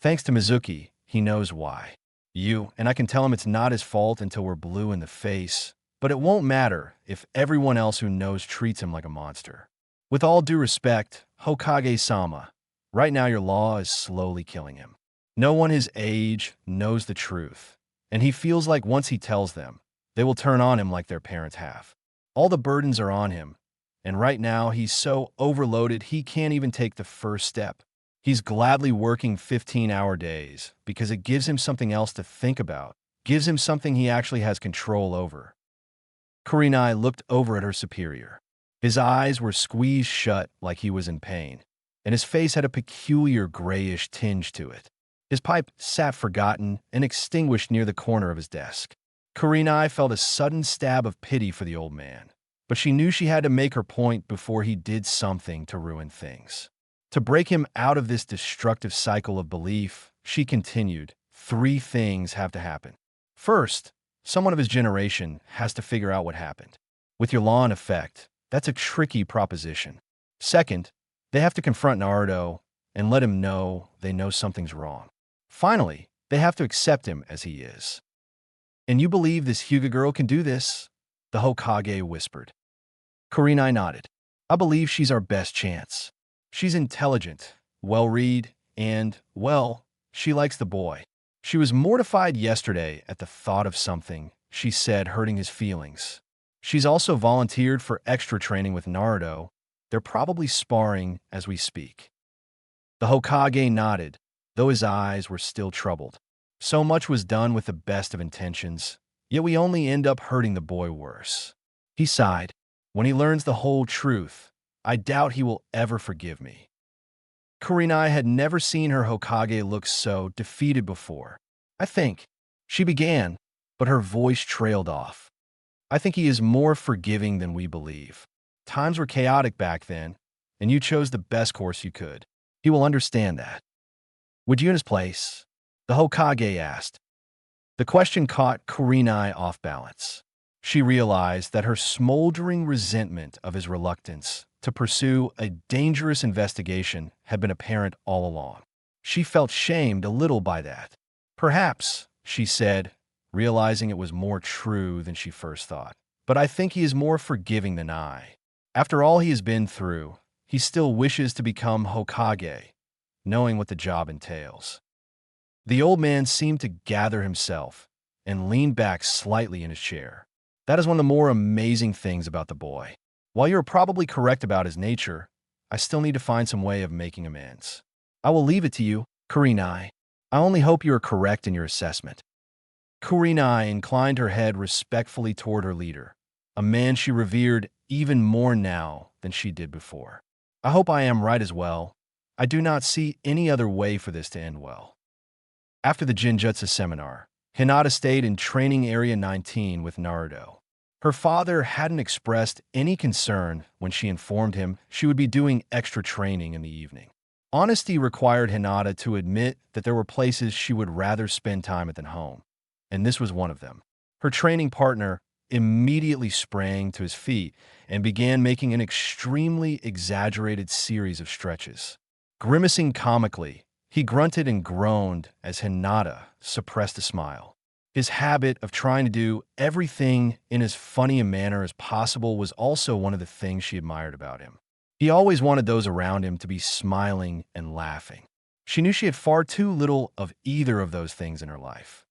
thanks to Mizuki, he knows why. And I can tell him it's not his fault until we're blue in the face, but it won't matter if everyone else who knows treats him like a monster. With all due respect, Hokage-sama, right now your law is slowly killing him. No one his age knows the truth, and he feels like once he tells them, they will turn on him like their parents have. All the burdens are on him, and right now he's so overloaded he can't even take the first step. He's gladly working 15-hour days because it gives him something else to think about, gives him something he actually has control over. Kurenai looked over at her superior. His eyes were squeezed shut like he was in pain, and his face had a peculiar grayish tinge to it. His pipe sat forgotten and extinguished near the corner of his desk. Kurenai felt a sudden stab of pity for the old man, but she knew she had to make her point before he did something to ruin things. To break him out of this destructive cycle of belief, she continued, 3 things have to happen. First, someone of his generation has to figure out what happened. With your law in effect, that's a tricky proposition. Second, they have to confront Naruto and let him know they know something's wrong. Finally, they have to accept him as he is. And you believe this Hyuga girl can do this? The Hokage whispered. Kurenai nodded. I believe she's our best chance. She's intelligent, well-read, and, well, she likes the boy. She was mortified yesterday at the thought of something she said hurting his feelings. She's also volunteered for extra training with Naruto. They're probably sparring as we speak. The Hokage nodded, though his eyes were still troubled. So much was done with the best of intentions, yet we only end up hurting the boy worse. He sighed. When he learns the whole truth, I doubt he will ever forgive me. Kurenai had never seen her Hokage look so defeated before. I think, she began, but her voice trailed off. I think he is more forgiving than we believe. Times were chaotic back then, and you chose the best course you could. He will understand that. Would you in his place? The Hokage asked. The question caught Kurenai off balance. She realized that her smoldering resentment of his reluctance to pursue a dangerous investigation had been apparent all along. She felt shamed a little by that. Perhaps, she said, realizing it was more true than she first thought. But I think he is more forgiving than I. After all he has been through, he still wishes to become Hokage, knowing what the job entails. The old man seemed to gather himself and leaned back slightly in his chair. That is one of the more amazing things about the boy. While you're probably correct about his nature, I still need to find some way of making amends. I will leave it to you, Kurenai. I only hope you are correct in your assessment. Kurenai inclined her head respectfully toward her leader, a man she revered even more now than she did before. I hope I am right as well. I do not see any other way for this to end well. After the Jinjutsu seminar, Hinata stayed in Training Area 19 with Naruto. Her father hadn't expressed any concern when she informed him she would be doing extra training in the evening. Honesty required Hinata to admit that there were places she would rather spend time at than home, and this was one of them. Her training partner immediately sprang to his feet and began making an extremely exaggerated series of stretches. Grimacing comically, he grunted and groaned as Hinata suppressed a smile. His habit of trying to do everything in as funny a manner as possible was also one of the things she admired about him. He always wanted those around him to be smiling and laughing. She knew she had far too little of either of those things in her life.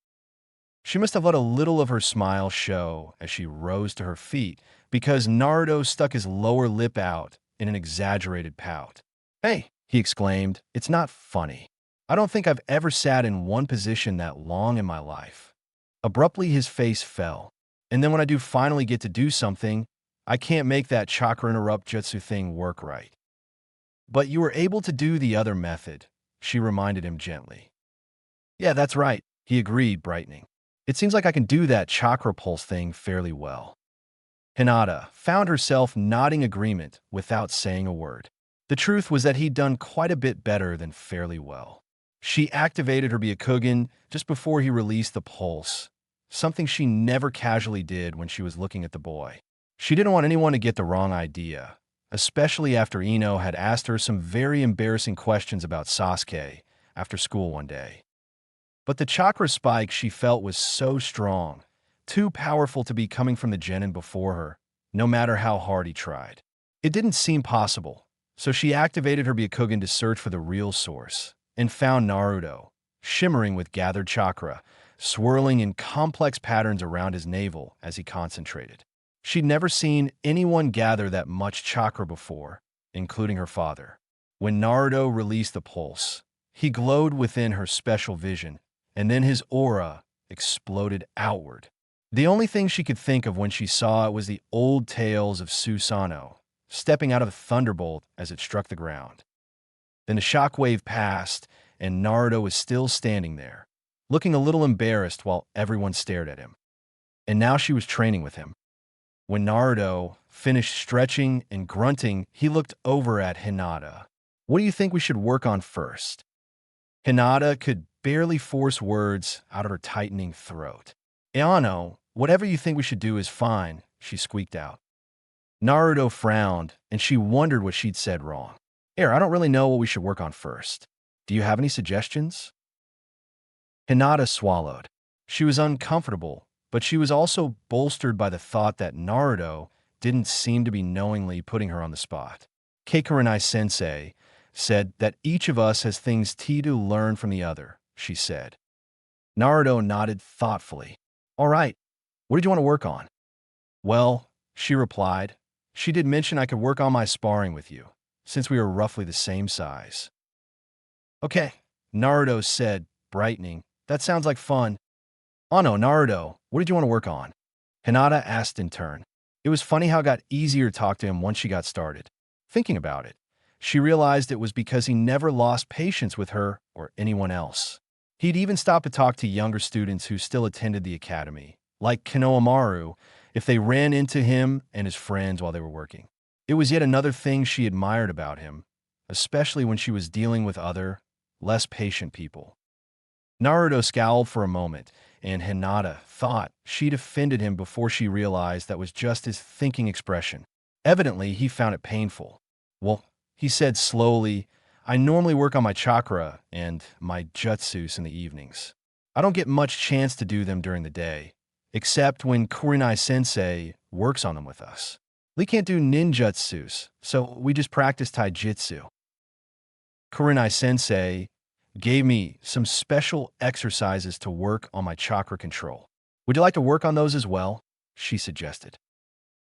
She must have let a little of her smile show as she rose to her feet because Naruto stuck his lower lip out in an exaggerated pout. "Hey," he exclaimed, "it's not funny. I don't think I've ever sat in one position that long in my life." Abruptly, his face fell. "And then when I do finally get to do something, I can't make that chakra interrupt jutsu thing work right." "But you were able to do the other method," she reminded him gently. "Yeah, that's right," he agreed, brightening. "It seems like I can do that chakra pulse thing fairly well." Hinata found herself nodding agreement without saying a word. The truth was that he'd done quite a bit better than fairly well. She activated her Byakugan just before he released the pulse, something she never casually did when she was looking at the boy. She didn't want anyone to get the wrong idea, especially after Ino had asked her some very embarrassing questions about Sasuke after school one day. But the chakra spike she felt was so strong, too powerful to be coming from the genin before her, no matter how hard he tried. It didn't seem possible, so she activated her Byakugan to search for the real source, and found Naruto, shimmering with gathered chakra, swirling in complex patterns around his navel as he concentrated. She'd never seen anyone gather that much chakra before, including her father. When Naruto released the pulse, he glowed within her special vision, and then his aura exploded outward. The only thing she could think of when she saw it was the old tales of Susanoo, stepping out of a thunderbolt as it struck the ground. Then the shockwave passed, and Naruto was still standing there, looking a little embarrassed while everyone stared at him. And now she was training with him. When Naruto finished stretching and grunting, he looked over at Hinata. "What do you think we should work on first?" Hinata could barely force words out of her tightening throat. "Ayano, whatever you think we should do is fine," she squeaked out. Naruto frowned, and she wondered what she'd said wrong. "I don't really know what we should work on first. Do you have any suggestions?" Hinata swallowed. She was uncomfortable, but she was also bolstered by the thought that Naruto didn't seem to be knowingly putting her on the spot. Keikurinai-sensei said that each of us has things to learn from the other, she said. Naruto nodded thoughtfully. "All right, what did you want to work on?" "Well," she replied, "she did mention I could work on my sparring with you, since we are roughly the same size." "Okay," Naruto said, brightening. "That sounds like fun." "Oh no, Naruto, what did you want to work on?" Hinata asked in turn. It was funny how it got easier to talk to him once she got started. Thinking about it, she realized it was because he never lost patience with her or anyone else. He'd even stop to talk to younger students who still attended the academy, like Konohamaru, if they ran into him and his friends while they were working. It was yet another thing she admired about him, especially when she was dealing with other, less patient people. Naruto scowled for a moment, and Hinata thought she'd offended him before she realized that was just his thinking expression. Evidently, he found it painful. "Well," he said slowly, "I normally work on my chakra and my jutsus in the evenings. I don't get much chance to do them during the day, except when Kurinai-sensei works on them with us. We can't do ninjutsus, so we just practice taijutsu. Kurinai-sensei gave me some special exercises to work on my chakra control. Would you like to work on those as well?" she suggested.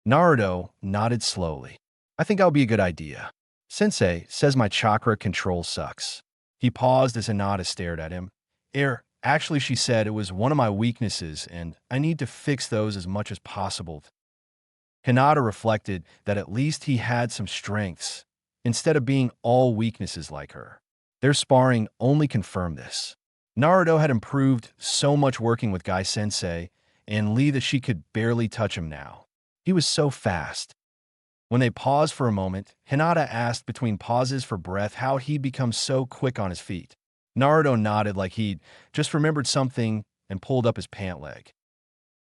Naruto nodded slowly. "I think that would be a good idea. Sensei says my chakra control sucks." He paused as Hinata stared at him. Actually, she said, it was one of my weaknesses, and I need to fix those as much as possible." Hinata reflected that at least he had some strengths, instead of being all weaknesses like her. Their sparring only confirmed this. Naruto had improved so much working with Guy Sensei and Lee that she could barely touch him now. He was so fast. When they paused for a moment, Hinata asked between pauses for breath how he'd become so quick on his feet. Naruto nodded like he'd just remembered something and pulled up his pant leg.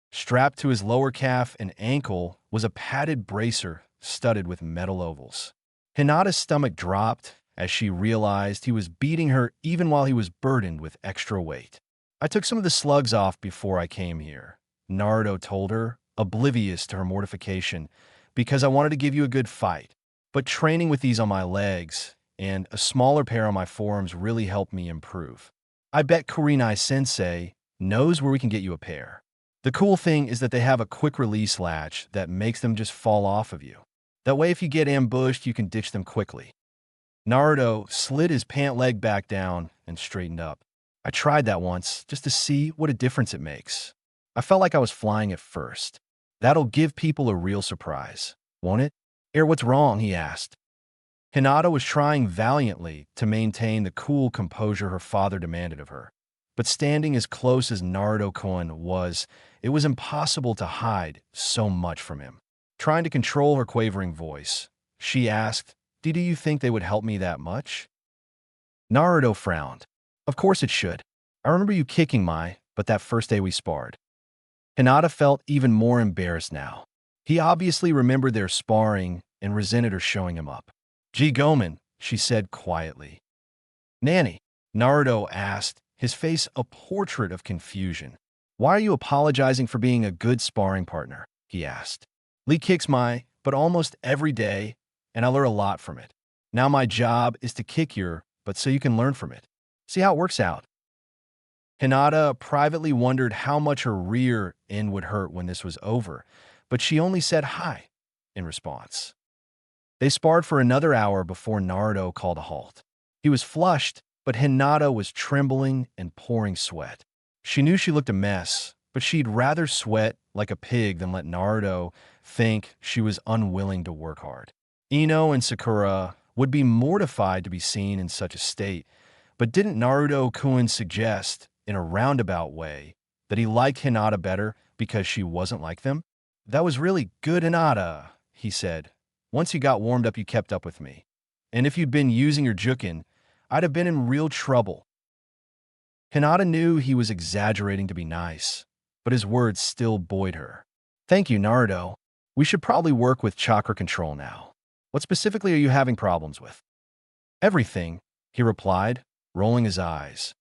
Strapped to his lower calf and ankle was a padded bracer studded with metal ovals. Hinata's stomach dropped as she realized he was beating her even while he was burdened with extra weight. I took some of the slugs off before I came here, Naruto told her, oblivious to her mortification, because I wanted to give you a good fight. But training with these on my legs and a smaller pair on my forearms really helped me improve. I bet Kurenai-sensei knows where we can get you a pair. The cool thing is that they have a quick release latch that makes them just fall off of you. That way if you get ambushed, you can ditch them quickly. Naruto slid his pant leg back down and straightened up. I tried that once just to see what a difference it makes. I felt like I was flying at first. That'll give people a real surprise, won't it? What's wrong? He asked. Hinata was trying valiantly to maintain the cool composure her father demanded of her. But standing as close as Naruto-kun was, it was impossible to hide so much from him. Trying to control her quavering voice, she asked, Do you think they would help me that much? Naruto frowned. Of course it should. I remember you kicking but that first day we sparred. Hinata felt even more embarrassed now. He obviously remembered their sparring and resented her showing him up. Gee Gomen, she said quietly. Nanny, Naruto asked, his face a portrait of confusion. Why are you apologizing for being a good sparring partner? He asked. Lee kicks but almost every day, and I learn a lot from it. Now my job is to kick but so you can learn from it. See how it works out. Hinata privately wondered how much her rear end would hurt when this was over, but she only said hi in response. They sparred for another hour before Naruto called a halt. He was flushed, but Hinata was trembling and pouring sweat. She knew she looked a mess, but she'd rather sweat like a pig than let Naruto think she was unwilling to work hard. Ino and Sakura would be mortified to be seen in such a state, but didn't Naruto-kun suggest, in a roundabout way, that he liked Hinata better because she wasn't like them? That was really good, Hinata, he said. Once you got warmed up, you kept up with me. And if you'd been using your jukin, I'd have been in real trouble. Hinata knew he was exaggerating to be nice, but his words still buoyed her. Thank you, Naruto. We should probably work with chakra control now. What specifically are you having problems with? Everything, he replied, rolling his eyes.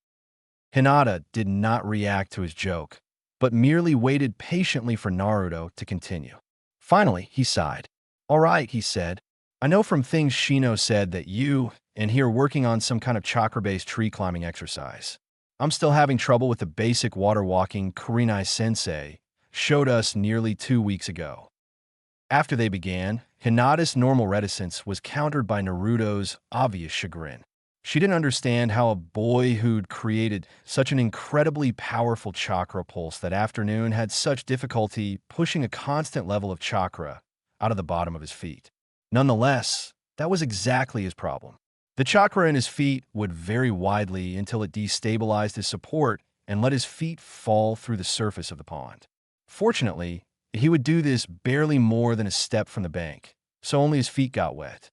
Hinata did not react to his joke, but merely waited patiently for Naruto to continue. Finally, he sighed. All right, he said. I know from things Shino said that you and he are working on some kind of chakra-based tree climbing exercise. I'm still having trouble with the basic water walking Kurenai-sensei showed us nearly 2 weeks ago. After they began, Hinata's normal reticence was countered by Naruto's obvious chagrin. She didn't understand how a boy who'd created such an incredibly powerful chakra pulse that afternoon had such difficulty pushing a constant level of chakra out of the bottom of his feet. Nonetheless, that was exactly his problem. The chakra in his feet would vary widely until it destabilized his support and let his feet fall through the surface of the pond. Fortunately, he would do this barely more than a step from the bank, so only his feet got wet.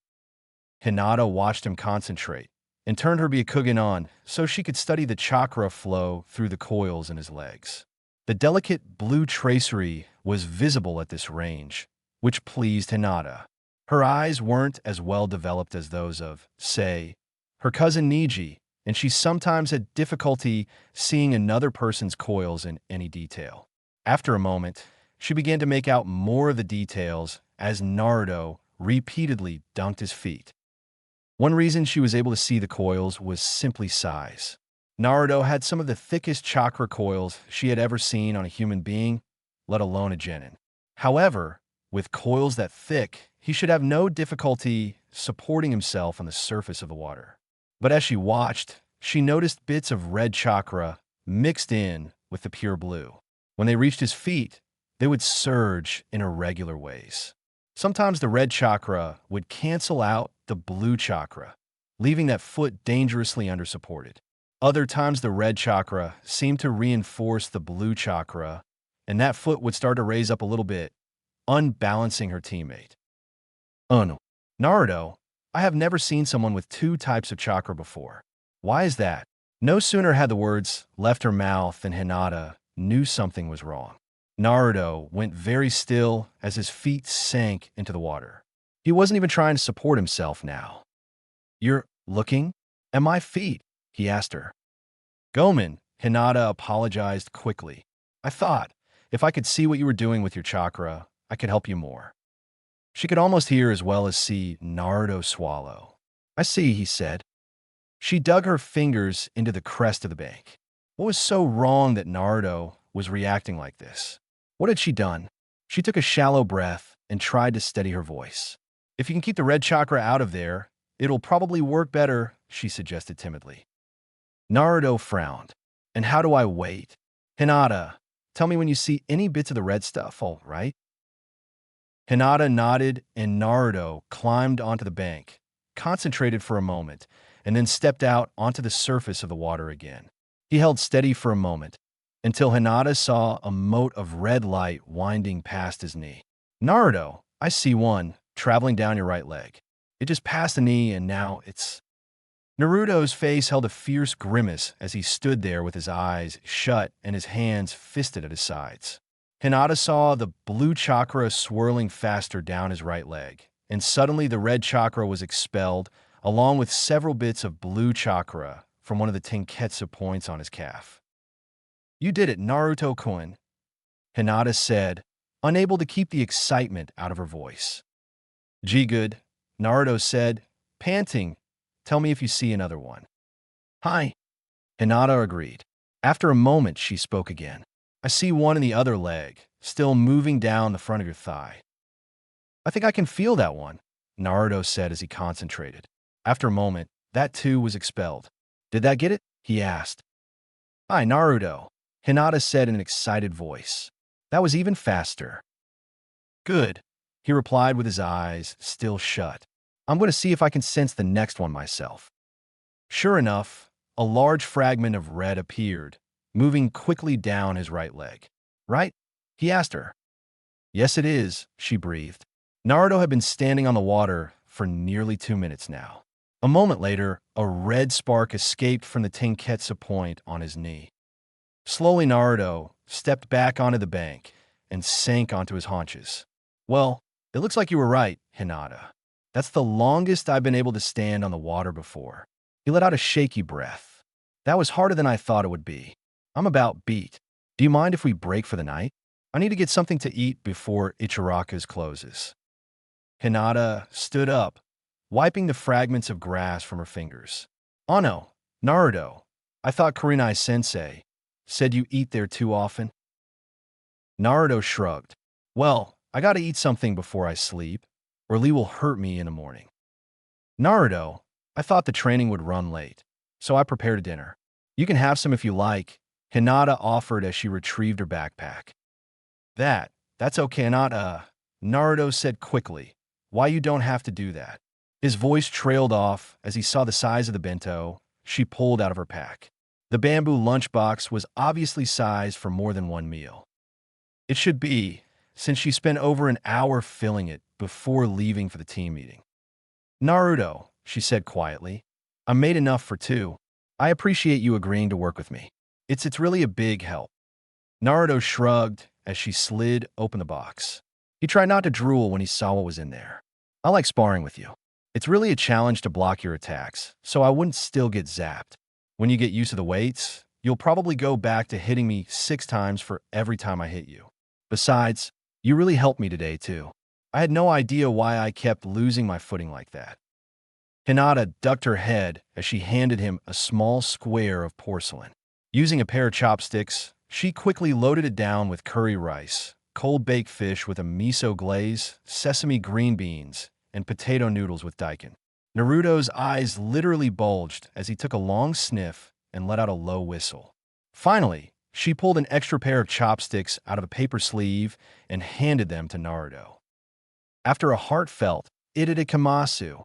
Hinata watched him concentrate and turned her Byakugan on so she could study the chakra flow through the coils in his legs. The delicate blue tracery was visible at this range, which pleased Hinata. Her eyes weren't as well developed as those of, say, her cousin Niji, and she sometimes had difficulty seeing another person's coils in any detail. After a moment, she began to make out more of the details as Naruto repeatedly dunked his feet. One reason she was able to see the coils was simply size. Naruto had some of the thickest chakra coils she had ever seen on a human being, let alone a genin. However, with coils that thick, he should have no difficulty supporting himself on the surface of the water. But as she watched, she noticed bits of red chakra mixed in with the pure blue. When they reached his feet, they would surge in irregular ways. Sometimes the red chakra would cancel out the blue chakra, leaving that foot dangerously undersupported. Other times the red chakra seemed to reinforce the blue chakra, and that foot would start to raise up a little bit, unbalancing her teammate. Oh no. Naruto, I have never seen someone with two types of chakra before. Why is that? No sooner had the words left her mouth than Hinata knew something was wrong. Naruto went very still as his feet sank into the water. He wasn't even trying to support himself now. You're looking at my feet? He asked her. Gomen, Hinata apologized quickly. I thought, if I could see what you were doing with your chakra, I could help you more. She could almost hear as well as see Naruto swallow. I see, he said. She dug her fingers into the crest of the bank. What was so wrong that Naruto was reacting like this? What had she done? She took a shallow breath and tried to steady her voice. If you can keep the red chakra out of there, it'll probably work better, she suggested timidly. Naruto frowned. And how do I wait? Hinata, tell me when you see any bits of the red stuff, all right? Hinata nodded and Naruto climbed onto the bank, concentrated for a moment, and then stepped out onto the surface of the water again. He held steady for a moment, until Hinata saw a mote of red light winding past his knee. Naruto, I see one, traveling down your right leg. It just passed the knee and now it's... Naruto's face held a fierce grimace as he stood there with his eyes shut and his hands fisted at his sides. Hinata saw the blue chakra swirling faster down his right leg, and suddenly the red chakra was expelled, along with several bits of blue chakra from one of the Tenketsu points on his calf. You did it, Naruto-kun, Hinata said, unable to keep the excitement out of her voice. Gee good, Naruto said, panting. Tell me if you see another one. Hi, Hinata agreed. After a moment, she spoke again. I see one in the other leg, still moving down the front of your thigh. I think I can feel that one, Naruto said as he concentrated. After a moment, that too was expelled. Did that get it? He asked. Hi, Naruto, Hinata said in an excited voice. That was even faster. Good, he replied with his eyes still shut. I'm going to see if I can sense the next one myself. Sure enough, a large fragment of red appeared, moving quickly down his right leg. Right? He asked her. Yes, it is, she breathed. Naruto had been standing on the water for nearly 2 minutes now. A moment later, a red spark escaped from the Tenketsu point on his knee. Slowly, Naruto stepped back onto the bank and sank onto his haunches. Well, it looks like you were right, Hinata. That's the longest I've been able to stand on the water before. He let out a shaky breath. That was harder than I thought it would be. I'm about beat. Do you mind if we break for the night? I need to get something to eat before Ichiraku's closes. Hinata stood up, wiping the fragments of grass from her fingers. Oh no, Naruto, I thought Kurenai-sensei said you eat there too often. Naruto shrugged. Well, I gotta eat something before I sleep, or Lee will hurt me in the morning. Naruto, I thought the training would run late, so I prepared dinner. You can have some if you like, Hinata offered as she retrieved her backpack. That's okay, Hinata, Naruto said quickly. Why you don't have to do that? His voice trailed off as he saw the size of the bento she pulled out of her pack. The bamboo lunchbox was obviously sized for more than one meal. It should be, since she spent over an hour filling it before leaving for the team meeting. Naruto, she said quietly, I made enough for two. I appreciate you agreeing to work with me. It's really a big help. Naruto shrugged as she slid open the box. He tried not to drool when he saw what was in there. I like sparring with you. It's really a challenge to block your attacks, so I wouldn't still get zapped. When you get used to the weights, you'll probably go back to hitting me 6 times for every time I hit you. Besides, you really helped me today, too. I had no idea why I kept losing my footing like that. Hinata ducked her head as she handed him a small square of porcelain. Using a pair of chopsticks, she quickly loaded it down with curry rice, cold baked fish with a miso glaze, sesame green beans, and potato noodles with daikon. Naruto's eyes literally bulged as he took a long sniff and let out a low whistle. Finally, she pulled an extra pair of chopsticks out of a paper sleeve and handed them to Naruto. After a heartfelt "Itadakimasu,"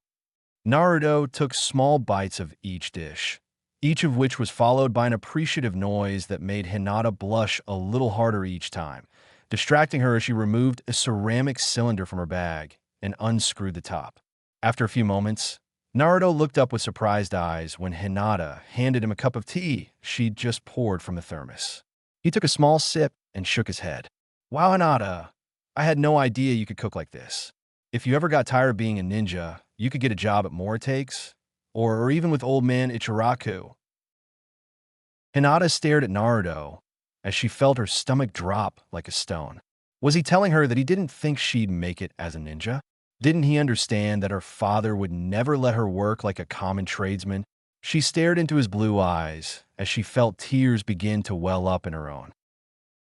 Naruto took small bites of each dish, each of which was followed by an appreciative noise that made Hinata blush a little harder each time, distracting her as she removed a ceramic cylinder from her bag and unscrewed the top. After a few moments, Naruto looked up with surprised eyes when Hinata handed him a cup of tea she'd just poured from the thermos. He took a small sip and shook his head. Wow, Hinata, I had no idea you could cook like this. If you ever got tired of being a ninja, you could get a job at Moritakes, or even with old man Ichiraku. Hinata stared at Naruto as she felt her stomach drop like a stone. Was he telling her that he didn't think she'd make it as a ninja? Didn't he understand that her father would never let her work like a common tradesman? She stared into his blue eyes as she felt tears begin to well up in her own.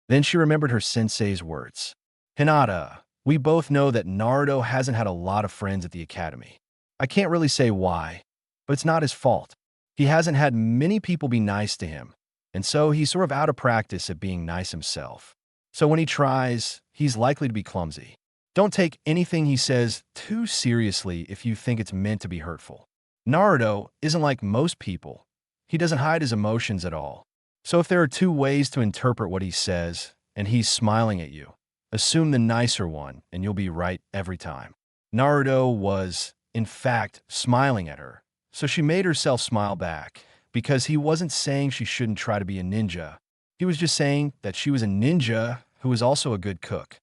Then she remembered her sensei's words. Hinata, we both know that Naruto hasn't had a lot of friends at the academy. I can't really say why, but it's not his fault. He hasn't had many people be nice to him, and so he's sort of out of practice at being nice himself. So when he tries, he's likely to be clumsy. Don't take anything he says too seriously if you think it's meant to be hurtful. Naruto isn't like most people. He doesn't hide his emotions at all. So if there are two ways to interpret what he says, and he's smiling at you, assume the nicer one, and you'll be right every time. Naruto was, in fact, smiling at her, so she made herself smile back, because he wasn't saying she shouldn't try to be a ninja. He was just saying that she was a ninja who was also a good cook.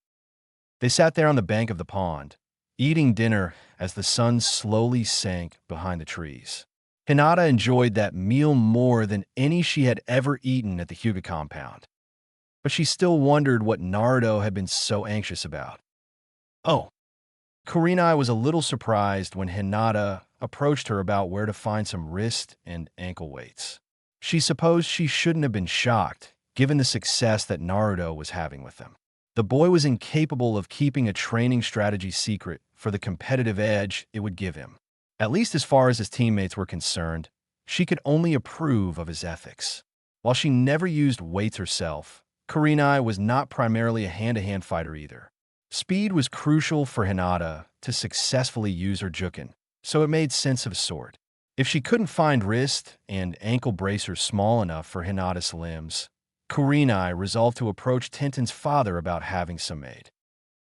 They sat there on the bank of the pond, eating dinner as the sun slowly sank behind the trees. Hinata enjoyed that meal more than any she had ever eaten at the Hyuga compound. But she still wondered what Naruto had been so anxious about. Oh, Kurenai was a little surprised when Hinata approached her about where to find some wrist and ankle weights. She supposed she shouldn't have been shocked, given the success that Naruto was having with them. The boy was incapable of keeping a training strategy secret for the competitive edge it would give him. At least as far as his teammates were concerned, she could only approve of his ethics. While she never used weights herself, Kurenai was not primarily a hand-to-hand fighter either. Speed was crucial for Hinata to successfully use her Juken, so it made sense of a sort. If she couldn't find wrist and ankle bracers small enough for Hinata's limbs, Kurenai resolved to approach Tenten's father about having some made.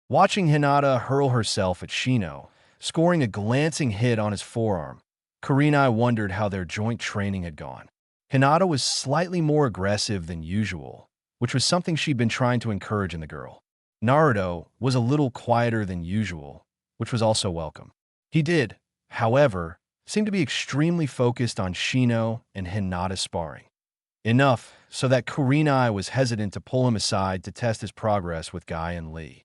Watching Hinata hurl herself at Shino, scoring a glancing hit on his forearm, Kurenai wondered how their joint training had gone. Hinata was slightly more aggressive than usual, which was something she'd been trying to encourage in the girl. Naruto was a little quieter than usual, which was also welcome. He did, however, seem to be extremely focused on Shino and Hinata sparring. Enough so that Kurenai was hesitant to pull him aside to test his progress with Guy and Lee.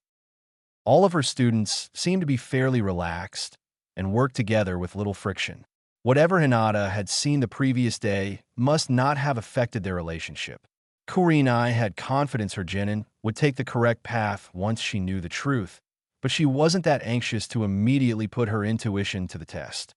All of her students seemed to be fairly relaxed and worked together with little friction. Whatever Hinata had seen the previous day must not have affected their relationship. Kurenai had confidence her genin would take the correct path once she knew the truth, but she wasn't that anxious to immediately put her intuition to the test.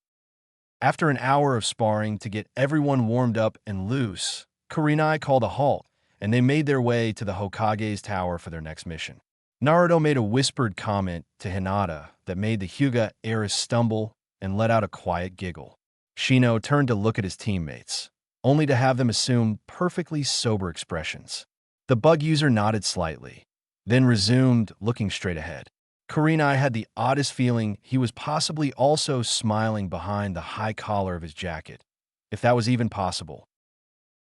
After an hour of sparring to get everyone warmed up and loose, Kurenai called a halt, and they made their way to the Hokage's tower for their next mission. Naruto made a whispered comment to Hinata that made the Hyuga heiress stumble and let out a quiet giggle. Shino turned to look at his teammates, only to have them assume perfectly sober expressions. The bug user nodded slightly, then resumed looking straight ahead. Kurenai had the oddest feeling he was possibly also smiling behind the high collar of his jacket, if that was even possible.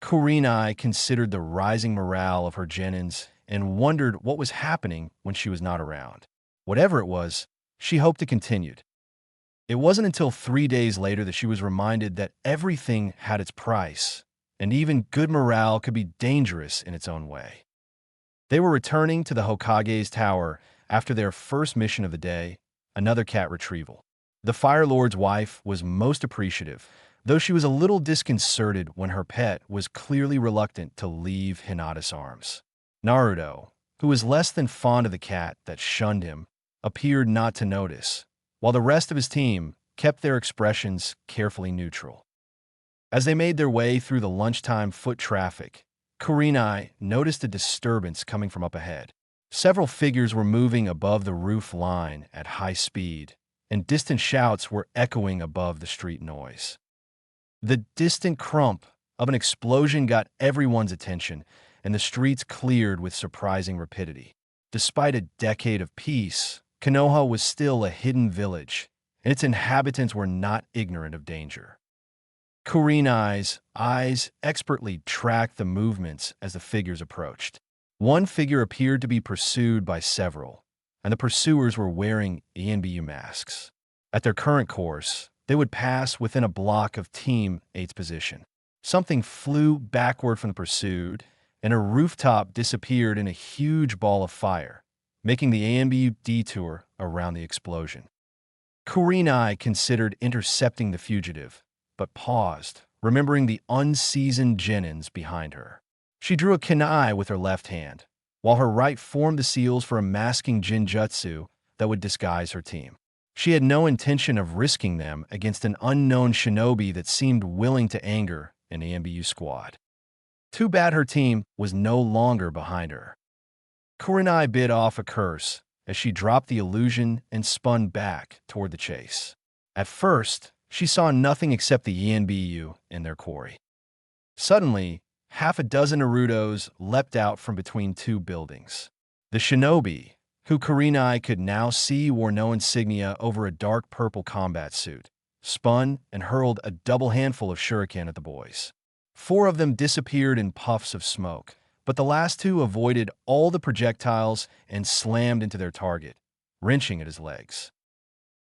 Kurenai considered the rising morale of her genins and wondered what was happening when she was not around. Whatever it was, she hoped it continued. It wasn't until 3 days later that she was reminded that everything had its price, and even good morale could be dangerous in its own way. They were returning to the Hokage's tower after their first mission of the day, another cat retrieval. The Fire Lord's wife was most appreciative, though she was a little disconcerted when her pet was clearly reluctant to leave Hinata's arms. Naruto, who was less than fond of the cat that shunned him, appeared not to notice, while the rest of his team kept their expressions carefully neutral. As they made their way through the lunchtime foot traffic, Kurenai noticed a disturbance coming from up ahead. Several figures were moving above the roof line at high speed, and distant shouts were echoing above the street noise. The distant crump of an explosion got everyone's attention, and the streets cleared with surprising rapidity. Despite a decade of peace, Konoha was still a hidden village, and its inhabitants were not ignorant of danger. Kurenai's eyes expertly tracked the movements as the figures approached. One figure appeared to be pursued by several, and the pursuers were wearing ENBU masks. At their current course, they would pass within a block of Team 8's position. Something flew backward from the pursued, and a rooftop disappeared in a huge ball of fire, making the AMBU detour around the explosion. Kurenai considered intercepting the fugitive, but paused, remembering the unseasoned genins behind her. She drew a kunai with her left hand, while her right formed the seals for a masking jinjutsu that would disguise her team. She had no intention of risking them against an unknown shinobi that seemed willing to anger an AMBU squad. Too bad her team was no longer behind her. Kurenai bit off a curse as she dropped the illusion and spun back toward the chase. At first, she saw nothing except the ENBU in their quarry. Suddenly, half a dozen Narutos leapt out from between two buildings. The shinobi, who Kurenai could now see wore no insignia over a dark purple combat suit, spun and hurled a double handful of shuriken at the boys. 4 of them disappeared in puffs of smoke, but the last 2 avoided all the projectiles and slammed into their target, wrenching at his legs.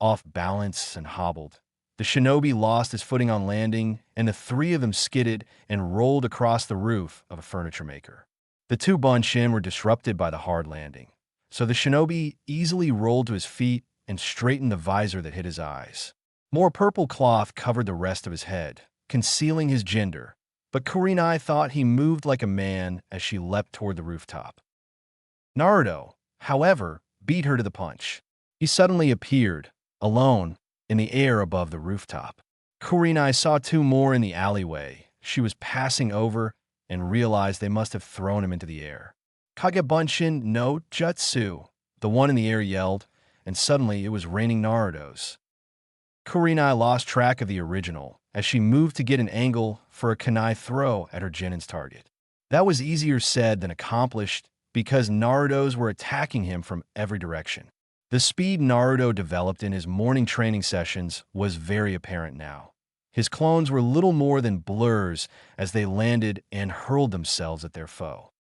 Off balance and hobbled, the shinobi lost his footing on landing, and the 3 of them skidded and rolled across the roof of a furniture maker. The 2 Bunshin were disrupted by the hard landing, so the shinobi easily rolled to his feet and straightened the visor that hid his eyes. More purple cloth covered the rest of his head, concealing his gender, but Kurenai thought he moved like a man as she leapt toward the rooftop. Naruto, however, beat her to the punch. He suddenly appeared, alone, in the air above the rooftop. Kurenai saw 2 more in the alleyway she was passing over and realized they must have thrown him into the air. Kagebunshin no Jutsu, the one in the air yelled, and suddenly it was raining Narutos. Kurenai lost track of the original as she moved to get an angle for a kunai throw at her genin's target. That was easier said than accomplished because Narutos were attacking him from every direction. The speed Naruto developed in his morning training sessions was very apparent now. His clones were little more than blurs as they landed and hurled themselves at their foe.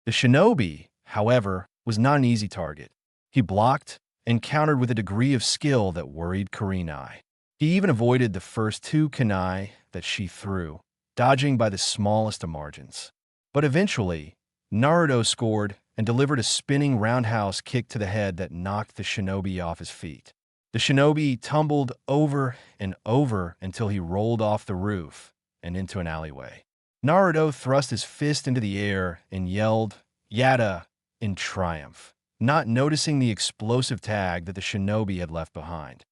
The shinobi, however, was not an easy target. He blocked and countered with a degree of skill that worried Kurenai. He even avoided the first 2 kunai that she threw, dodging by the smallest of margins. But eventually, Naruto scored and delivered a spinning roundhouse kick to the head that knocked the shinobi off his feet. The shinobi tumbled over and over until he rolled off the roof and into an alleyway. Naruto thrust his fist into the air and yelled, "Yada," in triumph, not noticing the explosive tag that the shinobi had left behind.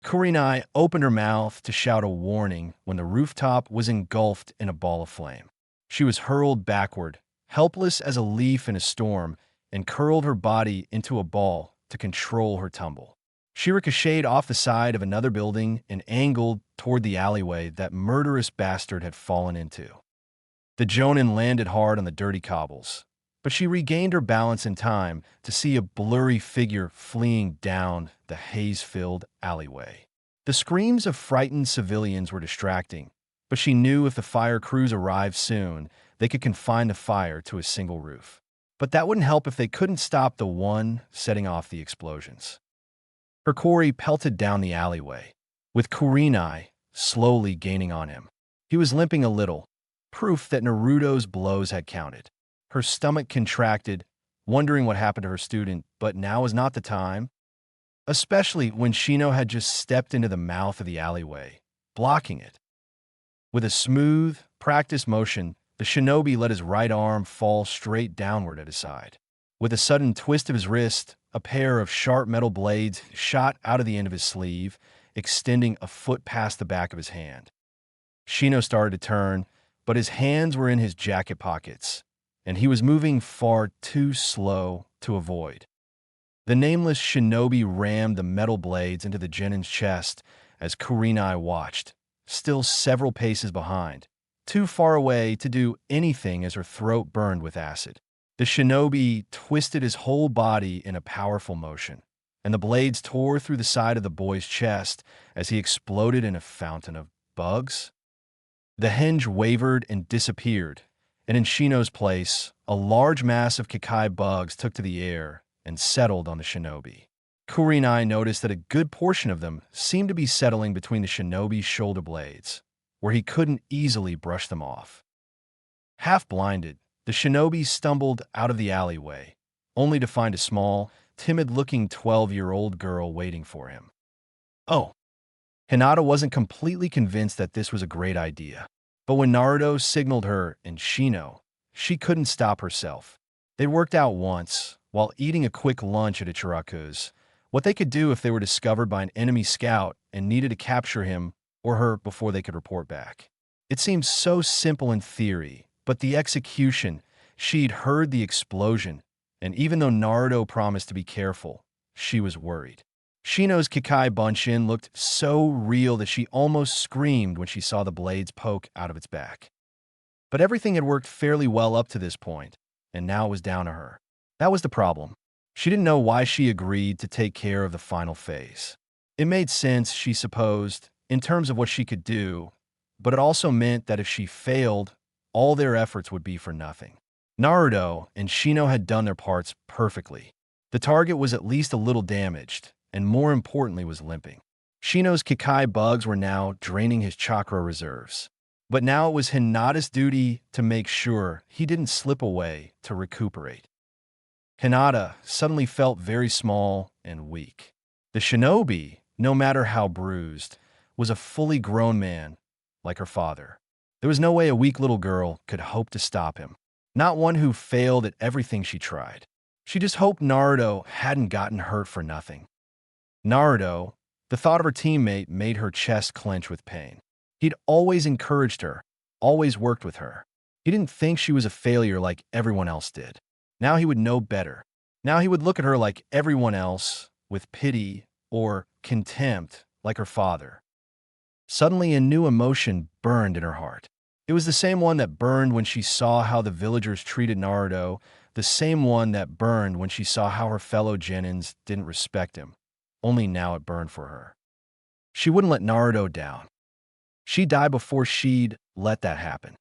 Kurenai opened her mouth to shout a warning when the rooftop was engulfed in a ball of flame. She was hurled backward, helpless as a leaf in a storm, and curled her body into a ball to control her tumble. She ricocheted off the side of another building and angled toward the alleyway that murderous bastard had fallen into. The jonin landed hard on the dirty cobbles, but she regained her balance in time to see a blurry figure fleeing down the haze-filled alleyway. The screams of frightened civilians were distracting, but she knew if the fire crews arrived soon, they could confine the fire to a single roof. But that wouldn't help if they couldn't stop the one setting off the explosions. Her quarry pelted down the alleyway, with Kurenai slowly gaining on him. He was limping a little, proof that Naruto's blows had counted. Her stomach contracted, wondering what happened to her student, but now was not the time, especially when Shino had just stepped into the mouth of the alleyway, blocking it. With a smooth, practiced motion, the shinobi let his right arm fall straight downward at his side. With a sudden twist of his wrist, a pair of sharp metal blades shot out of the end of his sleeve, extending a foot past the back of his hand. Shino started to turn, but his hands were in his jacket pockets, and he was moving far too slow to avoid. The nameless shinobi rammed the metal blades into the genin's chest as Kurenai watched, still several paces behind, too far away to do anything as her throat burned with acid. The shinobi twisted his whole body in a powerful motion, and the blades tore through the side of the boy's chest as he exploded in a fountain of bugs. The hinge wavered and disappeared, and in Shino's place, a large mass of Kikai bugs took to the air and settled on the shinobi. Kurenai noticed that a good portion of them seemed to be settling between the shinobi's shoulder blades, where he couldn't easily brush them off. Half blinded, the shinobi stumbled out of the alleyway, only to find a small, timid-looking 12-year-old girl waiting for him. Oh! Hinata wasn't completely convinced that this was a great idea. But when Naruto signaled her and Shino, she couldn't stop herself. They worked out once, while eating a quick lunch at Ichiraku's, what they could do if they were discovered by an enemy scout and needed to capture him or her before they could report back. It seemed so simple in theory, but the execution, she'd heard the explosion, and even though Naruto promised to be careful, she was worried. Shino's Kikai Bunshin looked so real that she almost screamed when she saw the blades poke out of its back. But everything had worked fairly well up to this point, and now it was down to her. That was the problem. She didn't know why she agreed to take care of the final phase. It made sense, she supposed, in terms of what she could do, but it also meant that if she failed, all their efforts would be for nothing. Naruto and Shino had done their parts perfectly. The target was at least a little damaged, and more importantly was limping. Shino's Kikai bugs were now draining his chakra reserves. But now it was Hinata's duty to make sure he didn't slip away to recuperate. Hinata suddenly felt very small and weak. The shinobi, no matter how bruised, was a fully grown man, like her father. There was no way a weak little girl could hope to stop him. Not one who failed at everything she tried. She just hoped Naruto hadn't gotten hurt for nothing. Naruto, the thought of her teammate made her chest clench with pain. He'd always encouraged her, always worked with her. He didn't think she was a failure like everyone else did. Now he would know better. Now he would look at her like everyone else, with pity or contempt like her father. Suddenly a new emotion burned in her heart. It was the same one that burned when she saw how the villagers treated Naruto, the same one that burned when she saw how her fellow genins didn't respect him. Only now it burned for her. She wouldn't let Naruto down. She'd die before she'd let that happen.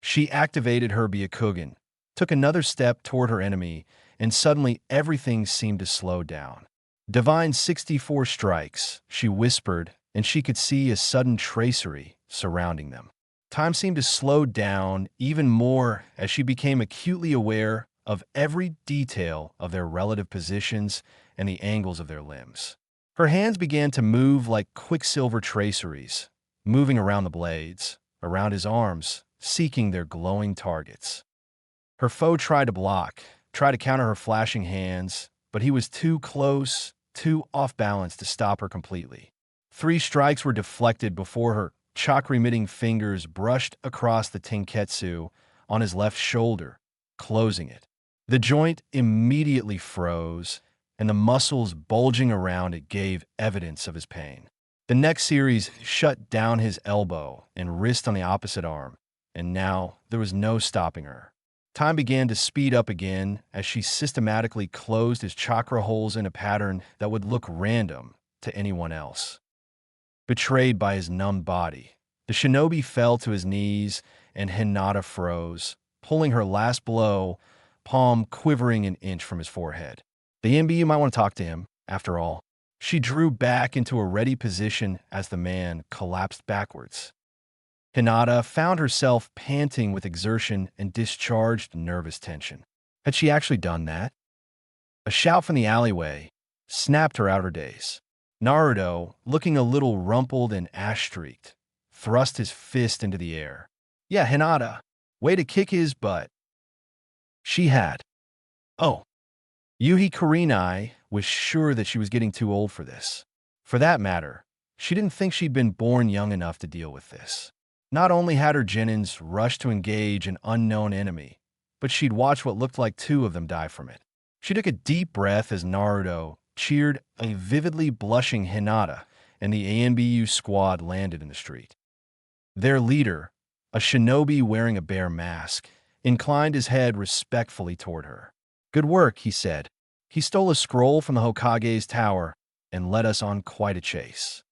She activated her Byakugan, took another step toward her enemy, and suddenly everything seemed to slow down. Divine 64 strikes, she whispered, and she could see a sudden tracery surrounding them. Time seemed to slow down even more as she became acutely aware of every detail of their relative positions and the angles of their limbs. Her hands began to move like quicksilver traceries, moving around the blades, around his arms, seeking their glowing targets. Her foe tried to block, tried to counter her flashing hands, but he was too close, too off-balance to stop her completely. 3 strikes were deflected before her chakra-emitting fingers brushed across the tenketsu on his left shoulder, closing it. The joint immediately froze, and the muscles bulging around it gave evidence of his pain. The next series shut down his elbow and wrist on the opposite arm, and now there was no stopping her. Time began to speed up again as she systematically closed his chakra holes in a pattern that would look random to anyone else. Betrayed by his numbed body, the shinobi fell to his knees and Hinata froze, pulling her last blow, palm quivering an inch from his forehead. The MB, you might want to talk to him, after all. She drew back into a ready position as the man collapsed backwards. Hinata found herself panting with exertion and discharged nervous tension. Had she actually done that? A shout from the alleyway snapped her out of her daze. Naruto, looking a little rumpled and ash-streaked, thrust his fist into the air. Yeah, Hinata. Way to kick his butt. She had. Oh. Yuhi Kurenai was sure that she was getting too old for this. For that matter, she didn't think she'd been born young enough to deal with this. Not only had her genins rushed to engage an unknown enemy, but she'd watched what looked like 2 of them die from it. She took a deep breath as Naruto cheered a vividly blushing Hinata and the ANBU squad landed in the street. Their leader, a shinobi wearing a bear mask, inclined his head respectfully toward her. "Good work," he said. He stole a scroll from the Hokage's tower and led us on quite a chase.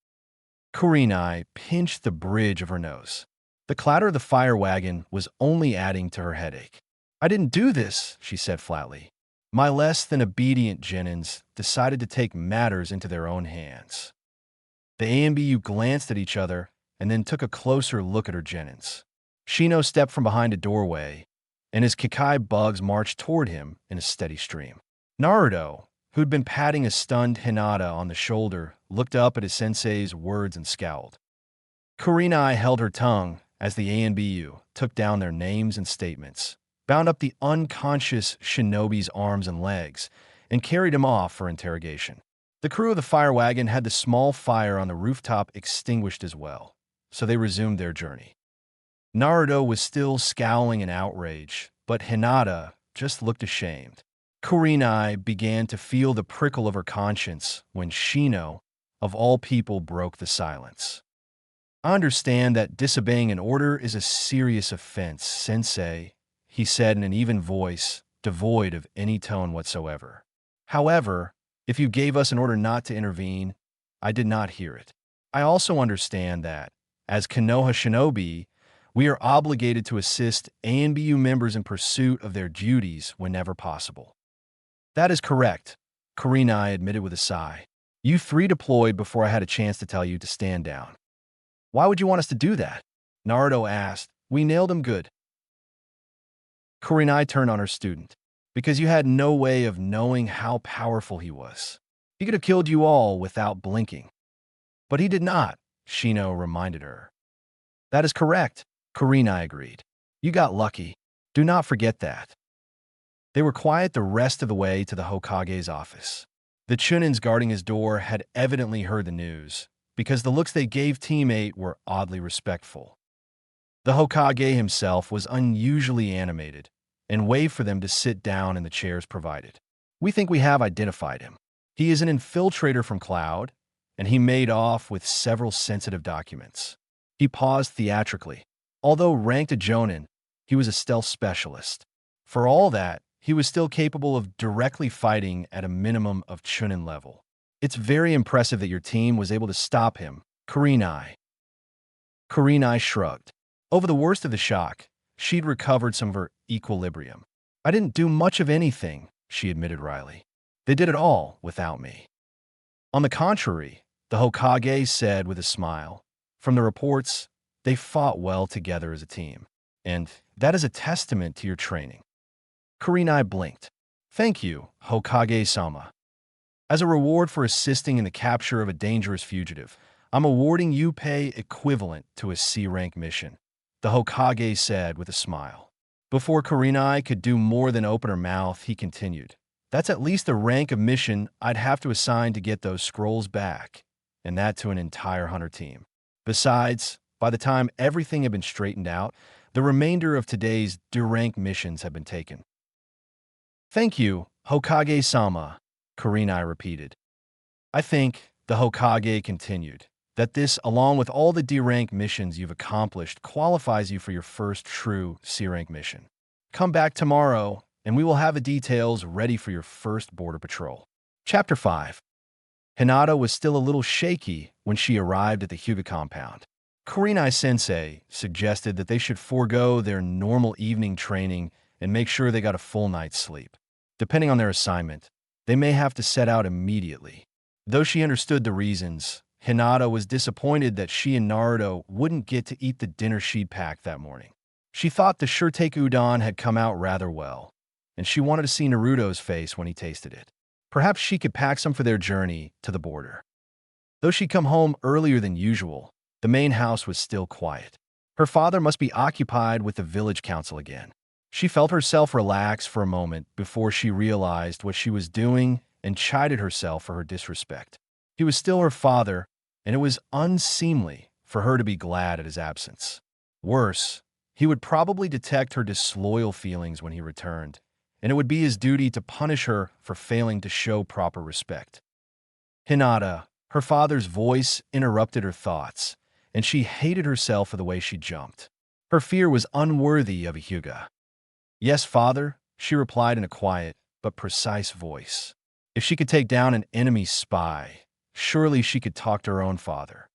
Kurenai pinched the bridge of her nose. The clatter of the fire wagon was only adding to her headache. "I didn't do this," she said flatly. My less than obedient genins decided to take matters into their own hands. The AMBU glanced at each other and then took a closer look at her genins. Shino stepped from behind a doorway, and his Kikai bugs marched toward him in a steady stream. Naruto, who'd been patting a stunned Hinata on the shoulder, looked up at his sensei's words and scowled. Kurenai held her tongue as the ANBU took down their names and statements, bound up the unconscious shinobi's arms and legs, and carried him off for interrogation. The crew of the fire wagon had the small fire on the rooftop extinguished as well, so they resumed their journey. Naruto was still scowling in outrage, but Hinata just looked ashamed. Kurenai began to feel the prickle of her conscience when Shino, of all people, broke the silence. "I understand that disobeying an order is a serious offense, Sensei," he said in an even voice, devoid of any tone whatsoever. "However, if you gave us an order not to intervene, I did not hear it. I also understand that, as Konoha Shinobi, we are obligated to assist ANBU members in pursuit of their duties whenever possible." "That is correct," Kurenai admitted with a sigh. "You three deployed before I had a chance to tell you to stand down." "Why would you want us to do that?" Naruto asked. "We nailed him good." Kurenai turned on her student. "Because you had no way of knowing how powerful he was. He could have killed you all without blinking." "But he did not," Shino reminded her. "That is correct," Kurenai agreed. "You got lucky. Do not forget that." They were quiet the rest of the way to the Hokage's office. The Chunins guarding his door had evidently heard the news, because the looks they gave Team 8 were oddly respectful. The Hokage himself was unusually animated and waved for them to sit down in the chairs provided. "We think we have identified him. He is an infiltrator from Cloud, and he made off with several sensitive documents." He paused theatrically. Although ranked a Jonin, he was a stealth specialist. For all that, he was still capable of directly fighting at a minimum of Chunin level. "It's very impressive that your team was able to stop him, Kurenai." Kurenai shrugged. Over the worst of the shock, she'd recovered some of her equilibrium. "I didn't do much of anything," she admitted wryly. "They did it all without me." "On the contrary," the Hokage said with a smile, "from the reports, they fought well together as a team, and that is a testament to your training." Kurenai blinked. "Thank you, Hokage-sama. As a reward for assisting in the capture of a dangerous fugitive, I'm awarding you pay equivalent to a C-rank mission," the Hokage said with a smile. Before Kurenai could do more than open her mouth, he continued. "That's at least the rank of mission I'd have to assign to get those scrolls back, and that to an entire hunter team. Besides, by the time everything had been straightened out, the remainder of today's D-rank missions had been taken." "Thank you, Hokage-sama," Kurenai repeated. "I think," the Hokage continued, "that this, along with all the D-rank missions you've accomplished, qualifies you for your first true C-rank mission. Come back tomorrow, and we will have the details ready for your first border patrol." Chapter 5. Hinata was still a little shaky when she arrived at the Hyuga compound. Kurenai-sensei suggested that they should forego their normal evening training and make sure they got a full night's sleep. Depending on their assignment, they may have to set out immediately. Though she understood the reasons, Hinata was disappointed that she and Naruto wouldn't get to eat the dinner she'd packed that morning. She thought the shirtake udon had come out rather well, and she wanted to see Naruto's face when he tasted it. Perhaps she could pack some for their journey to the border. Though she'd come home earlier than usual, the main house was still quiet. Her father must be occupied with the village council again. She felt herself relax for a moment before she realized what she was doing and chided herself for her disrespect. He was still her father, and it was unseemly for her to be glad at his absence. Worse, he would probably detect her disloyal feelings when he returned, and it would be his duty to punish her for failing to show proper respect. "Hinata," her father's voice interrupted her thoughts, and she hated herself for the way she jumped. Her fear was unworthy of a Hyuga. "Yes, father," she replied in a quiet but precise voice. If she could take down an enemy spy, surely she could talk to her own father.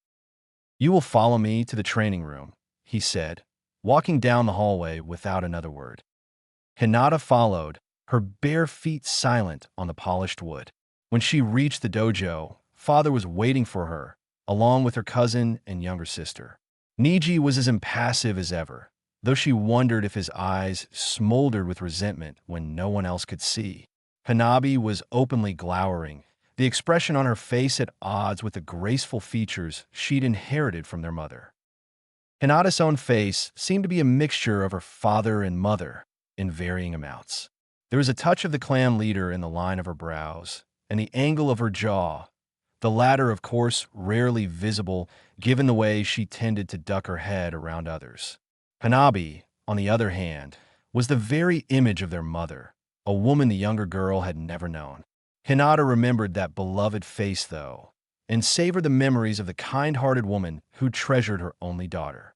"You will follow me to the training room," he said, walking down the hallway without another word. Hinata followed, her bare feet silent on the polished wood. When she reached the dojo, father was waiting for her, along with her cousin and younger sister. Niji was as impassive as ever, though she wondered if his eyes smoldered with resentment when no one else could see. Hanabi was openly glowering, the expression on her face at odds with the graceful features she'd inherited from their mother. Hinata's own face seemed to be a mixture of her father and mother in varying amounts. There was a touch of the clan leader in the line of her brows and the angle of her jaw, the latter, of course, rarely visible given the way she tended to duck her head around others. Hanabi, on the other hand, was the very image of their mother, a woman the younger girl had never known. Hinata remembered that beloved face, though, and savored the memories of the kind-hearted woman who treasured her only daughter.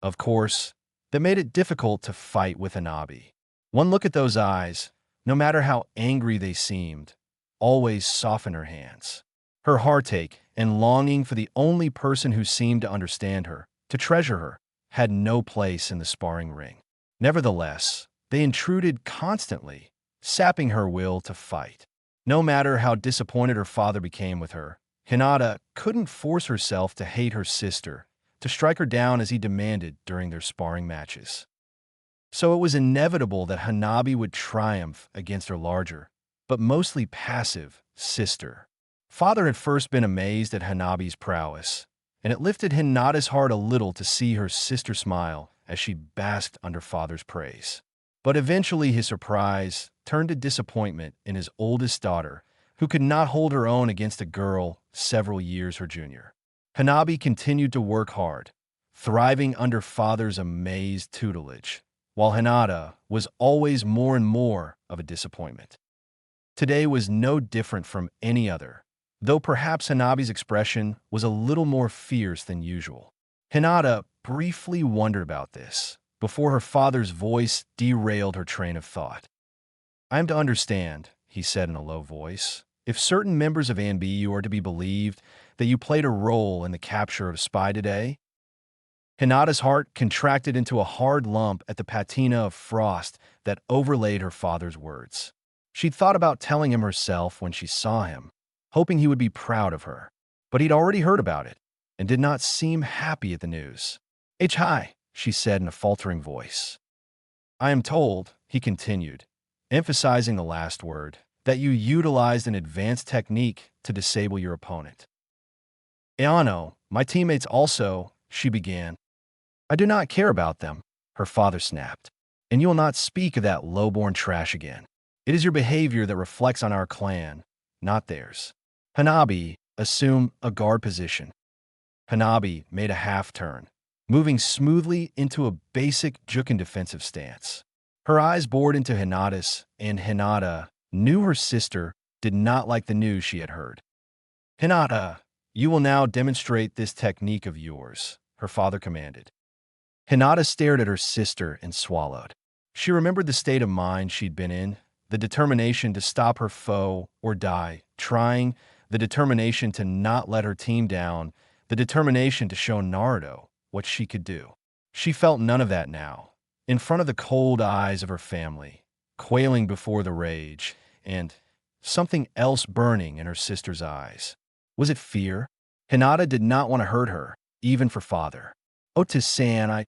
Of course, that made it difficult to fight with Hanabi. One look at those eyes, no matter how angry they seemed, always softened her hands. Her heartache and longing for the only person who seemed to understand her, to treasure her, had no place in the sparring ring. Nevertheless, they intruded constantly, sapping her will to fight. No matter how disappointed her father became with her, Hinata couldn't force herself to hate her sister, to strike her down as he demanded during their sparring matches. So it was inevitable that Hanabi would triumph against her larger, but mostly passive, sister. Father had first been amazed at Hanabi's prowess, and it lifted Hinata's heart a little to see her sister smile as she basked under father's praise. But eventually his surprise turned to disappointment in his oldest daughter, who could not hold her own against a girl several years her junior. Hanabi continued to work hard, thriving under father's amazed tutelage, while Hinata was always more and more of a disappointment. Today was no different from any other, though perhaps Hanabi's expression was a little more fierce than usual. Hinata briefly wondered about this, before her father's voice derailed her train of thought. "I am to understand," he said in a low voice, "if certain members of ANBU are to be believed, that you played a role in the capture of a spy today?" Hinata's heart contracted into a hard lump at the patina of frost that overlaid her father's words. She'd thought about telling him herself when she saw him, hoping he would be proud of her. But he'd already heard about it, and did not seem happy at the news. "Hi," she said in a faltering voice. "I am told," he continued, emphasizing the last word, "that you utilized an advanced technique to disable your opponent." "Eano, my teammates also," she began. "I do not care about them," her father snapped, "and you will not speak of that low-born trash again. It is your behavior that reflects on our clan, not theirs." Hanabi assumed a guard position. Hanabi made a half-turn, moving smoothly into a basic Juken defensive stance. Her eyes bored into Hinata's, and Hinata knew her sister did not like the news she had heard. "Hinata, you will now demonstrate this technique of yours," her father commanded. Hinata stared at her sister and swallowed. She remembered the state of mind she'd been in, the determination to stop her foe or die trying, the determination to not let her team down, the determination to show Naruto what she could do. She felt none of that now, in front of the cold eyes of her family, quailing before the rage, and something else burning in her sister's eyes. Was it fear? Hinata did not want to hurt her, even for father. "Otis-san,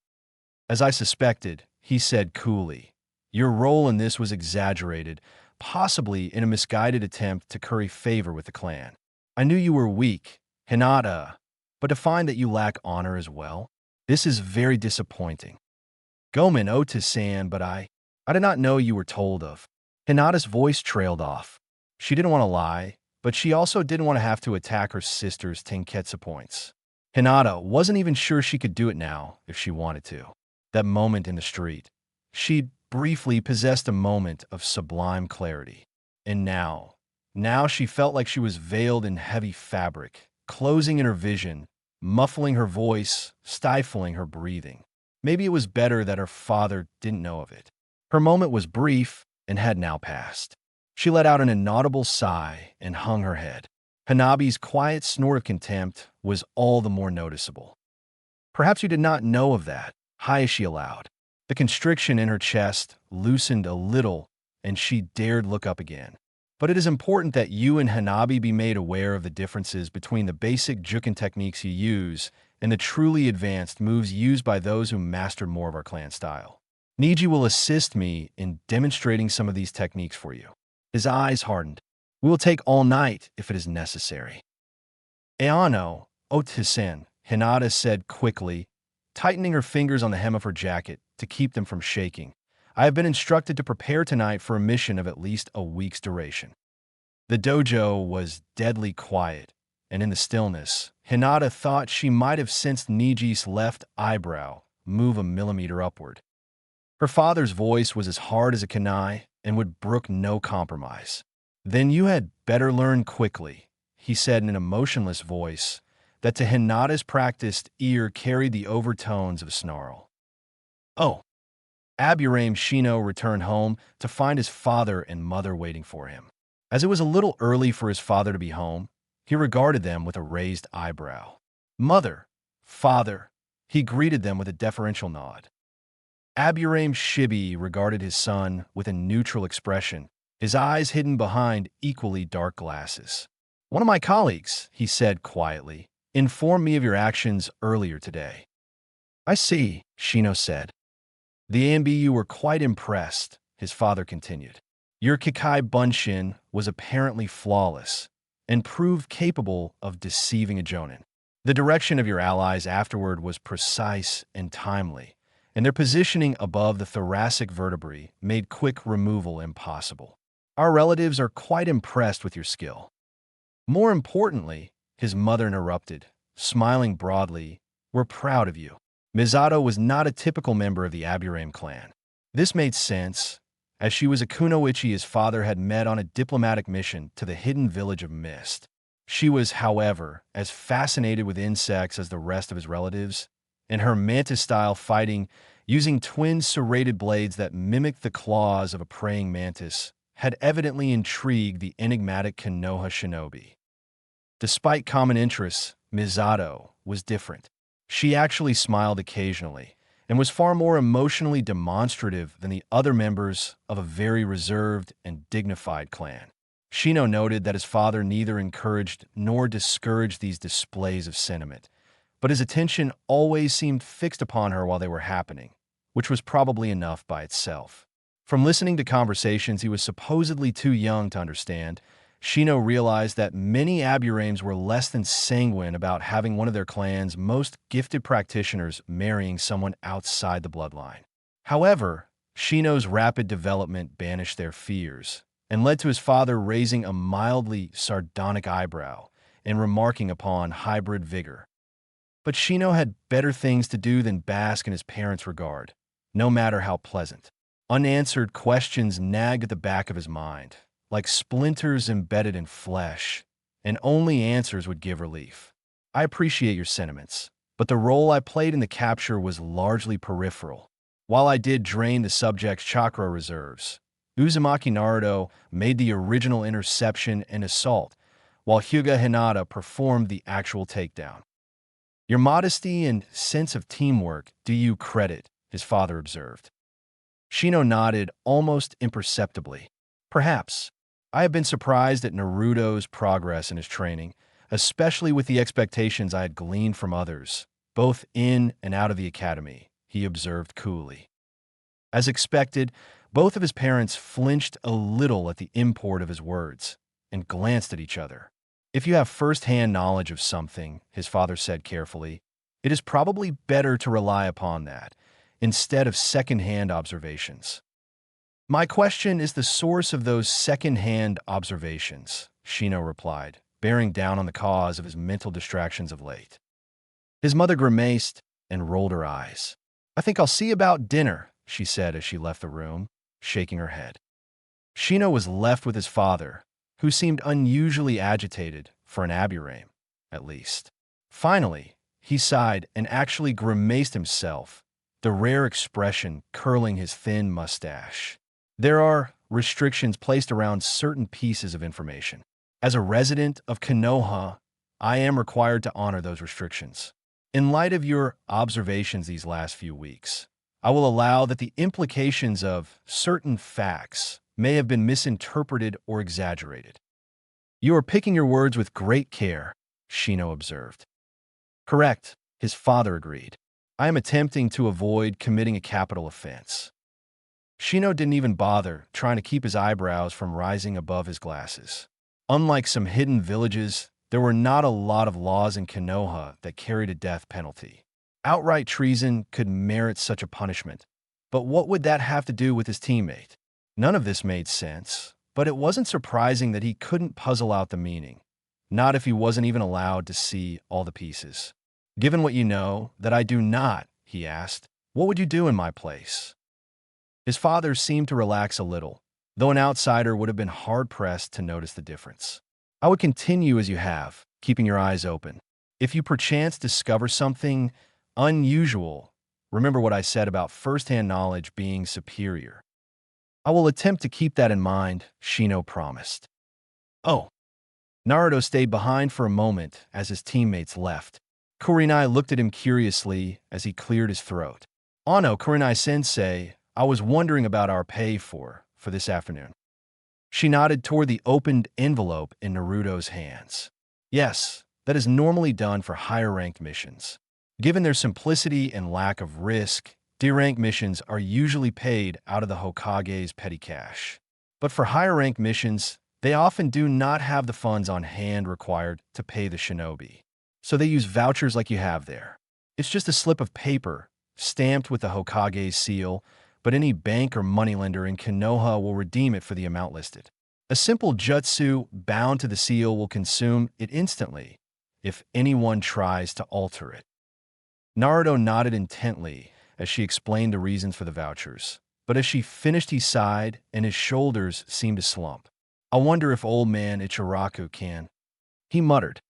as I suspected," he said coolly. "Your role in this was exaggerated, possibly in a misguided attempt to curry favor with the clan. I knew you were weak, Hinata, but to find that you lack honor as well, this is very disappointing. Gomen Otis-san, but I did not know you were told of." Hinata's voice trailed off. She didn't want to lie, but she also didn't want to have to attack her sister's Tenketsu points. Hinata wasn't even sure she could do it now if she wanted to. That moment in the street, she'd briefly possessed a moment of sublime clarity. And now she felt like she was veiled in heavy fabric, closing in her vision, muffling her voice, stifling her breathing. Maybe it was better that her father didn't know of it. Her moment was brief and had now passed. She let out an inaudible sigh and hung her head. Hanabi's quiet snort of contempt was all the more noticeable. Perhaps you did not know of that, Hayashi allowed. The constriction in her chest loosened a little, and she dared look up again. But it is important that you and Hanabi be made aware of the differences between the basic juken techniques you use and the truly advanced moves used by those who mastered more of our clan style. Niji will assist me in demonstrating some of these techniques for you. His eyes hardened. We will take all night if it is necessary. Eano, Otisen, Hinata said quickly, tightening her fingers on the hem of her jacket to keep them from shaking. I have been instructed to prepare tonight for a mission of at least a week's duration. The dojo was deadly quiet, and in the stillness, Hinata thought she might have sensed Niji's left eyebrow move a millimeter upward. Her father's voice was as hard as a kunai and would brook no compromise. Then you had better learn quickly, he said in an emotionless voice that to Hinata's practiced ear carried the overtones of a snarl. Oh. Aburame Shino returned home to find his father and mother waiting for him. As it was a little early for his father to be home, he regarded them with a raised eyebrow. Mother, father, he greeted them with a deferential nod. Aburame Shibi regarded his son with a neutral expression, his eyes hidden behind equally dark glasses. One of my colleagues, he said quietly, informed me of your actions earlier today. I see, Shino said. The AMBU were quite impressed, his father continued. Your Kikai Bunshin was apparently flawless and proved capable of deceiving a Jonin. The direction of your allies afterward was precise and timely, and their positioning above the thoracic vertebrae made quick removal impossible. Our relatives are quite impressed with your skill. More importantly, his mother interrupted, smiling broadly, we're proud of you. Misato was not a typical member of the Aburame clan. This made sense, as she was a kunoichi his father had met on a diplomatic mission to the hidden village of Mist. She was, however, as fascinated with insects as the rest of his relatives, and her mantis-style fighting, using twin serrated blades that mimicked the claws of a praying mantis, had evidently intrigued the enigmatic Konoha shinobi. Despite common interests, Misato was different. She actually smiled occasionally, and was far more emotionally demonstrative than the other members of a very reserved and dignified clan. Shino noted that his father neither encouraged nor discouraged these displays of sentiment, but his attention always seemed fixed upon her while they were happening, which was probably enough by itself. From listening to conversations he was supposedly too young to understand, Shino realized that many Aburames were less than sanguine about having one of their clan's most gifted practitioners marrying someone outside the bloodline. However, Shino's rapid development banished their fears and led to his father raising a mildly sardonic eyebrow and remarking upon hybrid vigor. But Shino had better things to do than bask in his parents' regard, no matter how pleasant. Unanswered questions nagged at the back of his mind, like splinters embedded in flesh, and only answers would give relief. I appreciate your sentiments, but the role I played in the capture was largely peripheral. While I did drain the subject's chakra reserves, Uzumaki Naruto made the original interception and assault, while Hyuga Hinata performed the actual takedown. Your modesty and sense of teamwork do you credit, his father observed. Shino nodded almost imperceptibly. Perhaps. I have been surprised at Naruto's progress in his training, especially with the expectations I had gleaned from others, both in and out of the academy, he observed coolly. As expected, both of his parents flinched a little at the import of his words and glanced at each other. If you have first-hand knowledge of something, his father said carefully, it is probably better to rely upon that, instead of second-hand observations. My question is the source of those second-hand observations, Shino replied, bearing down on the cause of his mental distractions of late. His mother grimaced and rolled her eyes. I think I'll see about dinner, she said as she left the room, shaking her head. Shino was left with his father, who seemed unusually agitated for an Aburame, at least. Finally, he sighed and actually grimaced himself the rare expression curling his thin mustache. There are restrictions placed around certain pieces of information. As a resident of Konoha, I am required to honor those restrictions. In light of your observations these last few weeks, I will allow that the implications of certain facts may have been misinterpreted or exaggerated. You are picking your words with great care, Shino observed. Correct, his father agreed. I am attempting to avoid committing a capital offense. Shino didn't even bother trying to keep his eyebrows from rising above his glasses. Unlike some hidden villages, there were not a lot of laws in Konoha that carried a death penalty. Outright treason could merit such a punishment, but what would that have to do with his teammate? None of this made sense, but it wasn't surprising that he couldn't puzzle out the meaning, not if he wasn't even allowed to see all the pieces. Given what you know that I do not, he asked, what would you do in my place? His father seemed to relax a little, though an outsider would have been hard-pressed to notice the difference. I would continue as you have, keeping your eyes open. If you perchance discover something unusual, remember what I said about first-hand knowledge being superior. I will attempt to keep that in mind, Shino promised. Oh. Naruto stayed behind for a moment as his teammates left. Kurenai looked at him curiously as he cleared his throat. Ano, Kurenai-sensei, I was wondering about our pay for this afternoon. She nodded toward the opened envelope in Naruto's hands. Yes, that is normally done for higher-ranked missions. Given their simplicity and lack of risk, D-rank missions are usually paid out of the Hokage's petty cash. But for higher-ranked missions, they often do not have the funds on hand required to pay the shinobi. So they use vouchers like you have there. It's just a slip of paper, stamped with the Hokage's seal, but any bank or moneylender in Konoha will redeem it for the amount listed. A simple jutsu bound to the seal will consume it instantly if anyone tries to alter it. Naruto nodded intently as she explained the reasons for the vouchers, but as she finished he sighed and his shoulders seemed to slump. I wonder if old man Ichiraku can. He muttered.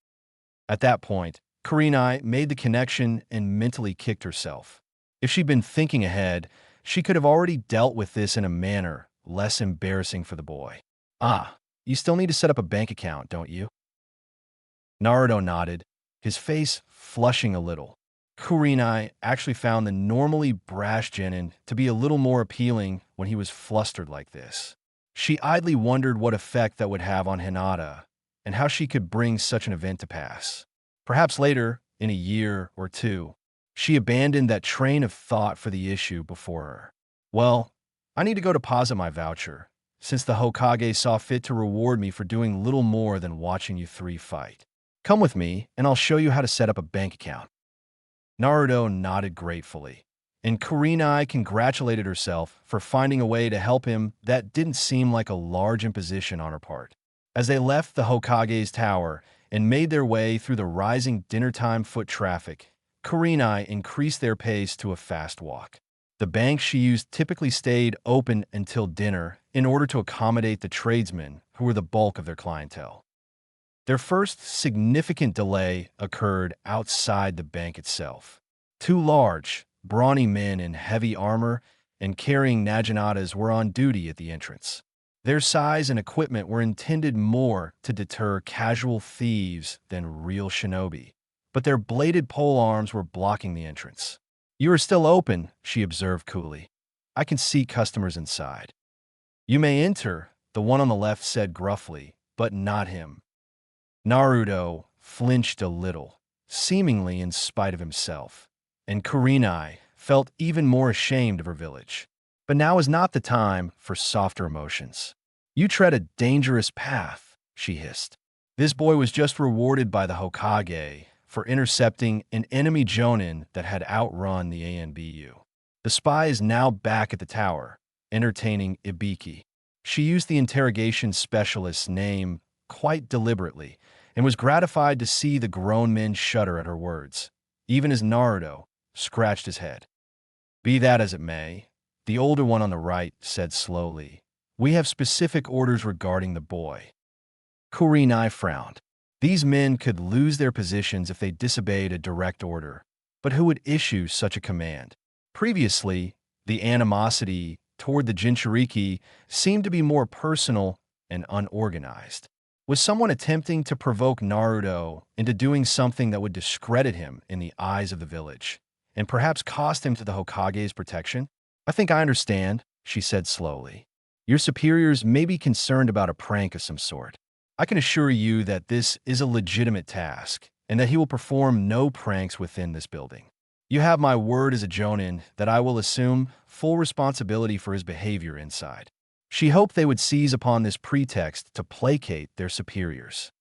At that point, Kurenai made the connection and mentally kicked herself. If she'd been thinking ahead, she could have already dealt with this in a manner less embarrassing for the boy. Ah, you still need to set up a bank account, don't you? Naruto nodded, his face flushing a little. Kurenai actually found the normally brash genin to be a little more appealing when he was flustered like this. She idly wondered what effect that would have on Hinata and how she could bring such an event to pass. Perhaps later, in a year or two, she abandoned that train of thought for the issue before her. Well, I need to go deposit my voucher, since the Hokage saw fit to reward me for doing little more than watching you three fight. Come with me, and I'll show you how to set up a bank account. Naruto nodded gratefully, and Kurenai congratulated herself for finding a way to help him that didn't seem like a large imposition on her part. As they left the Hokage's tower and made their way through the rising dinner-time foot traffic, Kurenai increased their pace to a fast walk. The bank she used typically stayed open until dinner in order to accommodate the tradesmen who were the bulk of their clientele. Their first significant delay occurred outside the bank itself. Two large, brawny men in heavy armor and carrying naginatas were on duty at the entrance. Their size and equipment were intended more to deter casual thieves than real shinobi, but their bladed polearms were blocking the entrance. You are still open, she observed coolly. I can see customers inside. You may enter, the one on the left said gruffly, but not him. Naruto flinched a little, seemingly in spite of himself, and Kurenai felt even more ashamed of her village. But now is not the time for softer emotions. You tread a dangerous path, she hissed. This boy was just rewarded by the Hokage for intercepting an enemy jonin that had outrun the ANBU. The spy is now back at the tower, entertaining Ibiki. She used the interrogation specialist's name quite deliberately and was gratified to see the grown men shudder at her words, even as Naruto scratched his head. Be that as it may, the older one on the right said slowly, we have specific orders regarding the boy. Kurenai frowned. These men could lose their positions if they disobeyed a direct order, but who would issue such a command? Previously, the animosity toward the Jinchuriki seemed to be more personal and unorganized. Was someone attempting to provoke Naruto into doing something that would discredit him in the eyes of the village, and perhaps cost him to the Hokage's protection? I think I understand, she said slowly. Your superiors may be concerned about a prank of some sort. I can assure you that this is a legitimate task, and that he will perform no pranks within this building. You have my word as a Jonin that I will assume full responsibility for his behavior inside. She hoped they would seize upon this pretext to placate their superiors.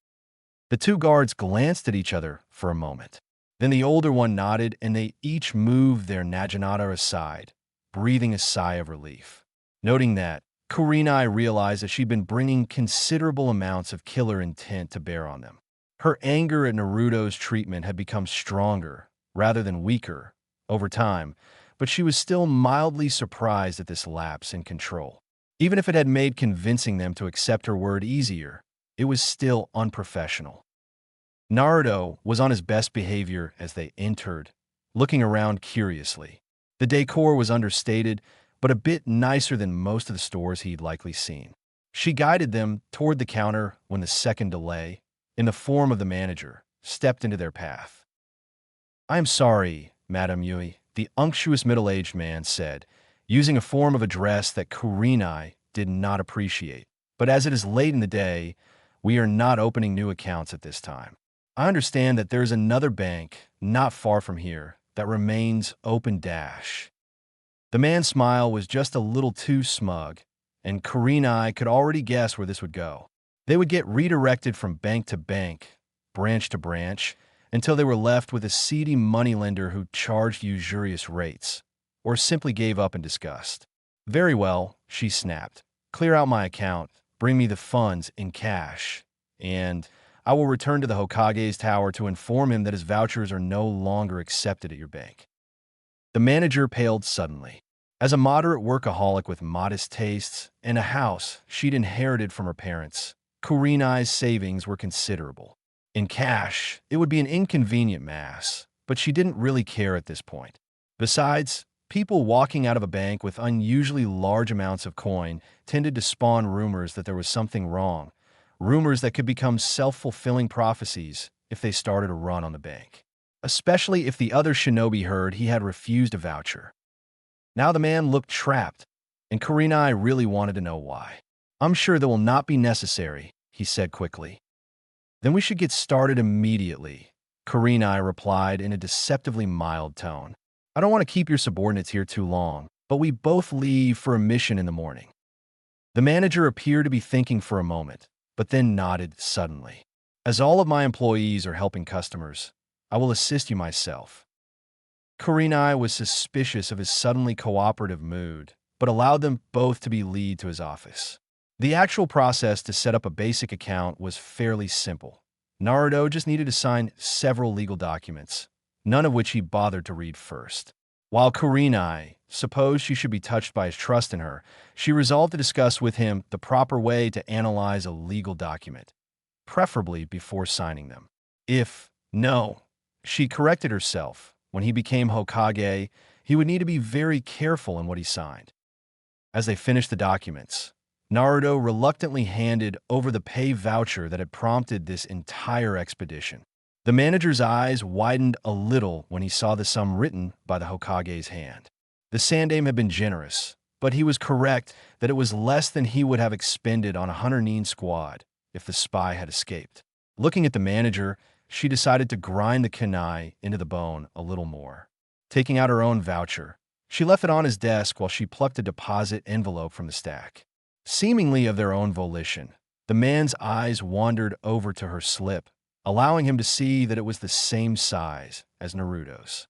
The two guards glanced at each other for a moment. Then the older one nodded, and they each moved their naginata aside, breathing a sigh of relief. Noting that, Kurenai realized that she'd been bringing considerable amounts of killer intent to bear on them. Her anger at Naruto's treatment had become stronger, rather than weaker, over time, but she was still mildly surprised at this lapse in control. Even if it had made convincing them to accept her word easier, it was still unprofessional. Naruto was on his best behavior as they entered, looking around curiously. The decor was understated, but a bit nicer than most of the stores he'd likely seen. She guided them toward the counter when the second delay, in the form of the manager, stepped into their path. "I am sorry, Madame Yui," the unctuous middle-aged man said, using a form of address that Kurenai did not appreciate. "But as it is late in the day, we are not opening new accounts at this time. I understand that there is another bank not far from here that remains open dash." The man's smile was just a little too smug, and Kurenai could already guess where this would go. They would get redirected from bank to bank, branch to branch, until they were left with a seedy moneylender who charged usurious rates, or simply gave up in disgust. "Very well," she snapped. "Clear out my account, bring me the funds in cash, and I will return to the Hokage's tower to inform him that his vouchers are no longer accepted at your bank." The manager paled suddenly. As a moderate workaholic with modest tastes and a house she'd inherited from her parents, Kurenai's savings were considerable. In cash, it would be an inconvenient mass, but she didn't really care at this point. Besides, people walking out of a bank with unusually large amounts of coin tended to spawn rumors that there was something wrong, rumors that could become self-fulfilling prophecies if they started a run on the bank. Especially if the other shinobi heard he had refused a voucher. Now the man looked trapped, and Kurenai really wanted to know why. "I'm sure that will not be necessary," he said quickly. "Then we should get started immediately," Kurenai replied in a deceptively mild tone. "I don't want to keep your subordinates here too long, but we both leave for a mission in the morning." The manager appeared to be thinking for a moment, but then nodded suddenly. "As all of my employees are helping customers, I will assist you myself." Kurenai was suspicious of his suddenly cooperative mood, but allowed them both to be led to his office. The actual process to set up a basic account was fairly simple. Naruto just needed to sign several legal documents, none of which he bothered to read first. While Kurenai supposed she should be touched by his trust in her, she resolved to discuss with him the proper way to analyze a legal document, preferably before signing them. She corrected herself. When he became Hokage, he would need to be very careful in what he signed. As they finished the documents, Naruto reluctantly handed over the pay voucher that had prompted this entire expedition. The manager's eyes widened a little when he saw the sum written by the Hokage's hand. The Sandaime had been generous, but he was correct that it was less than he would have expended on a 100 squad if the spy had escaped. Looking at the manager, she decided to grind the kunai into the bone a little more. Taking out her own voucher, she left it on his desk while she plucked a deposit envelope from the stack. Seemingly of their own volition, the man's eyes wandered over to her slip, allowing him to see that it was the same size as Naruto's.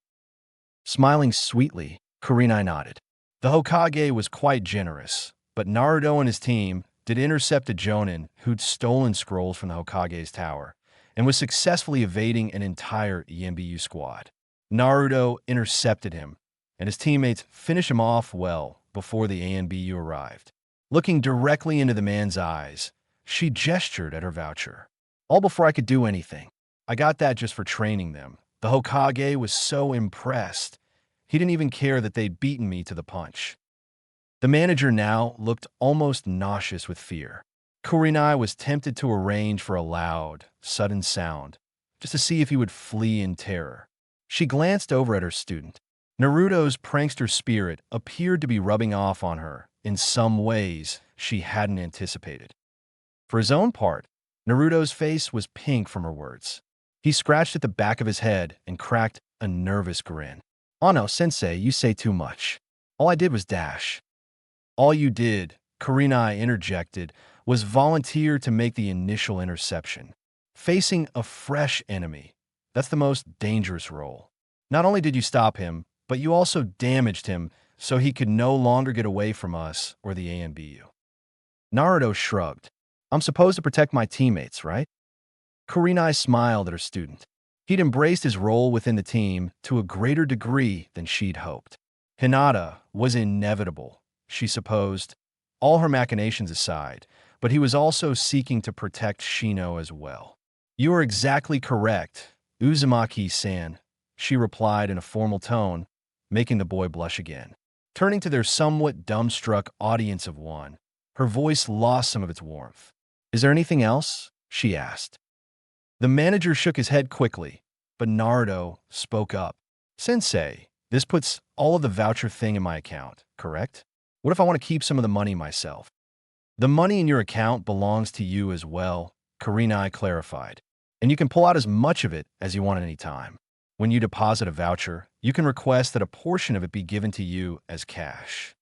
Smiling sweetly, Kurenai nodded. The Hokage was quite generous, but Naruto and his team did intercept a Jonin who'd stolen scrolls from the Hokage's tower and was successfully evading an entire EMBU squad. Naruto intercepted him, and his teammates finished him off well before the ANBU arrived. Looking directly into the man's eyes, she gestured at her voucher. "All before I could do anything. I got that just for training them." The Hokage was so impressed, He didn't even care that they'd beaten me to the punch. The manager now looked almost nauseous with fear. Kurenai was tempted to arrange for a loud, sudden sound, just to see if he would flee in terror. She glanced over at her student. Naruto's prankster spirit appeared to be rubbing off on her in some ways she hadn't anticipated. For his own part, Naruto's face was pink from her words. He scratched at the back of his head and cracked a nervous grin. "Oh no, sensei, you say too much. All I did was dash." "All you did," Kurenai interjected, "was volunteer to make the initial interception. Facing a fresh enemy, that's the most dangerous role. Not only did you stop him, but you also damaged him so he could no longer get away from us or the ANBU." Naruto shrugged. "I'm supposed to protect my teammates, right?" Kurenai smiled at her student. He'd embraced his role within the team to a greater degree than she'd hoped. Hinata was inevitable, she supposed, all her machinations aside, but he was also seeking to protect Shino as well. "You are exactly correct, Uzumaki-san," she replied in a formal tone, making the boy blush again. Turning to their somewhat dumbstruck audience of one, her voice lost some of its warmth. "Is there anything else?" she asked. The manager shook his head quickly, but Naruto spoke up. "Sensei, this puts all of the voucher thing in my account, correct? What if I want to keep some of the money myself?" "The money in your account belongs to you as well," Kurenai clarified, "and you can pull out as much of it as you want at any time. When you deposit a voucher, you can request that a portion of it be given to you as cash."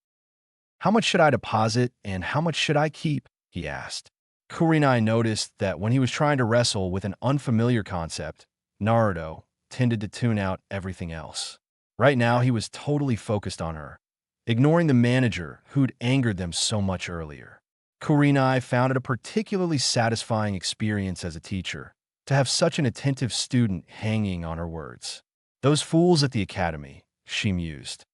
"How much should I deposit and how much should I keep?" he asked. Kurenai noticed that when he was trying to wrestle with an unfamiliar concept, Naruto tended to tune out everything else. Right now, he was totally focused on her, ignoring the manager who'd angered them so much earlier. Kurenai found it a particularly satisfying experience as a teacher to have such an attentive student hanging on her words. "Those fools at the academy," she mused.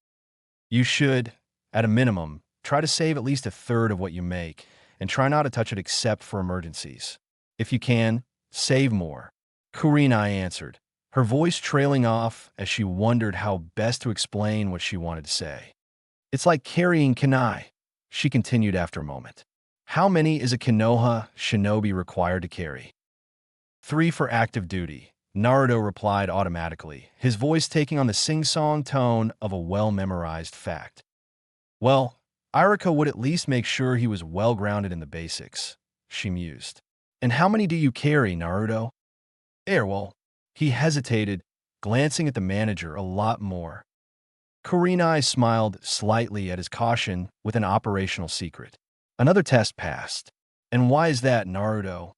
"You should, at a minimum, try to save at least a third of what you make, and try not to touch it except for emergencies. If you can, save more." Kurenai answered, her voice trailing off as she wondered how best to explain what she wanted to say. "It's like carrying kunai," she continued after a moment. "How many is a Konoha shinobi required to carry?" "3 for active duty," Naruto replied automatically, his voice taking on the sing-song tone of a well-memorized fact. "Well, Irika would at least make sure he was well-grounded in the basics," she mused. "And how many do you carry, Naruto?" Well, he hesitated, glancing at the manager a lot more. Kurenai smiled slightly at his caution with an operational secret. "Another test passed." "And why is that, Naruto?"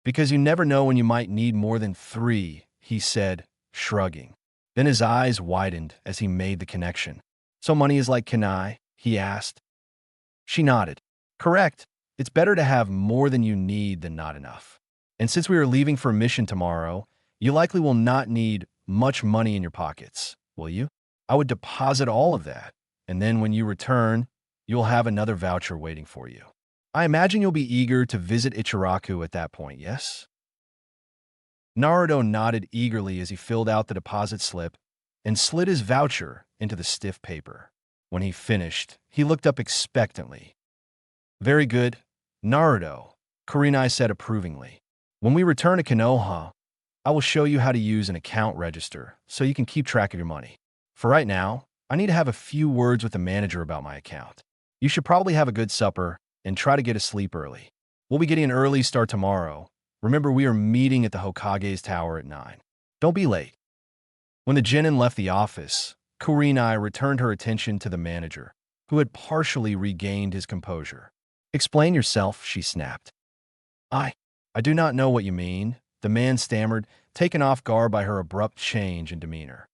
"Because you never know when you might need more than 3, he said, shrugging. Then his eyes widened as he made the connection. "So money is like kunai?" he asked. She nodded. "Correct. It's better to have more than you need than not enough. And since we are leaving for a mission tomorrow, you likely will not need much money in your pockets, will you? I would deposit all of that, and then when you return, you'll have another voucher waiting for you. I imagine you'll be eager to visit Ichiraku at that point, yes?" Naruto nodded eagerly as he filled out the deposit slip and slid his voucher into the stiff paper. When he finished, he looked up expectantly. "Very good, Naruto," Kurenai said approvingly. "When we return to Konoha, I will show you how to use an account register so you can keep track of your money. For right now, I need to have a few words with the manager about my account. You should probably have a good supper and try to get to sleep early. We'll be getting an early start tomorrow. Remember, we are meeting at the Hokage's tower at 9. Don't be late." When the genin left the office, Kurenai returned her attention to the manager, who had partially regained his composure. "Explain yourself," she snapped. I do not know what you mean," the man stammered, taken off guard by her abrupt change in demeanor.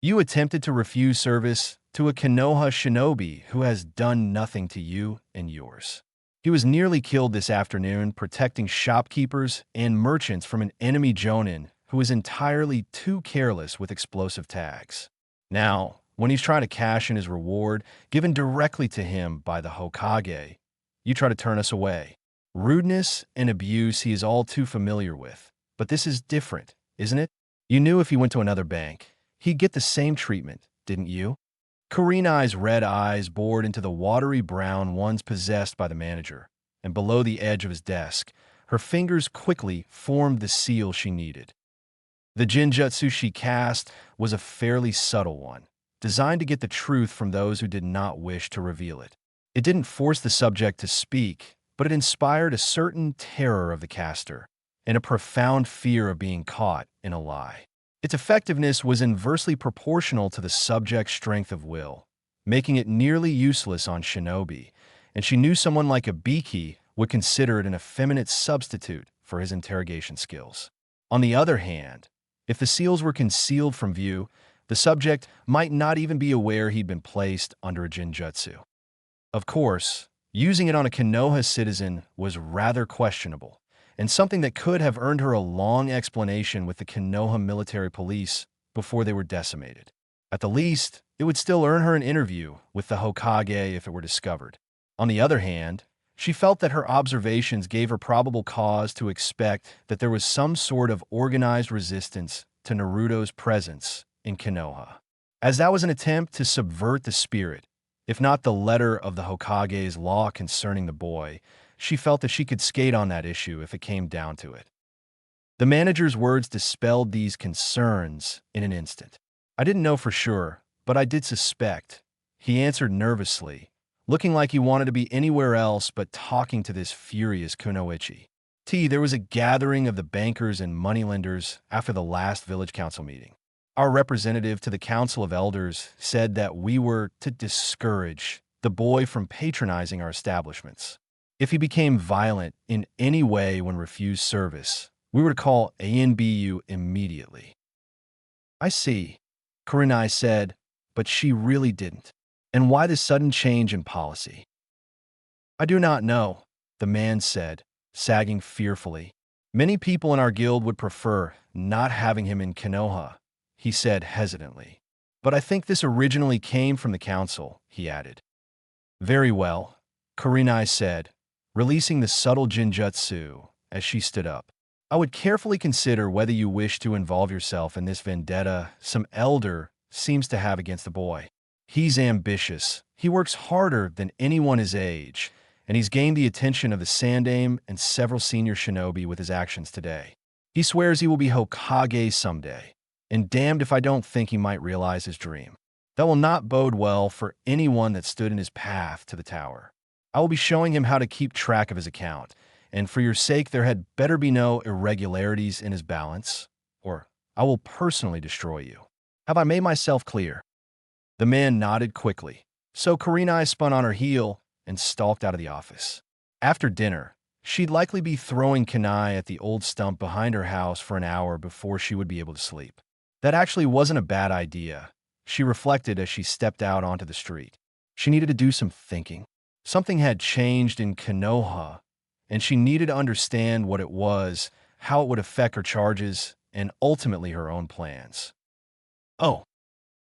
"You attempted to refuse service to a Konoha shinobi who has done nothing to you and yours. He was nearly killed this afternoon protecting shopkeepers and merchants from an enemy jonin who was entirely too careless with explosive tags. Now, when he's trying to cash in his reward given directly to him by the Hokage, you try to turn us away. Rudeness and abuse he is all too familiar with, but this is different, isn't it? You knew if he went to another bank, he'd get the same treatment, didn't you?" Karena's red eyes bored into the watery brown ones possessed by the manager, and below the edge of his desk, her fingers quickly formed the seal she needed. The jinjutsu she cast was a fairly subtle one, designed to get the truth from those who did not wish to reveal it. It didn't force the subject to speak, but it inspired a certain terror of the caster and a profound fear of being caught in a lie. Its effectiveness was inversely proportional to the subject's strength of will, making it nearly useless on shinobi, and she knew someone like a Biki would consider it an effeminate substitute for his interrogation skills. On the other hand, if the seals were concealed from view, the subject might not even be aware he'd been placed under a jinjutsu. Of course, using it on a Konoha citizen was rather questionable, and something that could have earned her a long explanation with the Konoha military police before they were decimated. At the least, it would still earn her an interview with the Hokage if it were discovered. On the other hand, she felt that her observations gave her probable cause to expect that there was some sort of organized resistance to Naruto's presence in Konoha, as that was an attempt to subvert the spirit, if not the letter of the Hokage's law concerning the boy. She felt that she could skate on that issue if it came down to it. The manager's words dispelled these concerns in an instant. "I didn't know for sure, but I did suspect," he answered nervously, looking like he wanted to be anywhere else but talking to this furious kunoichi. There was a gathering of the bankers and moneylenders after the last village council meeting. Our representative to the council of elders said that we were to discourage the boy from patronizing our establishments. If he became violent in any way when refused service, we were to call ANBU immediately. "I see," Kurenai said, but she really didn't. "And why this sudden change in policy?" "I do not know," the man said, sagging fearfully. "Many people in our guild would prefer not having him in Konoha," he said hesitantly. "But I think this originally came from the council," he added. "Very well," Kurenai said, releasing the subtle jinjutsu as she stood up. "I would carefully consider whether you wish to involve yourself in this vendetta some elder seems to have against the boy. He's ambitious. He works harder than anyone his age, and he's gained the attention of the Sandaime and several senior shinobi with his actions today. He swears he will be Hokage someday, and damned if I don't think he might realize his dream. That will not bode well for anyone that stood in his path to the tower. I will be showing him how to keep track of his account, and for your sake there had better be no irregularities in his balance, or I will personally destroy you. Have I made myself clear?" The man nodded quickly, so Kurenai spun on her heel and stalked out of the office. After dinner, she'd likely be throwing kunai at the old stump behind her house for an hour before she would be able to sleep. That actually wasn't a bad idea, she reflected as she stepped out onto the street. She needed to do some thinking. Something had changed in Konoha, and she needed to understand what it was, how it would affect her charges, and ultimately her own plans. Oh,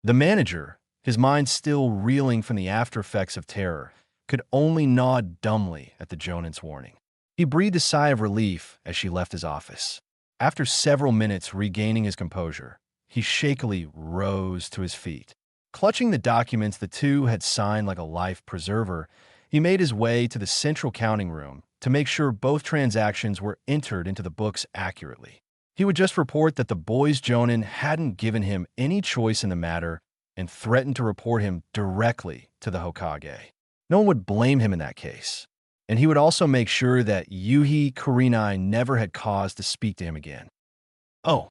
the manager, his mind still reeling from the aftereffects of terror, could only nod dumbly at the Jonin's warning. He breathed a sigh of relief as she left his office. After several minutes regaining his composure, he shakily rose to his feet. Clutching the documents the two had signed like a life preserver, he made his way to the central counting room to make sure both transactions were entered into the books accurately. He would just report that the boy's Jonin hadn't given him any choice in the matter and threatened to report him directly to the Hokage. No one would blame him in that case, and he would also make sure that Yuhi Kurenai never had cause to speak to him again. Oh,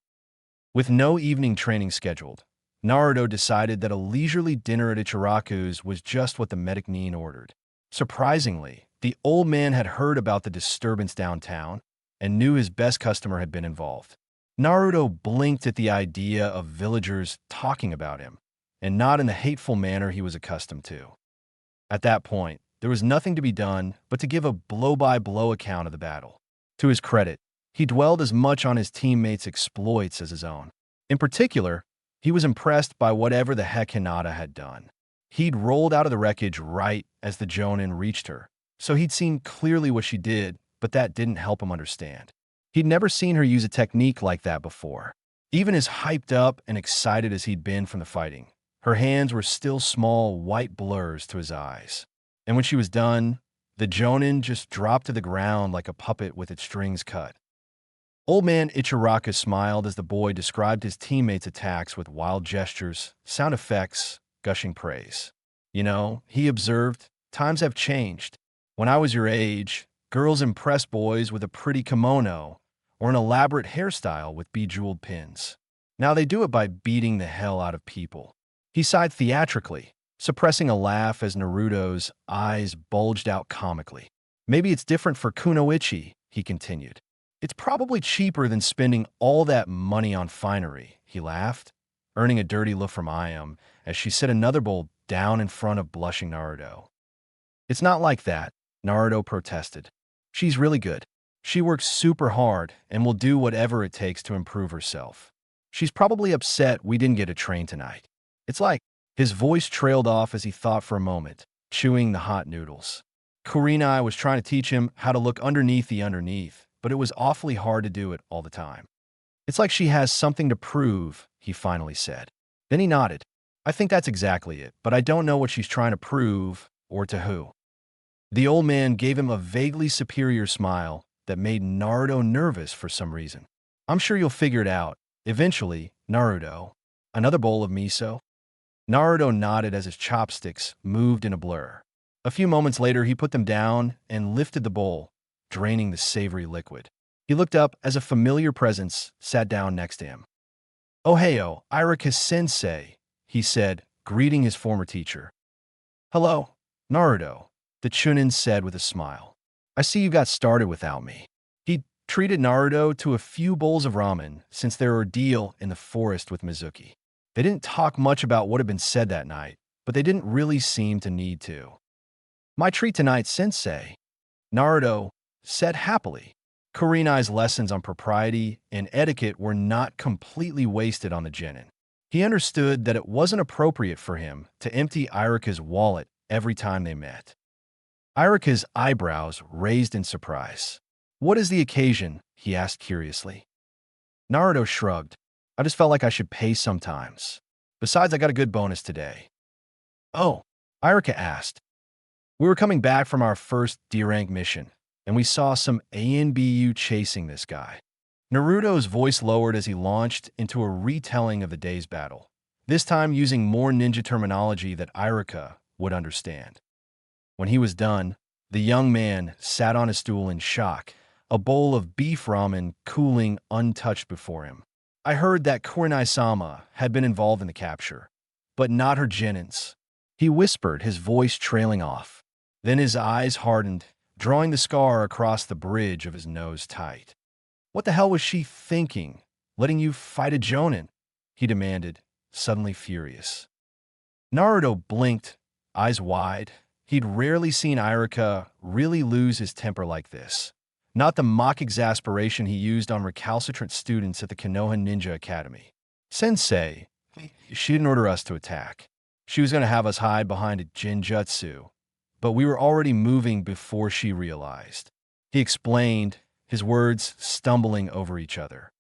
with no evening training scheduled, Naruto decided that a leisurely dinner at Ichiraku's was just what the medic Nin ordered. Surprisingly, the old man had heard about the disturbance downtown and knew his best customer had been involved. Naruto blinked at the idea of villagers talking about him, and not in the hateful manner he was accustomed to. At that point, there was nothing to be done but to give a blow-by-blow account of the battle. To his credit, he dwelled as much on his teammates' exploits as his own. In particular, he was impressed by whatever the heck Hinata had done. He'd rolled out of the wreckage right as the Jonin reached her, so he'd seen clearly what she did, but that didn't help him understand. He'd never seen her use a technique like that before. Even as hyped up and excited as he'd been from the fighting, Her hands were still small white blurs to his eyes. And when she was done, the Jonin just dropped to the ground like a puppet with its strings cut. Old man Ichiraka smiled as the boy described his teammates' attacks with wild gestures, sound effects, gushing praise. You know, he observed, times have changed. When I was your age, girls impressed boys with a pretty kimono or an elaborate hairstyle with bejeweled pins. Now they do it by beating the hell out of people. He sighed theatrically, suppressing a laugh as Naruto's eyes bulged out comically. Maybe it's different for Kunoichi, he continued. It's probably cheaper than spending all that money on finery, he laughed, earning a dirty look from Ayam as she set another bowl down in front of blushing Naruto. It's not like that, Naruto protested. She's really good. She works super hard and will do whatever it takes to improve herself. She's probably upset we didn't get a train tonight. It's like, his voice trailed off as he thought for a moment, chewing the hot noodles. Kurenai was trying to teach him how to look underneath the underneath, but it was awfully hard to do it all the time. It's like she has something to prove, he finally said. Then he nodded. I think that's exactly it, but I don't know what she's trying to prove or to who. The old man gave him a vaguely superior smile that made Naruto nervous for some reason. I'm sure you'll figure it out. Eventually, Naruto. Another bowl of miso? Naruto nodded as his chopsticks moved in a blur. A few moments later, he put them down and lifted the bowl, draining the savory liquid. He looked up as a familiar presence sat down next to him. "Ohio, Irika-sensei," he said, greeting his former teacher. "Hello, Naruto," the Chunin said with a smile. "I see you got started without me." He treated Naruto to a few bowls of ramen since their ordeal in the forest with Mizuki. They didn't talk much about what had been said that night, but they didn't really seem to need to. "My treat tonight, sensei," Naruto said happily. Kurenai's lessons on propriety and etiquette were not completely wasted on the genin. He understood that it wasn't appropriate for him to empty Irika's wallet every time they met. Irika's eyebrows raised in surprise. "What is the occasion?" he asked curiously. Naruto shrugged. "I just felt like I should pay sometimes. Besides, I got a good bonus today." "Oh," Irika asked. "We were coming back from our first D-rank mission, and we saw some ANBU chasing this guy." Naruto's voice lowered as he launched into a retelling of the day's battle, this time using more ninja terminology that Irika would understand. When he was done, the young man sat on a stool in shock, a bowl of beef ramen cooling untouched before him. "I heard that Kurenai-sama had been involved in the capture, but not her genins," he whispered, his voice trailing off. Then his eyes hardened, drawing the scar across the bridge of his nose tight. "What the hell was she thinking, letting you fight a Jonin?" he demanded, suddenly furious. Naruto blinked, eyes wide. He'd rarely seen Irika really lose his temper like this. Not the mock exasperation he used on recalcitrant students at the Konoha Ninja Academy. "Sensei, she didn't order us to attack. She was going to have us hide behind a Jinjutsu, but we were already moving before she realized," he explained, his words stumbling over each other.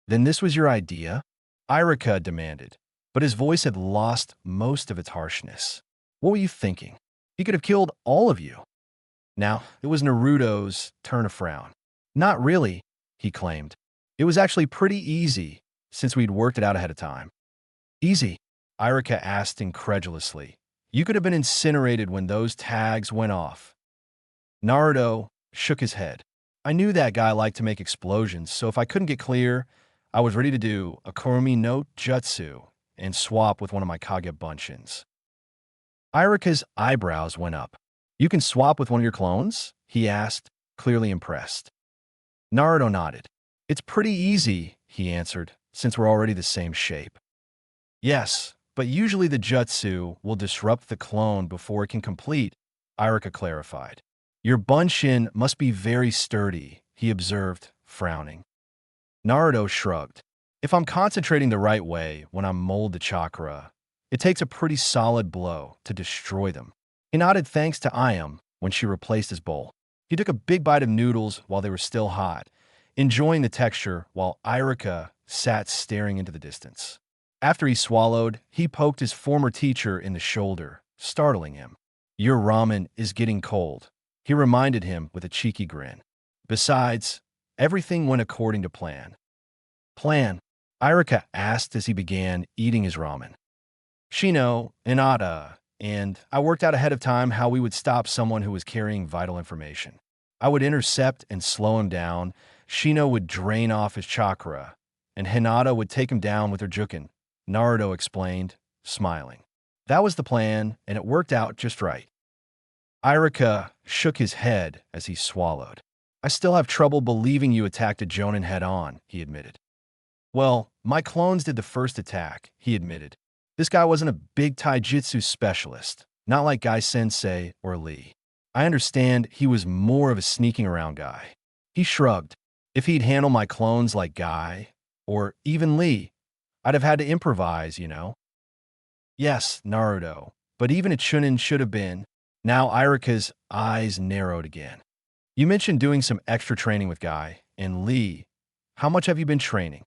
"Then this was your idea?" Irika demanded, but his voice had lost most of its harshness. "What were you thinking? He could have killed all of you." Now, it was Naruto's turn to frown. "Not really," he claimed. "It was actually pretty easy, since we'd worked it out ahead of time." "Easy?" Irika asked incredulously. "You could have been incinerated when those tags went off." Naruto shook his head. "I knew that guy liked to make explosions, so if I couldn't get clear, I was ready to do a Kurumi no Jutsu and swap with one of my Kage Bunshins." Irika's eyebrows went up. "You can swap with one of your clones?" he asked, clearly impressed. Naruto nodded. "It's pretty easy," he answered, "since we're already the same shape." "Yes, but usually the jutsu will disrupt the clone before it can complete," Irika clarified. "Your Bunshin must be very sturdy," he observed, frowning. Naruto shrugged. "If I'm concentrating the right way when I'm mold the chakra, it takes a pretty solid blow to destroy them." He nodded thanks to Ayam when she replaced his bowl. He took a big bite of noodles while they were still hot, enjoying the texture while Irika sat staring into the distance. After he swallowed, he poked his former teacher in the shoulder, startling him. Your ramen is getting cold, he reminded him with a cheeky grin. Besides, everything went according to plan. Plan? Irika asked as he began eating his ramen. Shino, Inada, and I worked out ahead of time how we would stop someone who was carrying vital information. I would intercept and slow him down, Shino would drain off his chakra, and Hinata would take him down with her jukin, Naruto explained, smiling. That was the plan, and it worked out just right. Irika shook his head as he swallowed. I still have trouble believing you attacked a Jonin head-on, he admitted. Well, my clones did the first attack, he admitted. This guy wasn't a big taijutsu specialist, not like Guy Sensei or Lee. I understand he was more of a sneaking around guy. He shrugged. If he'd handle my clones like Guy, or even Lee, I'd have had to improvise, you know? Yes, Naruto, but even a Chunin should have been. Now Irika's eyes narrowed again. You mentioned doing some extra training with Guy and Lee. How much have you been training?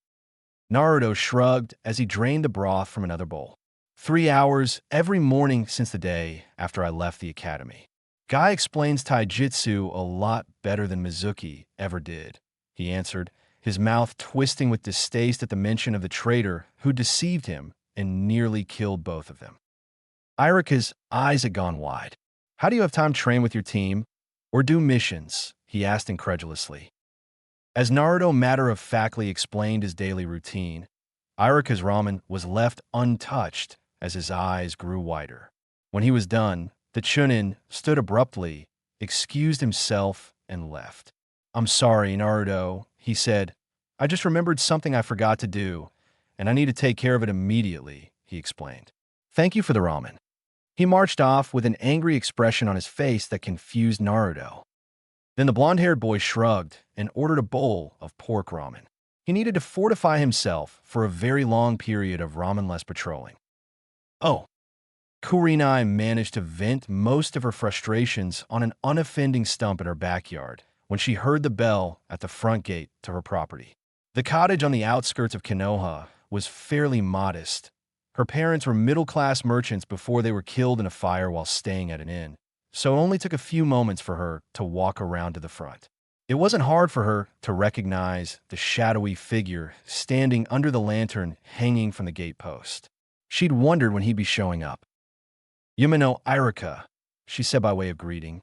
Naruto shrugged as he drained the broth from another bowl. 3 hours every morning since the day after I left the academy. Guy explains taijutsu a lot better than Mizuki ever did, he answered, his mouth twisting with distaste at the mention of the traitor who deceived him and nearly killed both of them. Irika's eyes had gone wide. How do you have time to train with your team or do missions? He asked incredulously. As Naruto matter-of-factly explained his daily routine, Irika's ramen was left untouched as his eyes grew wider. When he was done, the Chunin stood abruptly, excused himself, and left. I'm sorry, Naruto, he said. I just remembered something I forgot to do, and I need to take care of it immediately, he explained. Thank you for the ramen. He marched off with an angry expression on his face that confused Naruto. Then the blonde-haired boy shrugged and ordered a bowl of pork ramen. He needed to fortify himself for a very long period of ramen-less patrolling. Oh. Kurenai managed to vent most of her frustrations on an unoffending stump in her backyard when she heard the bell at the front gate to her property. The cottage on the outskirts of Konoha was fairly modest. Her parents were middle-class merchants before they were killed in a fire while staying at an inn, so it only took a few moments for her to walk around to the front. It wasn't hard for her to recognize the shadowy figure standing under the lantern hanging from the gate post. She'd wondered when he'd be showing up. Yumino Irika, she said by way of greeting.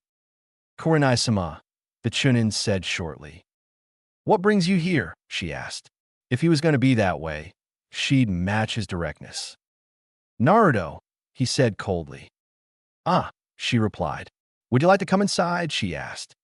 Kurenai-sama, the Chunin said shortly. What brings you here? She asked. If he was going to be that way, she'd match his directness. Naruto, he said coldly. Ah, she replied. Would you like to come inside? She asked.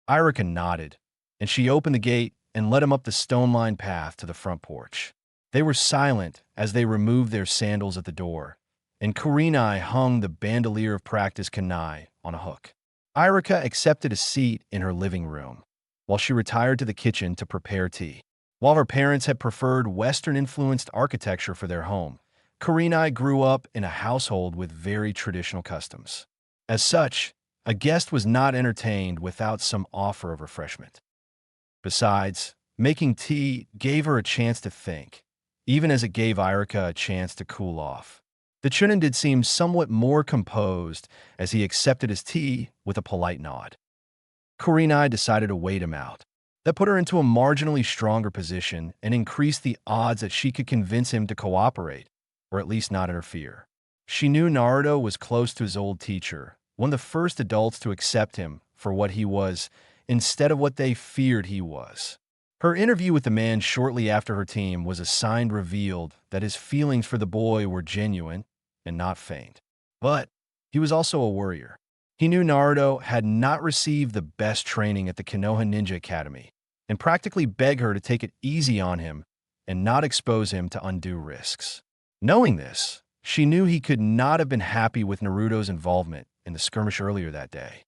Irika nodded, and she opened the gate and led him up the stone-lined path to the front porch. They were silent as they removed their sandals at the door, and Kurenai hung the bandolier of practice kunai on a hook. Irika accepted a seat in her living room, while she retired to the kitchen to prepare tea. While her parents had preferred Western-influenced architecture for their home, Kurenai grew up in a household with very traditional customs. As such, a guest was not entertained without some offer of refreshment. Besides, making tea gave her a chance to think, even as it gave Irika a chance to cool off. The Chunin did seem somewhat more composed as he accepted his tea with a polite nod. Kurenai decided to wait him out. That put her into a marginally stronger position and increased the odds that she could convince him to cooperate, or at least not interfere. She knew Naruto was close to his old teacher, one of the first adults to accept him for what he was instead of what they feared he was. Her interview with the man shortly after her team was a sign revealed that his feelings for the boy were genuine and not feigned. But he was also a warrior. He knew Naruto had not received the best training at the Konoha Ninja Academy and practically begged her to take it easy on him and not expose him to undue risks. Knowing this, she knew he could not have been happy with Naruto's involvement in the skirmish earlier that day.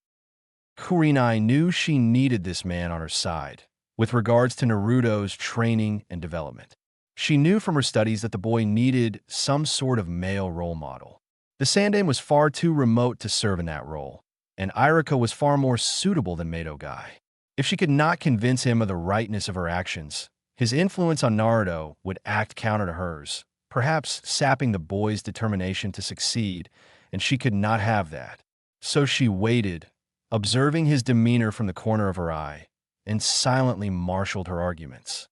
Kurenai knew she needed this man on her side with regards to Naruto's training and development. She knew from her studies that the boy needed some sort of male role model. The Sandaime was far too remote to serve in that role, and Irika was far more suitable than Mato Guy. If she could not convince him of the rightness of her actions, his influence on Naruto would act counter to hers, perhaps sapping the boy's determination to succeed, and she could not have that. So she waited, observing his demeanor from the corner of her eye, and silently marshaled her arguments.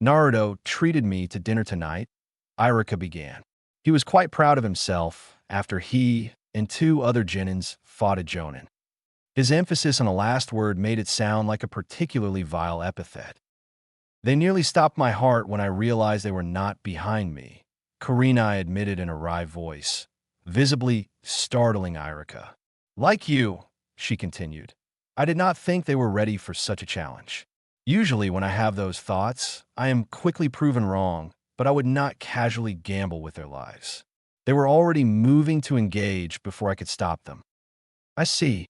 Naruto treated me to dinner tonight, Irika began. He was quite proud of himself after he and two other Genins fought a Jonin. His emphasis on the last word made it sound like a particularly vile epithet. They nearly stopped my heart when I realized they were not behind me, Kurenai admitted in a wry voice, visibly startling Irika. Like you, she continued, I did not think they were ready for such a challenge. Usually when I have those thoughts, I am quickly proven wrong, but I would not casually gamble with their lives. They were already moving to engage before I could stop them. I see,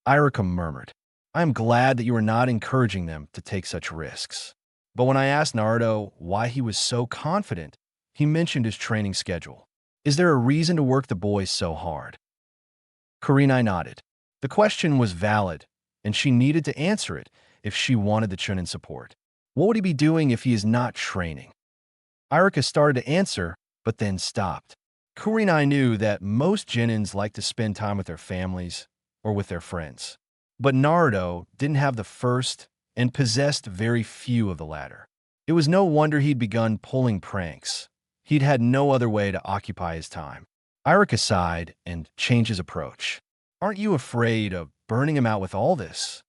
Irika murmured. I am glad that you are not encouraging them to take such risks. But when I asked Naruto why he was so confident, he mentioned his training schedule. Is there a reason to work the boys so hard? Kurenai nodded. The question was valid, and she needed to answer it if she wanted the Chunin support. What would he be doing if he is not training? Irika started to answer, but then stopped. Kurenai knew that most Genins like to spend time with their families or with their friends. But Naruto didn't have the first and possessed very few of the latter. It was no wonder he'd begun pulling pranks. He'd had no other way to occupy his time. Irika sighed and changed his approach. Aren't you afraid of burning him out with all this?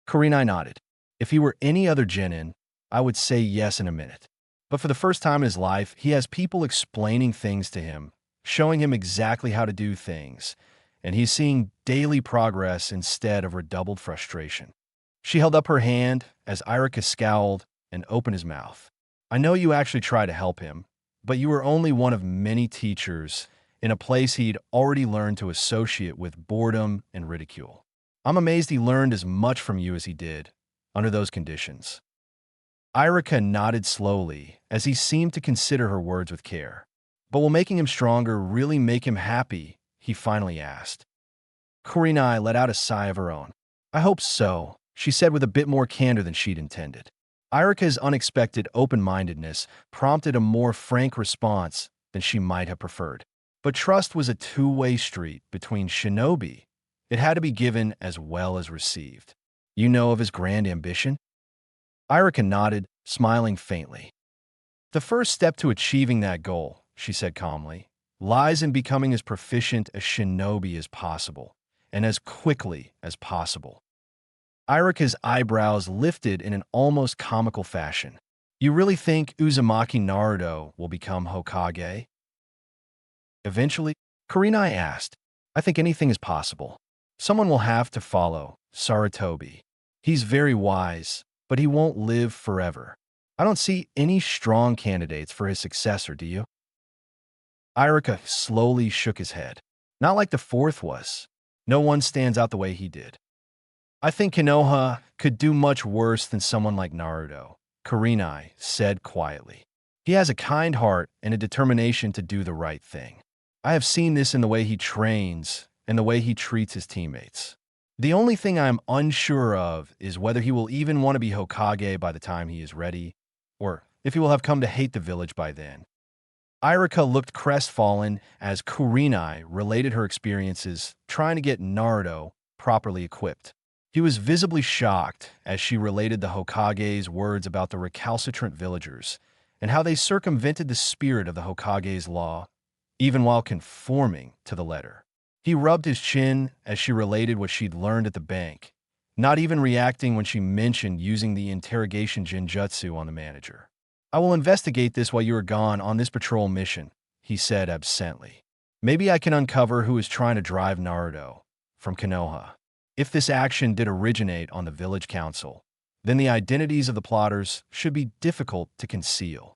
Kurenai nodded. If he were any other Genin, I would say yes in a minute. But for the first time in his life, he has people explaining things to him, showing him exactly how to do things, and he's seeing daily progress instead of redoubled frustration. She held up her hand as Irika scowled and opened his mouth. I know you actually try to help him, but you were only one of many teachers in a place he'd already learned to associate with boredom and ridicule. I'm amazed he learned as much from you as he did under those conditions. Irika nodded slowly as he seemed to consider her words with care. But will making him stronger really make him happy? He finally asked. Kurenai let out a sigh of her own. I hope so, she said with a bit more candor than she'd intended. Irika's unexpected open-mindedness prompted a more frank response than she might have preferred. But trust was a two-way street between shinobi. It had to be given as well as received. You know of his grand ambition? Irika nodded, smiling faintly. The first step to achieving that goal, she said calmly, lies in becoming as proficient a shinobi as possible, and as quickly as possible. Irika's eyebrows lifted in an almost comical fashion. You really think Uzumaki Naruto will become Hokage? Eventually, Kurenai asked. I think anything is possible. Someone will have to follow Sarutobi. He's very wise, but he won't live forever. I don't see any strong candidates for his successor, do you? Irika slowly shook his head. Not like the fourth was. No one stands out the way he did. I think Konoha could do much worse than someone like Naruto, Kurenai said quietly. He has a kind heart and a determination to do the right thing. I have seen this in the way he trains and the way he treats his teammates. The only thing I am unsure of is whether he will even want to be Hokage by the time he is ready, or if he will have come to hate the village by then. Irika looked crestfallen as Kurenai related her experiences trying to get Naruto properly equipped. He was visibly shocked as she related the Hokage's words about the recalcitrant villagers and how they circumvented the spirit of the Hokage's law, even while conforming to the letter. He rubbed his chin as she related what she'd learned at the bank, not even reacting when she mentioned using the interrogation genjutsu on the manager. I will investigate this while you are gone on this patrol mission, he said absently. Maybe I can uncover who is trying to drive Naruto from Konoha. If this action did originate on the village council, then the identities of the plotters should be difficult to conceal.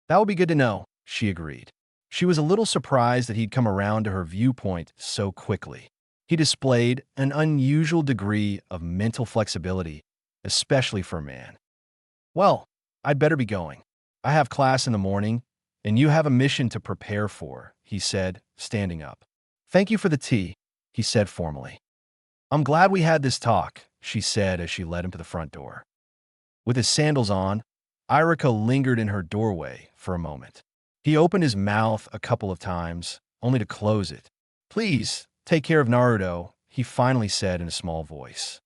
That would be good to know, she agreed. She was a little surprised that he'd come around to her viewpoint so quickly. He displayed an unusual degree of mental flexibility, especially for a man. Well, I'd better be going. I have class in the morning, and you have a mission to prepare for, he said, standing up. Thank you for the tea, he said formally. I'm glad we had this talk, she said as she led him to the front door. With his sandals on, Irika lingered in her doorway for a moment. He opened his mouth a couple of times, only to close it. "Please, take care of Naruto," he finally said in a small voice.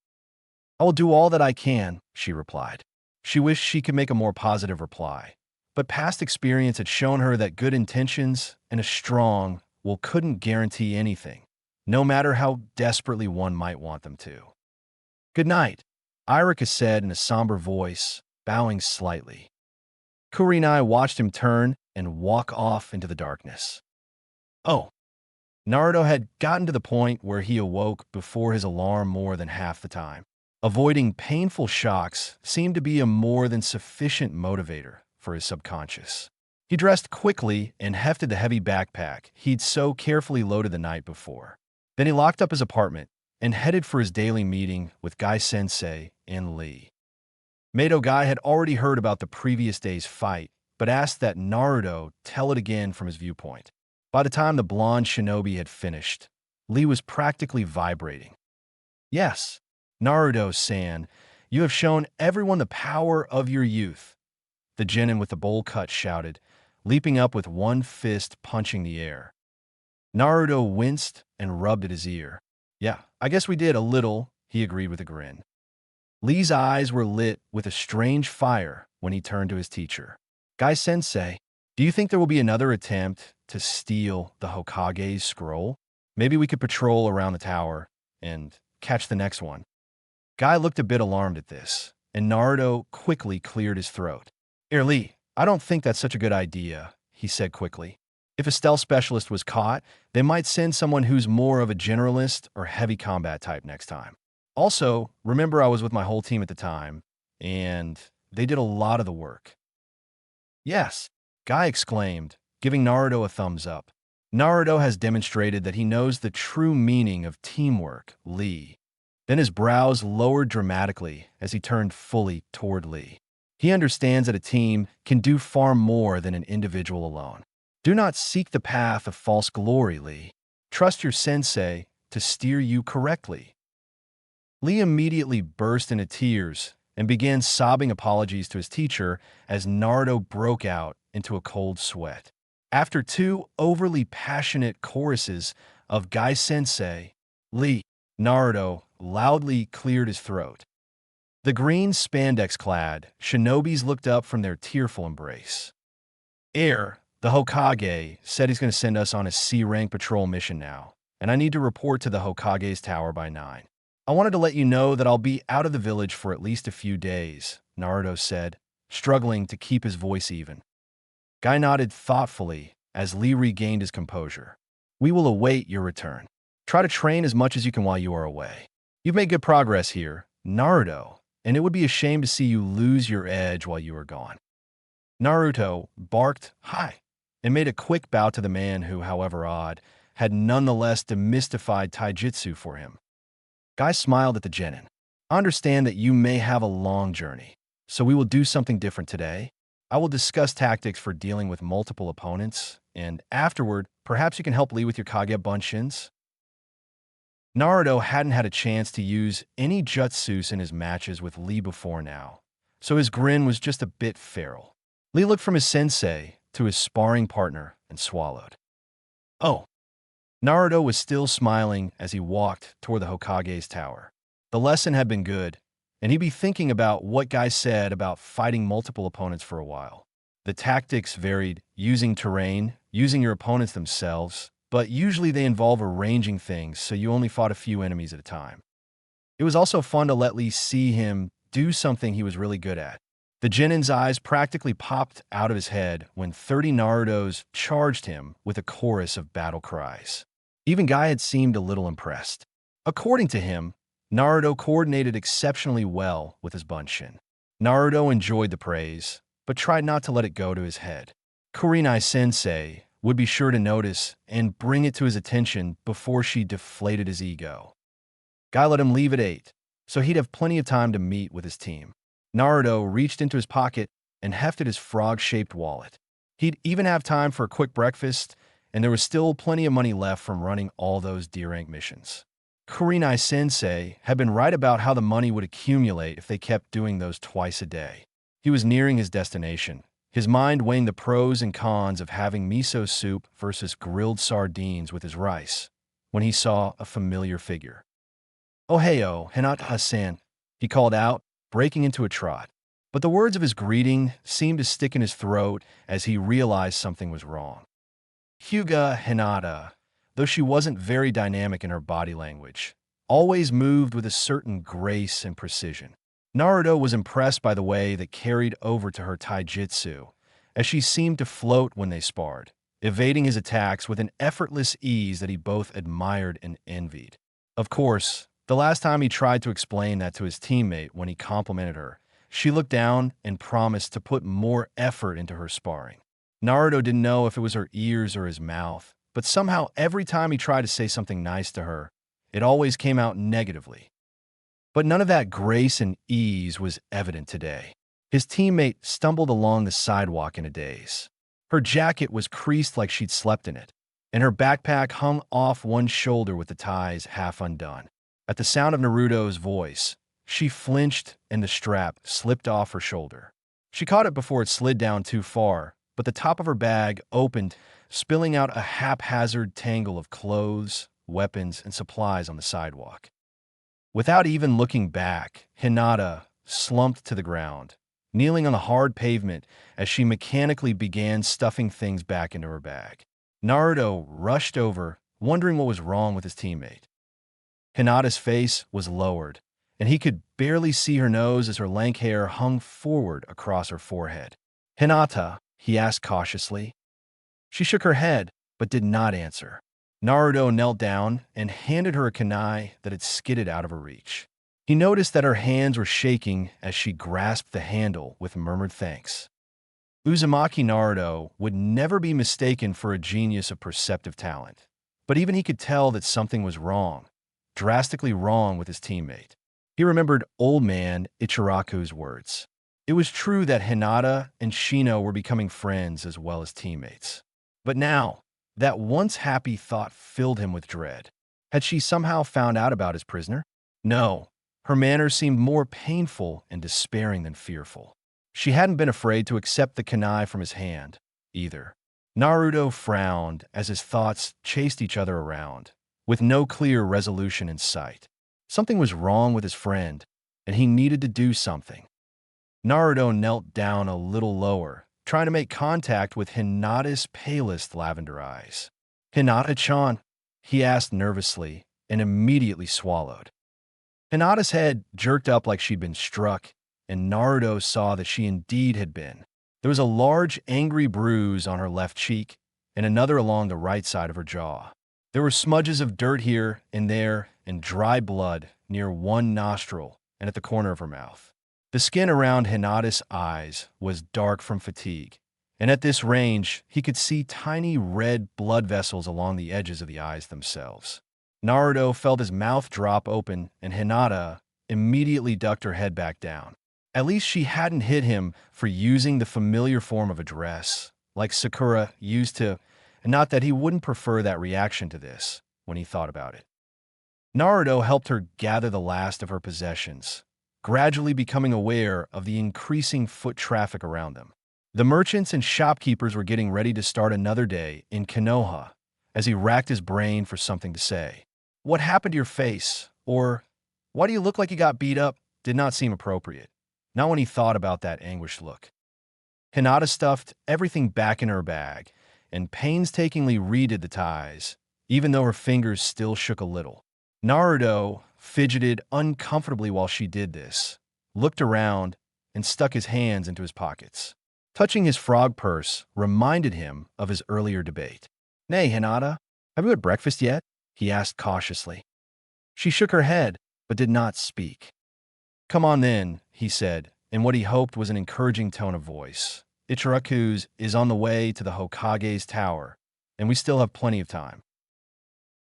"I will do all that I can," she replied. She wished she could make a more positive reply, but past experience had shown her that good intentions and a strong will couldn't guarantee anything, no matter how desperately one might want them to. "Good night," Irika said in a somber voice, bowing slightly. Kurenai watched him turn and walk off into the darkness. Oh, Naruto had gotten to the point where he awoke before his alarm more than half the time. Avoiding painful shocks seemed to be a more than sufficient motivator for his subconscious. He dressed quickly and hefted the heavy backpack he'd so carefully loaded the night before. Then he locked up his apartment and headed for his daily meeting with Guy Sensei and Lee. Mato Guy had already heard about the previous day's fight, but asked that Naruto tell it again from his viewpoint. By the time the blonde shinobi had finished, Lee was practically vibrating. "Yes, Naruto-san, you have shown everyone the power of your youth," the genin with the bowl cut shouted, leaping up with one fist punching the air. Naruto winced and rubbed at his ear. "Yeah, I guess we did a little," he agreed with a grin. Lee's eyes were lit with a strange fire when he turned to his teacher. "Guy Sensei, do you think there will be another attempt to steal the Hokage's scroll? Maybe we could patrol around the tower and catch the next one." Guy looked a bit alarmed at this, and Naruto quickly cleared his throat. Lee, I don't think that's such a good idea," he said quickly. "If a stealth specialist was caught, they might send someone who's more of a generalist or heavy combat type next time. Also, remember I was with my whole team at the time, and they did a lot of the work." "Yes," Guy exclaimed, giving Naruto a thumbs up. "Naruto has demonstrated that he knows the true meaning of teamwork, Lee." Then his brows lowered dramatically as he turned fully toward Lee. He understands that a team can do far more than an individual alone. Do not seek the path of false glory, Lee. Trust your sensei to steer you correctly. Lee immediately burst into tears and began sobbing apologies to his teacher as Naruto broke out into a cold sweat. After two overly passionate choruses of Guy Sensei, Lee, Naruto loudly cleared his throat. The green spandex-clad shinobis looked up from their tearful embrace. The Hokage said he's going to send us on a C-rank patrol mission now, and I need to report to the Hokage's tower by 9. I wanted to let you know that I'll be out of the village for at least a few days, Naruto said, struggling to keep his voice even. Guy nodded thoughtfully as Lee regained his composure. "We will await your return. Try to train as much as you can while you are away. You've made good progress here, Naruto, and it would be a shame to see you lose your edge while you are gone." Naruto barked "Hi," and made a quick bow to the man who, however odd, had nonetheless demystified taijutsu for him. Guy smiled at the genin. "I understand that you may have a long journey, so we will do something different today. I will discuss tactics for dealing with multiple opponents, and afterward, perhaps you can help Lee with your Kage Bunshins." Naruto hadn't had a chance to use any jutsus in his matches with Lee before now, so his grin was just a bit feral. Lee looked from his sensei to his sparring partner and swallowed. "Oh." Naruto was still smiling as he walked toward the Hokage's tower. The lesson had been good, and he'd be thinking about what Guy said about fighting multiple opponents for a while. The tactics varied, using terrain, using your opponents themselves, but usually they involve arranging things so you only fought a few enemies at a time. It was also fun to let Lee see him do something he was really good at. The genin's eyes practically popped out of his head when 30 Narutos charged him with a chorus of battle cries. Even Guy had seemed a little impressed. According to him, Naruto coordinated exceptionally well with his Bunshin. Naruto enjoyed the praise, but tried not to let it go to his head. Kurenai-sensei would be sure to notice and bring it to his attention before she deflated his ego. Guy let him leave at 8, so he'd have plenty of time to meet with his team. Naruto reached into his pocket and hefted his frog-shaped wallet. He'd even have time for a quick breakfast, and there was still plenty of money left from running all those D-rank missions. Kurenai-sensei had been right about how the money would accumulate if they kept doing those twice a day. He was nearing his destination, his mind weighing the pros and cons of having miso soup versus grilled sardines with his rice, when he saw a familiar figure. "Oh, hey-oh, Hinata-san," he called out, breaking into a trot. But the words of his greeting seemed to stick in his throat as he realized something was wrong. Hyuga Hinata, though she wasn't very dynamic in her body language, always moved with a certain grace and precision. Naruto was impressed by the way that carried over to her taijutsu, as she seemed to float when they sparred, evading his attacks with an effortless ease that he both admired and envied. Of course, the last time he tried to explain that to his teammate when he complimented her, she looked down and promised to put more effort into her sparring. Naruto didn't know if it was her ears or his mouth, but somehow every time he tried to say something nice to her, it always came out negatively. But none of that grace and ease was evident today. His teammate stumbled along the sidewalk in a daze. Her jacket was creased like she'd slept in it, and her backpack hung off one shoulder with the ties half undone. At the sound of Naruto's voice, she flinched and the strap slipped off her shoulder. She caught it before it slid down too far, but the top of her bag opened, spilling out a haphazard tangle of clothes, weapons, and supplies on the sidewalk. Without even looking back, Hinata slumped to the ground, kneeling on the hard pavement as she mechanically began stuffing things back into her bag. Naruto rushed over, wondering what was wrong with his teammate. Hinata's face was lowered, and he could barely see her nose as her lank hair hung forward across her forehead. "Hinata?" he asked cautiously. She shook her head, but did not answer. Naruto knelt down and handed her a kunai that had skidded out of her reach. He noticed that her hands were shaking as she grasped the handle with murmured thanks. Uzumaki Naruto would never be mistaken for a genius of perceptive talent, but even he could tell that something was wrong, drastically wrong with his teammate. He remembered old man Ichiraku's words. It was true that Hinata and Shino were becoming friends as well as teammates. But now, that once happy thought filled him with dread. Had she somehow found out about his prisoner? No. Her manner seemed more painful and despairing than fearful. She hadn't been afraid to accept the kunai from his hand, either. Naruto frowned as his thoughts chased each other around, with no clear resolution in sight. Something was wrong with his friend, and he needed to do something. Naruto knelt down a little lower, trying to make contact with Hinata's palest lavender eyes. "Hinata-chan?" he asked nervously, and immediately swallowed. Hinata's head jerked up like she'd been struck, and Naruto saw that she indeed had been. There was a large, angry bruise on her left cheek, and another along the right side of her jaw. There were smudges of dirt here and there, and dry blood near one nostril and at the corner of her mouth. The skin around Hinata's eyes was dark from fatigue, and at this range, he could see tiny red blood vessels along the edges of the eyes themselves. Naruto felt his mouth drop open, and Hinata immediately ducked her head back down. At least she hadn't hit him for using the familiar form of address, like Sakura used to, and not that he wouldn't prefer that reaction to this when he thought about it. Naruto helped her gather the last of her possessions, gradually becoming aware of the increasing foot traffic around them. The merchants and shopkeepers were getting ready to start another day in Konoha as he racked his brain for something to say. "What happened to your face?" or "Why do you look like you got beat up?" did not seem appropriate, not when he thought about that anguished look. Hinata stuffed everything back in her bag and painstakingly redid the ties, even though her fingers still shook a little. Naruto fidgeted uncomfortably while she did this, looked around, and stuck his hands into his pockets. Touching his frog purse reminded him of his earlier debate. "Nay, Hinata, have you had breakfast yet?" he asked cautiously. She shook her head, but did not speak. "Come on then," he said, in what he hoped was an encouraging tone of voice. "Ichiraku's is on the way to the Hokage's tower, and we still have plenty of time."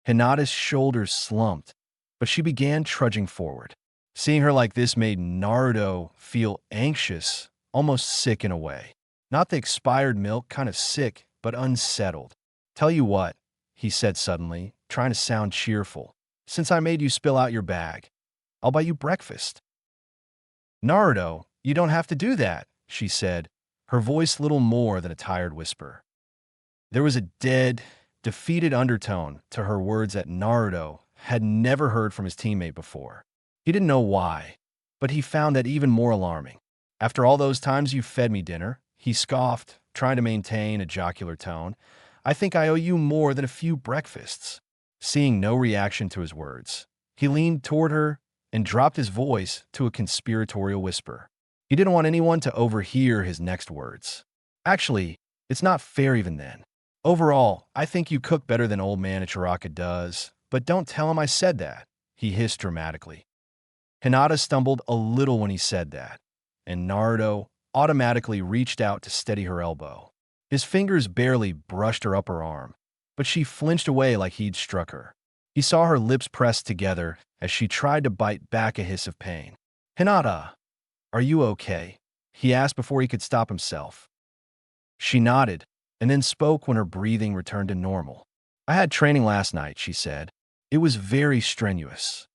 Hinata's shoulders slumped, but she began trudging forward. Seeing her like this made Naruto feel anxious, almost sick in a way. Not the expired milk kind of sick, but unsettled. "Tell you what," he said suddenly, trying to sound cheerful. "Since I made you spill out your bag, I'll buy you breakfast." "Naruto, you don't have to do that," she said, her voice little more than a tired whisper. There was a dead, defeated undertone to her words that Naruto had never heard from his teammate before. He didn't know why, but he found that even more alarming. After all those times you fed me dinner, he scoffed, trying to maintain a jocular tone, I think I owe you more than a few breakfasts. Seeing no reaction to his words, he leaned toward her and dropped his voice to a conspiratorial whisper. He didn't want anyone to overhear his next words. Actually, it's not fair even then. Overall, I think you cook better than old man Ichiraka does, but don't tell him I said that, he hissed dramatically. Hinata stumbled a little when he said that, and Naruto automatically reached out to steady her elbow. His fingers barely brushed her upper arm, but she flinched away like he'd struck her. He saw her lips pressed together as she tried to bite back a hiss of pain. Hinata, are you okay? He asked before he could stop himself. She nodded, and then spoke when her breathing returned to normal. I had training last night, she said. It was very strenuous.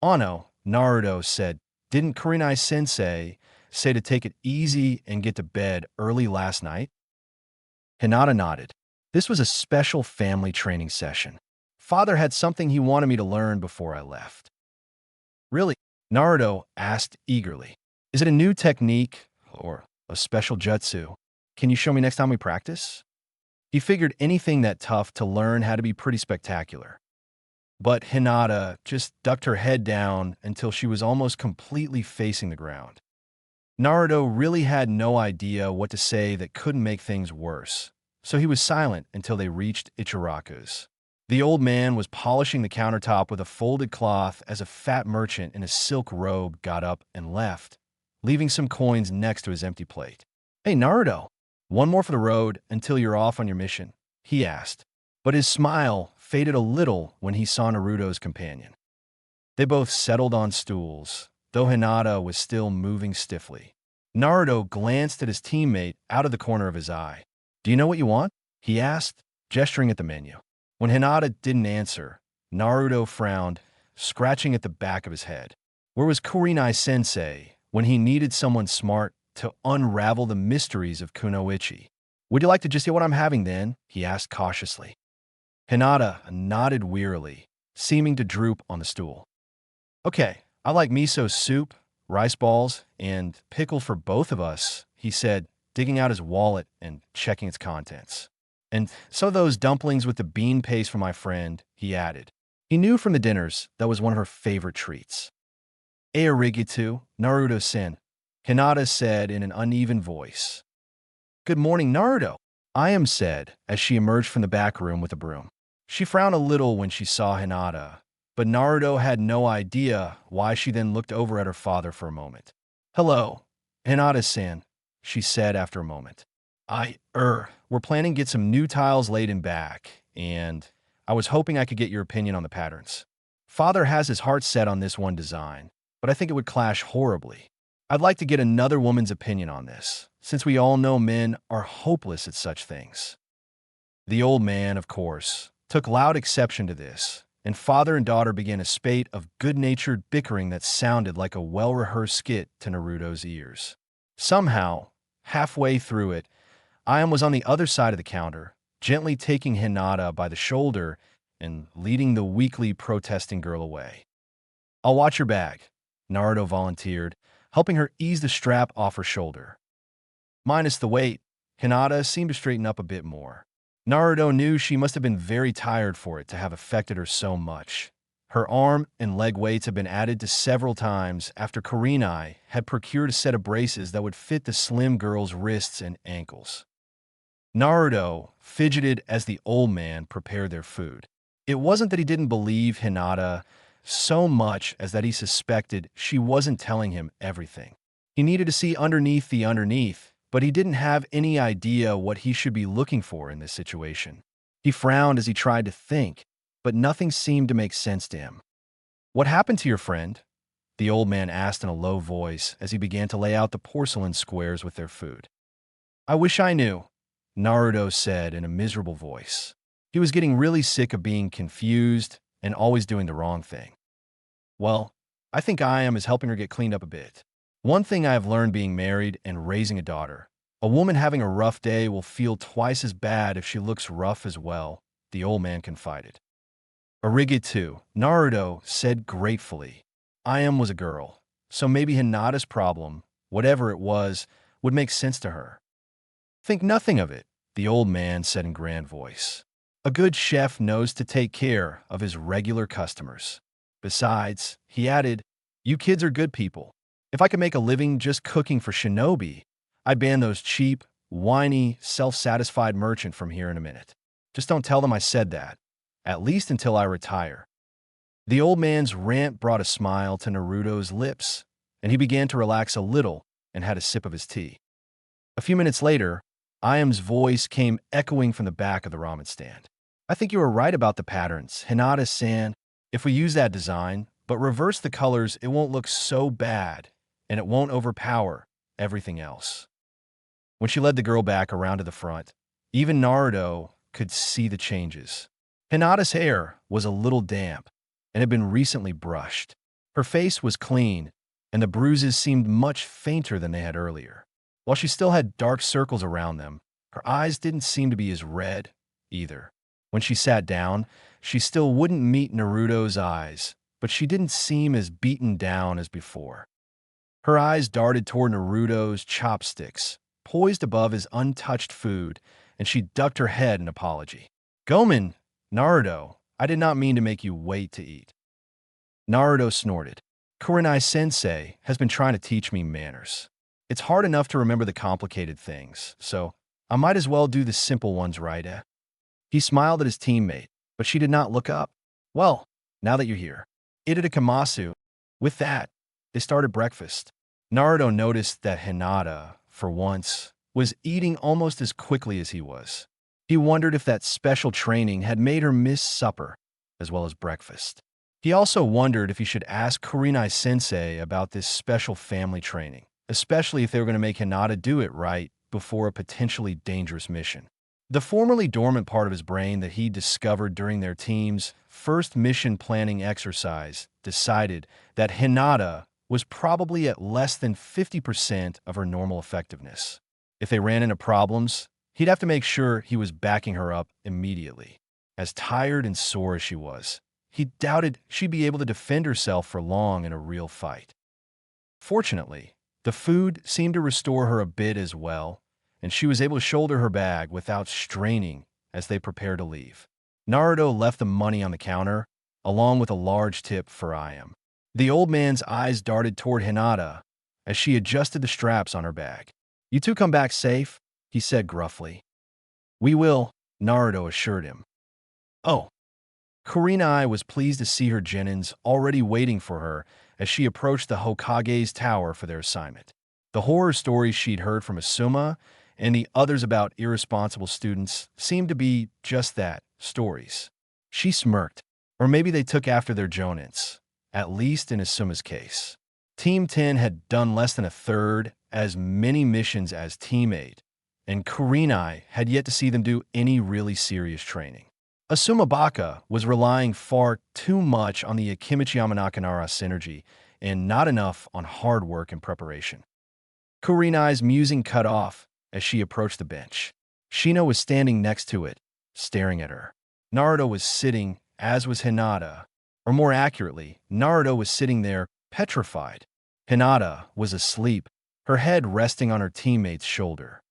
Ano, Naruto said, didn't Kurenai-sensei say to take it easy and get to bed early last night? Hinata nodded. This was a special family training session. Father had something he wanted me to learn before I left. Really? Naruto asked eagerly. Is it a new technique or a special jutsu? Can you show me next time we practice? He figured anything that tough to learn had to be pretty spectacular. But Hinata just ducked her head down until she was almost completely facing the ground. Naruto really had no idea what to say that couldn't make things worse, so he was silent until they reached Ichiraku's. The old man was polishing the countertop with a folded cloth as a fat merchant in a silk robe got up and left, leaving some coins next to his empty plate. Hey, Naruto, one more for the road until you're off on your mission, he asked. But his smile faded a little when he saw Naruto's companion. They both settled on stools, though Hinata was still moving stiffly. Naruto glanced at his teammate out of the corner of his eye. Do you know what you want? He asked, gesturing at the menu. When Hinata didn't answer, Naruto frowned, scratching at the back of his head. Where was Kurenai-sensei when he needed someone smart to unravel the mysteries of Kunoichi? Would you like to just hear what I'm having then? He asked cautiously. Hinata nodded wearily, seeming to droop on the stool. Okay, I like miso soup, rice balls, and pickle for both of us, he said, digging out his wallet and checking its contents. And so those dumplings with the bean paste for my friend, he added. He knew from the dinners that was one of her favorite treats. Arigato, Naruto-sen, Hinata said in an uneven voice. Good morning, Naruto, Ayam said as she emerged from the back room with a broom. She frowned a little when she saw Hinata, but Naruto had no idea why she then looked over at her father for a moment. Hello, Hinata-san, she said after a moment. We're planning to get some new tiles laid in back, and I was hoping I could get your opinion on the patterns. Father has his heart set on this one design, but I think it would clash horribly. I'd like to get another woman's opinion on this, since we all know men are hopeless at such things. The old man, of course, took loud exception to this, and father and daughter began a spate of good-natured bickering that sounded like a well-rehearsed skit to Naruto's ears. Somehow, halfway through it, Ayam was on the other side of the counter, gently taking Hinata by the shoulder and leading the weakly protesting girl away. I'll watch your bag, Naruto volunteered, helping her ease the strap off her shoulder. Minus the weight, Hinata seemed to straighten up a bit more. Naruto knew she must have been very tired for it to have affected her so much. Her arm and leg weights had been added to several times after Kurenai had procured a set of braces that would fit the slim girl's wrists and ankles. Naruto fidgeted as the old man prepared their food. It wasn't that he didn't believe Hinata so much as that he suspected she wasn't telling him everything. He needed to see underneath the underneath, but he didn't have any idea what he should be looking for in this situation. He frowned as he tried to think, but nothing seemed to make sense to him. What happened to your friend? The old man asked in a low voice as he began to lay out the porcelain squares with their food. I wish I knew, Naruto said in a miserable voice. He was getting really sick of being confused and always doing the wrong thing. Well, I think Ayam is helping her get cleaned up a bit. One thing I have learned being married and raising a daughter, A woman having a rough day will feel twice as bad if she looks rough as well, the old man confided. Arigato, Naruto said gratefully. Ayam was a girl, so maybe Hinata's problem, whatever it was, would make sense to her. Think nothing of it, the old man said in grand voice. A good chef knows to take care of his regular customers. Besides, he added, you kids are good people. If I could make a living just cooking for Shinobi, I'd ban those cheap, whiny, self-satisfied merchant from here in a minute. Just don't tell them I said that, at least until I retire. The old man's rant brought a smile to Naruto's lips, and he began to relax a little and had a sip of his tea. A few minutes later, Ayam's voice came echoing from the back of the ramen stand. I think you were right about the patterns, Hinata-san. If we use that design, but reverse the colors, it won't look so bad, and it won't overpower everything else. When she led the girl back around to the front, even Naruto could see the changes. Hinata's hair was a little damp and had been recently brushed. Her face was clean, and the bruises seemed much fainter than they had earlier. While she still had dark circles around them, her eyes didn't seem to be as red either. When she sat down, she still wouldn't meet Naruto's eyes, but she didn't seem as beaten down as before. Her eyes darted toward Naruto's chopsticks, poised above his untouched food, and she ducked her head in apology. Gomen, Naruto, I did not mean to make you wait to eat. Naruto snorted. Kurenai-sensei has been trying to teach me manners. It's hard enough to remember the complicated things, so I might as well do the simple ones right, eh? He smiled at his teammate, but she did not look up. Well, now that you're here. Itadakamasu. With that, they started breakfast. Naruto noticed that Hinata, for once, was eating almost as quickly as he was. He wondered if that special training had made her miss supper, as well as breakfast. He also wondered if he should ask Kurenai-sensei about this special family training, especially if they were going to make Hinata do it right before a potentially dangerous mission. The formerly dormant part of his brain that he discovered during their team's first mission planning exercise decided that Hinata was probably at less than 50% of her normal effectiveness. If they ran into problems, he'd have to make sure he was backing her up immediately. As tired and sore as she was, he doubted she'd be able to defend herself for long in a real fight. Fortunately, the food seemed to restore her a bit as well, and she was able to shoulder her bag without straining as they prepared to leave. Naruto left the money on the counter, along with a large tip for Ayam. The old man's eyes darted toward Hinata as she adjusted the straps on her bag. You two come back safe, he said gruffly. We will, Naruto assured him. Oh. Kurenai was pleased to see her genins already waiting for her as she approached the Hokage's tower for their assignment. The horror stories she'd heard from Asuma and the others about irresponsible students seemed to be just that, stories. She smirked, or maybe they took after their jonins, at least in Asuma's case. Team 10 had done less than a third as many missions as Team 8, and Kurenai had yet to see them do any really serious training. Asuma Baka was relying far too much on the Akimichi Yamanakanara synergy and not enough on hard work and preparation. Kurenai's musing cut off as she approached the bench. Shino was standing next to it, staring at her. Naruto was sitting, as was Hinata. Or more accurately, Naruto was sitting there, petrified. Hinata was asleep, her head resting on her teammate's shoulder.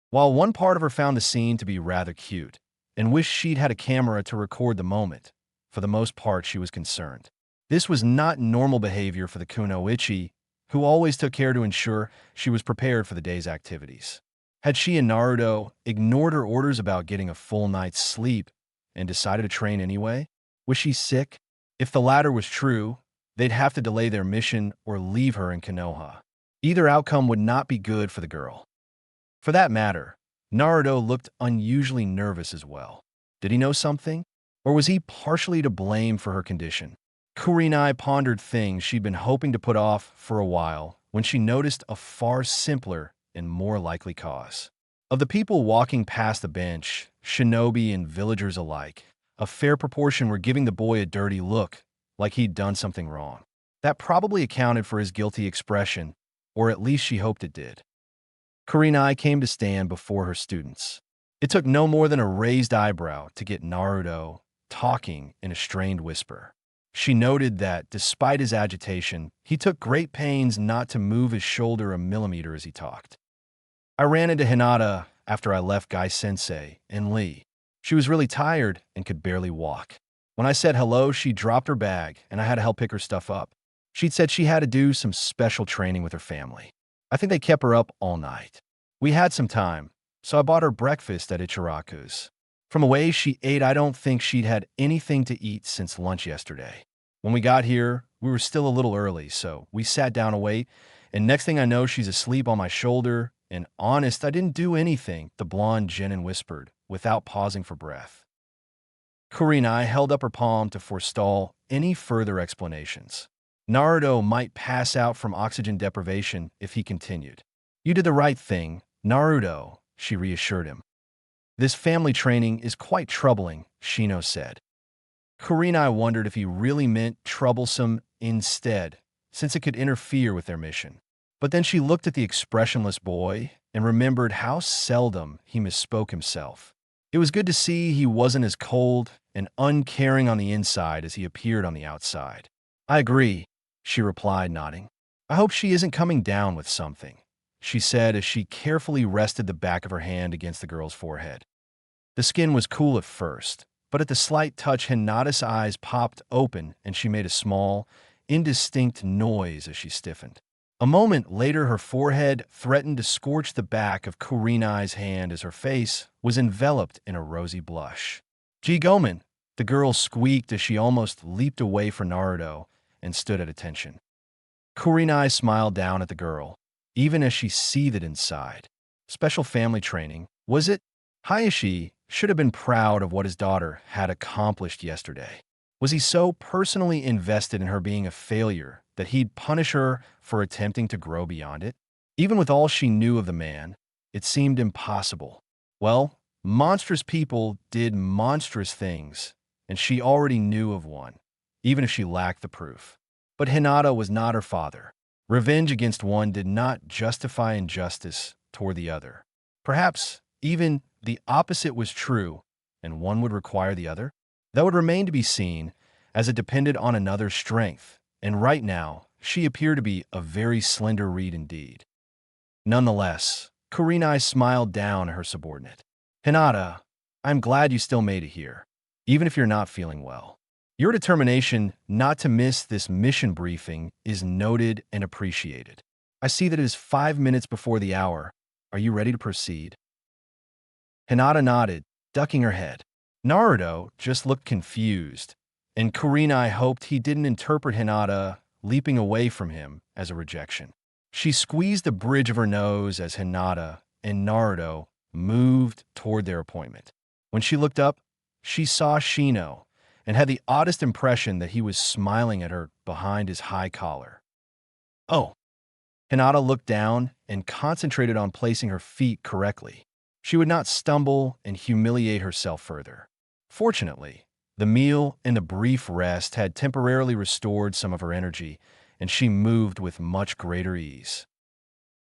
While one part of her found the scene to be rather cute, and wished she'd had a camera to record the moment, for the most part she was concerned. This was not normal behavior for the kunoichi, who always took care to ensure she was prepared for the day's activities. Had she and Naruto ignored her orders about getting a full night's sleep and decided to train anyway? Was she sick? If the latter was true, they'd have to delay their mission or leave her in Konoha. Either outcome would not be good for the girl. For that matter, Naruto looked unusually nervous as well. Did he know something? Or was he partially to blame for her condition? Kurenai pondered things she'd been hoping to put off for a while when she noticed a far simpler and more likely cause. Of the people walking past the bench, shinobi and villagers alike, a fair proportion were giving the boy a dirty look, like he'd done something wrong. That probably accounted for his guilty expression, or at least she hoped it did. Kurenai came to stand before her students. It took no more than a raised eyebrow to get Naruto talking in a strained whisper. She noted that, despite his agitation, he took great pains not to move his shoulder a millimeter as he talked. I ran into Hinata after I left Gai-sensei and Lee. She was really tired and could barely walk. When I said hello, she dropped her bag, and I had to help pick her stuff up. She'd said she had to do some special training with her family. I think they kept her up all night. We had some time, so I bought her breakfast at Ichiraku's. From the way she ate, I don't think she'd had anything to eat since lunch yesterday. When we got here, we were still a little early, so we sat down to wait, and next thing I know, she's asleep on my shoulder, and honest, I didn't do anything, the blonde Jenin whispered, without pausing for breath. Kurenai held up her palm to forestall any further explanations. Naruto might pass out from oxygen deprivation if he continued. You did the right thing, Naruto, she reassured him. This family training is quite troubling, Shino said. Kurenai wondered if he really meant troublesome instead, since it could interfere with their mission. But then she looked at the expressionless boy and remembered how seldom he misspoke himself. It was good to see he wasn't as cold and uncaring on the inside as he appeared on the outside. I agree, she replied, nodding. I hope she isn't coming down with something, she said as she carefully rested the back of her hand against the girl's forehead. The skin was cool at first, but at the slight touch, Hinata's eyes popped open and she made a small, indistinct noise as she stiffened. A moment later, her forehead threatened to scorch the back of Kurenai's hand as her face was enveloped in a rosy blush. Gee Gomen, the girl squeaked as she almost leaped away from Naruto and stood at attention. Kurenai smiled down at the girl, even as she seethed inside. Special family training, was it? Hayashi should have been proud of what his daughter had accomplished yesterday. Was he so personally invested in her being a failure that he'd punish her for attempting to grow beyond it? Even with all she knew of the man, it seemed impossible. Well, monstrous people did monstrous things, and she already knew of one, even if she lacked the proof. But Hinata was not her father. Revenge against one did not justify injustice toward the other. Perhaps even the opposite was true, and one would require the other? That would remain to be seen, as it depended on another's strength, and right now, she appeared to be a very slender reed indeed. Nonetheless, Kurenai smiled down at her subordinate. Hinata, I'm glad you still made it here, even if you're not feeling well. Your determination not to miss this mission briefing is noted and appreciated. I see that it is 5 minutes before the hour. Are you ready to proceed? Hinata nodded, ducking her head. Naruto just looked confused, and Kurenai hoped he didn't interpret Hinata leaping away from him as a rejection. She squeezed the bridge of her nose as Hinata and Naruto moved toward their appointment. When she looked up, she saw Shino and had the oddest impression that he was smiling at her behind his high collar. Oh! Hinata looked down and concentrated on placing her feet correctly. She would not stumble and humiliate herself further. Fortunately, the meal and the brief rest had temporarily restored some of her energy, and she moved with much greater ease.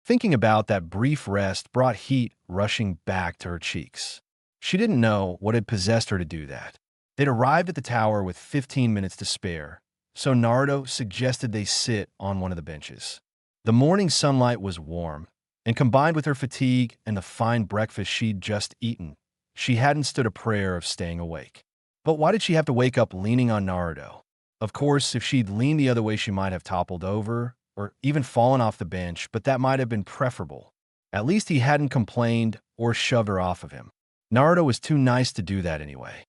Thinking about that brief rest brought heat rushing back to her cheeks. She didn't know what had possessed her to do that. They'd arrived at the tower with 15 minutes to spare, so Naruto suggested they sit on one of the benches. The morning sunlight was warm, and combined with her fatigue and the fine breakfast she'd just eaten, she hadn't stood a prayer of staying awake. But why did she have to wake up leaning on Naruto? Of course, if she'd leaned the other way, she might have toppled over, or even fallen off the bench, but that might have been preferable. At least he hadn't complained or shoved her off of him. Naruto was too nice to do that anyway.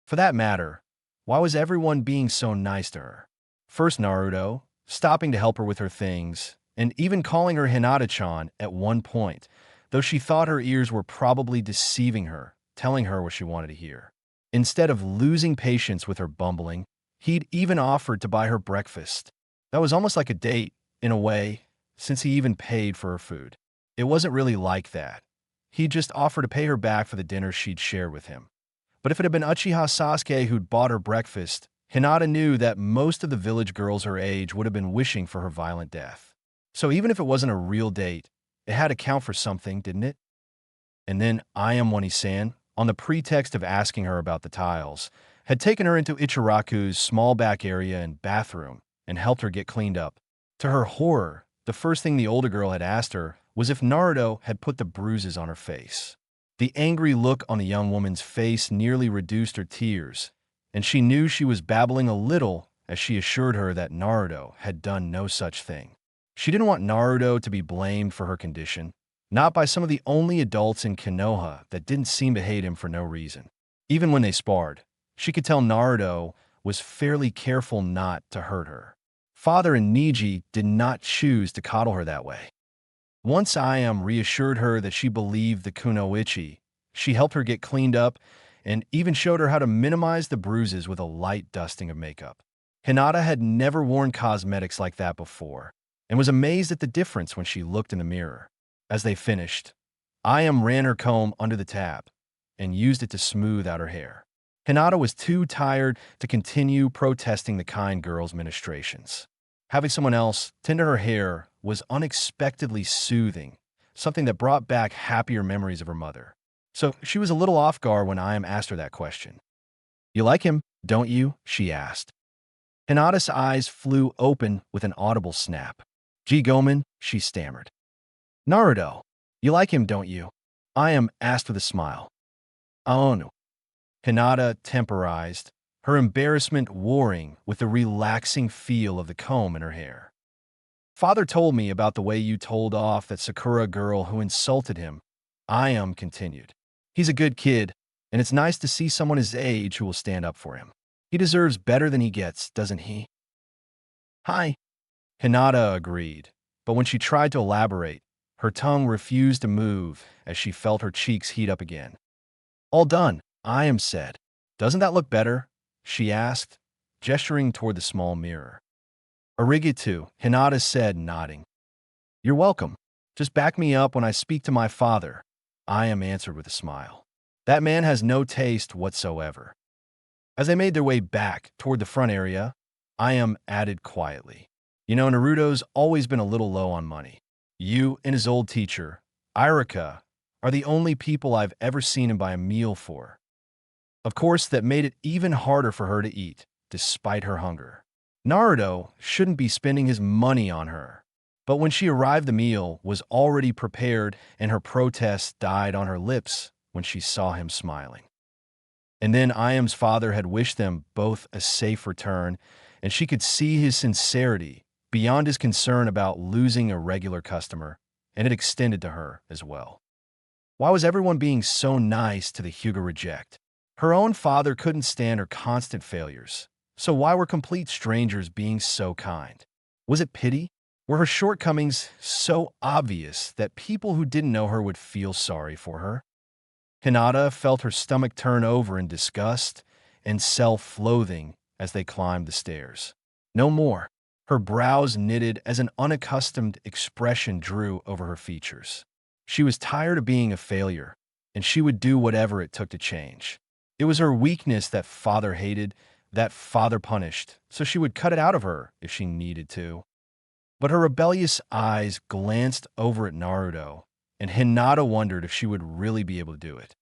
For that matter, why was everyone being so nice to her? First Naruto, stopping to help her with her things, and even calling her Hinata-chan at one point, though she thought her ears were probably deceiving her, telling her what she wanted to hear. Instead of losing patience with her bumbling, he'd even offered to buy her breakfast. That was almost like a date, in a way, since he even paid for her food. It wasn't really like that. He'd just offered to pay her back for the dinner she'd shared with him. But if it had been Uchiha Sasuke who'd bought her breakfast, Hinata knew that most of the village girls her age would have been wishing for her violent death. So even if it wasn't a real date, It had to count for something, didn't it? And then Wani-san, on the pretext of asking her about the tiles, had taken her into Ichiraku's small back area and bathroom and helped her get cleaned up. To her horror, the first thing the older girl had asked her was if Naruto had put the bruises on her face. The angry look on the young woman's face nearly reduced her tears, and she knew she was babbling a little as she assured her that Naruto had done no such thing. She didn't want Naruto to be blamed for her condition, not by some of the only adults in Konoha that didn't seem to hate him for no reason. Even when they sparred, she could tell Naruto was fairly careful not to hurt her. Father and Niji did not choose to coddle her that way. Once Ayam reassured her that she believed the kunoichi, she helped her get cleaned up and even showed her how to minimize the bruises with a light dusting of makeup. Hinata had never worn cosmetics like that before and was amazed at the difference when she looked in the mirror. As they finished, Ayam ran her comb under the tab and used it to smooth out her hair. Hinata was too tired to continue protesting the kind girl's ministrations. Having someone else tend to her hair was unexpectedly soothing, something that brought back happier memories of her mother. So she was a little off guard when Ayam asked her that question. "You like him, don't you?" she asked. Hinata's eyes flew open with an audible snap. "G. Gomen," she stammered. "Naruto, you like him, don't you?" Ayam asked with a smile. "Aonu." Hinata temporized, her embarrassment warring with the relaxing feel of the comb in her hair. "Father told me about the way you told off that Sakura girl who insulted him," Ayam continued. "He's a good kid, and it's nice to see someone his age who will stand up for him. He deserves better than he gets, doesn't he?" "Hi," Hinata agreed, but when she tried to elaborate, her tongue refused to move as she felt her cheeks heat up again. "All done," Ayam said. "Doesn't that look better?" she asked, gesturing toward the small mirror. "Arigato," Hinata said, nodding. "You're welcome. Just back me up when I speak to my father," Ayam answered with a smile. "That man has no taste whatsoever." As they made their way back toward the front area, Ayam added quietly, "You know, Naruto's always been a little low on money. You and his old teacher, Irika, are the only people I've ever seen him buy a meal for." Of course, that made it even harder for her to eat, despite her hunger. Naruto shouldn't be spending his money on her. But when she arrived, the meal was already prepared, and her protest died on her lips when she saw him smiling. And then Ayam's father had wished them both a safe return, and she could see his sincerity beyond his concern about losing a regular customer, and it extended to her as well. Why was everyone being so nice to the Hyuga reject? Her own father couldn't stand her constant failures, so why were complete strangers being so kind? Was it pity? Were her shortcomings so obvious that people who didn't know her would feel sorry for her? Hinata felt her stomach turn over in disgust and self-loathing as they climbed the stairs. No more. Her brows knitted as an unaccustomed expression drew over her features. She was tired of being a failure, and she would do whatever it took to change. It was her weakness that father hated, that father punished, so she would cut it out of her if she needed to. But her rebellious eyes glanced over at Naruto, and Hinata wondered if she would really be able to do it.